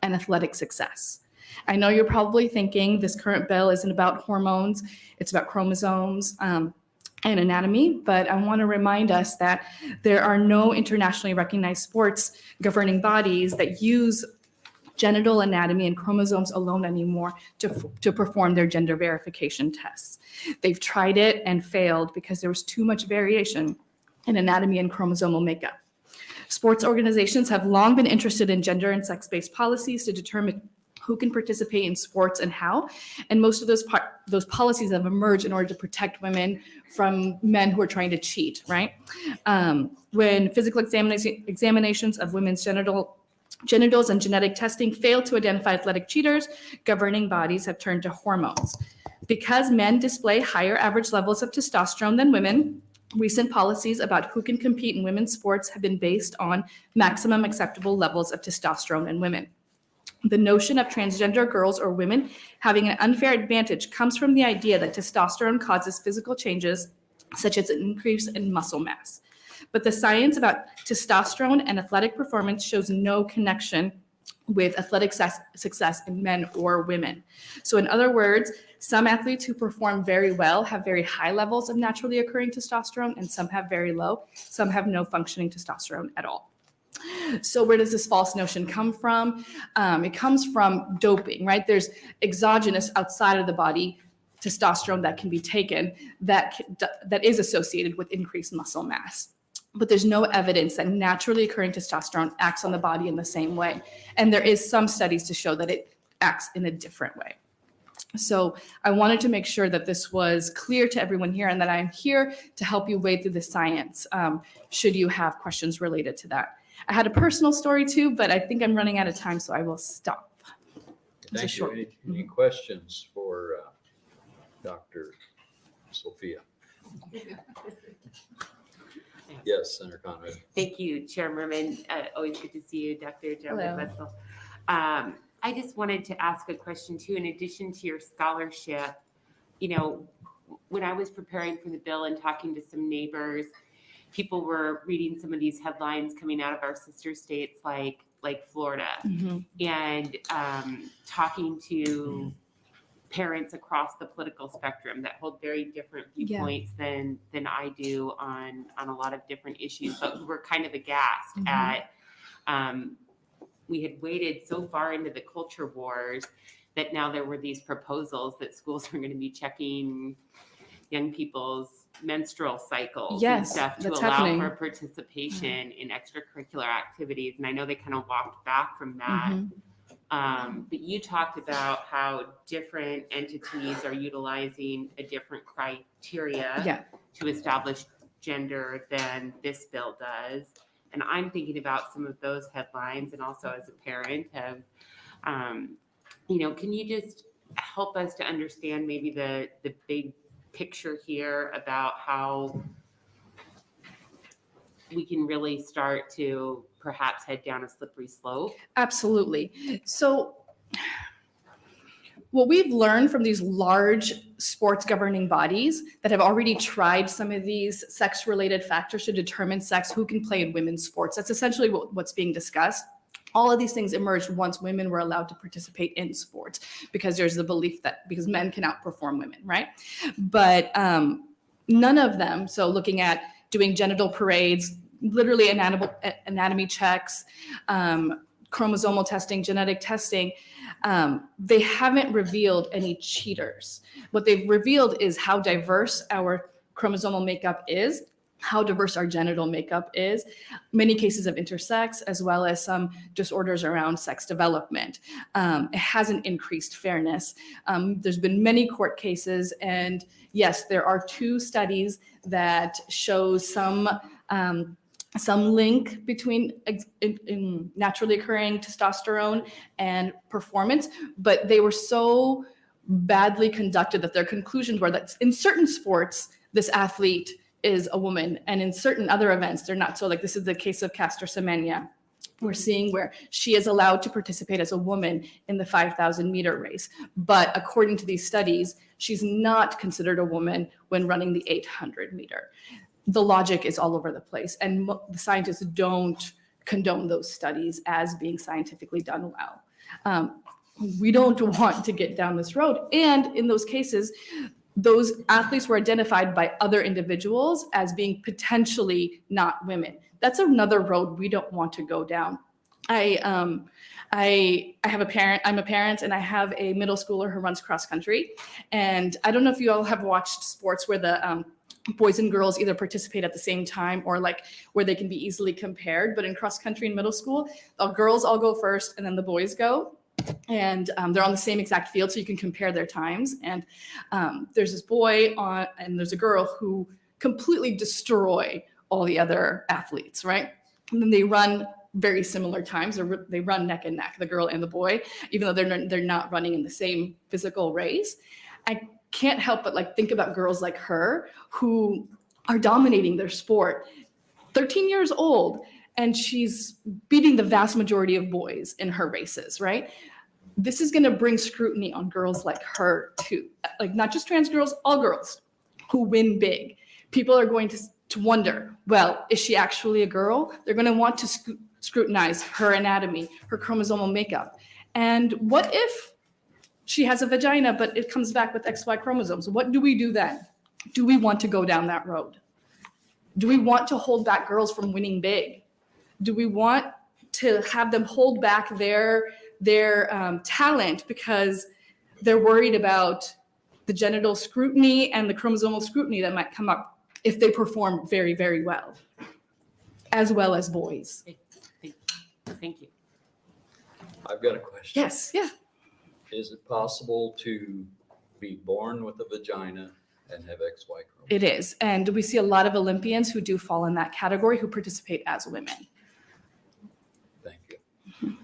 and athletic success. I know you're probably thinking this current bill isn't about hormones, it's about chromosomes and anatomy, but I want to remind us that there are no internationally recognized sports governing bodies that use genital anatomy and chromosomes alone anymore to perform their gender verification tests. They've tried it and failed because there was too much variation in anatomy and chromosomal makeup. Sports organizations have long been interested in gender and sex-based policies to determine who can participate in sports and how. And most of those policies have emerged in order to protect women from men who are trying to cheat, right? When physical examinations of women's genitals and genetic testing fail to identify athletic cheaters, governing bodies have turned to hormones. Because men display higher average levels of testosterone than women, recent policies about who can compete in women's sports have been based on maximum acceptable levels of testosterone in women. The notion of transgender girls or women having an unfair advantage comes from the idea that testosterone causes physical changes, such as an increase in muscle mass. But the science about testosterone and athletic performance shows no connection with athletic success in men or women. So in other words, some athletes who perform very well have very high levels of naturally occurring testosterone, and some have very low. Some have no functioning testosterone at all. So where does this false notion come from? It comes from doping, right? There's exogenous outside of the body testosterone that can be taken that is associated with increased muscle mass. But there's no evidence that naturally occurring testosterone acts on the body in the same way. And there is some studies to show that it acts in a different way. So I wanted to make sure that this was clear to everyone here and that I'm here to help you wade through the science should you have questions related to that. I had a personal story too, but I think I'm running out of time, so I will stop. Thank you. Any questions for Dr. Sophia? Yes, Senator Conrad. Thank you, Chair Merman. Always good to see you, Dr. Hello. Wessel. I just wanted to ask a question too, in addition to your scholarship. You know, when I was preparing for the bill and talking to some neighbors, people were reading some of these headlines coming out of our sister states like Florida, and talking to parents across the political spectrum that hold very different viewpoints than I do on a lot of different issues, but we were kind of aghast at we had waded so far into the culture wars that now there were these proposals that schools were going to be checking young people's menstrual cycles and stuff to allow for participation in extracurricular activities. And I know they kind of walked back from that. But you talked about how different entities are utilizing a different criteria to establish gender than this bill does. And I'm thinking about some of those headlines, and also as a parent have can you just help us to understand maybe the big picture here about how we can really start to perhaps head down a slippery slope? Absolutely. So what we've learned from these large sports governing bodies that have already tried some of these sex-related factors to determine sex, who can play in women's sports. That's essentially what's being discussed. All of these things emerged once women were allowed to participate in sports, because there's the belief that because men can outperform women, right? But none of them, so looking at doing genital parades, literally anatomy checks, chromosomal testing, genetic testing, they haven't revealed any cheaters. What they've revealed is how diverse our chromosomal makeup is, how diverse our genital makeup is, many cases of intersex, as well as some disorders around sex development. It hasn't increased fairness. There's been many court cases, and yes, there are 2 studies that show some link between in naturally occurring testosterone and performance, but they were so badly conducted that their conclusions were that in certain sports, this athlete is a woman, and in certain other events, they're not. So like this is the case of Caster Semenya. We're seeing where she is allowed to participate as a woman in the 5,000 meter race. But according to these studies, she's not considered a woman when running the 800 meter. The logic is all over the place, and the scientists don't condone those studies as being scientifically done well. We don't want to get down this road. And in those cases, those athletes were identified by other individuals as being potentially not women. That's another road we don't want to go down. I have a parent, I'm a parent, and I have a middle schooler who runs cross country. And I don't know if you all have watched sports where the boys and girls either participate at the same time or like where they can be easily compared. But in cross country in middle school, the girls all go first and then the boys go. And they're on the same exact field, so you can compare their times. And there's this boy and there's a girl who completely destroy all the other athletes, right? And then they run very similar times. They run neck and neck, the girl and the boy, even though they're not running in the same physical race. I can't help but like think about girls like her who are dominating their sport, 13 years old, and she's beating the vast majority of boys in her races, right? This is going to bring scrutiny on girls like her too. Like not just trans girls, all girls who win big. People are going to wonder, well, is she actually a girl? They're going to want to scrutinize her anatomy, her chromosomal makeup. And what if she has a vagina, but it comes back with XY chromosomes? What do we do then? Do we want to go down that road? Do we want to hold back girls from winning big? Do we want to have them hold back their talent because they're worried about the genital scrutiny and the chromosomal scrutiny that might come up if they perform very, very well as boys? Thank you. I've got a question. Yes, yeah. Is it possible to be born with a vagina and have XY chromosomes? It is. And we see a lot of Olympians who do fall in that category who participate as women. Thank you.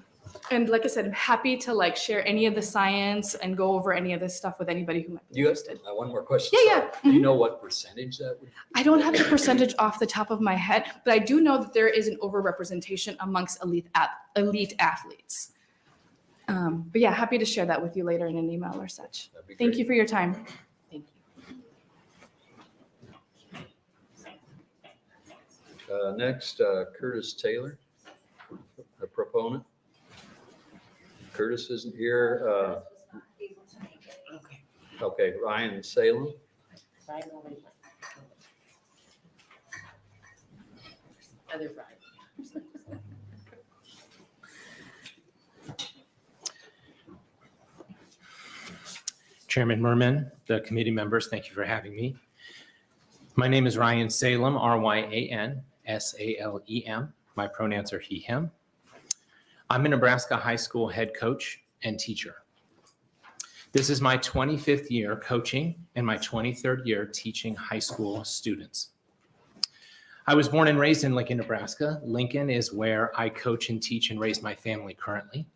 And like I said, I'm happy to like share any of the science and go over any of this stuff with anybody who might be interested. One more question. Yeah, yeah. Do you know what percentage that would be? I don't have the percentage off the top of my head, but I do know that there is an overrepresentation amongst elite athletes. But yeah, happy to share that with you later in an email or such. Thank you for your time. Thank you. Next, Curtis Taylor, a proponent. Curtis isn't here. Okay, Ryan Salem. Other Ryan. Chairman Merman, the committee members, thank you for having me. My name is Ryan Salem, R-Y-A-N S-A-L-E-M. My pronouns are he, him. I'm a Nebraska high school head coach and teacher. This is my 25th year coaching and my 23rd year teaching high school students. I was born and raised in Lincoln, Nebraska. Lincoln is where I coach and teach and raise my family currently.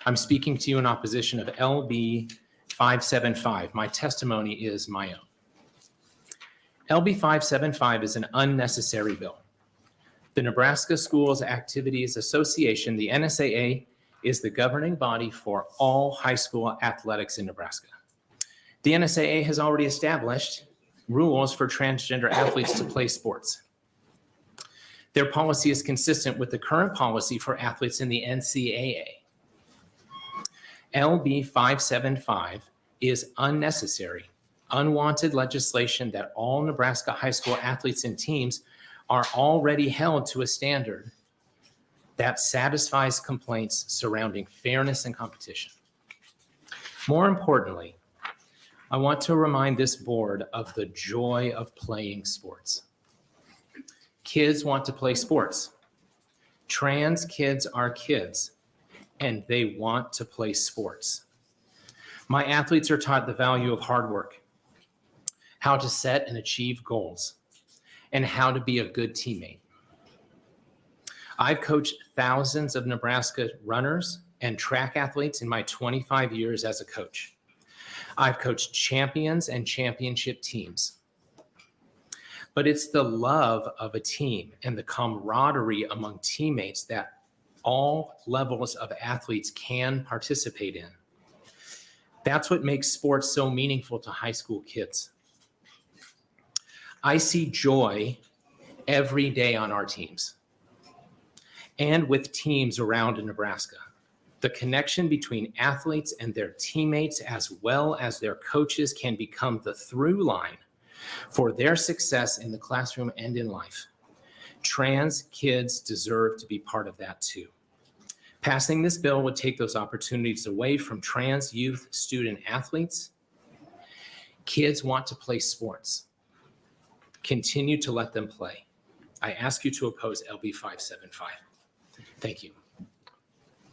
I'm speaking to you in opposition of LB 575. My testimony is my own. LB 575 is an unnecessary bill. The Nebraska Schools Activities Association, the NSAA, is the governing body for all high school athletics in Nebraska. The NSAA has already established rules for transgender athletes to play sports. Their policy is consistent with the current policy for athletes in the NCAA. LB 575 is unnecessary, unwanted legislation that all Nebraska high school athletes and teams are already held to a standard that satisfies complaints surrounding fairness and competition. More importantly, I want to remind this board of the joy of playing sports. Kids want to play sports. Trans kids are kids, and they want to play sports. My athletes are taught the value of hard work, how to set and achieve goals, and how to be a good teammate. I've coached thousands of Nebraska runners and track athletes in my 25 years as a coach. I've coached champions and championship teams. But it's the love of a team and the camaraderie among teammates that all levels of athletes can participate in. That's what makes sports so meaningful to high school kids. I see joy every day on our teams and with teams around Nebraska. The connection between athletes and their teammates as well as their coaches can become the through line for their success in the classroom and in life. Trans kids deserve to be part of that too. Passing this bill would take those opportunities away from trans youth student athletes. Kids want to play sports. Continue to let them play. I ask you to oppose LB 575. Thank you.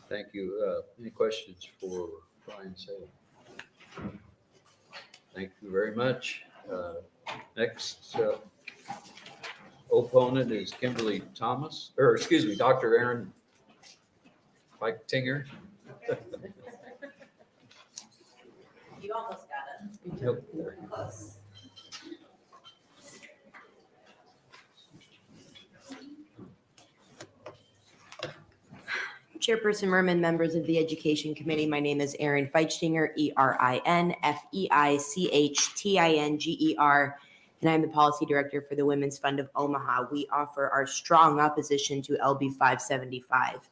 Thank you. Any questions for Brian Salem? Thank you very much. Next opponent is Kimberly Thomas, or excuse me, Dr. Aaron Feichtinger. You almost got it. Yep. Close. Chairperson Merman, members of the Education Committee, my name is Erin Feichtinger, ERIN-FEICHTINGER, and I'm the Policy Director for the Women's Fund of Omaha. We offer our strong opposition to LB 575.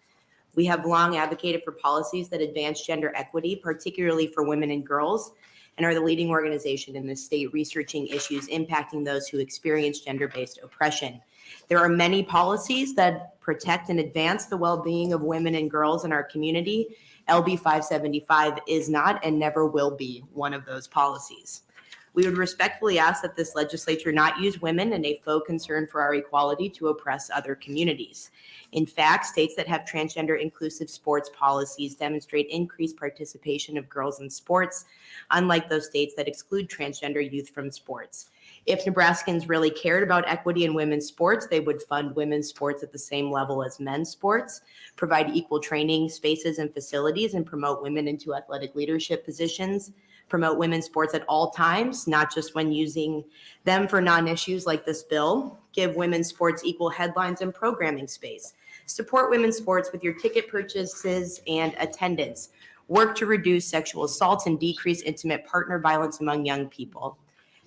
We have long advocated for policies that advance gender equity, particularly for women and girls, and are the leading organization in the state researching issues impacting those who experience gender-based oppression. There are many policies that protect and advance the well-being of women and girls in our community. LB 575 is not and never will be one of those policies. We would respectfully ask that this legislature not use women and a faux concern for our equality to oppress other communities. In fact, states that have transgender inclusive sports policies demonstrate increased participation of girls in sports, unlike those states that exclude transgender youth from sports. If Nebraskans really cared about equity in women's sports, they would fund women's sports at the same level as men's sports, provide equal training spaces and facilities, and promote women into athletic leadership positions, promote women's sports at all times, not just when using them for non-issues like this bill, give women's sports equal headlines and programming space, support women's sports with your ticket purchases and attendance, work to reduce sexual assaults and decrease intimate partner violence among young people.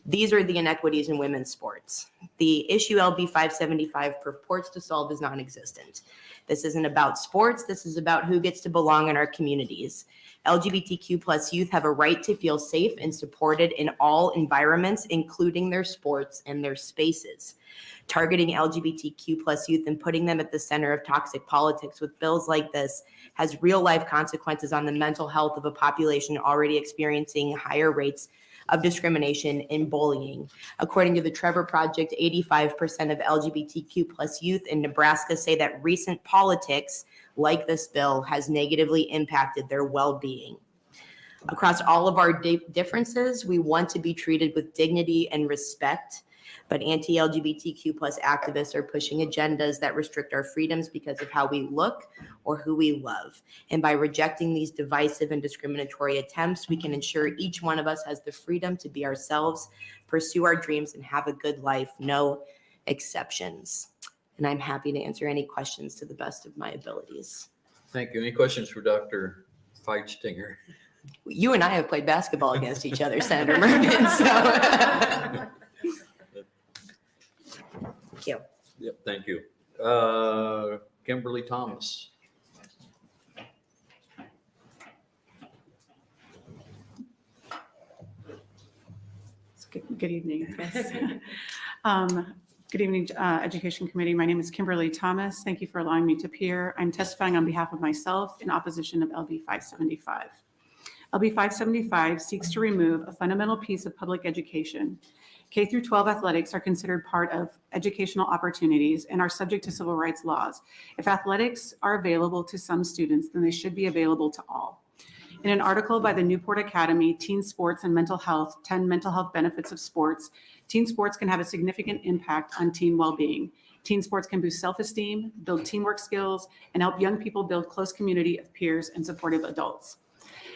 These are the inequities in women's sports. The issue LB 575 purports to solve is non-existent. This isn't about sports. This is about who gets to belong in our communities. LGBTQ plus youth have a right to feel safe and supported in all environments, including their sports and their spaces. Targeting LGBTQ plus youth and putting them at the center of toxic politics with bills like this has real life consequences on the mental health of a population already experiencing higher rates of discrimination and bullying. According to the Trevor Project, 85% of LGBTQ plus youth in Nebraska say that recent politics like this bill has negatively impacted their well-being. Across all of our differences, we want to be treated with dignity and respect. But anti-LGBTQ plus activists are pushing agendas that restrict our freedoms because of how we look or who we love. And by rejecting these divisive and discriminatory attempts, we can ensure each one of us has the freedom to be ourselves, pursue our dreams, and have a good life, no exceptions. And I'm happy to answer any questions to the best of my abilities. Thank you. Any questions for Dr. Feichtinger? You and I have played basketball against each other, Senator Mermin, so. Thank you. Yep, thank you. Kimberly Thomas. Good evening, Chris. Good evening, Education Committee. My name is Kimberly Thomas. Thank you for allowing me to appear. I'm testifying on behalf of myself in opposition of LB 575. LB 575 seeks to remove a fundamental piece of public education. K through 12 athletics are considered part of educational opportunities and are subject to civil rights laws. If athletics are available to some students, then they should be available to all. In an article by the Newport Academy, Teen Sports and Mental Health, 10 Mental Health Benefits of Sports, teen sports can have a significant impact on teen well-being. Teen sports can boost self-esteem, build teamwork skills, and help young people build close community of peers and supportive adults.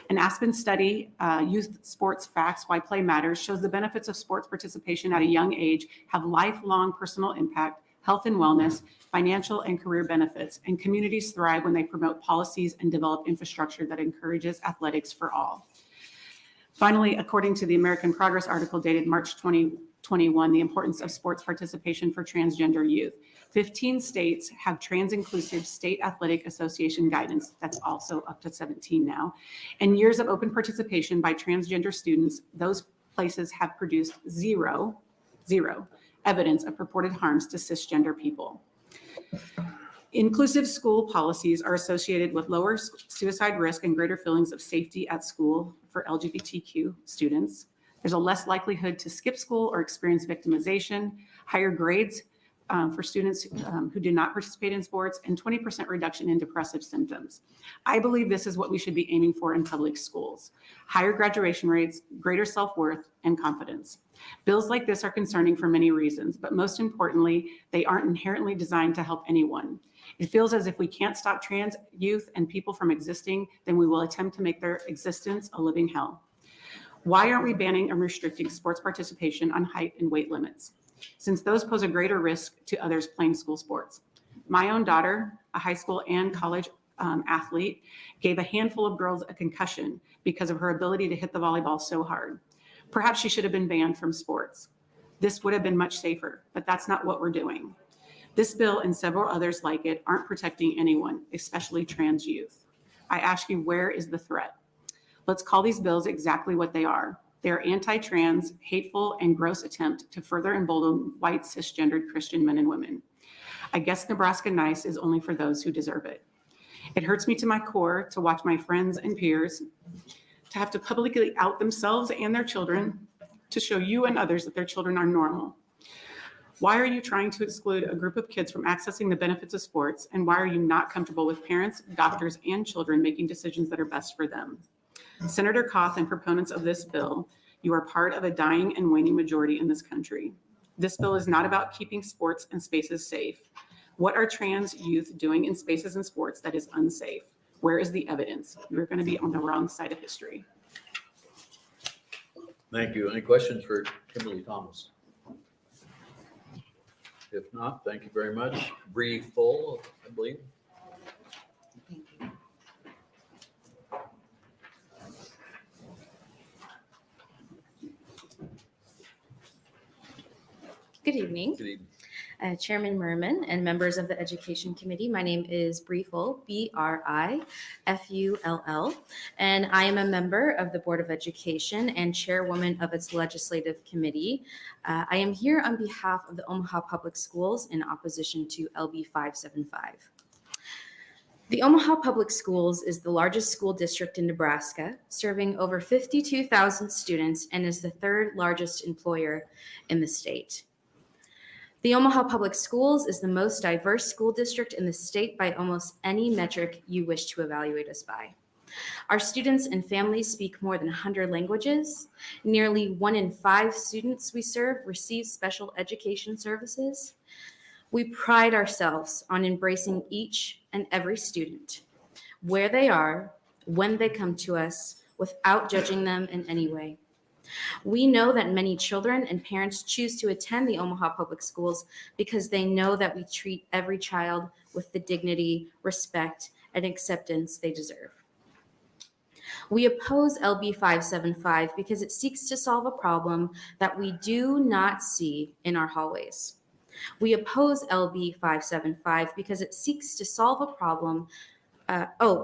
An Aspen study, Youth Sports Facts, Why Play Matters, shows the benefits of sports participation at a young age have lifelong personal impact, health and wellness, financial and career benefits, and communities thrive when they promote policies and develop infrastructure that encourages athletics for all. Finally, according to the American Progress article dated March 2021, the importance of sports participation for transgender youth. 15 states have trans-inclusive state athletic association guidance, that's also up to 17 now, and years of open participation by transgender students, those places have produced zero evidence of purported harms to cisgender people. Inclusive school policies are associated with lower suicide risk and greater feelings of safety at school for LGBTQ students. There's a less likelihood to skip school or experience victimization, higher grades for students who do not participate in sports, and 20% reduction in depressive symptoms. I believe this is what we should be aiming for in public schools. Higher graduation rates, greater self-worth, and confidence. Bills like this are concerning for many reasons, but most importantly, they aren't inherently designed to help anyone. It feels as if we can't stop trans youth and people from existing, then we will attempt to make their existence a living hell. Why aren't we banning and restricting sports participation on height and weight limits, since those pose a greater risk to others playing school sports? My own daughter, a high school and college athlete, gave a handful of girls a concussion because of her ability to hit the volleyball so hard. Perhaps she should have been banned from sports. This would have been much safer, but that's not what we're doing. This bill and several others like it aren't protecting anyone, especially trans youth. I ask you, where is the threat? Let's call these bills exactly what they are. They are anti-trans, hateful, and gross attempt to further embolden white cisgendered Christian men and women. I guess Nebraska nice is only for those who deserve it. It hurts me to my core to watch my friends and peers to have to publicly out themselves and their children to show you and others that their children are normal. Why are you trying to exclude a group of kids from accessing the benefits of sports? And why are you not comfortable with parents, doctors, and children making decisions that are best for them? Senator Kauth and proponents of this bill, you are part of a dying and waning majority in this country. This bill is not about keeping sports and spaces safe. What are trans youth doing in spaces and sports that is unsafe? Where is the evidence? You're going to be on the wrong side of history. Thank you. Any questions for Kimberly Thomas? If not, thank you very much. Bree Full, I believe. Good evening. Good evening. Chairman Mermin and members of the Education Committee. My name is Bree Full, Brifull, and I am a member of the Board of Education and chairwoman of its legislative committee. I am here on behalf of the Omaha Public Schools in opposition to LB 575. The Omaha Public Schools is the largest school district in Nebraska, serving over 52,000 students and is the third largest employer in the state. The Omaha Public Schools is the most diverse school district in the state by almost any metric you wish to evaluate us by. Our students and families speak more than 100 languages. Nearly 1 in 5 students we serve receive special education services. We pride ourselves on embracing each and every student, where they are, when they come to us, without judging them in any way. We know that many children and parents choose to attend the Omaha Public Schools because they know that we treat every child with the dignity, respect, and acceptance they deserve. We oppose LB 575 because it seeks to solve a problem that we do not see in our hallways. We oppose LB 575 because it seeks to solve a problem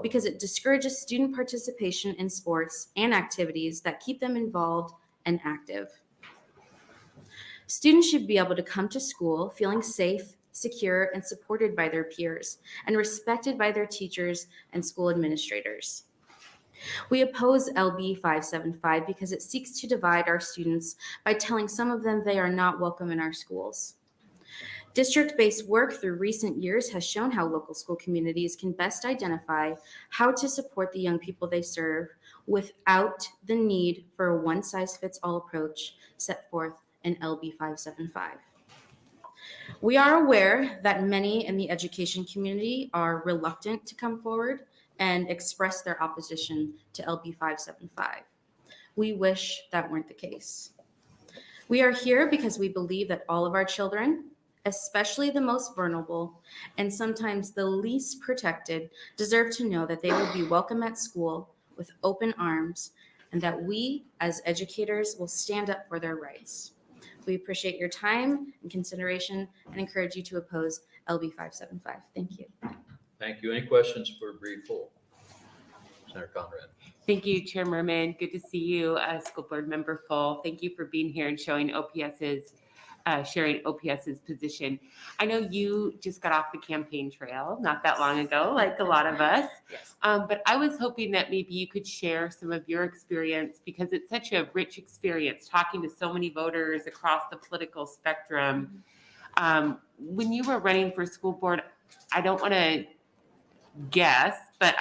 because it discourages student participation in sports and activities that keep them involved and active. Students should be able to come to school feeling safe, secure, and supported by their peers, and respected by their teachers and school administrators. We oppose LB 575 because it seeks to divide our students by telling some of them they are not welcome in our schools. District-based work through recent years has shown how local school communities can best identify how to support the young people they serve without the need for a one-size-fits-all approach set forth in LB 575. We are aware that many in the education community are reluctant to come forward and express their opposition to LB 575. We wish that weren't the case. We are here because we believe that all of our children, especially the most vulnerable and sometimes the least protected, deserve to know that they will be welcome at school with open arms and that we as educators will stand up for their rights. We appreciate your time and consideration and encourage you to oppose LB 575. Thank you. Thank you. Any questions for Bree Full? Senator Conrad. Thank you, Chair Merman. Good to see you, School Board Member Full. Thank you for being here and showing sharing OPS's position. I know you just got off the campaign trail not that long ago, like a lot of us. Yes. But I was hoping that maybe you could share some of your experience because it's such a rich experience talking to so many voters across the political spectrum. When you were running for school board, I don't want to guess, but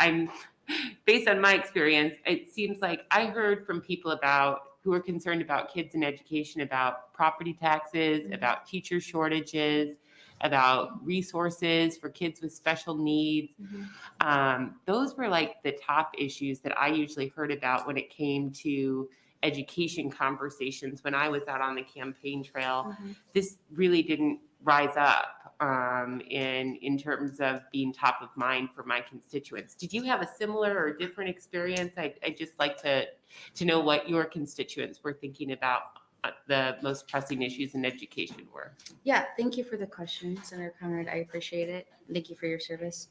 based on my experience, it seems like I heard from people who are concerned about kids in education, about property taxes, about teacher shortages, about resources for kids with special needs. Those were like the top issues that I usually heard about when it came to education conversations when I was out on the campaign trail. This really didn't rise up in terms of being top of mind for my constituents. Did you have a similar or different experience? I'd just like to know what your constituents were thinking about the most pressing issues in education were. Yeah, thank you for the question, Senator Conrad. I appreciate it. Thank you for your service.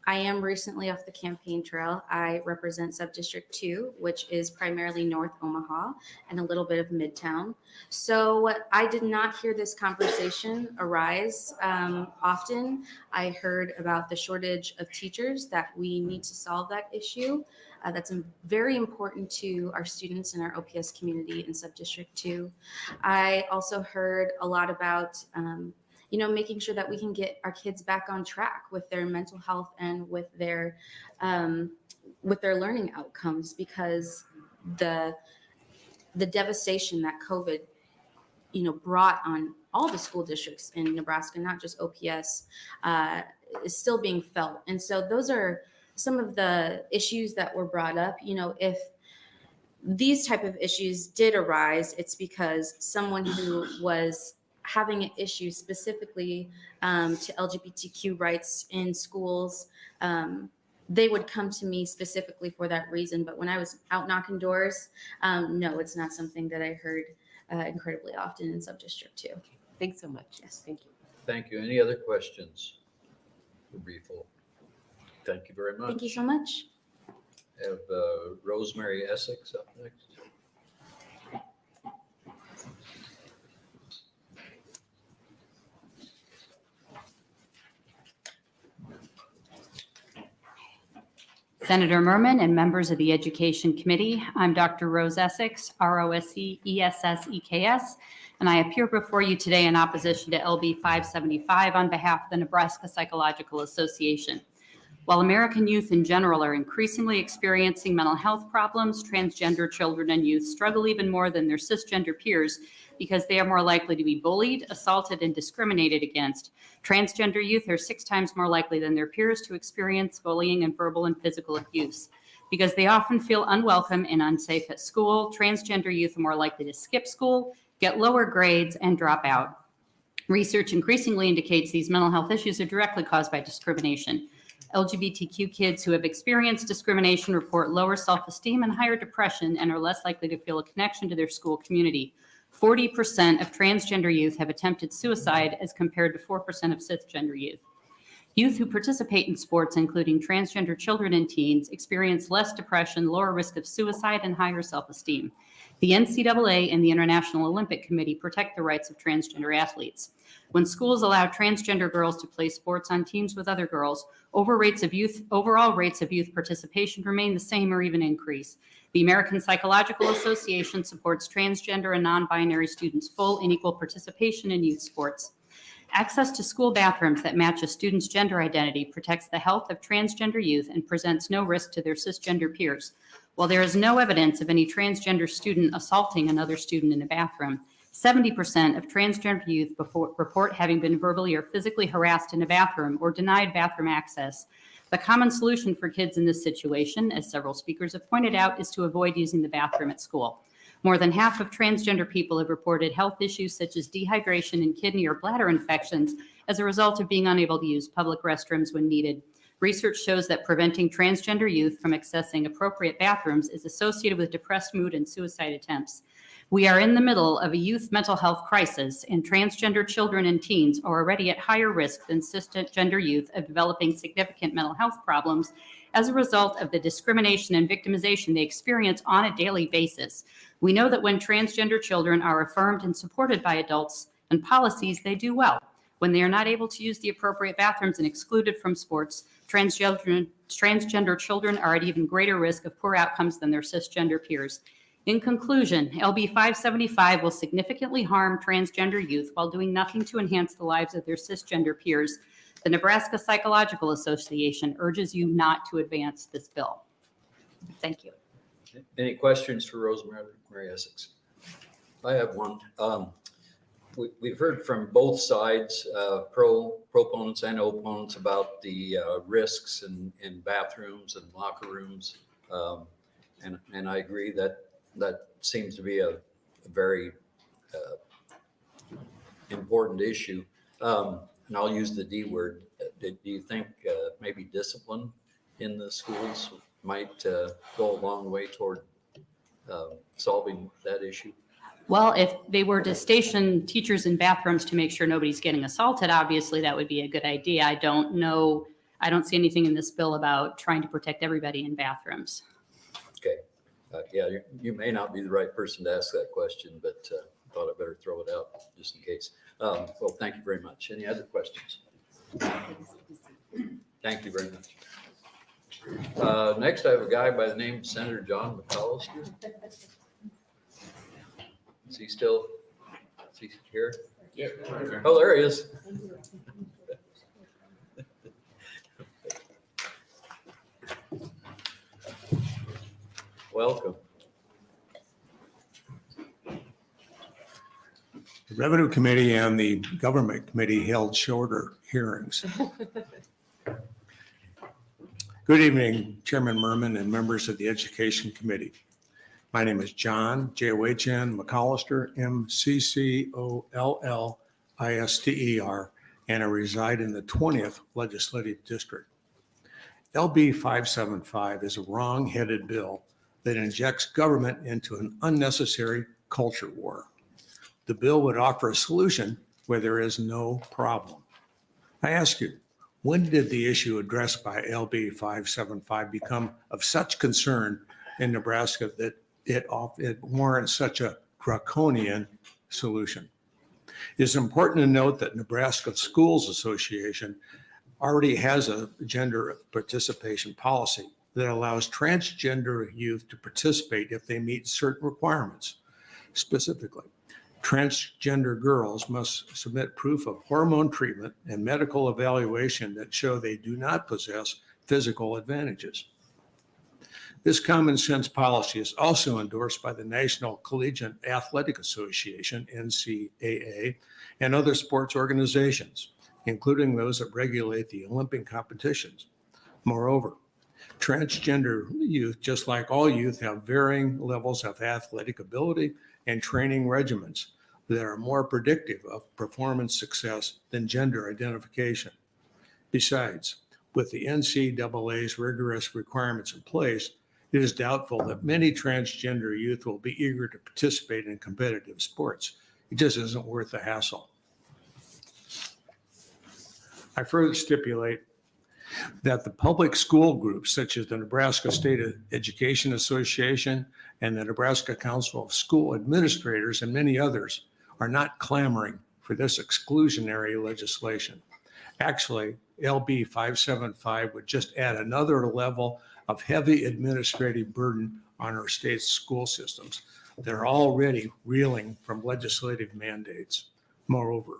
I am recently off the campaign trail. I represent Subdistrict 2, which is primarily North Omaha and a little bit of Midtown. So I did not hear this conversation arise often. I heard about the shortage of teachers, that we need to solve that issue. That's very important to our students in our OPS community in Subdistrict 2. I also heard a lot about making sure that we can get our kids back on track with their mental health and with their learning outcomes, because the devastation that COVID, brought on all the school districts in Nebraska, not just OPS, is still being felt. And so those are some of the issues that were brought up. If these type of issues did arise, it's because someone who was having an issue specifically to LGBTQ rights in schools, they would come to me specifically for that reason. But when I was out knocking doors, no, it's not something that I heard incredibly often in Subdistrict 2. Thanks so much. Yes. Thank you. Thank you. Any other questions for Bree Full? Thank you very much. Thank you so much. I have Rosemary Essex up next. Senator Merman and members of the Education Committee, I'm Dr. Rose Essex, ROSE-ESS-EKS, and I appear before you today in opposition to LB 575 on behalf of the Nebraska Psychological Association. While American youth in general are increasingly experiencing mental health problems, transgender children and youth struggle even more than their cisgender peers because they are more likely to be bullied, assaulted, and discriminated against. Transgender youth are 6 times more likely than their peers to experience bullying and verbal and physical abuse. Because they often feel unwelcome and unsafe at school, transgender youth are more likely to skip school, get lower grades, and drop out. Research increasingly indicates these mental health issues are directly caused by discrimination. LGBTQ kids who have experienced discrimination report lower self-esteem and higher depression and are less likely to feel a connection to their school community. 40% of transgender youth have attempted suicide as compared to 4% of cisgender youth. Youth who participate in sports, including transgender children and teens, experience less depression, lower risk of suicide, and higher self-esteem. The NCAA and the International Olympic Committee protect the rights of transgender athletes. When schools allow transgender girls to play sports on teams with other girls, overall rates of youth participation remain the same or even increase. The American Psychological Association supports transgender and non-binary students' full and equal participation in youth sports. Access to school bathrooms that match a student's gender identity protects the health of transgender youth and presents no risk to their cisgender peers. While there is no evidence of any transgender student assaulting another student in a bathroom, 70% of transgender youth report having been verbally or physically harassed in a bathroom or denied bathroom access. The common solution for kids in this situation, as several speakers have pointed out, is to avoid using the bathroom at school. More than half of transgender people have reported health issues such as dehydration and kidney or bladder infections as a result of being unable to use public restrooms when needed. Research shows that preventing transgender youth from accessing appropriate bathrooms is associated with depressed mood and suicide attempts. We are in the middle of a youth mental health crisis, and transgender children and teens are already at higher risk than cisgender youth of developing significant mental health problems as a result of the discrimination and victimization they experience on a daily basis. We know that when transgender children are affirmed and supported by adults and policies, they do well. When they are not able to use the appropriate bathrooms and excluded from sports, transgender children are at even greater risk of poor outcomes than their cisgender peers. In conclusion, LB 575 will significantly harm transgender youth while doing nothing to enhance the lives of their cisgender peers. The Nebraska Psychological Association urges you not to advance this bill. Thank you. Any questions for Rosemary Essex? I have one. We've heard from both sides, proponents and opponents, about the risks in bathrooms and locker rooms. And I agree that seems to be a very important issue. And I'll use the D word. Do you think maybe discipline in the schools might go a long way toward solving that issue? Well, if they were to station teachers in bathrooms to make sure nobody's getting assaulted, obviously that would be a good idea. I don't know. I don't see anything in this bill about trying to protect everybody in bathrooms. Okay. Yeah, you may not be the right person to ask that question, but I thought I'd better throw it out just in case. Well, thank you very much. Any other questions? Thank you very much. Next, I have a guy by the name of Senator John McCollister. Is he here? Yeah. Oh, there he is. Welcome. The Revenue Committee and the Government Committee held shorter hearings. Good evening, Chairman Merman and members of the Education Committee. My name is John, J-O-H-N, McCollister, M-C-C-O-L-L-I-S-T-E-R, and I reside in the 20th Legislative District. LB 575 is a wrong-headed bill that injects government into an unnecessary culture war. The bill would offer a solution where there is no problem. I ask you, when did the issue addressed by LB 575 become of such concern in Nebraska that it warrants such a draconian solution? It's important to note that Nebraska Schools Association already has a gender participation policy that allows transgender youth to participate if they meet certain requirements. Specifically, transgender girls must submit proof of hormone treatment and medical evaluation that show they do not possess physical advantages. This common sense policy is also endorsed by the National Collegiate Athletic Association, NCAA, and other sports organizations, including those that regulate the Olympic competitions. Moreover, transgender youth, just like all youth, have varying levels of athletic ability and training regimens that are more predictive of performance success than gender identification. Besides, with the NCAA's rigorous requirements in place, it is doubtful that many transgender youth will be eager to participate in competitive sports. It just isn't worth the hassle. I further stipulate that the public school groups, such as the Nebraska State Education Association and the Nebraska Council of School Administrators and many others, are not clamoring for this exclusionary legislation. Actually, LB 575 would just add another level of heavy administrative burden on our state's school systems. They're already reeling from legislative mandates. Moreover,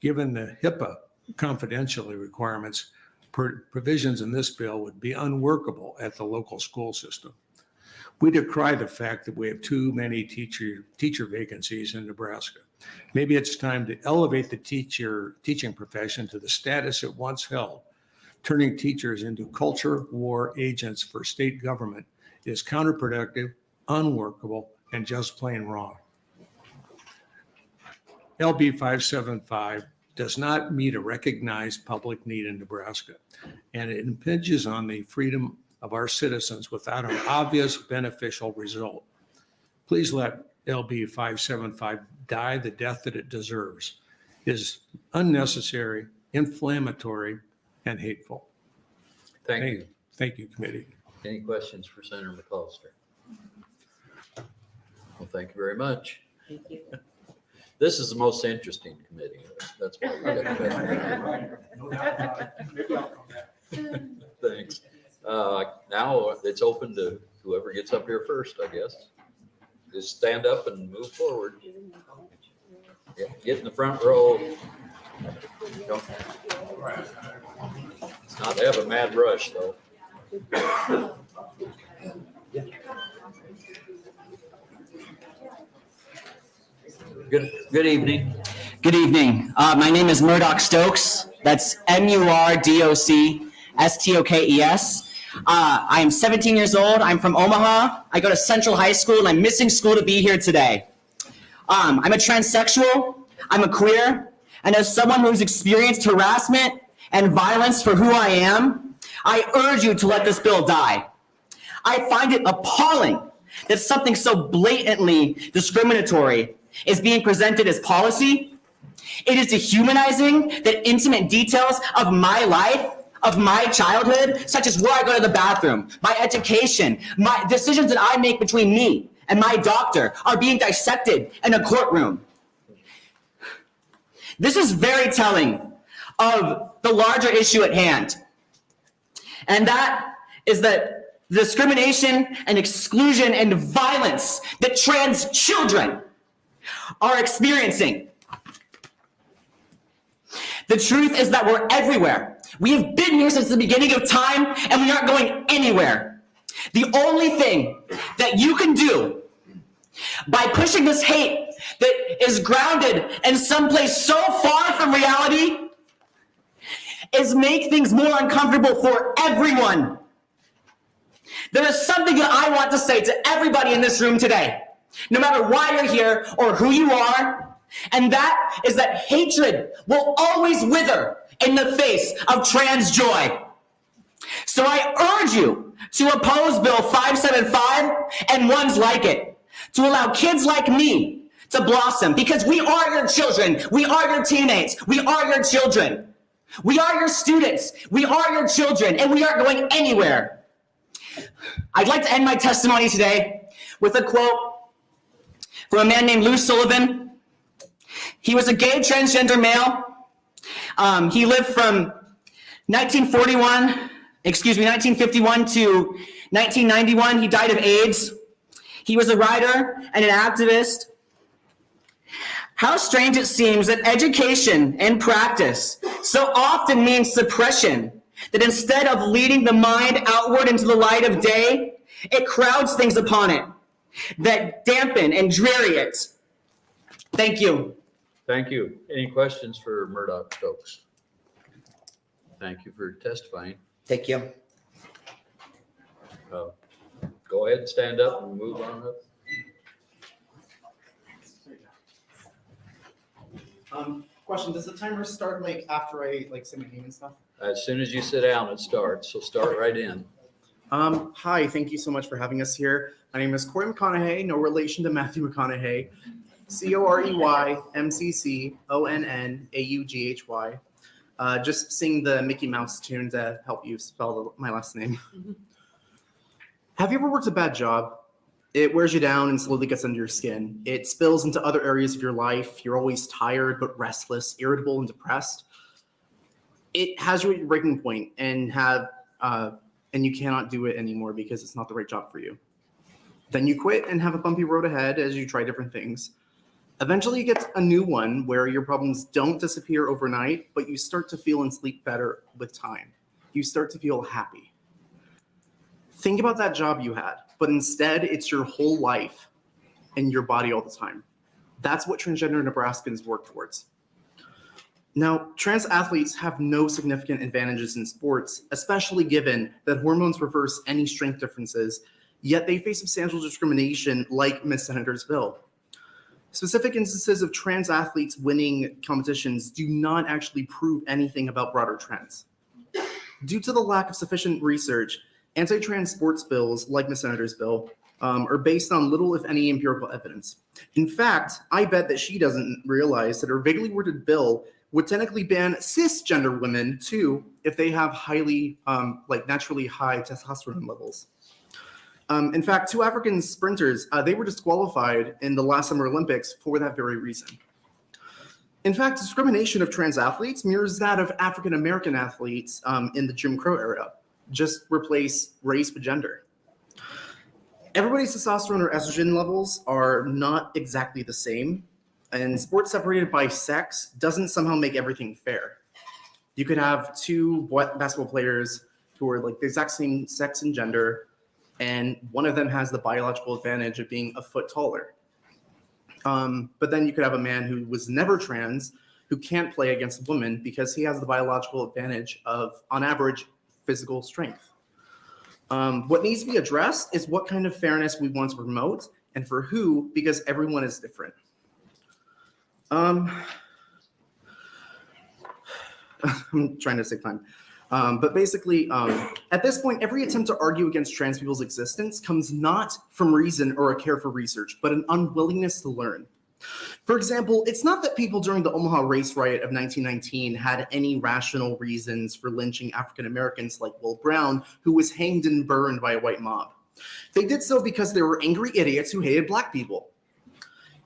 given the HIPAA confidentiality requirements, provisions in this bill would be unworkable at the local school system. We decry the fact that we have too many teacher vacancies in Nebraska. Maybe it's time to elevate the teaching profession to the status it once held. Turning teachers into culture war agents for state government is counterproductive, unworkable, and just plain wrong. LB 575 does not meet a recognized public need in Nebraska, and it impinges on the freedom of our citizens without an obvious beneficial result. Please let LB 575 die the death that it deserves. It is unnecessary, inflammatory, and hateful. Thank you. Thank you, committee. Any questions for Senator McAllister? Well, thank you very much. Thank you. This is the most interesting committee. That's why we got the Thanks. Now it's open to whoever gets up here first, I guess. Just stand up and move forward. Yeah, get in the front row. Don't. It's not to have a mad rush, though. Good evening. Good evening. My name is Murdoch Stokes. That's MURDOCSTOKES. I am 17 years old. I'm from Omaha. I go to Central High School, and I'm missing school to be here today. I'm a transsexual. I'm a queer. And as someone who's experienced harassment and violence for who I am, I urge you to let this bill die. I find it appalling that something so blatantly discriminatory is being presented as policy. It is dehumanizing that intimate details of my life, of my childhood, such as where I go to the bathroom, my education, my decisions that I make between me and my doctor are being dissected in a courtroom. This is very telling of the larger issue at hand. And that is that the discrimination and exclusion and violence that trans children are experiencing. The truth is that we're everywhere. We have been here since the beginning of time, and we aren't going anywhere. The only thing that you can do by pushing this hate that is grounded in someplace so far from reality is make things more uncomfortable for everyone. There is something that I want to say to everybody in this room today, no matter why you're here or who you are, and that is that hatred will always wither in the face of trans joy. So I urge you to oppose Bill 575 and ones like it, to allow kids like me to blossom, because we are your children, we are your teammates, we are your children, we are your students, we are your children, and we aren't going anywhere. I'd like to end my testimony today with a quote from a man named Lou Sullivan. He was a gay transgender male. He lived from 1951 to 1991. He died of AIDS. He was a writer and an activist. How strange it seems that education and practice so often means suppression That instead of leading the mind outward into the light of day, it crowds things upon it that dampen and dreary it. Thank you. Thank you. Any questions for Murdoch Stokes? Thank you for testifying. Thank you. Go ahead and stand up and move on up. Question, does the timer start like after I like say my name and stuff? As soon as you sit down, it starts, so start right in. Hi, thank you so much for having us here. My name is Corey McConaughey, no relation to Matthew McConaughey. CoreymcConnaughey. Just sing the Mickey Mouse tune to help you spell my last name. Have you ever worked a bad job? It wears you down and slowly gets under your skin. It spills into other areas of your life. You're always tired but restless, irritable and depressed. It has you at your breaking point and you cannot do it anymore because it's not the right job for you. Then you quit and have a bumpy road ahead as you try different things. Eventually you get a new one where your problems don't disappear overnight, but you start to feel and sleep better with time. You start to feel happy. Think about that job you had, but instead it's your whole life and your body all the time. That's what transgender Nebraskans work towards. Now, trans athletes have no significant advantages in sports, especially given that hormones reverse any strength differences, yet they face substantial discrimination like Miss Senator's bill. Specific instances of trans athletes winning competitions do not actually prove anything about broader trends. Due to the lack of sufficient research, anti-trans sports bills, like Miss Senator's bill, are based on little, if any, empirical evidence. In fact, I bet that she doesn't realize that her vaguely worded bill would technically ban cisgender women too if they have naturally high testosterone levels. In fact, 2 African sprinters, they were disqualified in the last Summer Olympics for that very reason. In fact, discrimination of trans athletes mirrors that of African American athletes in the Jim Crow era. Just replace race with gender. Everybody's testosterone or estrogen levels are not exactly the same, and sports separated by sex doesn't somehow make everything fair. You could have 2 basketball players who are like the exact same sex and gender, and one of them has the biological advantage of being a foot taller. But then you could have a man who was never trans who can't play against a woman because he has the biological advantage of, on average, physical strength. What needs to be addressed is what kind of fairness we want to promote and for who, because everyone is different. I'm trying to save time. But basically, at this point, every attempt to argue against trans people's existence comes not from reason or a care for research, but an unwillingness to learn. For example, it's not that people during the Omaha race riot of 1919 had any rational reasons for lynching African Americans like Will Brown, who was hanged and burned by a white mob. They did so because they were angry idiots who hated Black people.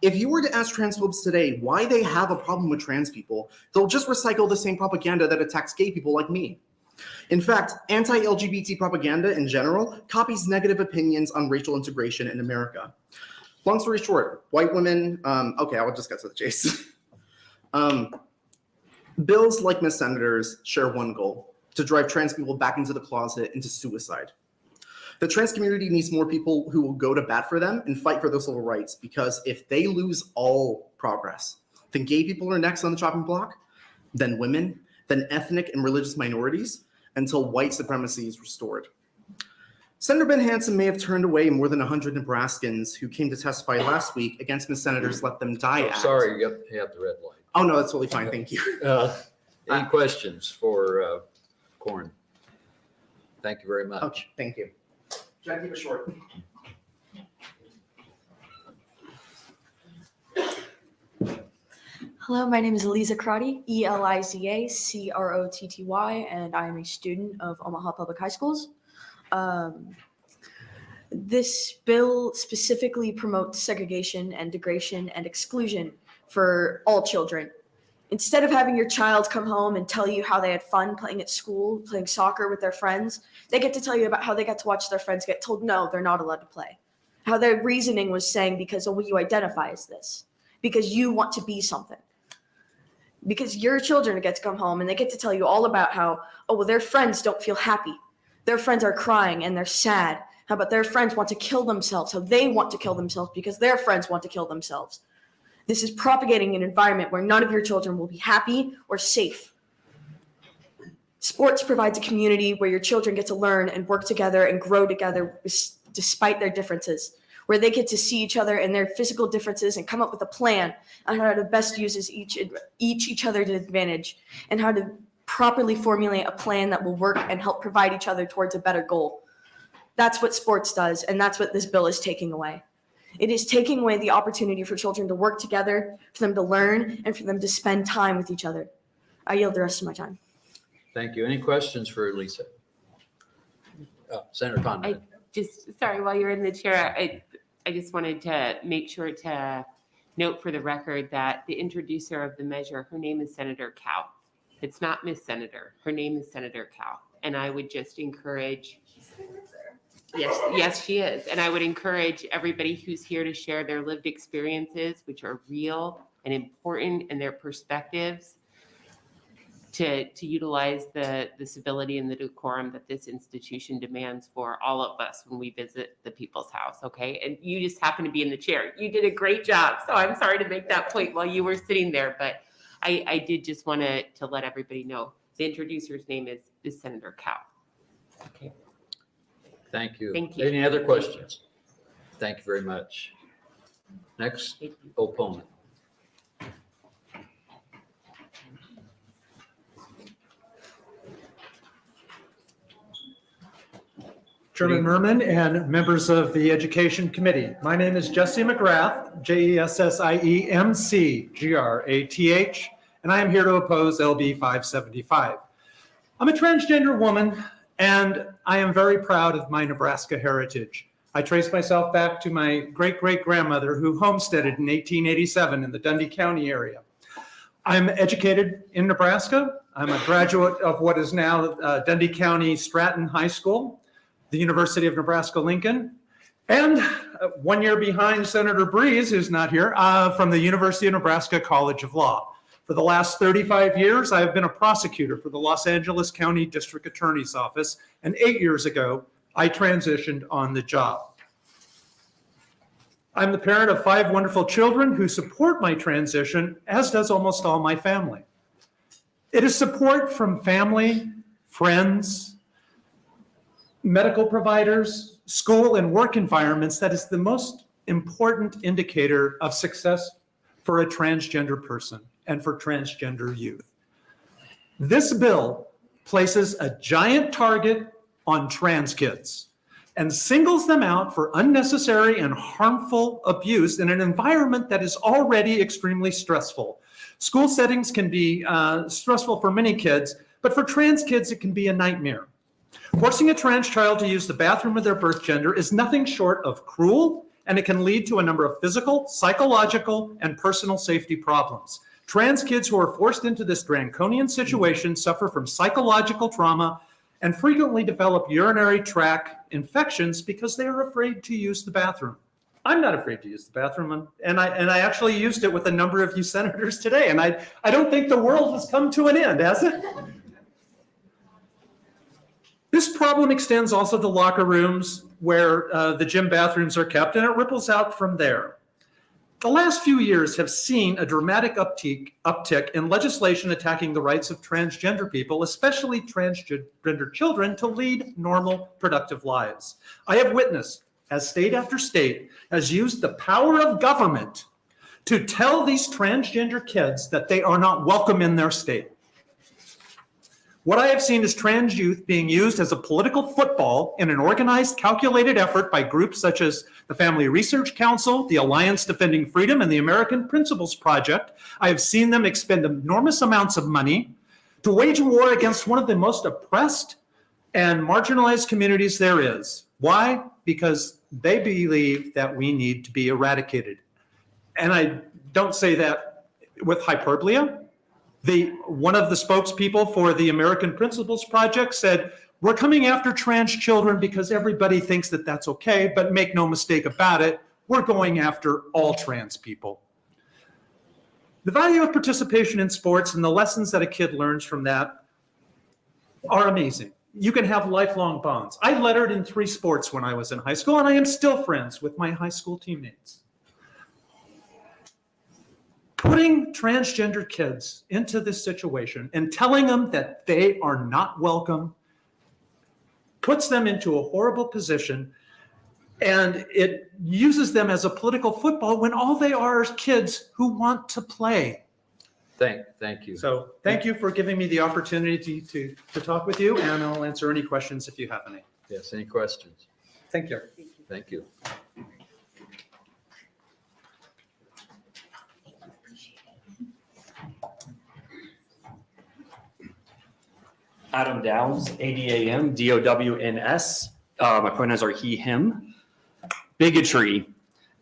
If you were to ask transphobes today why they have a problem with trans people, they'll just recycle the same propaganda that attacks gay people like me. In fact, anti-LGBT propaganda in general copies negative opinions on racial integration in America. Long story short, white women, okay, I'll just get to the chase. Bills like Miss Senator's share one goal: to drive trans people back into the closet, into suicide. The trans community needs more people who will go to bat for them and fight for their civil rights, because if they lose all progress, then gay people are next on the chopping block, then women, then ethnic and religious minorities, until white supremacy is restored. Senator Ben Hansen may have turned away more than 100 Nebraskans who came to testify last week against Miss Senator's Let Them Die Act. Sorry, you have the red light. Oh, no, that's totally fine. Thank you. Any questions for Corn? Thank you very much. Okay, thank you. Try to keep it short. Hello, my name is Eliza Crotty, Eliza Crotty, and I am a student of Omaha Public High Schools. This bill specifically promotes segregation and degradation and exclusion for all children. Instead of having your child come home and tell you how they had fun playing at school, playing soccer with their friends, they get to tell you about how they got to watch their friends get told no, they're not allowed to play. How their reasoning was saying because, oh, well, you identify as this, because you want to be something. because your children get to come home and they get to tell you all about how, oh, well, their friends don't feel happy. Their friends are crying and they're sad. How about their friends want to kill themselves? How they want to kill themselves because their friends want to kill themselves. This is propagating an environment where none of your children will be happy or safe. Sports provides a community where your children get to learn and work together and grow together despite their differences, where they get to see each other and their physical differences and come up with a plan on how to best use each other to advantage and how to properly formulate a plan that will work and help provide each other towards a better goal. That's what sports does, and that's what this bill is taking away. It is taking away the opportunity for children to work together, for them to learn, and for them to spend time with each other. I yield the rest of my time. Thank you. Any questions for Lisa? Senator Conrad. Sorry, while you're in the chair, I just wanted to make sure to note for the record that the introducer of the measure, her name is Senator Kauth. It's not Miss Senator. Her name is Senator Kauth. And I would just encourage, yes, she is. And I would encourage everybody who's here to share their lived experiences, which are real and important, and their perspectives, to utilize the civility and the decorum that this institution demands for all of us when we visit the People's House, okay? And you just happen to be in the chair. You did a great job, so I'm sorry to make that point while you were sitting there, but I did just want to let everybody know the introducer's name is Senator Kauth. Okay. Thank you. Thank you. Any other questions? Thank you very much. Next, opponent. Chairman Merman and members of the Education Committee. My name is Jesse McGrath, Jessiemcgrath, and I am here to oppose LB 575. I'm a transgender woman, and I am very proud of my Nebraska heritage. I trace myself back to my great-great-grandmother who homesteaded in 1887 in the Dundee County area. I'm educated in Nebraska. I'm a graduate of what is now Dundee County Stratton High School, the University of Nebraska-Lincoln, and 1 year behind Senator Breeze, who's not here, from the University of Nebraska College of Law. For the last 35 years, I have been a prosecutor for the Los Angeles County District Attorney's Office, and 8 years ago, I transitioned on the job. I'm the parent of 5 wonderful children who support my transition, as does almost all my family. It is support from family, friends, medical providers, school and work environments that is the most important indicator of success for a transgender person and for transgender youth. This bill places a giant target on trans kids and singles them out for unnecessary and harmful abuse in an environment that is already extremely stressful. School settings can be stressful for many kids, but for trans kids, it can be a nightmare. Forcing a trans child to use the bathroom of their birth gender is nothing short of cruel, and it can lead to a number of physical, psychological, and personal safety problems. Trans kids who are forced into this draconian situation suffer from psychological trauma and frequently develop urinary tract infections because they are afraid to use the bathroom. I'm not afraid to use the bathroom, and I actually used it with a number of you senators today, and I don't think the world has come to an end, has it? This problem extends also to locker rooms where the gym bathrooms are kept, and it ripples out from there. The last few years have seen a dramatic uptick in legislation attacking the rights of transgender people, especially transgender children, to lead normal, productive lives. I have witnessed as state after state has used the power of government to tell these transgender kids that they are not welcome in their state. What I have seen is trans youth being used as a political football in an organized, calculated effort by groups such as the Family Research Council, the Alliance Defending Freedom, and the American Principles Project. I have seen them expend enormous amounts of money to wage a war against one of the most oppressed and marginalized communities there is. Why? Because they believe that we need to be eradicated. And I don't say that with hyperbole. One of the spokespeople for the American Principles Project said, we're coming after trans children because everybody thinks that that's okay, but make no mistake about it, we're going after all trans people. The value of participation in sports and the lessons that a kid learns from that are amazing. You can have lifelong bonds. I lettered in 3 sports when I was in high school, and I am still friends with my high school teammates. Putting transgender kids into this situation and telling them that they are not welcome puts them into a horrible position, and it uses them as a political football when all they are is kids who want to play. Thank you. So thank you for giving me the opportunity to talk with you, and I'll answer any questions if you have any. Yes, any questions? Thank you. Thank you. Adam Downs, ADAM, DOWNS. My pronouns are he, him. Bigotry,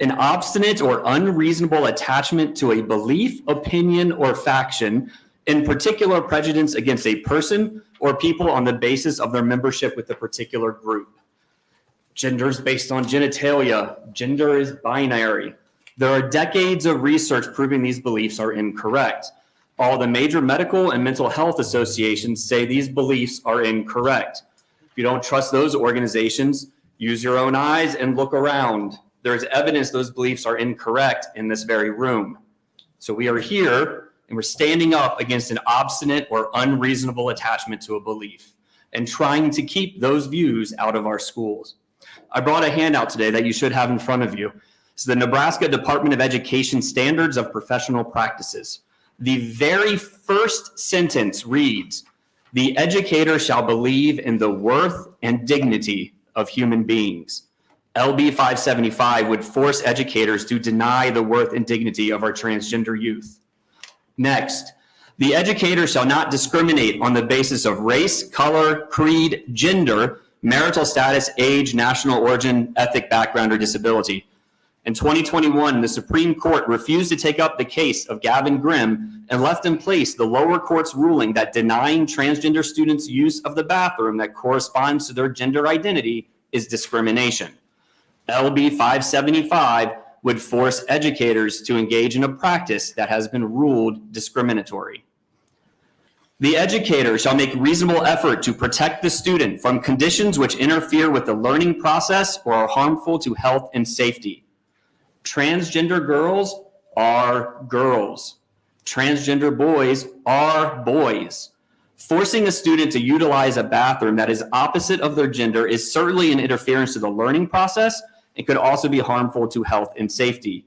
an obstinate or unreasonable attachment to a belief, opinion, or faction, in particular prejudice against a person or people on the basis of their membership with a particular group. Gender is based on genitalia. Gender is binary. There are decades of research proving these beliefs are incorrect. All the major medical and mental health associations say these beliefs are incorrect. If you don't trust those organizations, use your own eyes and look around. There is evidence those beliefs are incorrect in this very room. So we are here and we're standing up against an obstinate or unreasonable attachment to a belief and trying to keep those views out of our schools. I brought a handout today that you should have in front of you. It's the Nebraska Department of Education Standards of Professional Practices. The very first sentence reads, "The educator shall believe in the worth and dignity of human beings." LB 575 would force educators to deny the worth and dignity of our transgender youth. Next, the educator shall not discriminate on the basis of race, color, creed, gender, marital status, age, national origin, ethnic background, or disability. In 2021, the Supreme Court refused to take up the case of Gavin Grimm and left in place the lower court's ruling that denying transgender students use of the bathroom that corresponds to their gender identity is discrimination. LB 575 would force educators to engage in a practice that has been ruled discriminatory. The educator shall make reasonable effort to protect the student from conditions which interfere with the learning process or are harmful to health and safety. Transgender girls are girls. Transgender boys are boys. Forcing a student to utilize a bathroom that is opposite of their gender is certainly an interference to the learning process and could also be harmful to health and safety.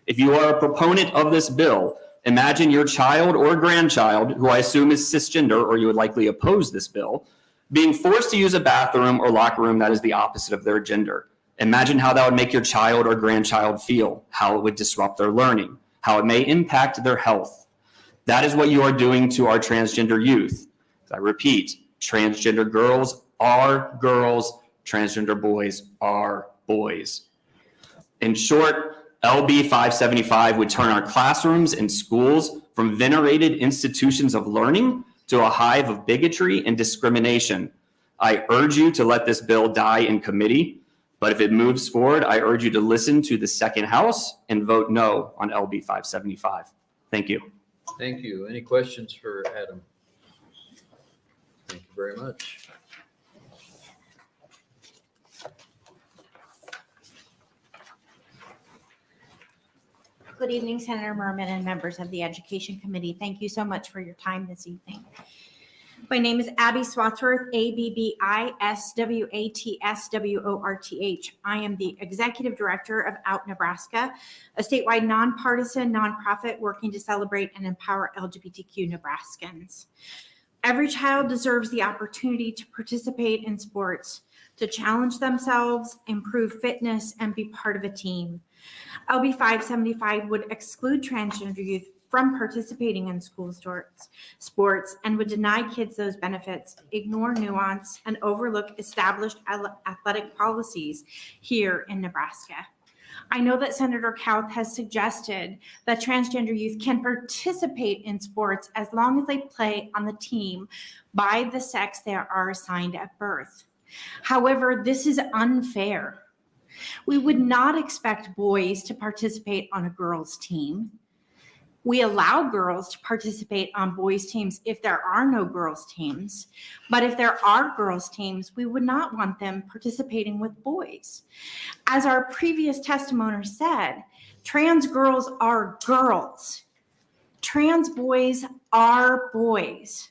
If you are a proponent of this bill, imagine your child or grandchild, who I assume is cisgender or you would likely oppose this bill, being forced to use a bathroom or locker room that is the opposite of their gender. Imagine how that would make your child or grandchild feel, how it would disrupt their learning, how it may impact their health. That is what you are doing to our transgender youth. I repeat, transgender girls are girls, transgender boys are boys. In short, LB 575 would turn our classrooms and schools from venerated institutions of learning to a hive of bigotry and discrimination. I urge you to let this bill die in committee. But if it moves forward, I urge you to listen to the second house and vote no on LB 575. Thank you. Thank you. Any questions for Adam? Thank you very much. Good evening, Senator Merman and members of the Education Committee. Thank you so much for your time this evening. My name is Abby Swatsworth, ABBISWATSWORTH. I am the Executive Director of Out Nebraska, a statewide nonpartisan nonprofit working to celebrate and empower LGBTQ Nebraskans. Every child deserves the opportunity to participate in sports, to challenge themselves, improve fitness, and be part of a team. LB 575 would exclude transgender youth from participating in school sports and would deny kids those benefits, ignore nuance, and overlook established athletic policies here in Nebraska. I know that Senator Kauth has suggested that transgender youth can participate in sports as long as they play on the team by the sex they are assigned at birth. However, this is unfair. We would not expect boys to participate on a girls' team. We allow girls to participate on boys' teams if there are no girls' teams. But if there are girls' teams, we would not want them participating with boys. As our previous testimony said, trans girls are girls. Trans boys are boys.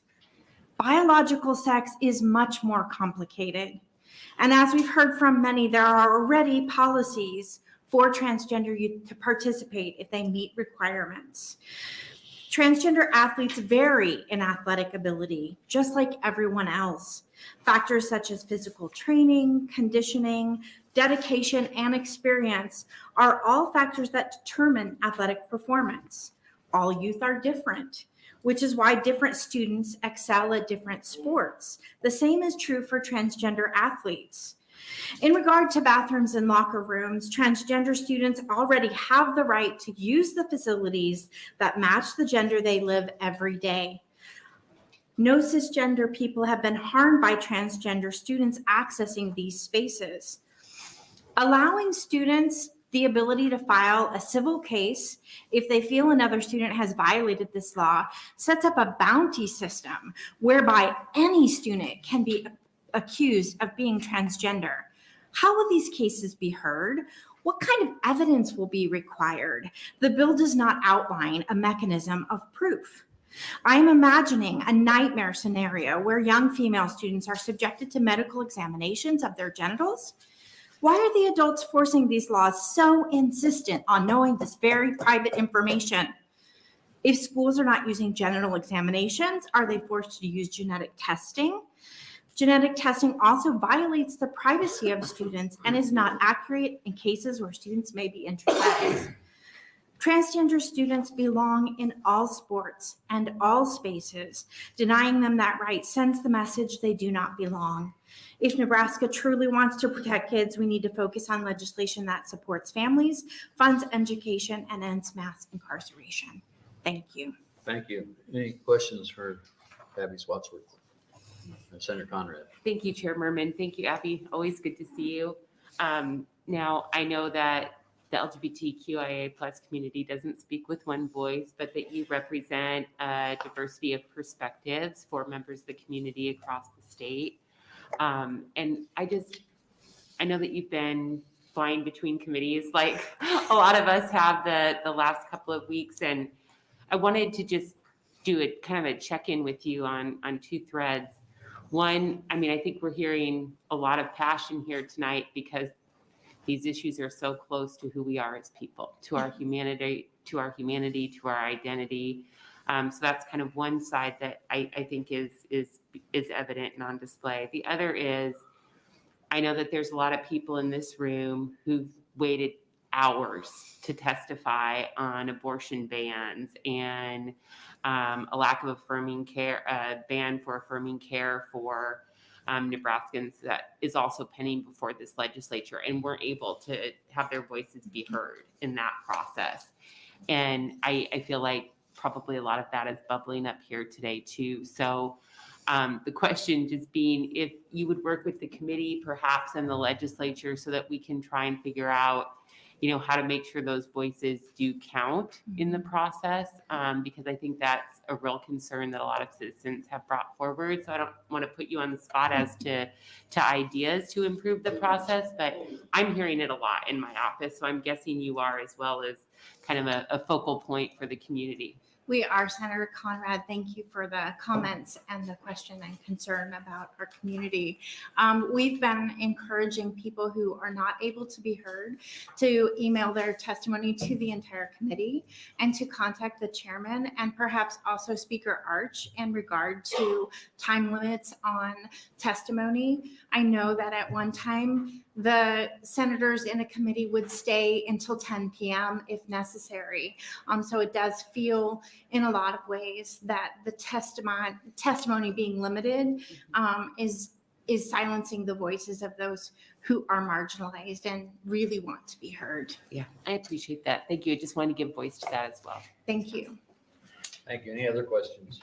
Biological sex is much more complicated. And as we've heard from many, there are already policies for transgender youth to participate if they meet requirements. Transgender athletes vary in athletic ability, just like everyone else. Factors such as physical training, conditioning, dedication, and experience are all factors that determine athletic performance. All youth are different, which is why different students excel at different sports. The same is true for transgender athletes. In regard to bathrooms and locker rooms, transgender students already have the right to use the facilities that match the gender they live every day. No cisgender people have been harmed by transgender students accessing these spaces. Allowing students the ability to file a civil case if they feel another student has violated this law sets up a bounty system whereby any student can be accused of being transgender. How will these cases be heard? What kind of evidence will be required? The bill does not outline a mechanism of proof. I'm imagining a nightmare scenario where young female students are subjected to medical examinations of their genitals. Why are the adults forcing these laws so insistent on knowing this very private information? If schools are not using genital examinations, are they forced to use genetic testing? Genetic testing also violates the privacy of students and is not accurate in cases where students may be intersex. Transgender students belong in all sports and all spaces. Denying them that right sends the message they do not belong. If Nebraska truly wants to protect kids, we need to focus on legislation that supports families, funds education, and ends mass incarceration. Thank you. Thank you. Any questions for Abby Swadsworth? Senator Conrad. Thank you, Chair Merman. Thank you, Abby. Always good to see you. Now, I know that the LGBTQIA plus community doesn't speak with one voice, but that you represent a diversity of perspectives for members of the community across the state. And I know that you've been flying between committees like a lot of us have the last couple of weeks. And I wanted to just do a kind of a check-in with you on two threads. One, I mean, I think we're hearing a lot of passion here tonight because these issues are so close to who we are as people, to our humanity, to our identity. So that's kind of one side that I think is evident and on display. The other is, I know that there's a lot of people in this room who've waited hours to testify on abortion bans and a lack of affirming care, a ban for affirming care for Nebraskans that is also pending before this legislature, and weren't able to have their voices be heard in that process. And I feel like probably a lot of that is bubbling up here today too. So the question just being if you would work with the committee perhaps in the legislature so that we can try and figure out, you know, how to make sure those voices do count in the process, because I think that's a real concern that a lot of citizens have brought forward. So I don't want to put you on the spot as to ideas to improve the process, but I'm hearing it a lot in my office. So I'm guessing you are as well as kind of a focal point for the community. We are, Senator Conrad. Thank you for the comments and the question and concern about our community. We've been encouraging people who are not able to be heard to email their testimony to the entire committee and to contact the chairman and perhaps also Speaker Arch in regard to time limits on testimony. I know that at one time, the senators in a committee would stay until 10 p.m. if necessary. So it does feel in a lot of ways that the testimony being limited is silencing the voices of those who are marginalized and really want to be heard. Yeah, I appreciate that. Thank you. I just wanted to give voice to that as well. Thank you. Thank you. Any other questions?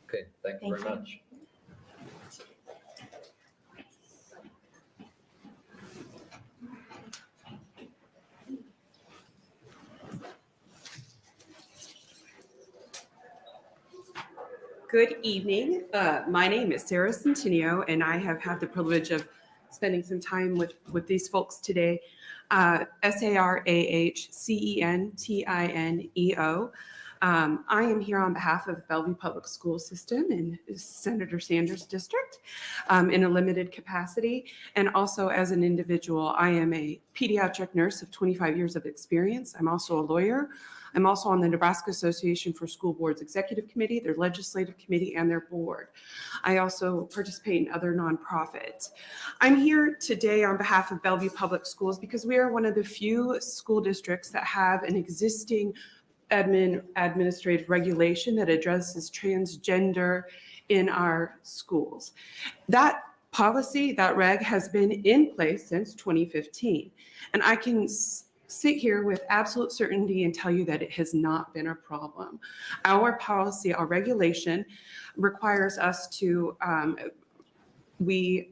Okay, thank you very much. Good evening. My name is Sarah Centineo, and I have had the privilege of spending some time with these folks today. SARAHCENTINEO. I am here on behalf of the Bellevue Public School System in Senator Sanders' district in a limited capacity. And also as an individual, I am a pediatric nurse of 25 years of experience. I'm also a lawyer. I'm also on the Nebraska Association for School Boards Executive Committee, their legislative committee, and their board. I also participate in other nonprofits. I'm here today on behalf of Bellevue Public Schools because we are one of the few school districts that have an existing administrative regulation that addresses transgender in our schools. That policy, that reg, has been in place since 2015. And I can sit here with absolute certainty and tell you that it has not been a problem. Our policy, our regulation requires us to, we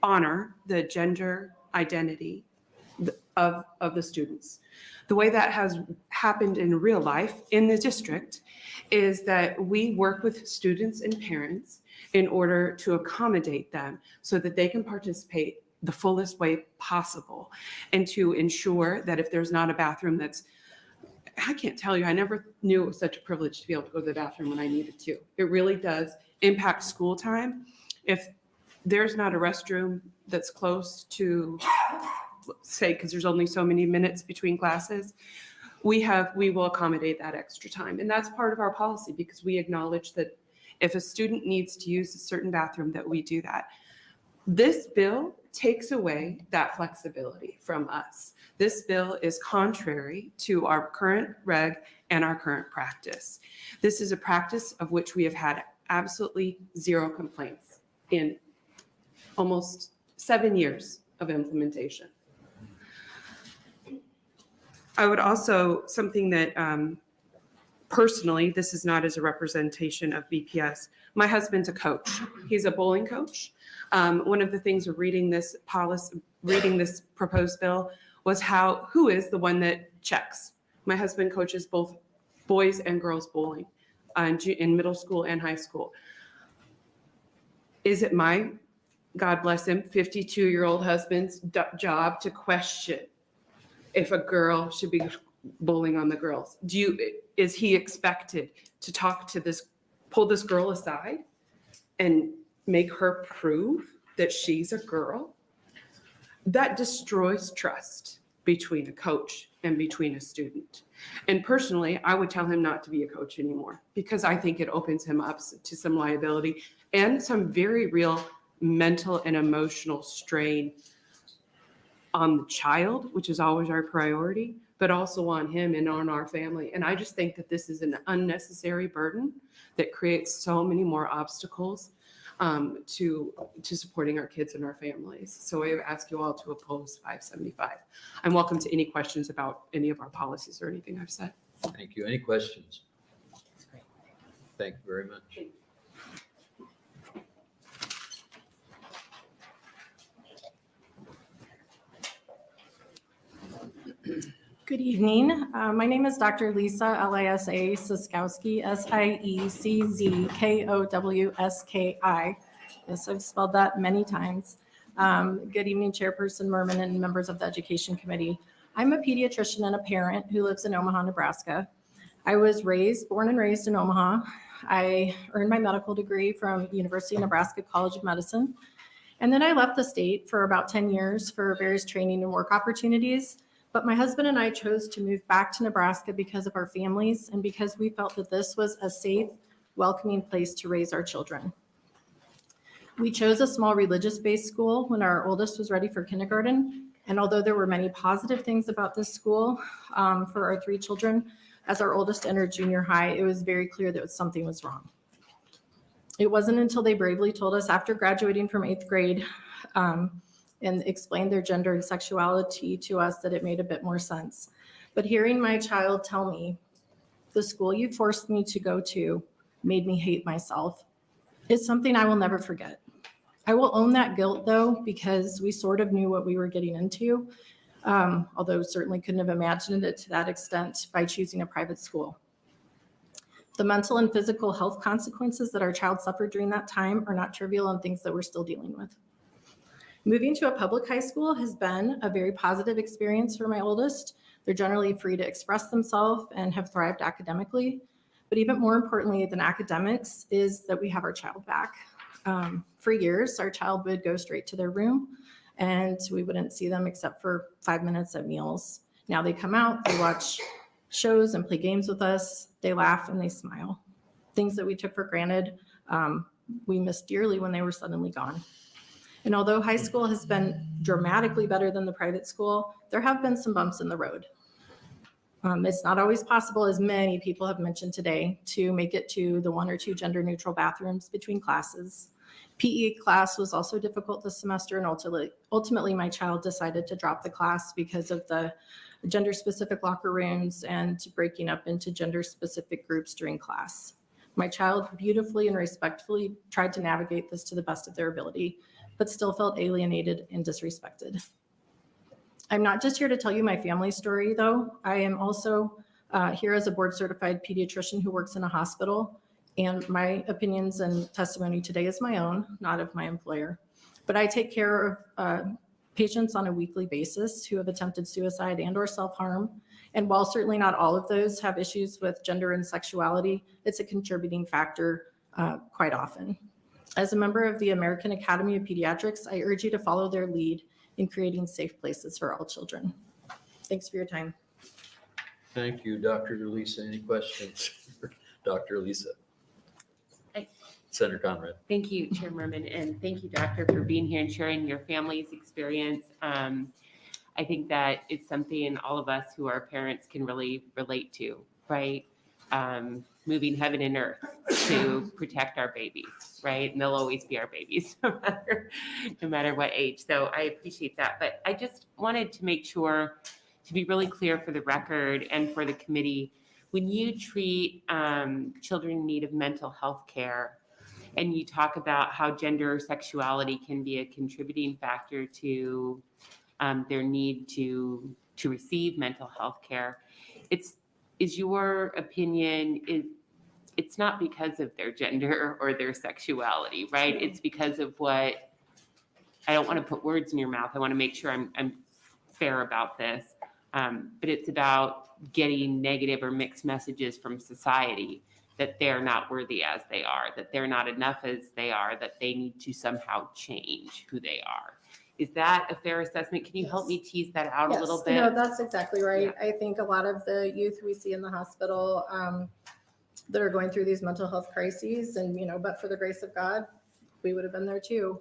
honor the gender identity of the students. The way that has happened in real life in the district is that we work with students and parents in order to accommodate them so that they can participate the fullest way possible, and to ensure that if there's not a bathroom that's, I can't tell you, I never knew it was such a privilege to be able to go to the bathroom when I needed to. It really does impact school time. If there's not a restroom that's close to, say, because there's only so many minutes between classes, we will accommodate that extra time. And that's part of our policy, because we acknowledge that if a student needs to use a certain bathroom, that we do that. This bill takes away that flexibility from us. This bill is contrary to our current reg and our current practice. This is a practice of which we have had absolutely zero complaints in almost 7 years of implementation. I would also, something that personally, this is not as a representation of BPS. My husband's a coach. He's a bowling coach. One of the things of reading this policy, reading this proposed bill, was who is the one that checks. My husband coaches both boys and girls bowling in middle school and high school. Is it my, God bless him, 52-year-old husband's job to question if a girl should be bowling on the girls? Is he expected to pull this girl aside and make her prove that she's a girl? That destroys trust between a coach and between a student. And personally, I would tell him not to be a coach anymore, because I think it opens him up to some liability and some very real mental and emotional strain on the child, which is always our priority, but also on him and on our family. And I just think that this is an unnecessary burden that creates so many more obstacles to supporting our kids and our families. So I ask you all to oppose 575. I'm welcome to any questions about any of our policies or anything I've said. Thank you. Any questions? Thank you very much. Good evening. My name is Dr. Lisa, Lisa Siskowski, Siezzkowski. Yes, I've spelled that many times. Good evening, Chairperson Merman and members of the Education Committee. I'm a pediatrician and a parent who lives in Omaha, Nebraska. I was born and raised in Omaha. I earned my medical degree from University of Nebraska College of Medicine. And then I left the state for about 10 years for various training and work opportunities. But my husband and I chose to move back to Nebraska because of our families and because we felt that this was a safe, welcoming place to raise our children. We chose a small religious-based school when our oldest was ready for kindergarten. And although there were many positive things about this school for our 3 children, as our oldest entered junior high, it was very clear that something was wrong. It wasn't until they bravely told us after graduating from 8th grade and explained their gender and sexuality to us that it made a bit more sense. But hearing my child tell me, the school you forced me to go to made me hate myself, is something I will never forget. I will own that guilt though, because we sort of knew what we were getting into, although certainly couldn't have imagined it to that extent by choosing a private school. The mental and physical health consequences that our child suffered during that time are not trivial and things that we're still dealing with. Moving to a public high school has been a very positive experience for my oldest. They're generally free to express themselves and have thrived academically. But even more importantly than academics is that we have our child back. For years, our child would go straight to their room and we wouldn't see them except for 5 minutes at meals. Now they come out, they watch shows and play games with us, they laugh and they smile. Things that we took for granted, we missed dearly when they were suddenly gone. And although high school has been dramatically better than the private school, there have been some bumps in the road. It's not always possible, as many people have mentioned today, to make it to the 1 or 2 gender neutral bathrooms between classes. PE class was also difficult this semester, and ultimately my child decided to drop the class because of the gender specific locker rooms and breaking up into gender specific groups during class. My child beautifully and respectfully tried to navigate this to the best of their ability, but still felt alienated and disrespected. I'm not just here to tell you my family story, though. I am also here as a board certified pediatrician who works in a hospital, and my opinions and testimony today is my own, not of my employer. But I take care of patients on a weekly basis who have attempted suicide and or self-harm. And while certainly not all of those have issues with gender and sexuality, it's a contributing factor quite often. As a member of the American Academy of Pediatrics, I urge you to follow their lead in creating safe places for all children. Thanks for your time. Thank you, Dr. Lisa. Any questions for Dr. Lisa? Senator Conrad. Thank you, Chair Merman, and thank you, Doctor, for being here and sharing your family's experience. I think that it's something all of us who are parents can really relate to, right? Moving heaven and earth to protect our babies, right? And they'll always be our babies, no matter what age. So I appreciate that. But I just wanted to make sure, to be really clear for the record and for the committee, when you treat children in need of mental health care, and you talk about how gender or sexuality can be a contributing factor to their need to receive mental health care, is your opinion, it's not because of their gender or their sexuality, right? It's because of what, I don't want to put words in your mouth. I want to make sure I'm fair about this. But it's about getting negative or mixed messages from society that they're not worthy as they are, that they're not enough as they are, that they need to somehow change who they are. Is that a fair assessment? Can you help me tease that out a little bit? No, that's exactly right. I think a lot of the youth we see in the hospital that are going through these mental health crises, and but for the grace of God, we would have been there too.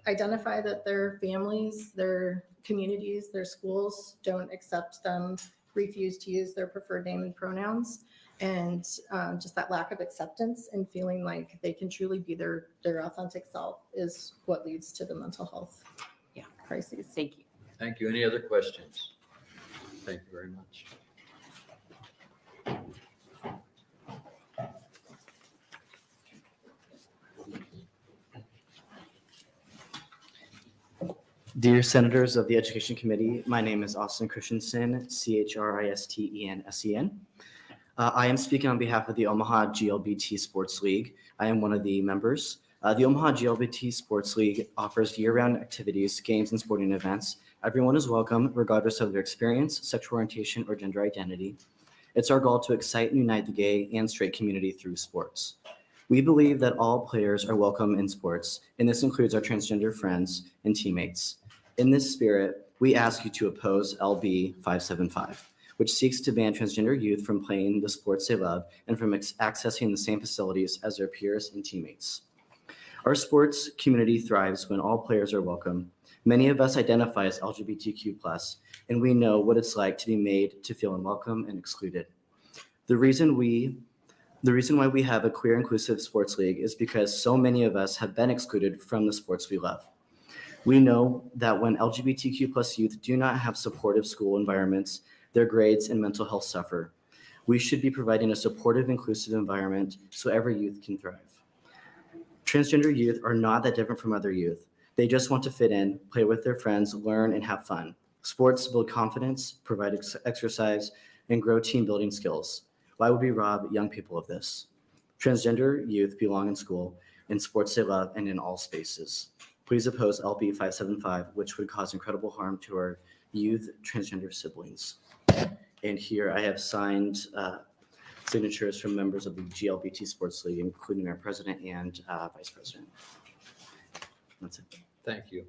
Identify that their families, their communities, their schools don't accept them, refuse to use their preferred name and pronouns, and just that lack of acceptance and feeling like they can truly be their authentic self is what leads to the mental health crises. Thank you. Thank you. Any other questions? Thank you very much. Dear Senators of the Education Committee, my name is Austin Christensen, Christensen. I am speaking on behalf of the Omaha GLBT Sports League. I am one of the members. The Omaha GLBT Sports League offers year-round activities, games, and sporting events. Everyone is welcome, regardless of their experience, sexual orientation, or gender identity. It's our goal to excite and unite the gay and straight community through sports. We believe that all players are welcome in sports, and this includes our transgender friends and teammates. In this spirit, we ask you to oppose LB 575, which seeks to ban transgender youth from playing the sports they love and from accessing the same facilities as their peers and teammates. Our sports community thrives when all players are welcome. Many of us identify as LGBTQ+, and we know what it's like to be made to feel unwelcome and excluded. The reason why we have a queer inclusive sports league is because so many of us have been excluded from the sports we love. We know that when LGBTQ+ youth do not have supportive school environments, their grades and mental health suffer. We should be providing a supportive, inclusive environment so every youth can thrive. Transgender youth are not that different from other youth. They just want to fit in, play with their friends, learn, and have fun. Sports build confidence, provide exercise, and grow team building skills. Why would we rob young people of this? Transgender youth belong in school, in sports they love, and in all spaces. Please oppose LB 575, which would cause incredible harm to our youth transgender siblings. And here I have signed signatures from members of the GLBT Sports League, including our president and vice president. That's it. Thank you.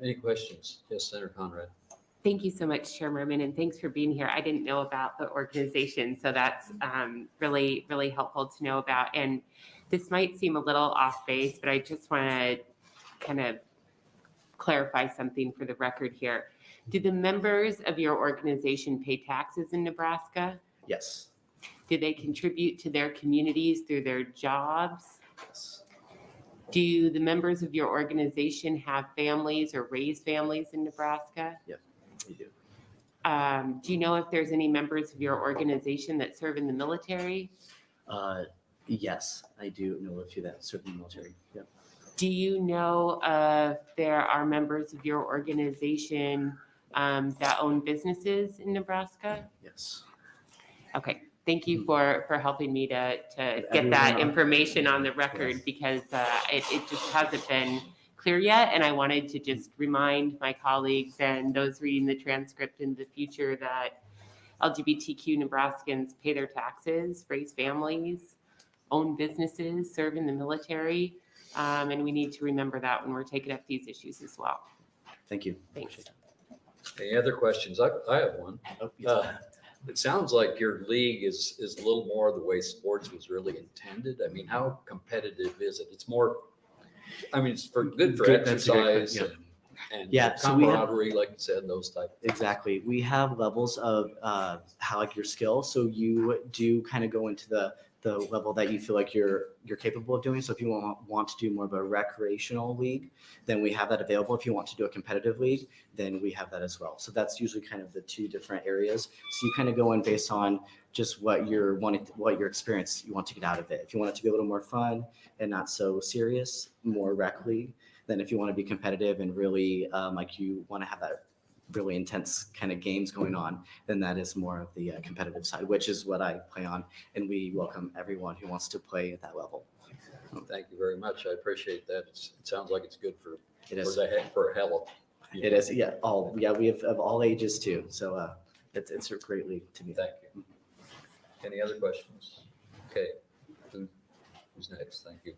Any questions? Yes, Senator Conrad. Thank you so much, Chair Merman, and thanks for being here. I didn't know about the organization, so that's really, really helpful to know about. And this might seem a little off base, but I just want to kind of clarify something for the record here. Do the members of your organization pay taxes in Nebraska? Yes. Do they contribute to their communities through their jobs? Yes. Do the members of your organization have families or raise families in Nebraska? Yeah, we do. Do you know if there's any members of your organization that serve in the military? Yes, I do know a few that serve in the military. Yep. Do you know if there are members of your organization that own businesses in Nebraska? Yes. Okay. Thank you for helping me to get that information on the record, because it just hasn't been clear yet. And I wanted to just remind my colleagues and those reading the transcript in the future that LGBTQ Nebraskans pay their taxes, raise families, own businesses, serve in the military. And we need to remember that when we're taking up these issues as well. Thank you. Thanks. Any other questions? I have one. Oh, yes. It sounds like your league is a little more the way sports was really intended. I mean, how competitive is it? It's more, I mean, it's good for That's a good exercise question, and Yeah, so we have- camaraderie, like you said, those type. Exactly. We have levels of how like your skill. So you do kind of go into the level that you feel like you're capable of doing. So if you want to do more of a recreational league, then we have that available. If you want to do a competitive league, then we have that as well. So that's usually kind of the two different areas. So you kind of go in based on just what your experience you want to get out of it. If you want it to be a little more fun and not so serious, more rec league. Then if you want to be competitive and really like you want to have that really intense kind of games going on, then that is more of the competitive side, which is what I play on. And we welcome everyone who wants to play at that level. Thank you very much. I appreciate that. It sounds like it's good for health. It is, yeah. We have of all ages too. So it's a great league to me. Thank you. Any other questions? Okay. Who's next? Thank you.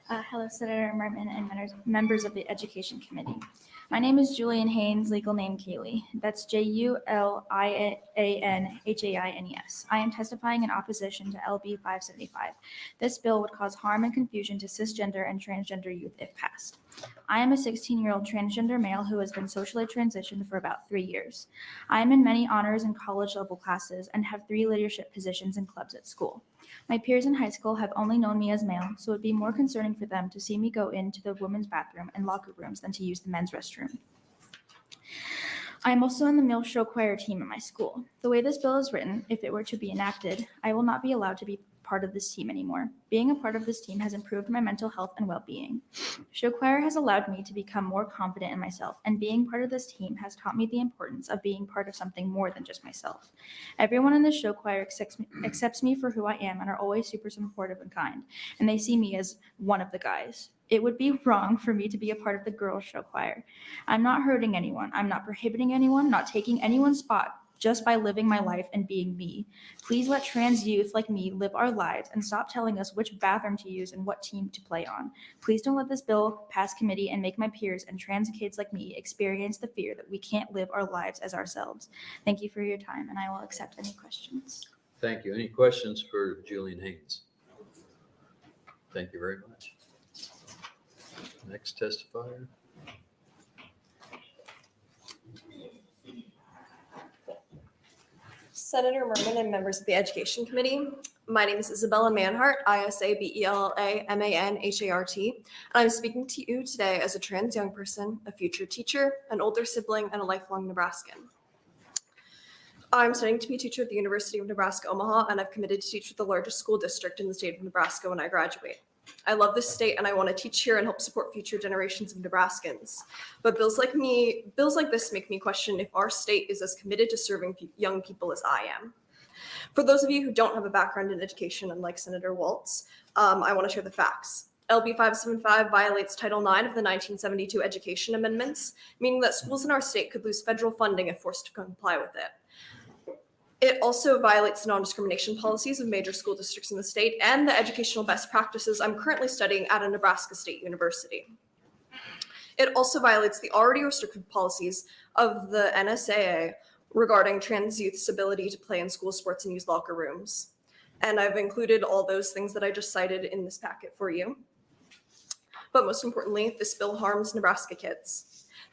Hello, Senator Merman and members of the Education Committee. My name is Julian Haynes, legal name Kaylee. That's Julianhaines. I am testifying in opposition to LB 575. This bill would cause harm and confusion to cisgender and transgender youth if passed. I am a 16-year-old transgender male who has been socially transitioned for about 3 years. I am in many honors and college level classes and have 3 leadership positions in clubs at school. My peers in high school have only known me as male, so it would be more concerning for them to see me go into the women's bathroom and locker rooms than to use the men's restroom. I am also in the male show choir team at my school. The way this bill is written, if it were to be enacted, I will not be allowed to be part of this team anymore. Being a part of this team has improved my mental health and well-being. Show choir has allowed me to become more confident in myself, and being part of this team has taught me the importance of being part of something more than just myself. Everyone in the show choir accepts me for who I am and are always super supportive and kind, and they see me as one of the guys. It would be wrong for me to be a part of the girls' show choir. I'm not hurting anyone. I'm not prohibiting anyone, not taking anyone's spot, just by living my life and being me. Please let trans youth like me live our lives and stop telling us which bathroom to use and what team to play on. Please don't let this bill pass committee and make my peers and trans kids like me experience the fear that we can't live our lives as ourselves. Thank you for your time, and I will accept any questions. Thank you. Any questions for Julian Haynes? Thank you very much. Next testifier. Senator Merman and members of the Education Committee. My name is Isabella Manhart, ISABELLA MANHART, and I'm speaking to you today as a trans young person, a future teacher, an older sibling, and a lifelong Nebraskan. I'm studying to be a teacher at the University of Nebraska, Omaha, and I've committed to teach with the largest school district in the state of Nebraska when I graduate. I love this state and I want to teach here and help support future generations of Nebraskans. But bills like this make me question if our state is as committed to serving young people as I am. For those of you who don't have a background in education, unlike Senator Waltz, I want to share the facts. LB 575 violates Title IX of the 1972 Education Amendments, meaning that schools in our state could lose federal funding if forced to comply with it. It also violates the non-discrimination policies of major school districts in the state and the educational best practices I'm currently studying at a Nebraska State University. It also violates the already restrictive policies of the NSAA regarding trans youth's ability to play in school sports and use locker rooms. And I've included all those things that I just cited in this packet for you. But most importantly, this bill harms Nebraska kids.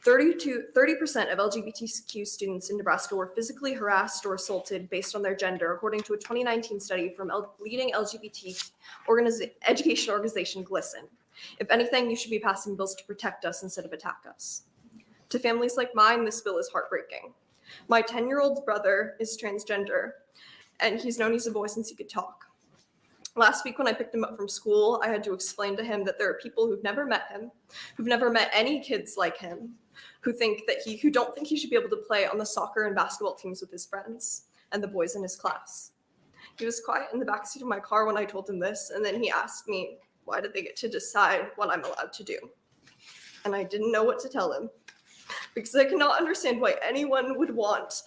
30% of LGBTQ students in Nebraska were physically harassed or assaulted based on their gender, according to a 2019 study from leading LGBT education organization GLSEN. If anything, you should be passing bills to protect us instead of attack us. To families like mine, this bill is heartbreaking. My 10-year-old brother is transgender, and he's known he's a boy since he could talk. Last week when I picked him up from school, I had to explain to him that there are people who've never met him, who've never met any kids like him, who don't think he should be able to play on the soccer and basketball teams with his friends and the boys in his class. He was quiet in the backseat of my car when I told him this, and then he asked me, why did they get to decide what I'm allowed to do? And I didn't know what to tell him, because I cannot understand why anyone would want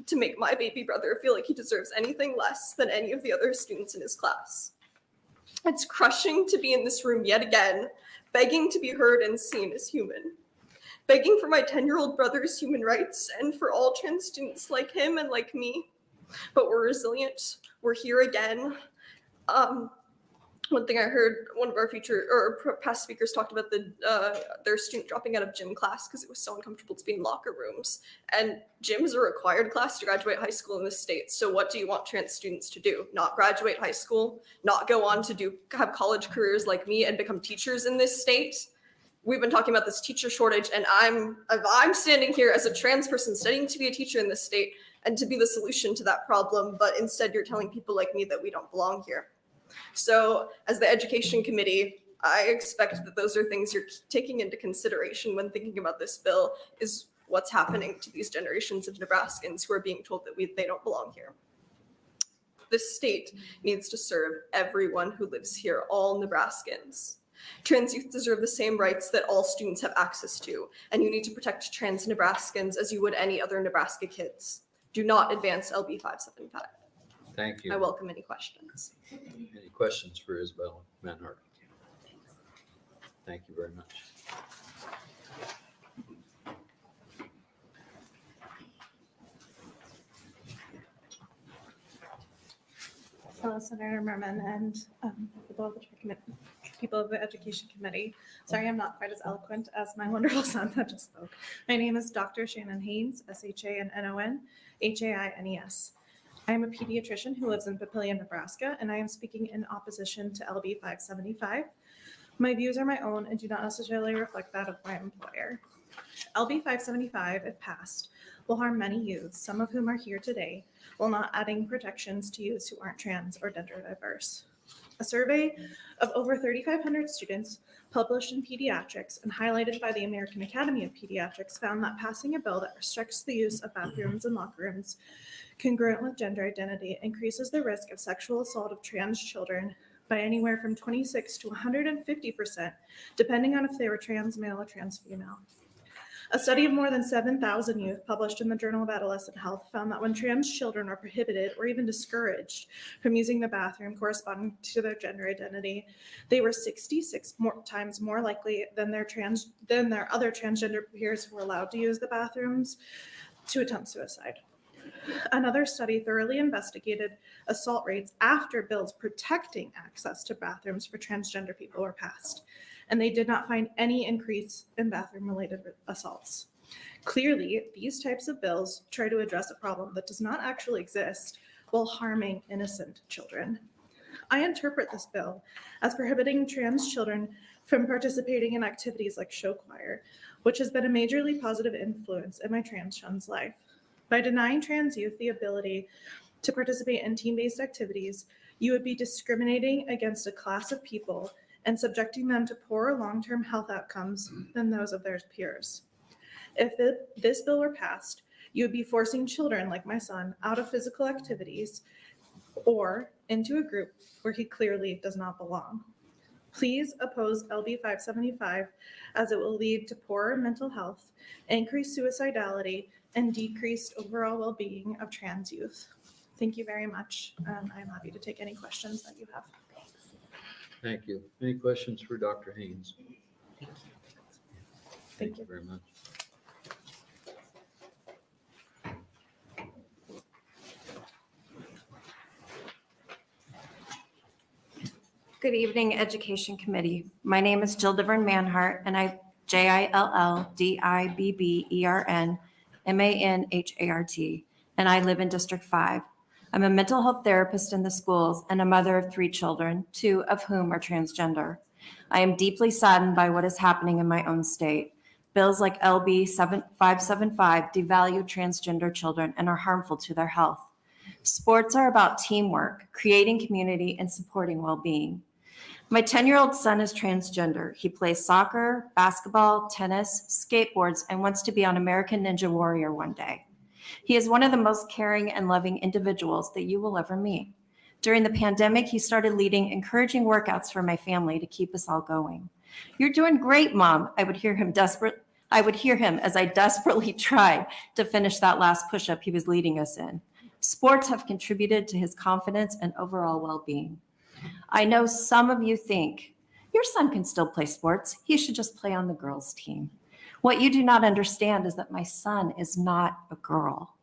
to make my baby brother feel like he deserves anything less than any of the other students in his class. It's crushing to be in this room yet again, begging to be heard and seen as human, begging for my 10-year-old brother's human rights and for all trans students like him and like me. But we're resilient. We're here again. One thing I heard, one of our past speakers talked about their student dropping out of gym class because it was so uncomfortable to be in locker rooms. And gym is a required class to graduate high school in this state. So what do you want trans students to do? Not graduate high school, not go on to have college careers like me and become teachers in this state? We've been talking about this teacher shortage, and I'm standing here as a trans person studying to be a teacher in this state and to be the solution to that problem, but instead you're telling people like me that we don't belong here. So as the Education Committee, I expect that those are things you're taking into consideration when thinking about this bill, is what's happening to these generations of Nebraskans who are being told that they don't belong here. This state needs to serve everyone who lives here, all Nebraskans. Trans youth deserve the same rights that all students have access to, and you need to protect trans Nebraskans as you would any other Nebraska kids. Do not advance LB 575. Thank you. I welcome any questions. Any questions for Isabel Manhart? Thank you very much. Hello, Senator Merman and people of the Education Committee. Sorry, I'm not quite as eloquent as my wonderful son that just spoke. My name is Dr. Shannon Haynes, S-H-A-N-N-O-N, H-A-I-N-E-S. I am a pediatrician who lives in Papillion, Nebraska, and I am speaking in opposition to LB 575. My views are my own and do not necessarily reflect that of my employer. LB 575, if passed, will harm many youths, some of whom are here today, while not adding protections to youths who aren't trans or gender diverse. A survey of over 3,500 students published in pediatrics and highlighted by the American Academy of Pediatrics found that passing a bill that restricts the use of bathrooms and locker rooms congruent with gender identity increases the risk of sexual assault of trans children by anywhere from 26 to 150%, depending on if they were trans male or trans female. A study of more than 7,000 youth published in the Journal of Adolescent Health found that when trans children are prohibited or even discouraged from using the bathroom corresponding to their gender identity, they were 66 times more likely than their other transgender peers who were allowed to use the bathrooms to attempt suicide. Another study thoroughly investigated assault rates after bills protecting access to bathrooms for transgender people were passed, and they did not find any increase in bathroom-related assaults. Clearly, these types of bills try to address a problem that does not actually exist while harming innocent children. I interpret this bill as prohibiting trans children from participating in activities like show choir, which has been a majorly positive influence in my trans son's life. By denying trans youth the ability to participate in team-based activities, you would be discriminating against a class of people and subjecting them to poorer long-term health outcomes than those of their peers. If this bill were passed, you would be forcing children like my son out of physical activities or into a group where he clearly does not belong. Please oppose LB 575 as it will lead to poorer mental health, increased suicidality, and decreased overall well-being of trans youth. Thank you very much. I'm happy to take any questions that you have. Thank you. Any questions for Dr. Haynes? Thank you very much. Good evening, Education Committee. My name is Jill Divern Manhart, and JILLDIBBERN and I live in District 5. I'm a mental health therapist in the schools and a mother of 3 children, 2 of whom are transgender. I am deeply saddened by what is happening in my own state. Bills like LB 575 devalue transgender children and are harmful to their health. Sports are about teamwork, creating community, and supporting well-being. My 10-year-old son is transgender. He plays soccer, basketball, tennis, skateboards, and wants to be on American Ninja Warrior one day. He is one of the most caring and loving individuals that you will ever meet. During the pandemic, he started leading encouraging workouts for my family to keep us all going. "You're doing great, Mom," I would hear him as I desperately tried to finish that last push-up he was leading us in. Sports have contributed to his confidence and overall well-being. I know some of you think, your son can still play sports. He should just play on the girls' team. What you do not understand is that my son is not a girl.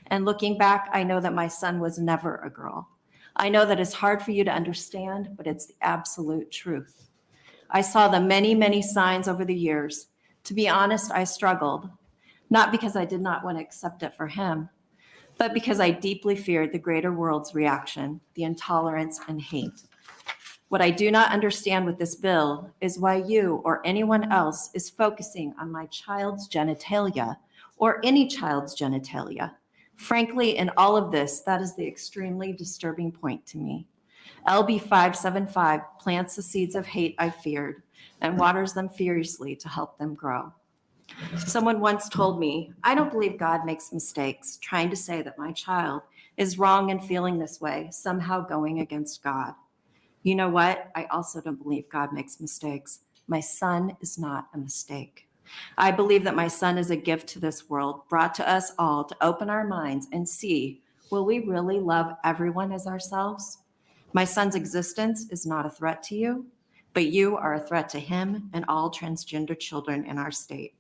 And looking back, I know that my son was never a girl. I know that it's hard for you to understand, but it's the absolute truth. I saw the many, many signs over the years. To be honest, I struggled, not because I did not want to accept it for him, but because I deeply feared the greater world's reaction, the intolerance and hate. What I do not understand with this bill is why you or anyone else is focusing on my child's genitalia or any child's genitalia. Frankly, in all of this, that is the extremely disturbing point to me. LB 575 plants the seeds of hate I feared and waters them furiously to help them grow. Someone once told me, I don't believe God makes mistakes, trying to say that my child is wrong in feeling this way, somehow going against God. You know what? I also don't believe God makes mistakes. My son is not a mistake. I believe that my son is a gift to this world, brought to us all to open our minds and see, will we really love everyone as ourselves? My son's existence is not a threat to you, but you are a threat to him and all transgender children in our state.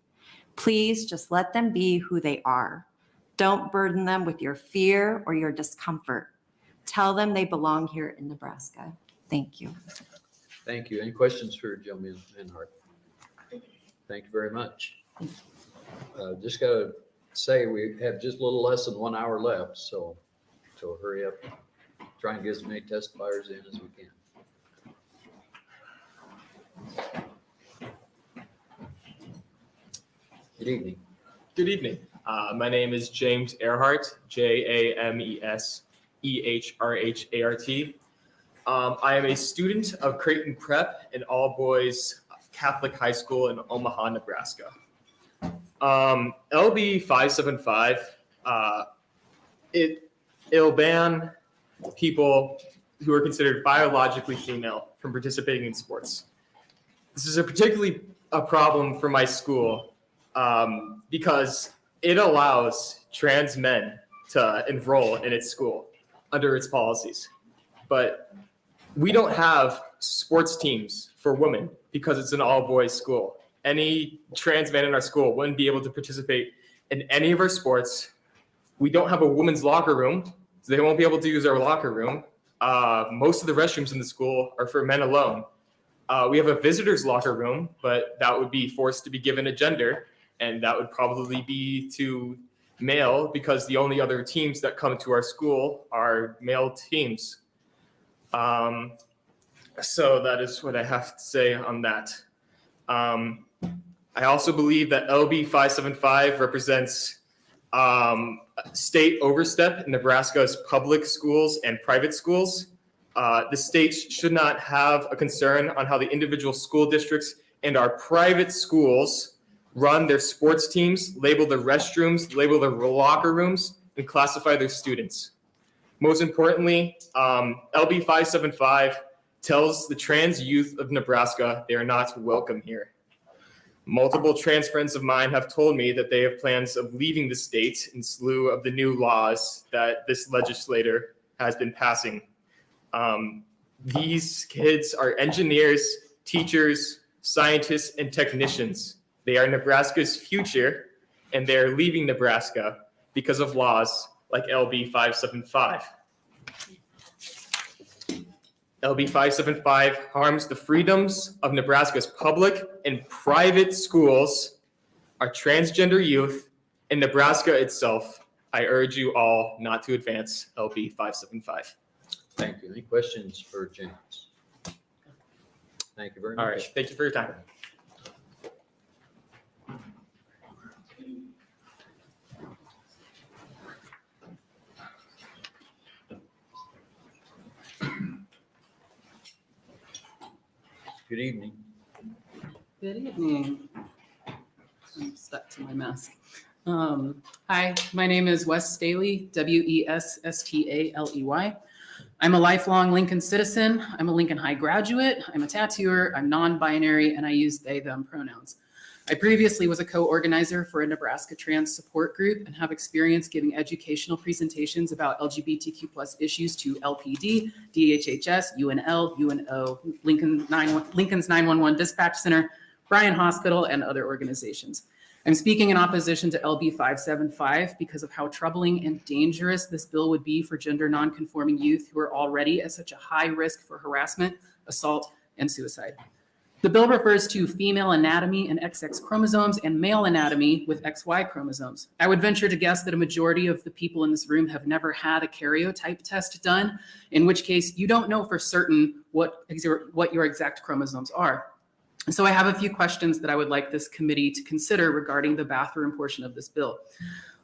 Please just let them be who they are. Don't burden them with your fear or your discomfort. Tell them they belong here in Nebraska. Thank you. Thank you. Any questions for Jill Manhart? Thank you very much. Just got to say we have just a little less than 1 hour left, so hurry up. Try and get as many testifiers in as we can. Good evening. Good evening. My name is James Earhart, JamesEhrhart. I am a student of Creighton Prep, an all-boys Catholic high school in Omaha, Nebraska. LB 575, it'll ban people who are considered biologically female from participating in sports. This is particularly a problem for my school because it allows trans men to enroll in its school under its policies. But we don't have sports teams for women because it's an all-boys school. Any trans man in our school wouldn't be able to participate in any of our sports. We don't have a women's locker room, so they won't be able to use our locker room. Most of the restrooms in the school are for men alone. We have a visitor's locker room, but that would be forced to be given a gender, and that would probably be to male because the only other teams that come to our school are male teams. So that is what I have to say on that. I also believe that LB 575 represents state overstep in Nebraska's public schools and private schools. The state should not have a concern on how the individual school districts and our private schools run their sports teams, label their restrooms, label their locker rooms, and classify their students. Most importantly, LB 575 tells the trans youth of Nebraska they are not welcome here. Multiple trans friends of mine have told me that they have plans of leaving the state in slew of the new laws that this legislator has been passing. These kids are engineers, teachers, scientists, and technicians. They are Nebraska's future, and they are leaving Nebraska because of laws like LB 575. LB 575 harms the freedoms of Nebraska's public and private schools, our transgender youth, and Nebraska itself. I urge you all not to advance LB 575. Thank you. Any questions for James? Thank you very much. All right. Thank you for your time. Good evening. Good evening. I'm stuck to my mask. Hi, my name is Wes Staley, Wesstaley. I'm a lifelong Lincoln citizen. I'm a Lincoln High graduate. I'm a tattooer. I'm non-binary, and I use they, them pronouns. I previously was a co-organizer for a Nebraska trans support group and have experience giving educational presentations about LGBTQ+ issues to LPD, DHHS, UNL, UNO, Lincoln's 911 Dispatch Center, Bryan Hospital, and other organizations. I'm speaking in opposition to LB 575 because of how troubling and dangerous this bill would be for gender nonconforming youth who are already at such a high risk for harassment, assault, and suicide. The bill refers to female anatomy and XX chromosomes and male anatomy with XY chromosomes. I would venture to guess that a majority of the people in this room have never had a karyotype test done, in which case you don't know for certain what your exact chromosomes are. So I have a few questions that I would like this committee to consider regarding the bathroom portion of this bill.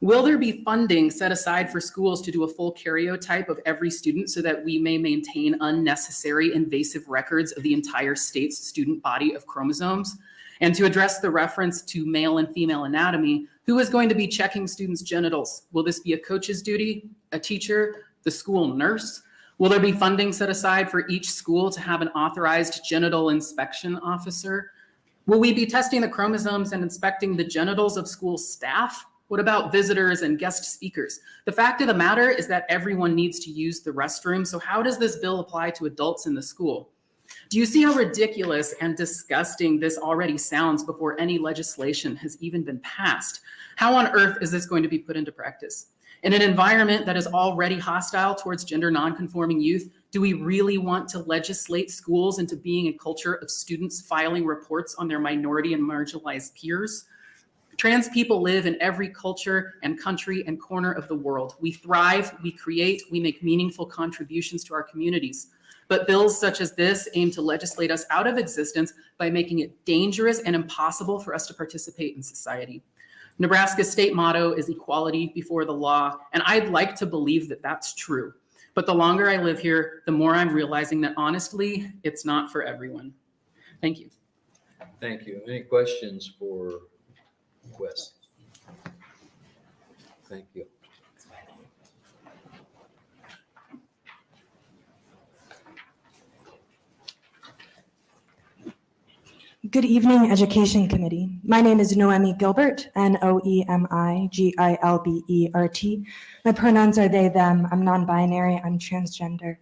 Will there be funding set aside for schools to do a full karyotype of every student so that we may maintain unnecessary invasive records of the entire state's student body of chromosomes? And to address the reference to male and female anatomy, who is going to be checking students' genitals? Will this be a coach's duty, a teacher, the school nurse? Will there be funding set aside for each school to have an authorized genital inspection officer? Will we be testing the chromosomes and inspecting the genitals of school staff? What about visitors and guest speakers? The fact of the matter is that everyone needs to use the restroom, so how does this bill apply to adults in the school? Do you see how ridiculous and disgusting this already sounds before any legislation has even been passed? How on earth is this going to be put into practice? In an environment that is already hostile towards gender nonconforming youth, do we really want to legislate schools into being a culture of students filing reports on their minority and marginalized peers? Trans people live in every culture and country and corner of the world. We thrive, we create, we make meaningful contributions to our communities. But bills such as this aim to legislate us out of existence by making it dangerous and impossible for us to participate in society. Nebraska's state motto is equality before the law, and I'd like to believe that that's true. But the longer I live here, the more I'm realizing that honestly, it's not for everyone. Thank you. Thank you. Any questions for Wes? Thank you. Good evening, Education Committee. My name is Noemi Gilbert, Noemigilbert. My pronouns are they, them. I'm non-binary, I'm transgender.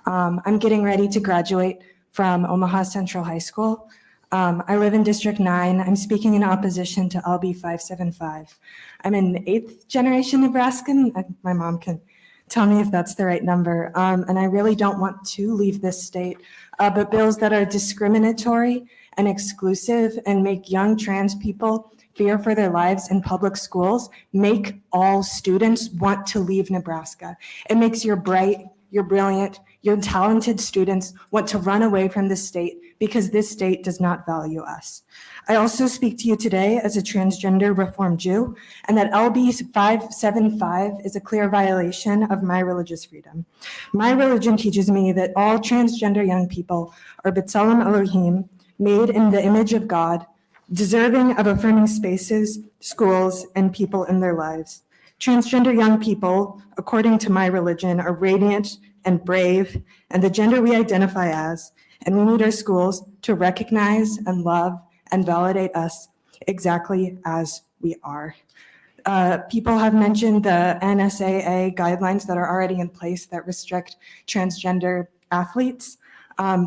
I'm getting ready to graduate from Omaha Central High School. I live in District 9. I'm speaking in opposition to LB 575. I'm an 8th generation Nebraskan. My mom can tell me if that's the right number. And I really don't want to leave this state, but bills that are discriminatory and exclusive and make young trans people fear for their lives in public schools make all students want to leave Nebraska. It makes your bright, you're brilliant, you're talented students want to run away from this state because this state does not value us. I also speak to you today as a transgender Reform Jew, and that LB 575 is a clear violation of my religious freedom. My religion teaches me that all transgender young people are B'Tselem Elohim, made in the image of God, deserving of affirming spaces, schools, and people in their lives. Transgender young people, according to my religion, are radiant and brave, and the gender we identify as, and we need our schools to recognize and love and validate us exactly as we are. People have mentioned the NSAA guidelines that are already in place that restrict transgender athletes.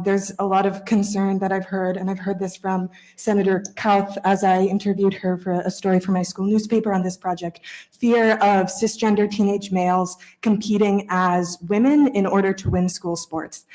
There's a lot of concern that I've heard, and I've heard this from Senator Kauth as I interviewed her for a story for my school newspaper on this project. Fear of cisgender teenage males competing as women in order to win school sports.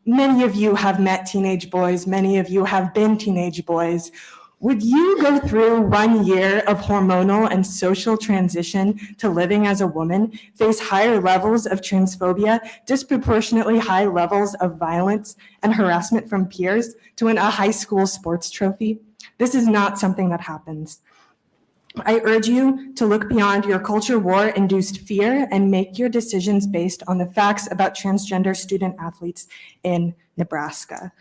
Many of you have met teenage boys. Many of you have been teenage boys. Would you go through 1 year of hormonal and social transition to living as a woman, face higher levels of transphobia, disproportionately high levels of violence and harassment from peers to win a high school sports trophy? This is not something that happens. I urge you to look beyond your culture war-induced fear and make your decisions based on the facts about transgender student athletes in Nebraska.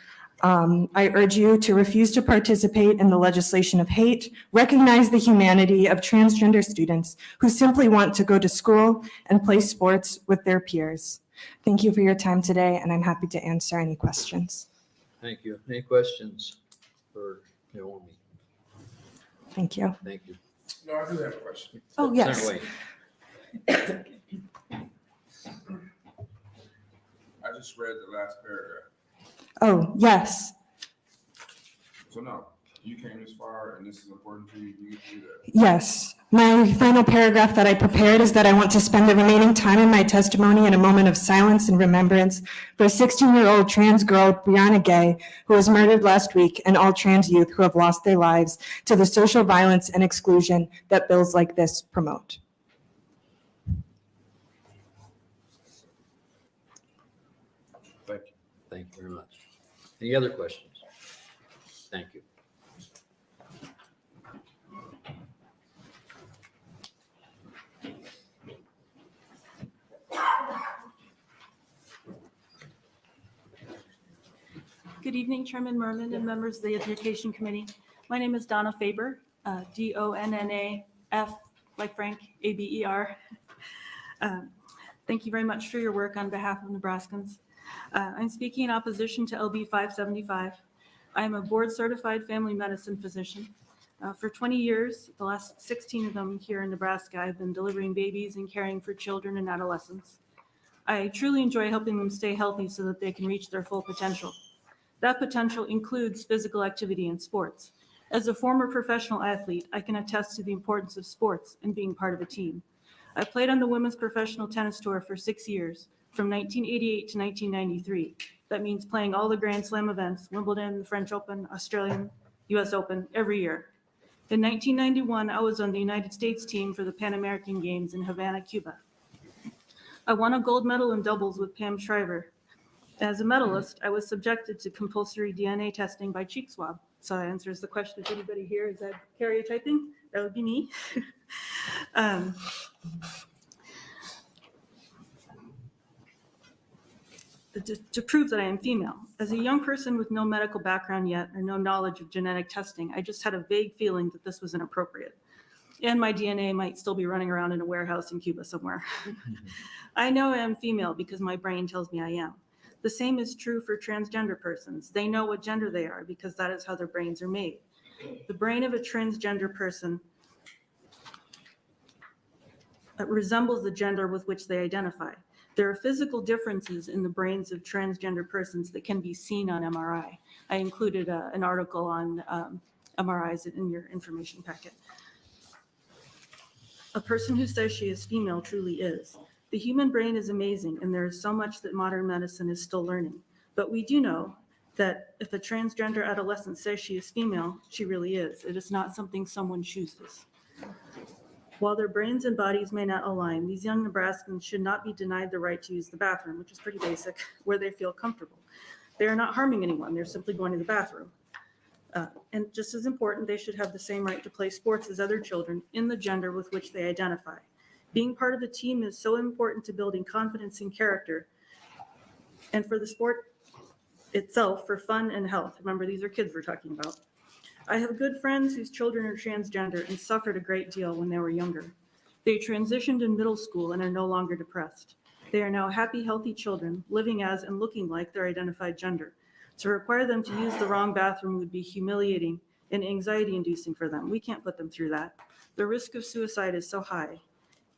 I urge you to refuse to participate in the legislation of hate, recognize the humanity of transgender students who simply want to go to school and play sports with their peers. Thank you for your time today, and I'm happy to answer any questions. Thank you. Any questions for Naomi? Thank you. Thank you. No, I do have a question. Oh, yes. Senator Wayne. I just read the last paragraph. Oh, yes. So no, you came this far and this is important to you. You do that. Yes. My final paragraph that I prepared is that I want to spend the remaining time in my testimony in a moment of silence and remembrance for a 16-year-old trans girl, Brianna Gay, who was murdered last week, and all trans youth who have lost their lives to the social violence and exclusion that bills like this promote. Thank you. Thank you very much. Any other questions? Thank you. Good evening, Chairman Merman and members of the Education Committee. My name is Donna Faber, D-O-N-N-A-F, like Frank, A-B-E-R. Thank you very much for your work on behalf of Nebraskans. I'm speaking in opposition to LB 575. I am a board-certified family medicine physician. For 20 years, the last 16 of them here in Nebraska, I've been delivering babies and caring for children and adolescents. I truly enjoy helping them stay healthy so that they can reach their full potential. That potential includes physical activity and sports. As a former professional athlete, I can attest to the importance of sports and being part of a team. I played on the women's professional tennis tour for 6 years, from 1988 to 1993. That means playing all the Grand Slam events, Wimbledon, the French Open, Australian, US Open, every year. In 1991, I was on the United States team for the Pan American Games in Havana, Cuba. I won a gold medal in doubles with Pam Shriver. As a medalist, I was subjected to compulsory DNA testing by cheek swab. So that answers the question if anybody here is that karyotyping. That would be me. To prove that I am female. As a young person with no medical background yet or no knowledge of genetic testing, I just had a vague feeling that this was inappropriate. And my DNA might still be running around in a warehouse in Cuba somewhere. I know I am female because my brain tells me I am. The same is true for transgender persons. They know what gender they are because that is how their brains are made. The brain of a transgender person resembles the gender with which they identify. There are physical differences in the brains of transgender persons that can be seen on MRI. I included an article on MRIs in your information packet. A person who says she is female truly is. The human brain is amazing, and there is so much that modern medicine is still learning. But we do know that if a transgender adolescent says she is female, she really is. It is not something someone chooses. While their brains and bodies may not align, these young Nebraskans should not be denied the right to use the bathroom, which is pretty basic, where they feel comfortable. They are not harming anyone. They're simply going to the bathroom. And just as important, they should have the same right to play sports as other children in the gender with which they identify. Being part of the team is so important to building confidence and character, and for the sport itself, for fun and health. Remember, these are kids we're talking about. I have good friends whose children are transgender and suffered a great deal when they were younger. They transitioned in middle school and are no longer depressed. They are now happy, healthy children living as and looking like their identified gender. To require them to use the wrong bathroom would be humiliating and anxiety-inducing for them. We can't put them through that. The risk of suicide is so high.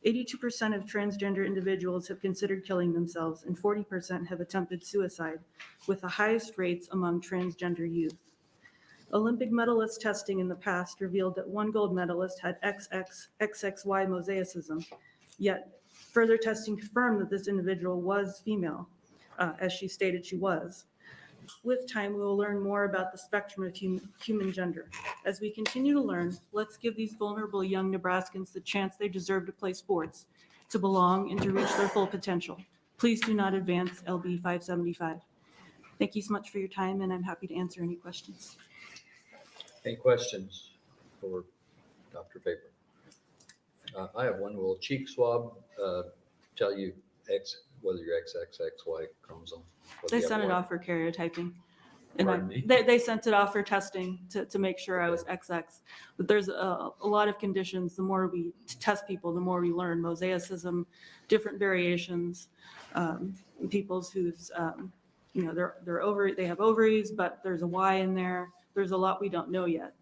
82% of transgender individuals have considered killing themselves, and 40% have attempted suicide, with the highest rates among transgender youth. Olympic medalist testing in the past revealed that one gold medalist had XXY mosaicism, yet further testing confirmed that this individual was female, as she stated she was. With time, we will learn more about the spectrum of human gender. As we continue to learn, let's give these vulnerable young Nebraskans the chance they deserve to play sports, to belong, and to reach their full potential. Please do not advance LB 575. Thank you so much for your time, and I'm happy to answer any questions. Any questions for Dr. Vapor? I have one. Will cheek swab tell you whether you're XXXY chromosome? They sent it off for karyotyping. And Pardon me? they sent it off for testing to make sure I was XX. But there's a lot of conditions. The more we test people, the more we learn. Mosaicism, different variations, people's whose, they have ovaries, but there's a Y in there. There's a lot we don't know yet.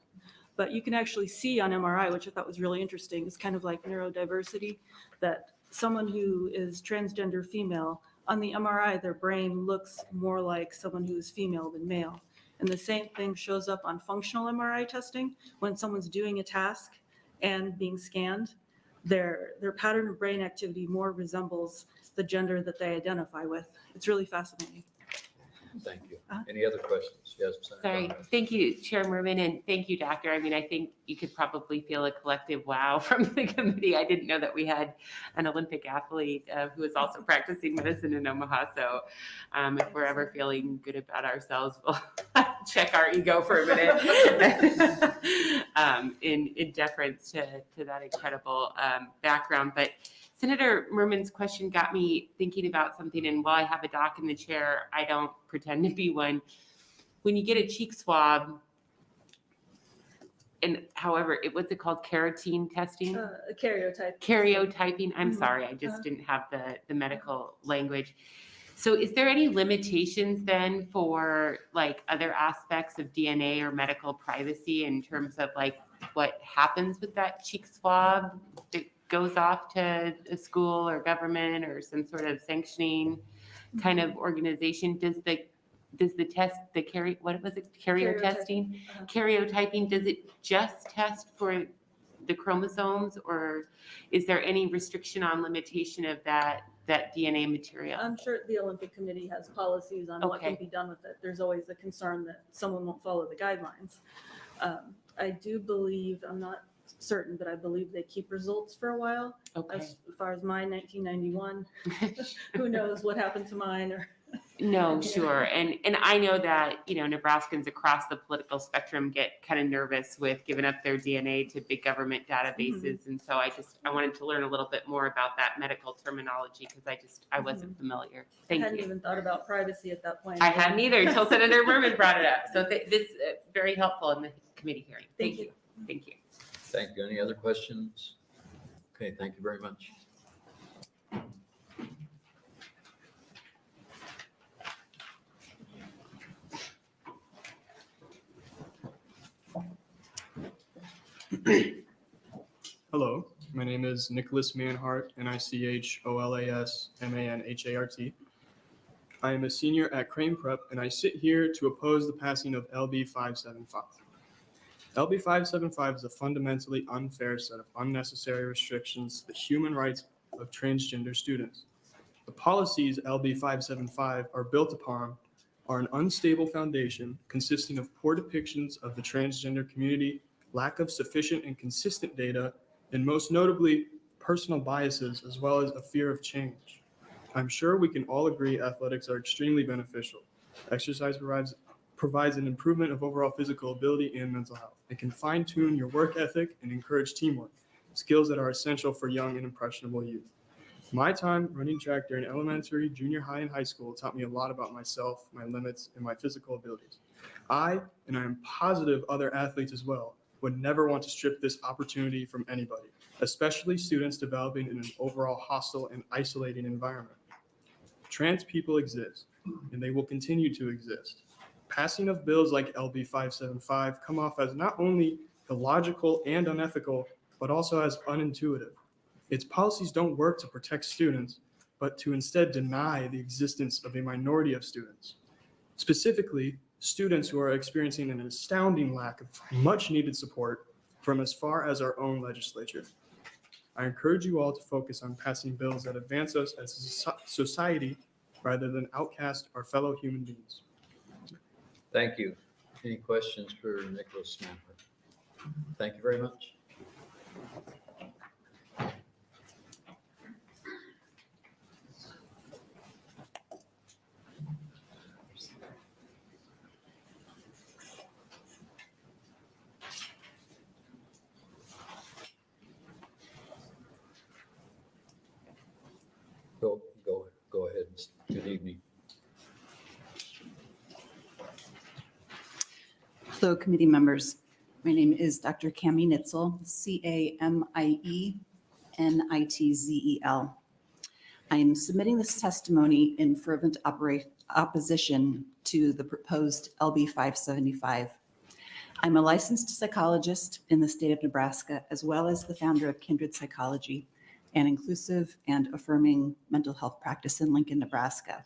But you can actually see on MRI, which I thought was really interesting. It's kind of like neurodiversity, that someone who is transgender female, on the MRI, their brain looks more like someone who is female than male. And the same thing shows up on functional MRI testing. When someone's doing a task and being scanned, their pattern of brain activity more resembles the gender that they identify with. It's really fascinating. Thank you. Any other questions? Yes, Senator Sorry. Donovan. Thank you, Chair Merman, and thank you, Doctor. I mean, I think you could probably feel a collective wow from the committee. I didn't know that we had an Olympic athlete who is also practicing medicine in Omaha. So if we're ever feeling good about ourselves, we'll check our ego for a minute in deference to that incredible background. But Senator Merman's question got me thinking about something, and while I have a doc in the chair, I don't pretend to be one. When you get a cheek swab, and however, what's it called? Carotene testing? Karyotyping. I'm sorry, I just didn't have the medical language. So is there any limitations then for like other aspects of DNA or medical privacy in terms of like what happens with that cheek swab? Goes off to a school or government or some sort of sanctioning kind of organization. Does the test, carrier testing, karyotyping, does it just test for the chromosomes, or is there any restriction on limitation of that DNA material? I'm sure the Olympic Committee has policies on what can be done with it. There's always a concern that someone won't follow the guidelines. I do believe, I'm not certain, but I believe they keep results for a while. As far as mine, 1991, who knows what happened to mine or. No, sure. And I know that, Nebraskans across the political spectrum get kind of nervous with giving up their DNA to big government databases. And so I wanted to learn a little bit more about that medical terminology because I wasn't familiar. Thank I hadn't you. even thought about privacy at that point. I hadn't either until Senator Merman brought it up. So this is very helpful in the committee hearing. Thank you. Thank you. Thank you. Any other questions? Okay, thank you very much. Hello, my name is Nicholas Manhart, NICHOLAS MANHART. I am a senior at Crane Prep, and I sit here to oppose the passing of LB 575. LB 575 is a fundamentally unfair set of unnecessary restrictions to the human rights of transgender students. The policies LB 575 are built upon are an unstable foundation consisting of poor depictions of the transgender community, lack of sufficient and consistent data, and most notably, personal biases as well as a fear of change. I'm sure we can all agree athletics are extremely beneficial. Exercise provides an improvement of overall physical ability and mental health. It can fine-tune your work ethic and encourage teamwork, skills that are essential for young and impressionable youth. My time running track during elementary, junior high, and high school taught me a lot about myself, my limits, and my physical abilities. I am positive other athletes as well, would never want to strip this opportunity from anybody, especially students developing in an overall hostile and isolating environment. Trans people exist, and they will continue to exist. Passing of bills like LB 575 come off as not only illogical and unethical, but also as unintuitive. Its policies don't work to protect students, but to instead deny the existence of a minority of students. Specifically, students who are experiencing an astounding lack of much needed support from as far as our own legislature. I encourage you all to focus on passing bills that advance us as a society rather than outcast our fellow human beings. Thank you. Any questions for Nicholas Snapper? Thank you very much. Go ahead. Good evening. Hello, committee members. My name is Dr. Cami Nitzel, Camienitzel. I am submitting this testimony in fervent opposition to the proposed LB 575. I'm a licensed psychologist in the state of Nebraska, as well as the founder of Kindred Psychology, an inclusive and affirming mental health practice in Lincoln, Nebraska.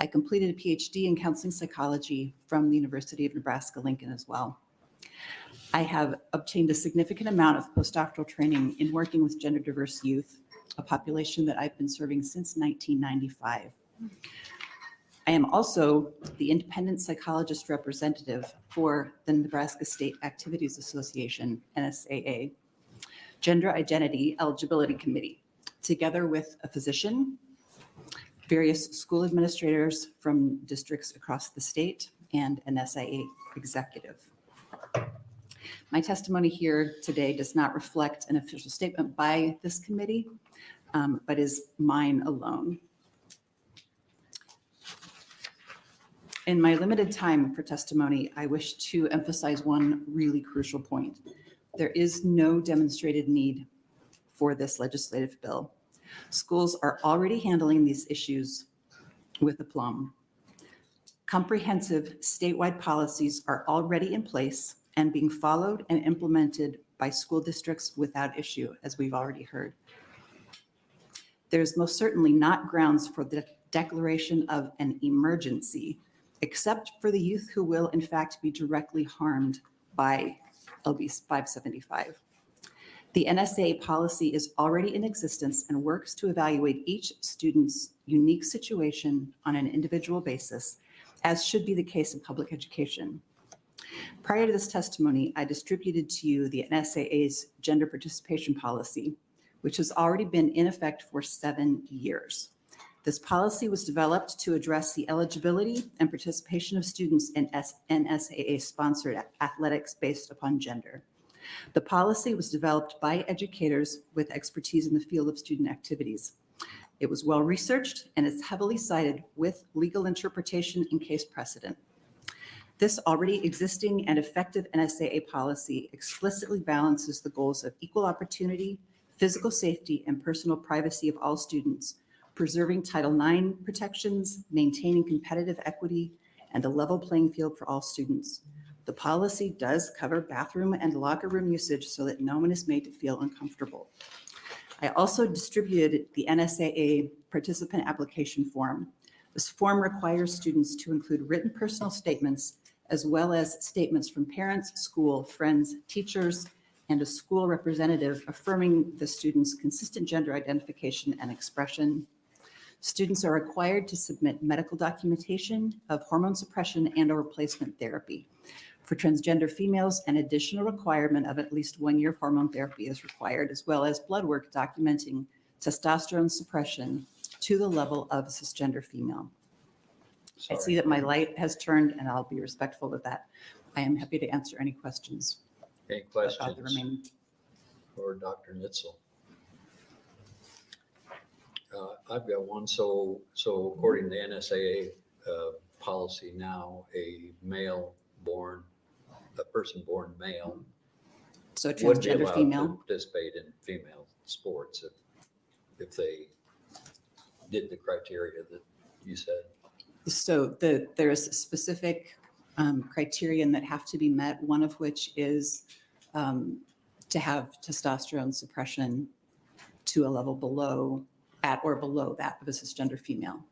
I completed a PhD in counseling psychology from the University of Nebraska-Lincoln as well. I have obtained a significant amount of postdoctoral training in working with gender diverse youth, a population that I've been serving since 1995. I am also the independent psychologist representative for the Nebraska State Activities Association, NSAA, Gender Identity Eligibility Committee, together with a physician, various school administrators from districts across the state, and an SIA executive. My testimony here today does not reflect an official statement by this committee, but is mine alone. In my limited time for testimony, I wish to emphasize one really crucial point. There is no demonstrated need for this legislative bill. Schools are already handling these issues with aplomb. Comprehensive statewide policies are already in place and being followed and implemented by school districts without issue, as we've already heard. There's most certainly not grounds for the declaration of an emergency, except for the youth who will in fact be directly harmed by LB 575. The NSA policy is already in existence and works to evaluate each student's unique situation on an individual basis, as should be the case in public education. Prior to this testimony, I distributed to you the NSAA's gender participation policy, which has already been in effect for 7 years. This policy was developed to address the eligibility and participation of students in NSAA-sponsored athletics based upon gender. The policy was developed by educators with expertise in the field of student activities. It was well-researched and is heavily cited with legal interpretation and case precedent. This already existing and effective NSAA policy explicitly balances the goals of equal opportunity, physical safety, and personal privacy of all students, preserving Title IX protections, maintaining competitive equity, and a level playing field for all students. The policy does cover bathroom and locker room usage so that no one is made to feel uncomfortable. I also distributed the NSAA participant application form. This form requires students to include written personal statements, as well as statements from parents, school, friends, teachers, and a school representative affirming the student's consistent gender identification and expression. Students are required to submit medical documentation of hormone suppression and/or replacement therapy. For transgender females, an additional requirement of at least 1 year hormone therapy is required, as well as blood work documenting testosterone suppression to the level of a cisgender female. I see that my light has turned, and I'll be respectful of that. I am happy to answer any questions. Any about the questions remaining. for Dr. Nitzel? I've got one. So according to the NSAA policy now, a person born male So would be transgender allowed female. to participate in female sports if they did the criteria that you said. So there's specific criterion that have to be met, one of which is to have testosterone suppression to a level at or below that of a cisgender female.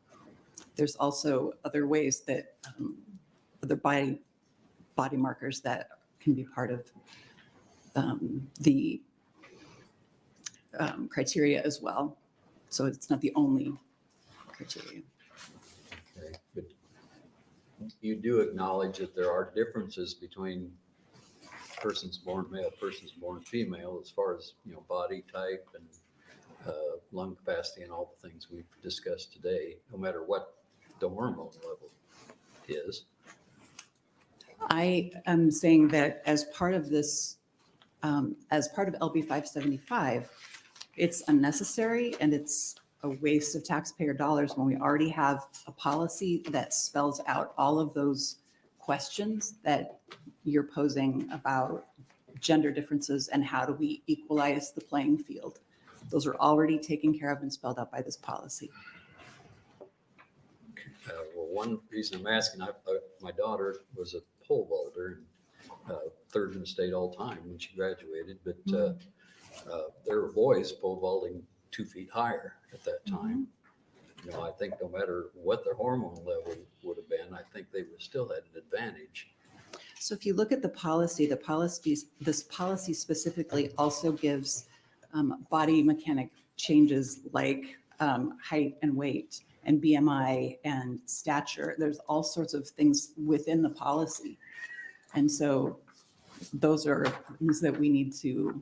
There's also other ways that other body markers that can be part of the criteria as well. So it's not the only criteria. Okay, but you do acknowledge that there are differences between persons born male, persons born female, as far as, body type and lung capacity and all the things we've discussed today, no matter what the hormone level is. I am saying that as part of this, as part of LB 575, it's unnecessary and it's a waste of taxpayer dollars when we already have a policy that spells out all of those questions that you're posing about gender differences and how do we equalize the playing field. Those are already taken care of and spelled out by this policy. Well, one reason I'm asking, my daughter was a pole vaulter, third in the state all time when she graduated, but there were boys pole vaulting 2 feet higher at that time. I think no matter what their hormone level would have been, I think they would still had an advantage. So if you look at this policy specifically also gives body mechanic changes like height and weight and BMI and stature. There's all sorts of things within the policy. And so those are things that we need to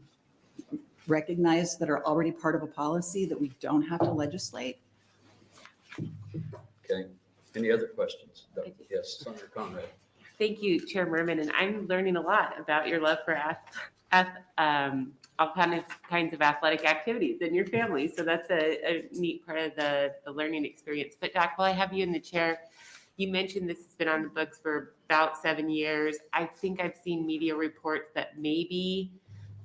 recognize that are already part of a policy that we don't have to legislate. Okay. Any other questions? Yes, Senator Conrad. Thank you, Chair Merman. And I'm learning a lot about your love for all kinds of athletic activities in your family. So that's a neat part of the learning experience. But Doc, while I have you in the chair, you mentioned this has been on the books for about 7 years. I think I've seen media reports that maybe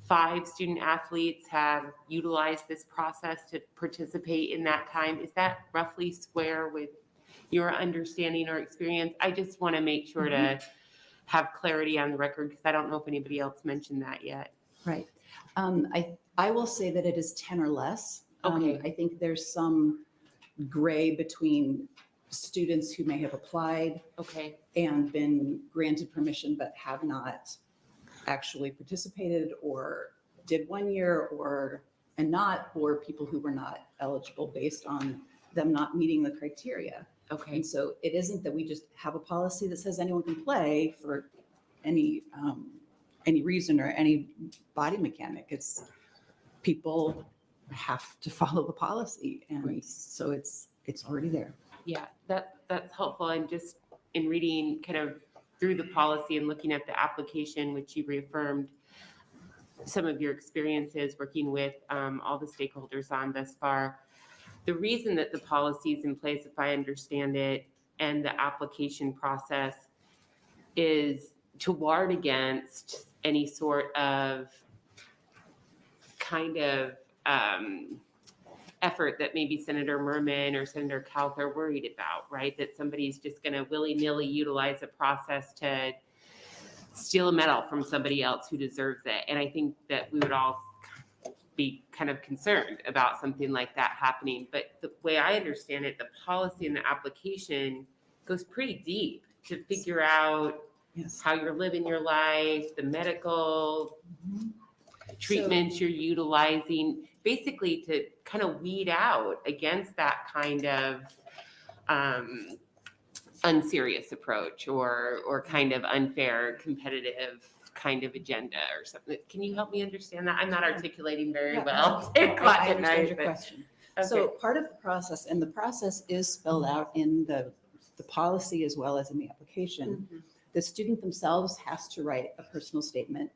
5 student athletes have utilized this process to participate in that time. Is that roughly square with your understanding or experience? I just want to make sure to have clarity on the record because I don't know if anybody else mentioned that yet. Right. I will say that it is 10 or less. Okay. I think there's some gray between students who may have applied and been granted permission but have not actually participated or did 1 year or people who were not eligible based on them not meeting the criteria. Okay. And so it isn't that we just have a policy that says anyone can play for any reason or any body mechanic. It's people have to follow the policy, and so it's already there. Yeah, that's helpful. And just in reading kind of through the policy and looking at the application, which you reaffirmed some of your experiences working with all the stakeholders on thus far. The reason that the policy is in place, if I understand it, and the application process is to ward against any sort of kind of effort that maybe Senator Merman or Senator Kauth are worried about, right? That somebody's just going to willy-nilly utilize a process to steal a medal from somebody else who deserves it. And I think that we would all be kind of concerned about something like that happening. But the way I understand it, the policy and the application goes pretty deep to figure out how you're living your life, the medical treatments you're utilizing, basically to kind of weed out against that kind of unserious approach or kind of unfair competitive kind of agenda or something. Can you help me understand that? I'm not articulating very well. I understand your but- question. Okay. So part of the process, and the process is spelled out in the policy as well as in the application, the student themselves has to write a personal statement.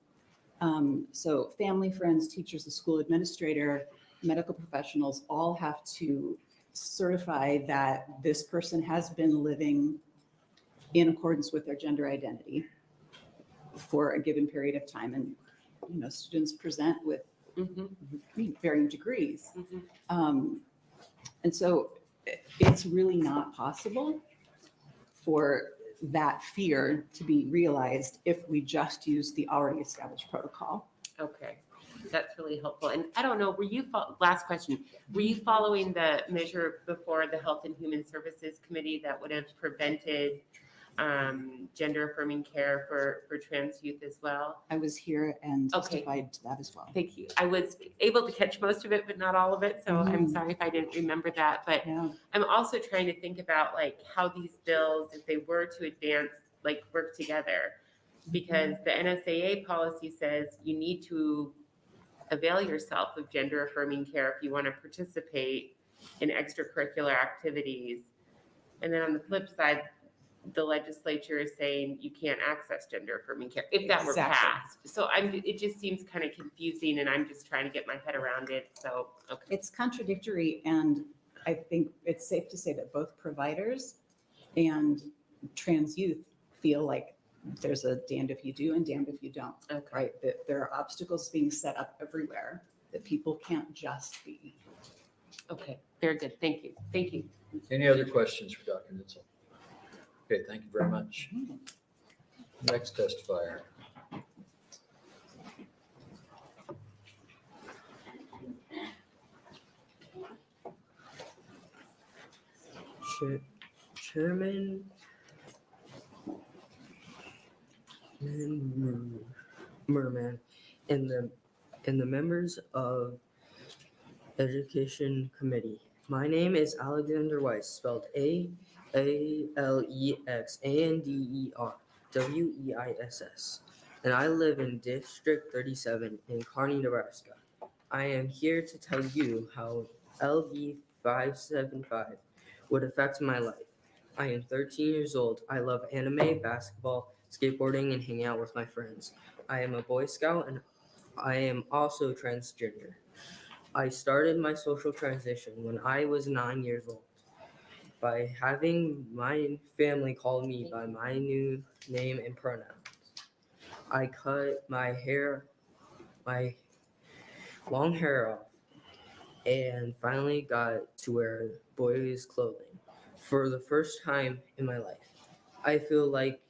So family, friends, teachers, the school administrator, medical professionals all have to certify that this person has been living in accordance with their gender identity for a given period of time. And, you know, students present with varying degrees. And so it's really not possible for that fear to be realized if we just use the already established protocol. Okay, that's really helpful. And I don't know, were you, last question, were you following the measure before the Health and Human Services Committee that would have prevented gender affirming care for trans youth as well? I was here and testified to that as well. Thank you. I was able to catch most of it, but not all of it. So I'm sorry if I didn't remember that. But I'm also trying to think about like how these bills, if they were to advance, like work together, because the NSAA policy says you need to avail yourself of gender affirming care if you want to participate in extracurricular activities. And then on the flip side, the legislature is saying you can't access gender affirming care if that were passed. So it just seems kind of confusing, and I'm just trying to get my head around it. So, okay. It's contradictory, and I think it's safe to say that both providers and trans youth feel like there's a damned if you do and damned if you don't. Right? That there are obstacles being set up everywhere that people can't just be. Okay, very good. Thank you. Thank you. Any other questions for Dr. Nitzel? Okay, thank you very much. Next testifier. Chairman Merman and the members of Education Committee. My name is Alexander Weiss, spelled ALEXANDER WEISS, and I live in District 37 in Kearney, Nebraska. I am here to tell you how LB 575 would affect my life. I am 13 years old. I love anime, basketball, skateboarding, and hanging out with my friends. I am a Boy Scout, and I am also transgender. I started my social transition when I was 9 years old by having my family call me by my new name and pronouns. I cut my long hair off, and finally got to wear boys' clothing for the first time in my life. I feel like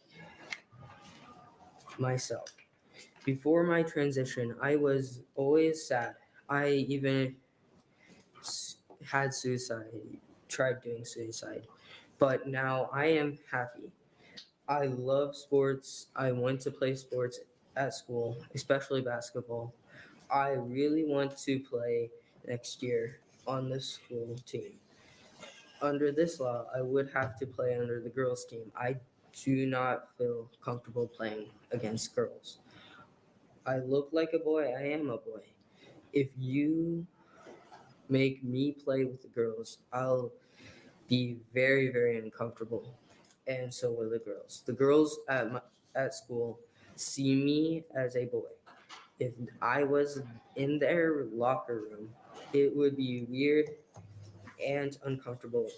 myself. Before my transition, I was always sad. I even had tried doing suicide, but now I am happy. I love sports. I want to play sports at school, especially basketball. I really want to play next year on the school team. Under this law, I would have to play under the girls' team. I do not feel comfortable playing against girls. I look like a boy. I am a boy. If you make me play with the girls, I'll be very, very uncomfortable. And so will the girls. The girls at school see me as a boy. If I was in their locker room, it would be weird and uncomfortable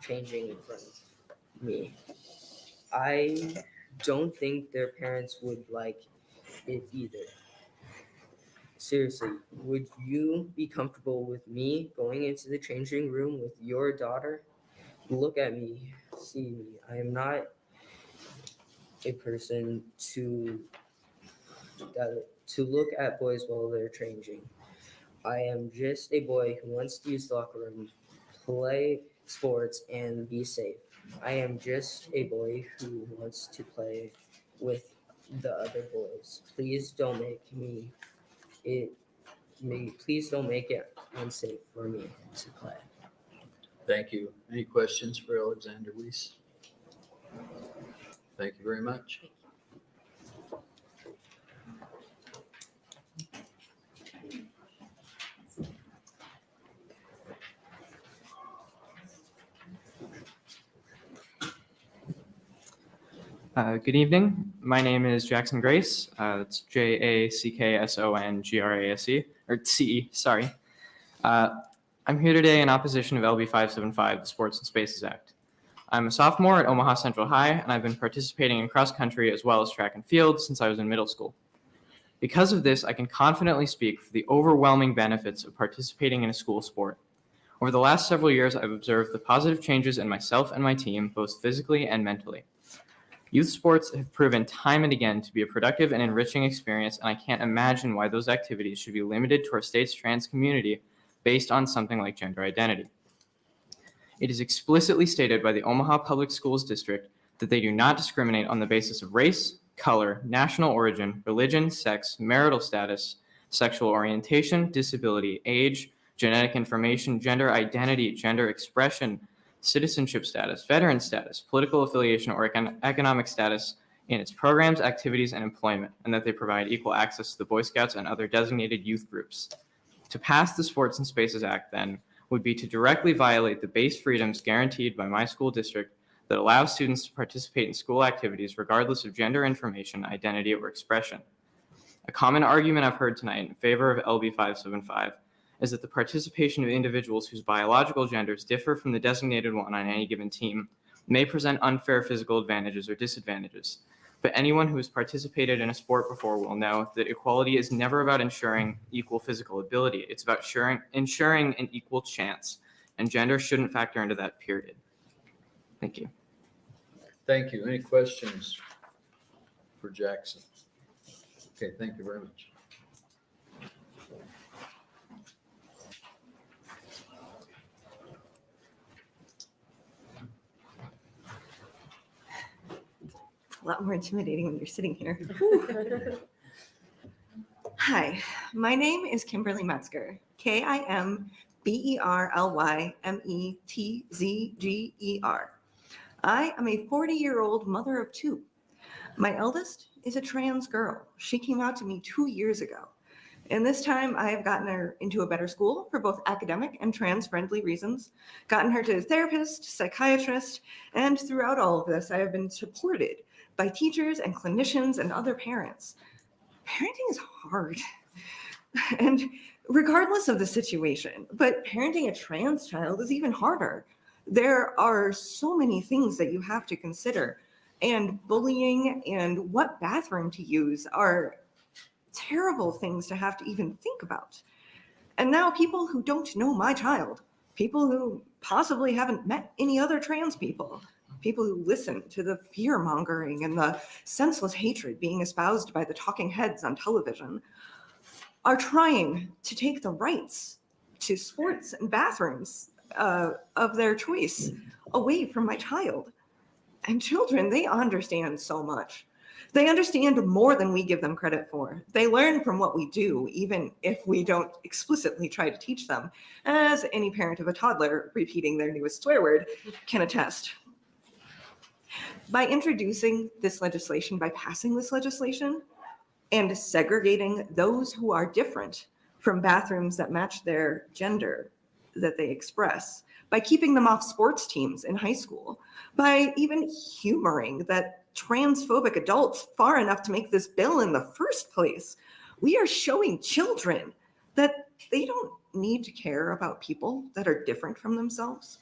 changing in front of me. I don't think their parents would like it either. Seriously, would you be comfortable with me going into the changing room with your daughter? Look at me, see me. I am not a person to look at boys while they're changing. I am just a boy who wants to use the locker room, play sports, and be safe. I am just a boy who wants to play with the other boys. Please don't make it unsafe for me to play. Thank you. Any questions for Alexander Weiss? Thank you very much. Good evening. My name is Jackson Grace. That's Jacksongrase, or CE, sorry. I'm here today in opposition of LB 575, the Sports and Spaces Act. I'm a sophomore at Omaha Central High, and I've been participating in cross country as well as track and field since I was in middle school. Because of this, I can confidently speak for the overwhelming benefits of participating in a school sport. Over the last several years, I've observed the positive changes in myself and my team, both physically and mentally. Youth sports have proven time and again to be a productive and enriching experience, and I can't imagine why those activities should be limited to our state's trans community based on something like gender identity. It is explicitly stated by the Omaha Public Schools District that they do not discriminate on the basis of race, color, national origin, religion, sex, marital status, sexual orientation, disability, age, genetic information, gender identity, gender expression, citizenship status, veteran status, political affiliation, or economic status in its programs, activities, and employment, and that they provide equal access to the Boy Scouts and other designated youth groups. To pass the Sports and Spaces Act, then, would be to directly violate the base freedoms guaranteed by my school district that allow students to participate in school activities regardless of gender information, identity, or expression. A common argument I've heard tonight in favor of LB 575 is that the participation of individuals whose biological genders differ from the designated one on any given team may present unfair physical advantages or disadvantages. But anyone who has participated in a sport before will know that equality is never about ensuring equal physical ability. It's about ensuring an equal chance, and gender shouldn't factor into that, period. Thank you. Thank you. Any questions for Jackson? Okay, thank you very much. A lot more intimidating when you're sitting here. Hi, my name is Kimberly Metzger, KIMBERLYMETZGER. I am a 40-year-old mother of two. My eldest is a trans girl. She came out to me 2 years ago. And this time I have gotten her into a better school for both academic and trans-friendly reasons, gotten her to a therapist, psychiatrist, and throughout all of this, I have been supported by teachers and clinicians and other parents. Parenting is hard. And regardless of the situation, but parenting a trans child is even harder. There are so many things that you have to consider, and bullying and what bathroom to use are terrible things to have to even think about. And now people who don't know my child, people who possibly haven't met any other trans people who listen to the fear mongering and the senseless hatred being espoused by the talking heads on television, are trying to take the rights to sports and bathrooms of their choice away from my child. And children, they understand so much. They understand more than we give them credit for. They learn from what we do, even if we don't explicitly try to teach them, as any parent of a toddler repeating their newest swear word can attest. By introducing this legislation, by passing this legislation, and segregating those who are different from bathrooms that match their gender that they express, by keeping them off sports teams in high school, by even humoring that transphobic adults far enough to make this bill in the first place, we are showing children that they don't need to care about people that are different from themselves.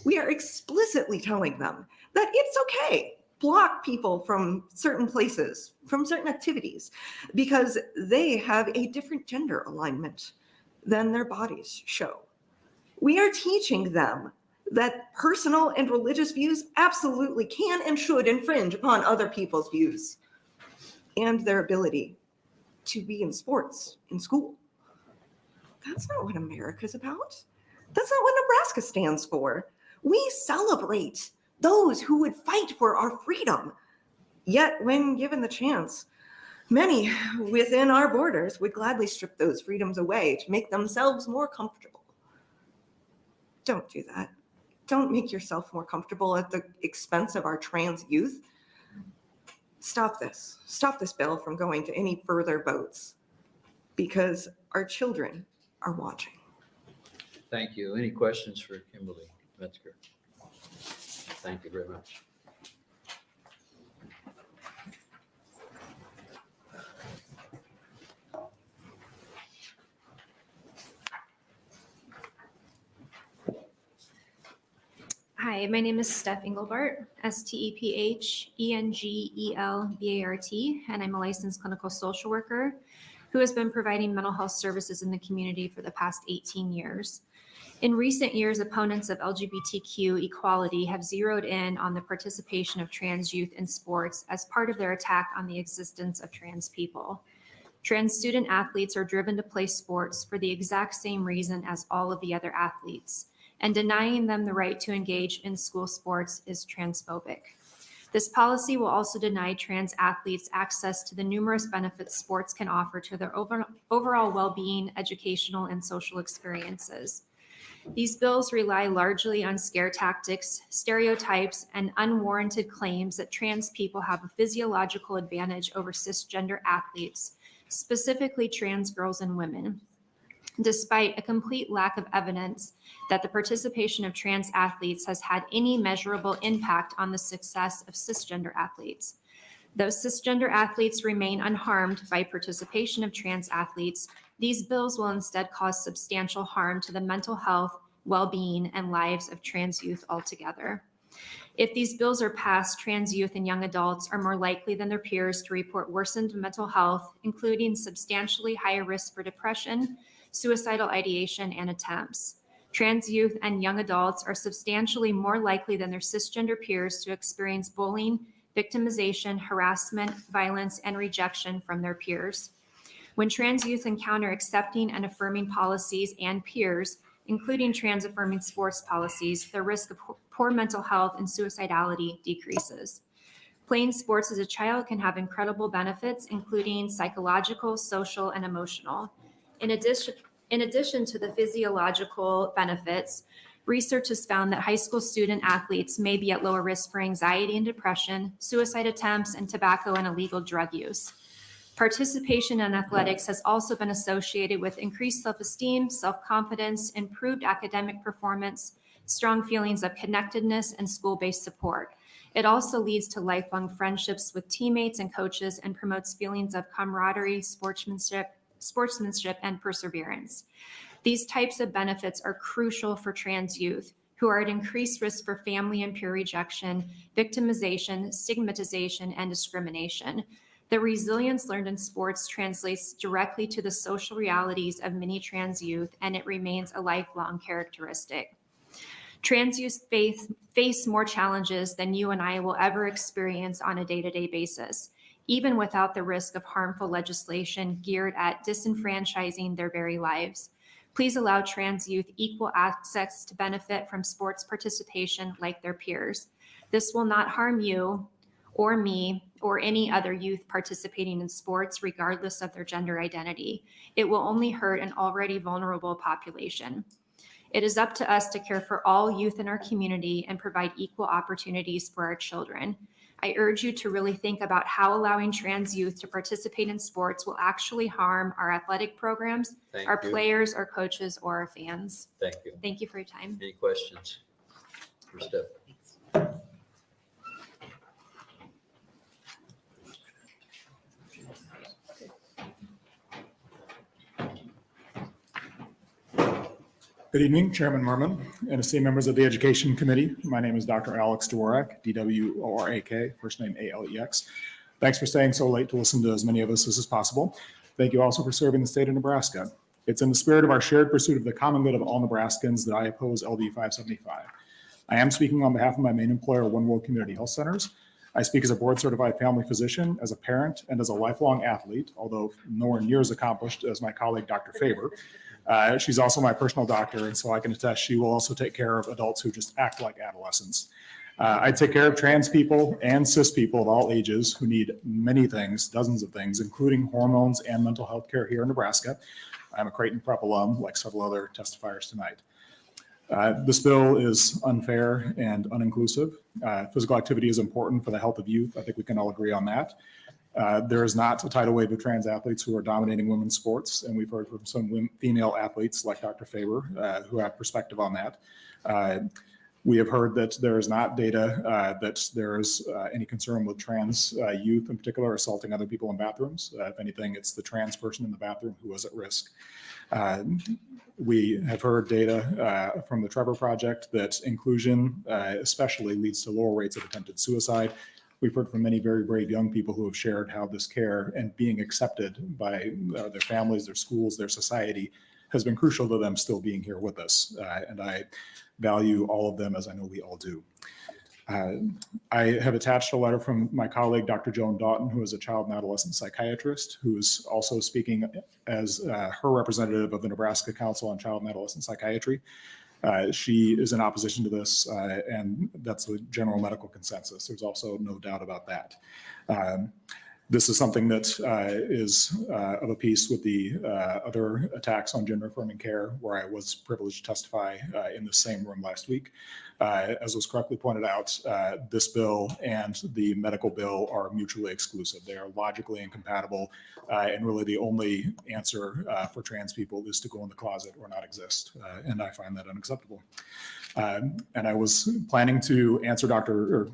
We are explicitly telling them that it's okay. Block people from certain places, from certain activities, because they have a different gender alignment than their bodies show. We are teaching them that personal and religious views absolutely can and should infringe upon other people's views and their ability to be in sports in school. That's not what America's about. That's not what Nebraska stands for. We celebrate those who would fight for our freedom. Yet, when given the chance, many within our borders would gladly strip those freedoms away to make themselves more comfortable. Don't do that. Don't make yourself more comfortable at the expense of our trans youth. Stop this. Stop this bill from going to any further votes because our children are watching. Thank you. Any questions for Kimberly Metzger? Thank you very much. Hi, my name is Steph Engelbart, STEPHENGELBART, and I'm a licensed clinical social worker who has been providing mental health services in the community for the past 18 years. In recent years, opponents of LGBTQ equality have zeroed in on the participation of trans youth in sports as part of their attack on the existence of trans people. Trans student athletes are driven to play sports for the exact same reason as all of the other athletes, and denying them the right to engage in school sports is transphobic. This policy will also deny trans athletes access to the numerous benefits sports can offer to their overall well-being, educational, and social experiences. These bills rely largely on scare tactics, stereotypes, and unwarranted claims that trans people have a physiological advantage over cisgender athletes, specifically trans girls and women, despite a complete lack of evidence that the participation of trans athletes has had any measurable impact on the success of cisgender athletes. Though cisgender athletes remain unharmed by participation of trans athletes, these bills will instead cause substantial harm to the mental health, well-being, and lives of trans youth altogether. If these bills are passed, trans youth and young adults are more likely than their peers to report worsened mental health, including substantially higher risk for depression, suicidal ideation, and attempts. Trans youth and young adults are substantially more likely than their cisgender peers to experience bullying, victimization, harassment, violence, and rejection from their peers. When trans youth encounter accepting and affirming policies and peers, including trans affirming sports policies, the risk of poor mental health and suicidality decreases. Playing sports as a child can have incredible benefits, including psychological, social, and emotional. In addition to the physiological benefits, research has found that high school student athletes may be at lower risk for anxiety and depression, suicide attempts, and tobacco and illegal drug use. Participation in athletics has also been associated with increased self-esteem, self-confidence, improved academic performance, strong feelings of connectedness, and school-based support. It also leads to lifelong friendships with teammates and coaches and promotes feelings of camaraderie, sportsmanship, and perseverance. These types of benefits are crucial for trans youth who are at increased risk for family and peer rejection, victimization, stigmatization, and discrimination. The resilience learned in sports translates directly to the social realities of many trans youth, and it remains a lifelong characteristic. Trans youth face more challenges than you and I will ever experience on a day-to-day basis, even without the risk of harmful legislation geared at disenfranchising their very lives. Please allow trans youth equal access to benefit from sports participation like their peers. This will not harm you or me or any other youth participating in sports, regardless of their gender identity. It will only hurt an already vulnerable population. It is up to us to care for all youth in our community and provide equal opportunities for our children. I urge you to really think about how allowing trans youth to participate in sports will actually harm our athletic programs, our players, our coaches, or our fans. Thank you. Thank you for your time. Any questions for Steph? Good evening, Chairman Merman and esteemed members of the Education Committee. My name is Dr. Alex Dworak, D-W-O-R-A-K, first name A-L-E-X. Thanks for staying so late to listen to as many of us as is possible. Thank you also for serving the state of Nebraska. It's in the spirit of our shared pursuit of the common good of all Nebraskans that I oppose LB 575. I am speaking on behalf of my main employer, One World Community Health Centers. I speak as a board-certified family physician, as a parent, and as a lifelong athlete, although nowhere near as accomplished as my colleague, Dr. Faber. She's also my personal doctor, and so I can attest she will also take care of adults who just act like adolescents. I take care of trans people and cis people of all ages who need many things, dozens of things, including hormones and mental health care here in Nebraska. I'm a Creighton Prep alum, like several other testifiers tonight. This bill is unfair and uninclusive. Physical activity is important for the health of youth. I think we can all agree on that. There is not a tidal wave of trans athletes who are dominating women's sports, and we've heard from some female athletes like Dr. Faber who have perspective on that. We have heard that there is not data that there is any concern with trans youth in particular assaulting other people in bathrooms. If anything, it's the trans person in the bathroom who is at risk. We have heard data from the Trevor Project that inclusion especially leads to lower rates of attempted suicide. We've heard from many very brave young people who have shared how this care and being accepted by their families, their schools, their society has been crucial to them still being here with us. And I value all of them, as I know we all do. I have attached a letter from my colleague, Dr. Joan Doughton, who is a child and adolescent psychiatrist, who is also speaking as her representative of the Nebraska Council on Child and Adolescent Psychiatry. She is in opposition to this, and that's the general medical consensus. There's also no doubt about that. This is something that is of a piece with the other attacks on gender affirming care, where I was privileged to testify in the same room last week. As was correctly pointed out, this bill and the medical bill are mutually exclusive. They are logically incompatible, and really the only answer for trans people is to go in the closet or not exist, and I find that unacceptable. And I was planning to answer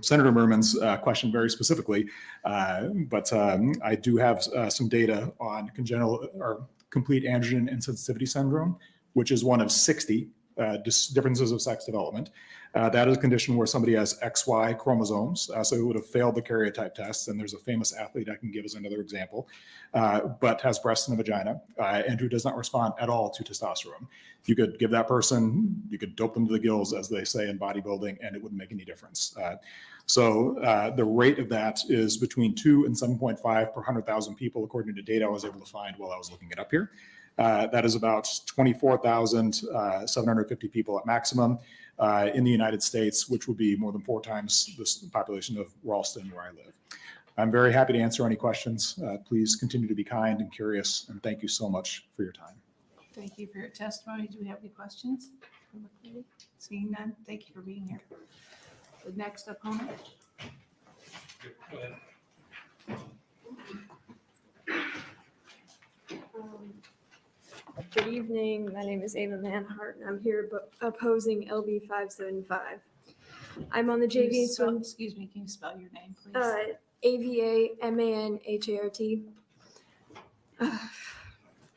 Senator Merman's question very specifically, but I do have some data on congenital or complete androgen insensitivity syndrome, which is one of 60 differences of sex development. That is a condition where somebody has XY chromosomes, so it would have failed the karyotype test, and there's a famous athlete I can give as another example, but has breasts and a vagina, and who does not respond at all to testosterone. You could give that person, you could dope them to the gills, as they say in bodybuilding, and it wouldn't make any difference. So the rate of that is between 2 and 7.5 per 100,000 people, according to data I was able to find while I was looking it up here. That is about 24,750 people at maximum in the United States, which would be more than 4 times the population of Ralston, where I live. I'm very happy to answer any questions. Please continue to be kind and curious, and thank you so much for your time. Thank you for your testimony. Do we have any questions from the committee? Seeing none, thank you for being here. The next opponent. Good evening. My name is Ava Manhart, and I'm here opposing LB 575. I'm on the JV swim. Excuse me, can you spell your name, please? AVAMANHART.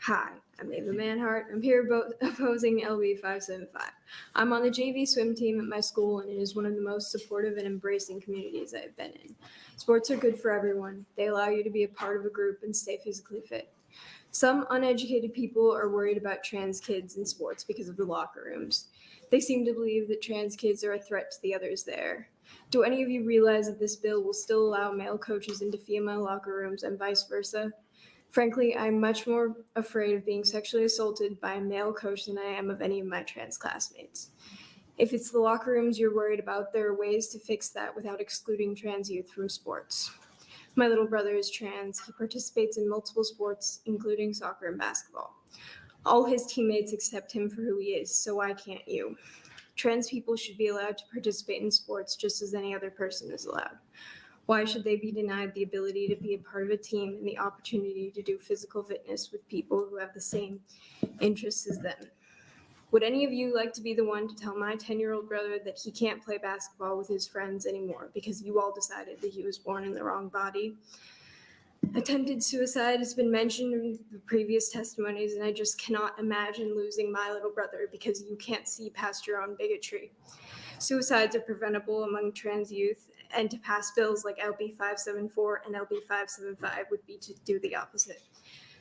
Hi, I'm Ava Manhart. I'm here opposing LB 575. I'm on the JV swim team at my school, and it is one of the most supportive and embracing communities I've been in. Sports are good for everyone. They allow you to be a part of a group and stay physically fit. Some uneducated people are worried about trans kids in sports because of the locker rooms. They seem to believe that trans kids are a threat to the others there. Do any of you realize that this bill will still allow male coaches into female locker rooms and vice versa? Frankly, I'm much more afraid of being sexually assaulted by a male coach than I am of any of my trans classmates. If it's the locker rooms you're worried about, there are ways to fix that without excluding trans youth from sports. My little brother is trans. He participates in multiple sports, including soccer and basketball. All his teammates accept him for who he is, so why can't you? Trans people should be allowed to participate in sports just as any other person is allowed. Why should they be denied the ability to be a part of a team and the opportunity to do physical fitness with people who have the same interests as them? Would any of you like to be the one to tell my 10-year-old brother that he can't play basketball with his friends anymore because you all decided that he was born in the wrong body? Attempted suicide has been mentioned in the previous testimonies, and I just cannot imagine losing my little brother because you can't see past your own bigotry. Suicides are preventable among trans youth, and to pass bills like LB 574 and LB 575 would be to do the opposite.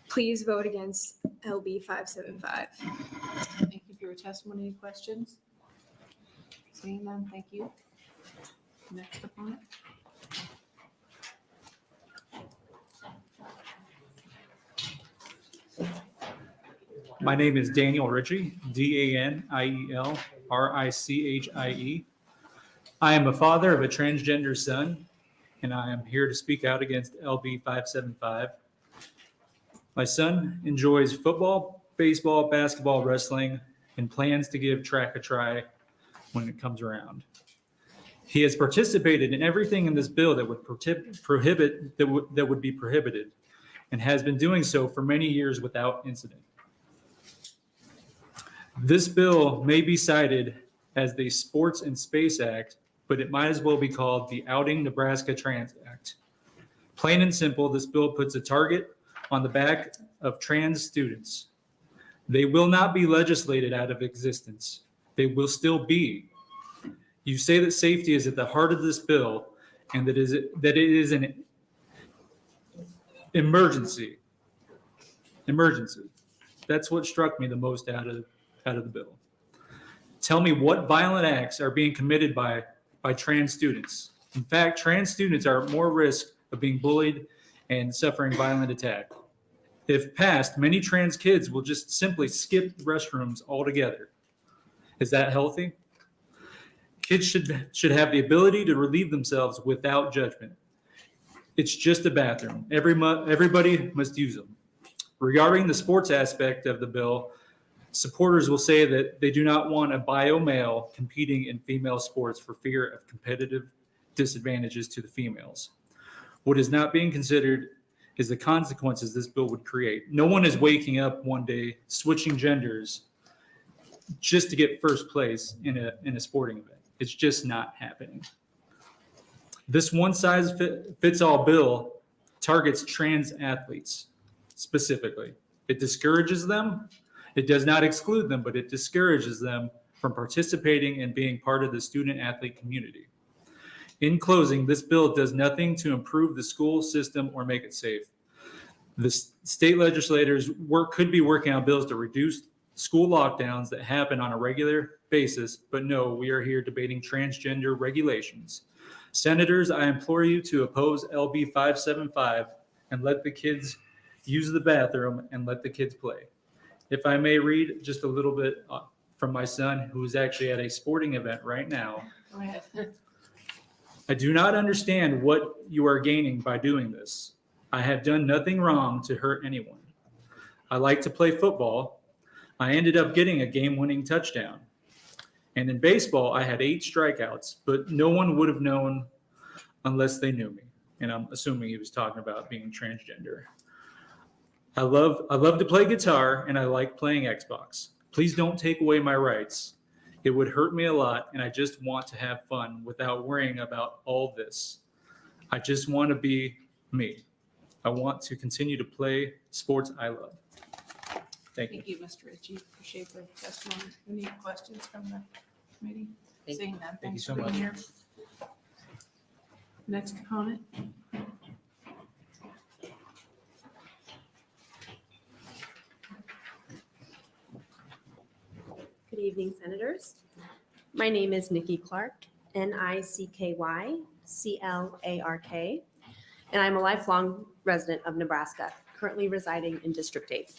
Please vote against LB 575. Thank you for your testimony. Any questions? Seeing none, thank you. Next opponent. My name is Daniel Ritchie, DanielRichie. I am a father of a transgender son, and I am here to speak out against LB 575. My son enjoys football, baseball, basketball, wrestling, and plans to give track a try when it comes around. He has participated in everything in this bill that would prohibit that would be prohibited, and has been doing so for many years without incident. This bill may be cited as the Sports and Space Act, but it might as well be called the Outing Nebraska Trans Act. Plain and simple, this bill puts a target on the back of trans students. They will not be legislated out of existence. They will still be. You say that safety is at the heart of this bill and that it is an emergency. Emergency. That's what struck me the most out of the bill. Tell me what violent acts are being committed by trans students. In fact, trans students are at more risk of being bullied and suffering violent attack. If passed, many trans kids will just simply skip restrooms altogether. Is that healthy? Kids should have the ability to relieve themselves without judgment. It's just a bathroom. Everybody must use them. Regarding the sports aspect of the bill, supporters will say that they do not want a bio male competing in female sports for fear of competitive disadvantages to the females. What is not being considered is the consequences this bill would create. No one is waking up one day switching genders just to get first place in a sporting event. It's just not happening. This one-size-fits-all bill targets trans athletes specifically. It discourages them. It does not exclude them, but it discourages them from participating and being part of the student-athlete community. In closing, this bill does nothing to improve the school system or make it safe. The state legislators could be working on bills to reduce school lockdowns that happen on a regular basis, but no, we are here debating transgender regulations. Senators, I implore you to oppose LB 575 and let the kids use the bathroom and let the kids play. If I may read just a little bit from my son, who is actually at a sporting event right now. Go ahead. I do not understand what you are gaining by doing this. I have done nothing wrong to hurt anyone. I like to play football. I ended up getting a game-winning touchdown. And in baseball, I had 8 strikeouts, but no one would have known unless they knew me. And I'm assuming he was talking about being transgender. I love to play guitar, and I like playing Xbox. Please don't take away my rights. It would hurt me a lot, and I just want to have fun without worrying about all this. I just want to be me. I want to continue to play sports I love. Thank you. Thank you, Mr. Ritchie. Appreciate the testimony. Any questions from the committee? Seeing none, Thank you thanks so for being much. here. Next opponent. Good evening, Senators. My name is Nikki Clark, Nickyclark, and I'm a lifelong resident of Nebraska, currently residing in District 8.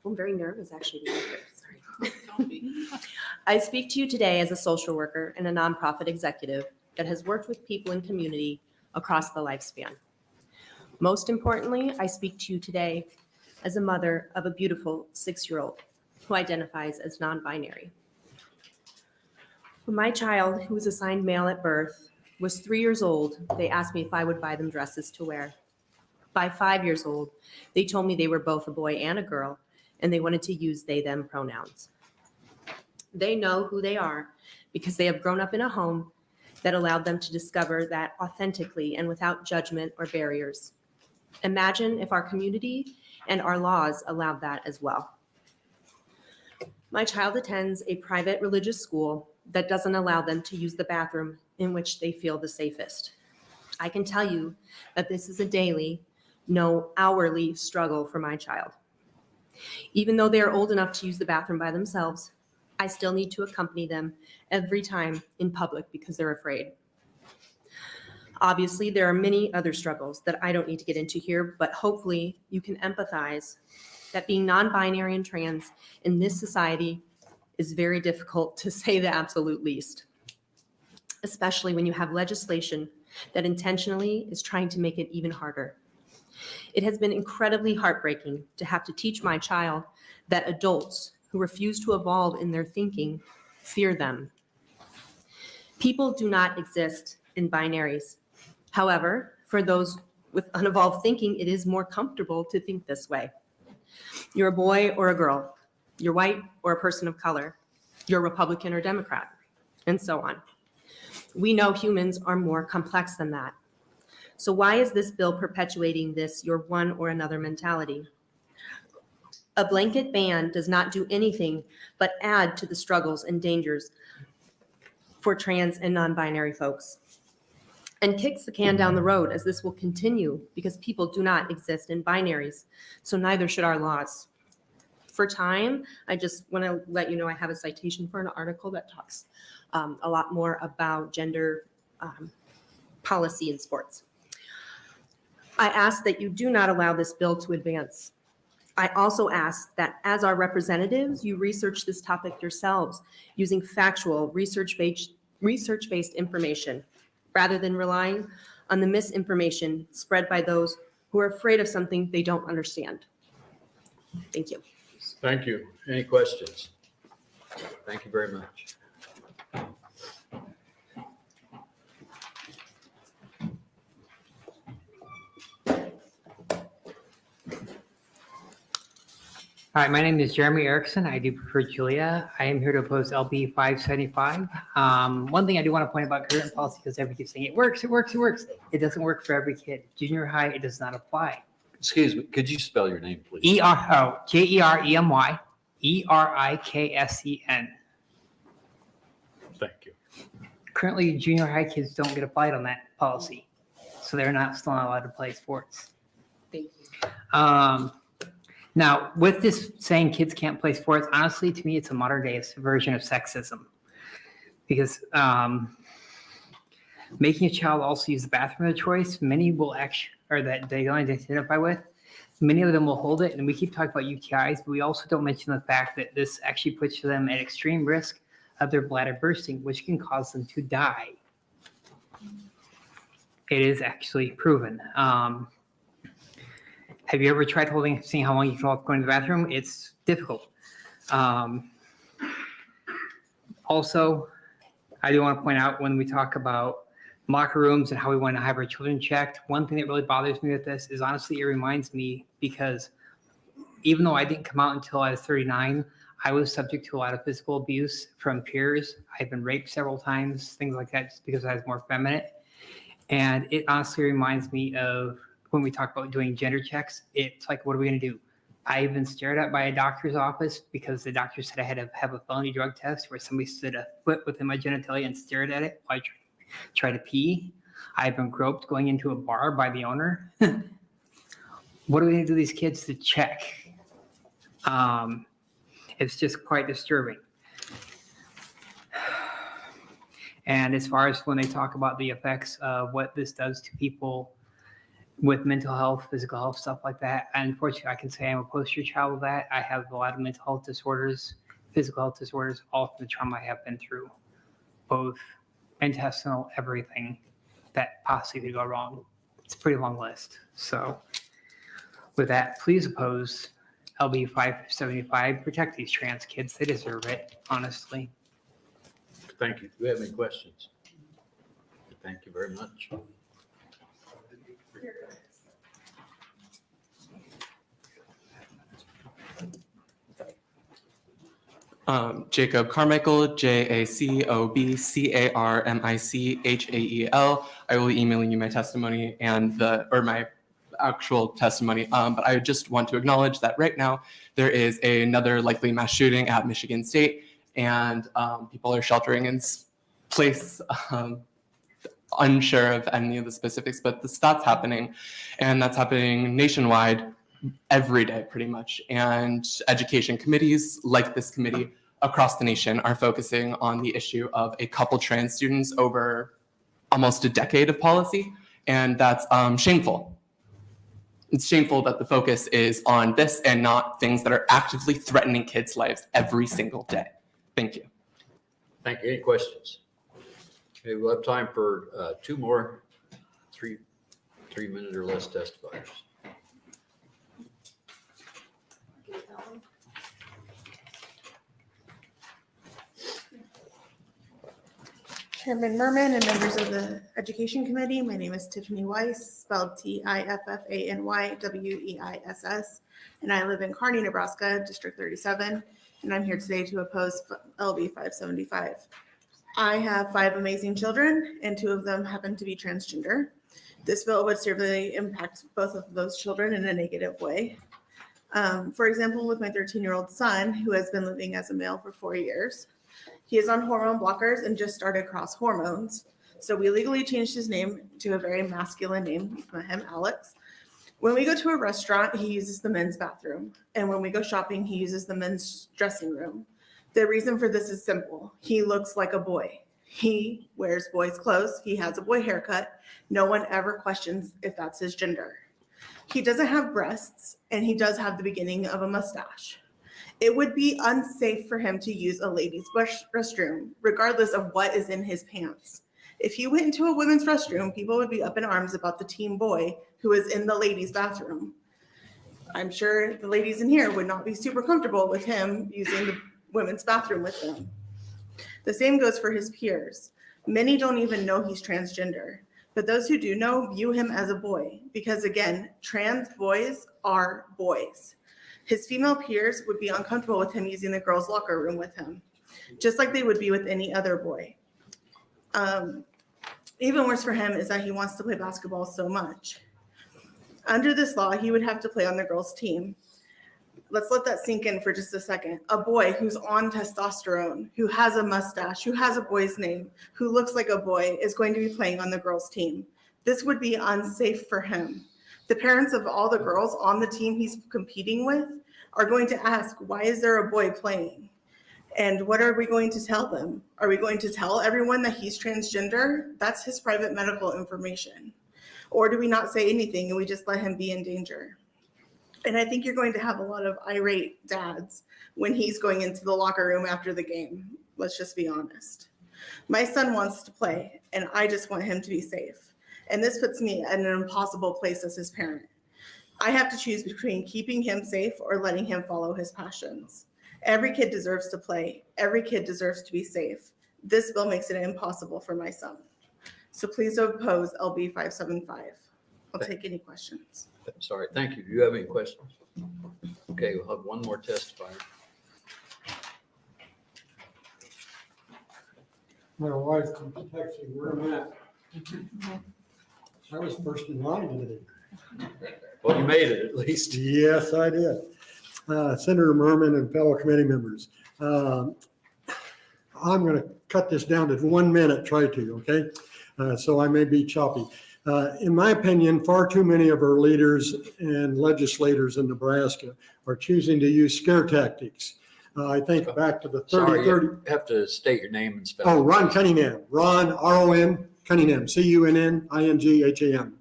I'm very nervous actually to be here. Sorry. Don't be. I speak to you today as a social worker and a nonprofit executive that has worked with people in community across the lifespan. Most importantly, I speak to you today as a mother of a beautiful 6-year-old who identifies as non-binary. When my child, who was assigned male at birth, was 3 years old, they asked me if I would buy them dresses to wear. By 5 years old, they told me they were both a boy and a girl, and they wanted to use they, them pronouns. They know who they are because they have grown up in a home that allowed them to discover that authentically and without judgment or barriers. Imagine if our community and our laws allowed that as well. My child attends a private religious school that doesn't allow them to use the bathroom in which they feel the safest. I can tell you that this is a daily, no hourly struggle for my child. Even though they are old enough to use the bathroom by themselves, I still need to accompany them every time in public because they're afraid. Obviously, there are many other struggles that I don't need to get into here, but hopefully you can empathize that being non-binary and trans in this society is very difficult, to say the absolute least, especially when you have legislation that intentionally is trying to make it even harder. It has been incredibly heartbreaking to have to teach my child that adults who who refuse to evolve in their thinking fear them. People do not exist in binaries. However, for those with unevolved thinking, it is more comfortable to think this way. You're a boy or a girl. You're white or a person of color. You're Republican or Democrat, and so on. We know humans are more complex than that. So why is this bill perpetuating this "you're one or another" mentality? A blanket ban does not do anything but add to the struggles and dangers for trans and non-binary folks, and kicks the can down the road, as this will continue because people do not exist in binaries, so neither should our laws. For time, I just want to let you know I have a citation for an article that talks a lot more about gender policy in sports. I ask that you do not allow this bill to advance. I also ask that as our representatives, you research this topic yourselves using factual, research-based information, rather than relying on the misinformation spread by those who are afraid of something they don't understand. Thank you. Thank you. Any questions? Thank you very much. Hi, my name is Jeremy Erickson. I do prefer Julia. I am here to oppose LB 575. One thing I do want to point about current policy, because everybody keeps saying it works, it works, it works. It doesn't work for every kid. Junior high, it does not apply. Excuse me, could you spell your name, please? Jeremy Eriksen. Thank you. Currently, junior high kids don't get applied on that policy, so they're still not allowed to play sports. Thank you. Now, with this saying kids can't play sports, honestly, to me, it's a modern day version of sexism. Because making a child also use the bathroom of their choice, many will actually, or that they don't identify with, many of them will hold it. And we keep talking about UTIs, but we also don't mention the fact that this actually puts them at extreme risk of their bladder bursting, which can cause them to die. It is actually proven. Have you ever tried seeing how long you can hold going to the bathroom? It's difficult. Also, I do want to point out when we talk about locker rooms and how we want to have our children checked, one thing that really bothers me with this is honestly, it reminds me because even though I didn't come out until I was 39, I was subject to a lot of physical abuse from peers. I've been raped several times, things like that, just because I was more feminine. And it honestly reminds me of when we talk about doing gender checks, it's like, what are we going to do? I've been stared at by a doctor's office because the doctor said I had to have a felony drug test where somebody stood a foot within my genitalia and stared at it while I tried to pee. I've been groped going into a bar by the owner. What are we going to do these kids to check? It's just quite disturbing. And as far as when they talk about the effects of what this does to people with mental health, physical health, stuff like that, unfortunately, I can say I'm a poster child of that. I have a lot of mental health disorders, physical health disorders, all from the trauma I have been through, both intestinal, everything that possibly could go wrong. It's a pretty long list. So with that, please oppose LB 575. Protect these trans kids. They deserve it, honestly. Thank you. Do we have any questions? Thank you very much. Jacob Carmichael, JACOBCARMICHAEL. I will be emailing you my testimony and my actual testimony. But I just want to acknowledge that right now there is another likely mass shooting at Michigan State, and people are sheltering in place. Unsure of any of the specifics, but that's happening, and that's happening nationwide every day pretty much. And education committees like this committee across the nation are focusing on the issue of a couple trans students over almost a decade of policy, and that's shameful. It's shameful that the focus is on this and not things that are actively threatening kids' lives every single day. Thank you. Thank you. Any questions? Okay, we'll have time for two more 3-minute or less testifiers. Chairman Merman and members of the Education Committee. My name is Tiffany Weiss, spelled TIFFANYWEISS, and I live in Kearney, Nebraska, District 37, and I'm here today to oppose LB 575. I have 5 amazing children, and 2 of them happen to be transgender. This bill would severely impact both of those children in a negative way. For example, with my 13-year-old son, who has been living as a male for 4 years, he is on hormone blockers and just started cross hormones. So we legally changed his name to a very masculine name. We call him Alex. When we go to a restaurant, he uses the men's bathroom. And when we go shopping, he uses the men's dressing room. The reason for this is simple. He looks like a boy. He wears boys' clothes. He has a boy haircut. No one ever questions if that's his gender. He doesn't have breasts, and he does have the beginning of a mustache. It would be unsafe for him to use a ladies' restroom, regardless of what is in his pants. If he went into a women's restroom, people would be up in arms about the teen boy who is in the ladies' bathroom. I'm sure the ladies in here would not be super comfortable with him using the women's bathroom with them. The same goes for his peers. Many don't even know he's transgender, but those who do know view him as a boy because, again, trans boys are boys. His female peers would be uncomfortable with him using the girls' locker room with him, just like they would be with any other boy. Even worse for him is that he wants to play basketball so much. Under this law, he would have to play on the girls' team. Let's let that sink in for just a second. A boy who's on testosterone, who has a mustache, who has a boy's name, who looks like a boy is going to be playing on the girls' team. This would be unsafe for him. The parents of all the girls on the team he's competing with are going to ask, why is there a boy playing? And what are we going to tell them? Are we going to tell everyone that he's transgender? That's his private medical information. Or do we not say anything and we just let him be in danger? And I think you're going to have a lot of irate dads when he's going into the locker room after the game. Let's just be honest. My son wants to play, and I just want him to be safe. And this puts me in an impossible place as his parent. I have to choose between keeping him safe or letting him follow his passions. Every kid deserves to play. Every kid deserves to be safe. This bill makes it impossible for my son. So please oppose LB 575. I'll take any questions. Sorry, thank you. Do you have any questions? Okay, we'll have one more testifier. My wife from Texas, where I'm at. I was first in line today. Well, you made it at least. Yes, I did. Senator Merman and fellow committee members. I'm going to cut this down to 1 minute, try to, okay? So I may be choppy. In my opinion, far too many of our leaders and legislators in Nebraska are choosing to use scare tactics. I think back to the 30. You have to state your name and spell. Oh, Ron Cunningham. Ron, R-O-N, Cunningham, C-U-N-N-I-N-G-H-A-M.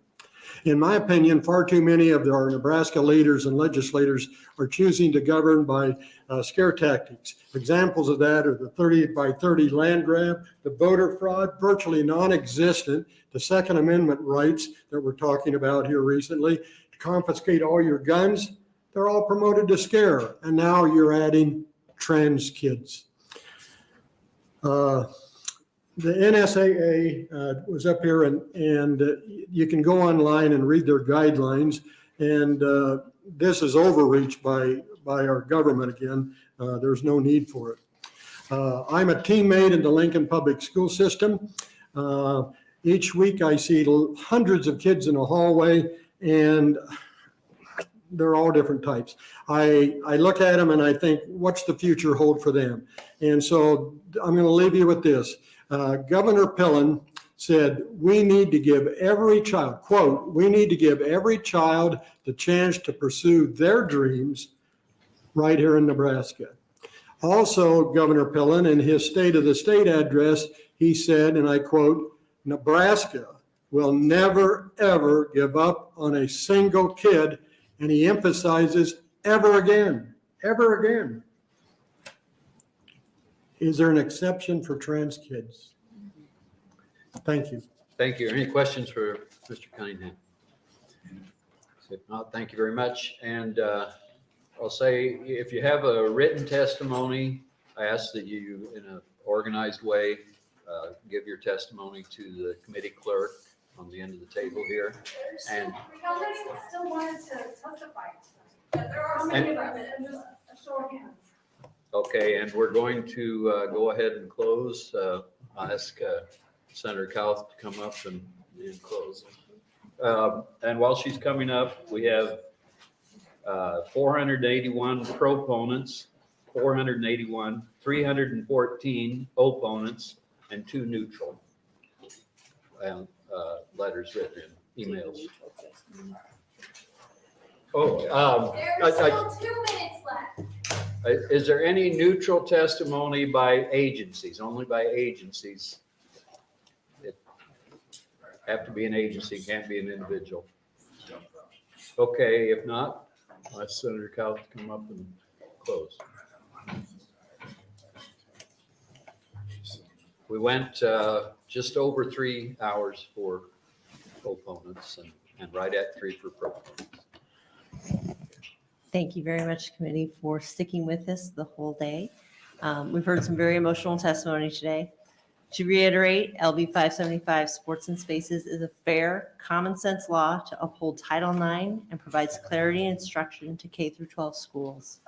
In my opinion, far too many of our Nebraska leaders and legislators are choosing to govern by scare tactics. Examples of that are the 30 by 30 land grab, the voter fraud, virtually non-existent, the Second Amendment rights that we're talking about here recently, to confiscate all your guns. They're all promoted to scare. And now you're adding trans kids. The NSAA was up here and you can go online and read their guidelines. And this is overreach by our government again. There's no need for it. I'm a teammate in the Lincoln Public School System. Each week I see hundreds of kids in a hallway and they're all different types. I look at them and I think, what's the future hold for them? And so I'm going to leave you with this. Governor Pillen said, we need to give every child, quote, we need to give every child the chance to pursue their dreams right here in Nebraska. Also, Governor Pillen, in his State of the State address, he said, and I quote, Nebraska will never, ever give up on a single kid. And he emphasizes ever again, ever again. Is there an exception for trans kids? Thank you. Thank you. Any questions for Mr. Cunningham? If not, thank you very much. And I'll say, if you have a written testimony, I ask that you, in an organized way, give your testimony to the committee clerk on the end of the table here. And still wanted to testify. There are so many of them, and just a show of hands. okay, and we're going to go ahead and close. I'll ask Senator Kauth to come up and close. And while she's coming up, we have 481 proponents, 481, 314 opponents, and 2 neutral. And letters written in emails. Oh, There's still 2 minutes left. is there any neutral testimony by agencies? Only by agencies. It have to be an agency, can't be an individual. Okay, if not, I'll ask Senator Kauth to come up and close. We went just over 3 hours for opponents and right at 3 for proponents. Thank you very much, committee, for sticking with us the whole day. We've heard some very emotional testimony today. To reiterate, LB 575 Sports and Spaces is a fair, common sense law to uphold Title IX and provides clarity and instruction to K through 12 schools.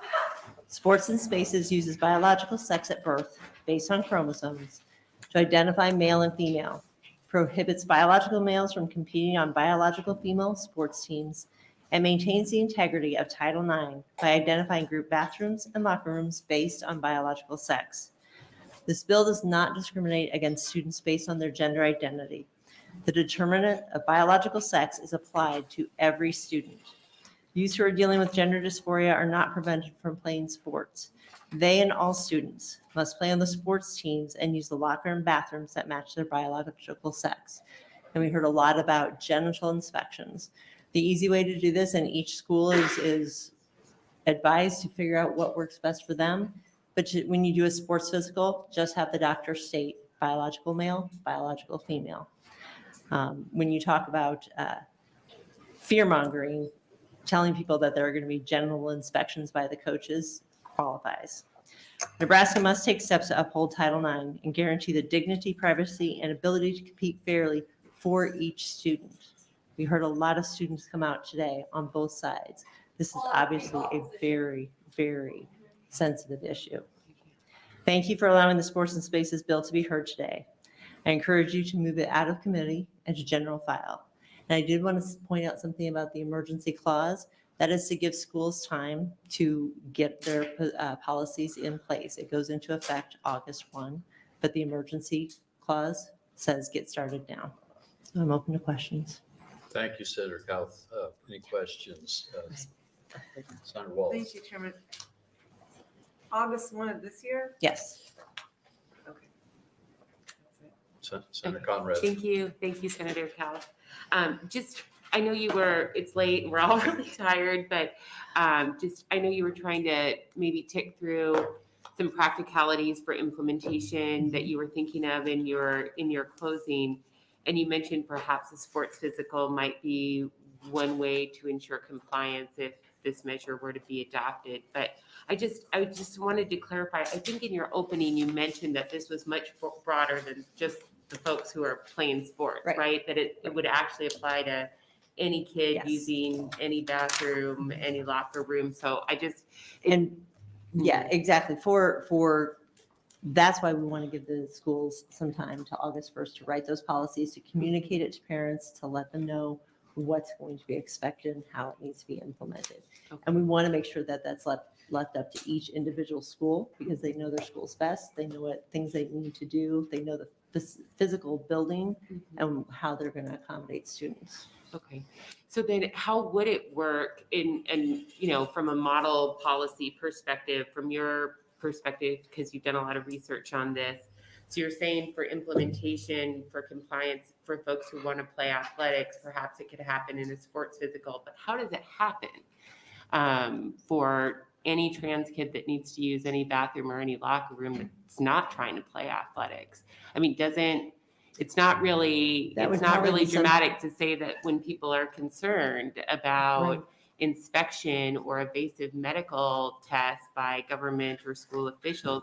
Sports and Spaces uses biological sex at birth based on chromosomes to identify male and female, prohibits biological males from competing on biological female sports teams, and maintains the integrity of Title IX by identifying group bathrooms and locker rooms based on biological sex. This bill does not discriminate against students based on their gender identity. The determinant of biological sex is applied to every student. Youth who are dealing with gender dysphoria are not prevented from playing sports. They and all students must play on the sports teams and use the locker and bathrooms that match their biological sex. And we heard a lot about genital inspections. The easy way to do this, and each school is advised to figure out what works best for them. But when you do a sports physical, just have the doctor state biological male, biological female. When you talk about fear mongering, telling people that there are going to be genital inspections by the coaches qualifies. Nebraska must take steps to uphold Title IX and guarantee the dignity, privacy, and ability to compete fairly for each student. We heard a lot of students come out today on both sides. This is obviously a very, very sensitive issue. Thank you for allowing the Sports and Spaces bill to be heard today. I encourage you to move it out of committee and to general file. And I did want to point out something about the emergency clause. That is to give schools time to get their policies in place. It goes into effect August 1, but the emergency clause says get started now. So I'm open to questions. Thank you, Senator Kauth. Any questions? Senator Walls. Thank you, Chairman. August 1 of this year? Yes. Senator Conrad. Thank you, Senator Kauth. I know it's late and we're all really tired, but I know you were trying to maybe tick through some practicalities for implementation that you were thinking of in your closing. And you mentioned perhaps a sports physical might be one way to ensure compliance if this measure were to be adopted. But I just wanted to clarify, I think in your opening, you mentioned that this was much broader than just the folks who are playing sports, right? That it would actually apply to any kid using any bathroom, any locker room. So yeah, exactly. For that's why we want to give the schools some time to August 1st to write those policies, to communicate it to parents, to let them know what's going to be expected and how it needs to be implemented. Okay. And we want to make sure that that's left up to each individual school because they know their schools best. They know what things they need to do. They know the physical building and how they're going to accommodate students. Okay. So then how would it work from a model policy perspective, from your perspective, because you've done a lot of research on this. So you're saying for implementation, for compliance, for folks who want to play athletics, perhaps it could happen in a sports physical, but how does it happen for any trans kid that needs to use any bathroom or any locker room that's not trying to play athletics? I mean, it's not really dramatic to say that when people are concerned about inspection or evasive medical tests by government or school officials,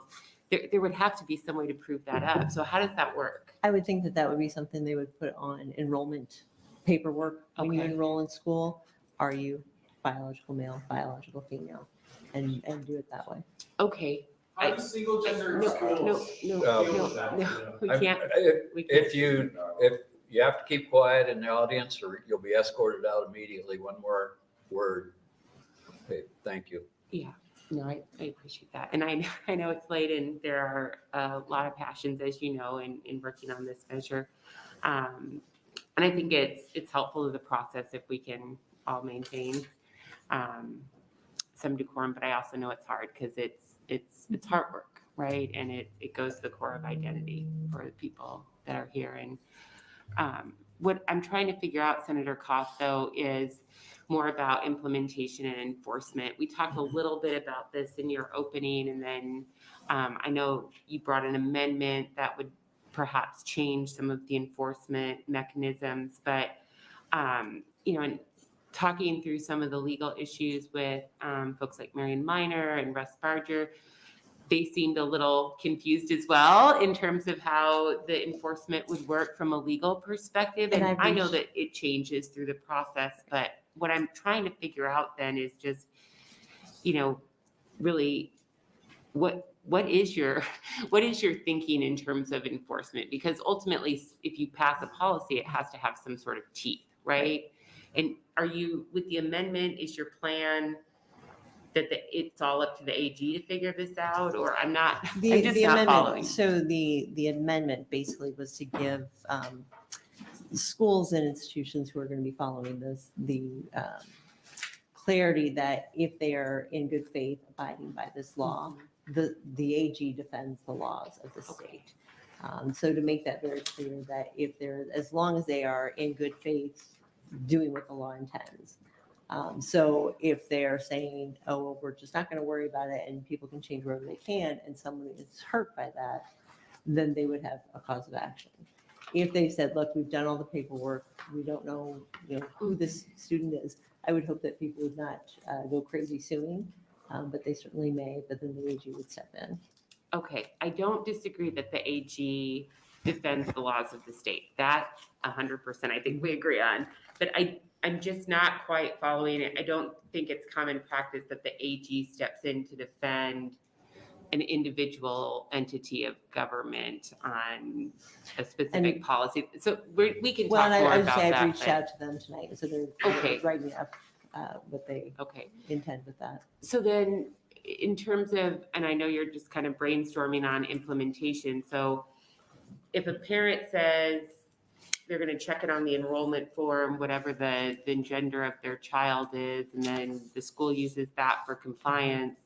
there would have to be some way to prove that up. So how does that work? I would think that that would be something they would put on enrollment paperwork. When you Okay. enroll in school, are you biological male, biological female? And do it that way. Okay. How do single gender No, schools no, deal no, with that? no, we I- can't. If you have to keep quiet in the audience or you'll be escorted out immediately. One more word. Okay, thank you. Yeah, no, I appreciate that. And I know it's late and there are a lot of passions, as you know, in working on this measure. And I think it's helpful to the process if we can all maintain some decorum, but I also know it's hard because it's hard work, right? And it goes to the core of identity for the people that are here. And what I'm trying to figure out, Senator Kauth, though, is more about implementation and enforcement. We talked a little bit about this in your opening, and then I know you brought an amendment that would perhaps change some of the enforcement mechanisms, but and talking through some of the legal issues with folks like Marion Miner and Russ Barger, they seemed a little confused as well in terms of how the enforcement would work from a legal perspective. And I know that it changes through the process, but what I'm trying to figure out then is just, really what is your thinking in terms of enforcement? Because ultimately, if you pass a policy, it has to have some sort of teeth, right? And are you, with the amendment, is your plan that it's all up to the AG to figure this out, or I'm just not following. So the amendment basically was to give schools and institutions who are going to be following this the clarity that if they are in good faith abiding by this law, the AG defends the laws of the state. So to make that very clear that if they're, as long as they are in good faith doing what the law intends. So if they're saying, oh, well, we're just not going to worry about it and people can change wherever they can, and someone is hurt by that, then they would have a cause of action. If they said, look, we've done all the paperwork, we don't know, who this student is, I would hope that people would not go crazy suing, but they certainly may, but then the AG would step in. Okay, I don't disagree that the AG defends the laws of the state. That 100% I think we agree on, but I'm just not quite following it. I don't think it's common practice that the AG steps in to defend an individual entity of government on a specific policy. So we can talk more about that. I've reached out to them tonight, so they're writing up what they intend with that. So then in terms of, and I know you're just kind of brainstorming on implementation. So if a parent says, they're going to check it on the enrollment form, whatever the gender of their child is, and then the school uses that for compliance.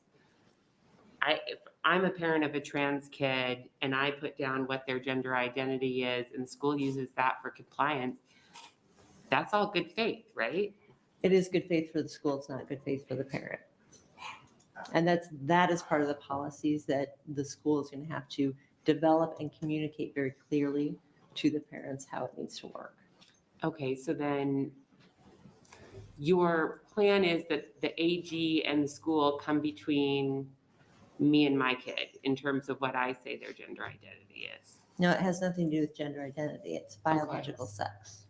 If I'm a parent of a trans kid and I put down what their gender identity is and the school uses that for compliance, that's all good faith, right? It is good faith for the school. It's not good faith for the parent. And that is part of the policies that the school is going to have to develop and communicate very clearly to the parents how it needs to work. Okay, so then your plan is that the AG and the school come between me and my kid in terms of what I say their gender identity is. No, it has nothing to do with gender identity. It's biological sex.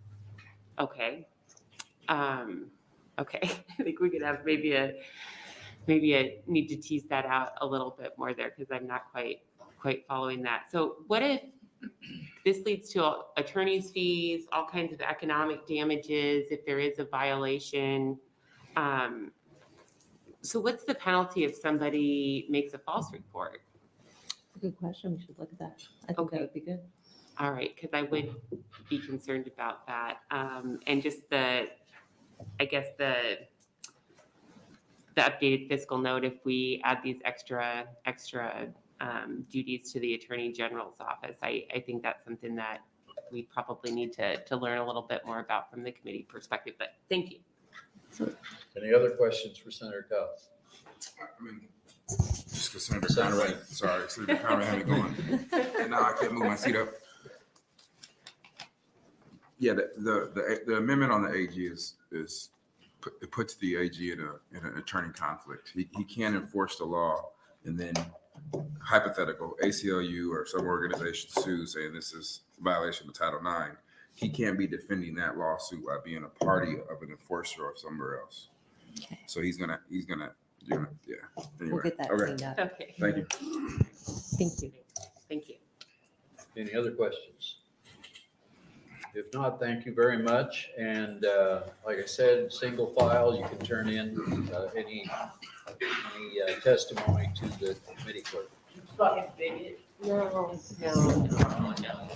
Okay. Okay. I think we could have maybe a need to tease that out a little bit more there because I'm not quite following that. So what if this leads to attorney's fees, all kinds of economic damages if there is a violation? So what's the penalty if somebody makes a false report? That's a good question. We should look at that. I think that would be good. All right, because I would be concerned about that. And just the updated fiscal note, if we add these extra duties to the Attorney General's office, I think that's something that we probably need to learn a little bit more about from the committee perspective, but thank you. Any other questions for Senator Kauth? I mean, just because Senator Conrad, sorry, Senator Conrad had me going, and now I can't move my seat up. Yeah, the amendment on the AG it puts the AG in an attorney conflict. He can't enforce the law and then hypothetical ACLU or some organization sue saying this is a violation of Title IX, he can't be defending that lawsuit by being a party of an enforcer of somewhere else. So he's gonna, yeah. Anyway, We'll get that okay. cleaned up. Okay. Thank you. Thank you. Thank you. Any other questions? If not, thank you very much. And like I said, single file, you can turn in any testimony to the committee clerk. No, no, no.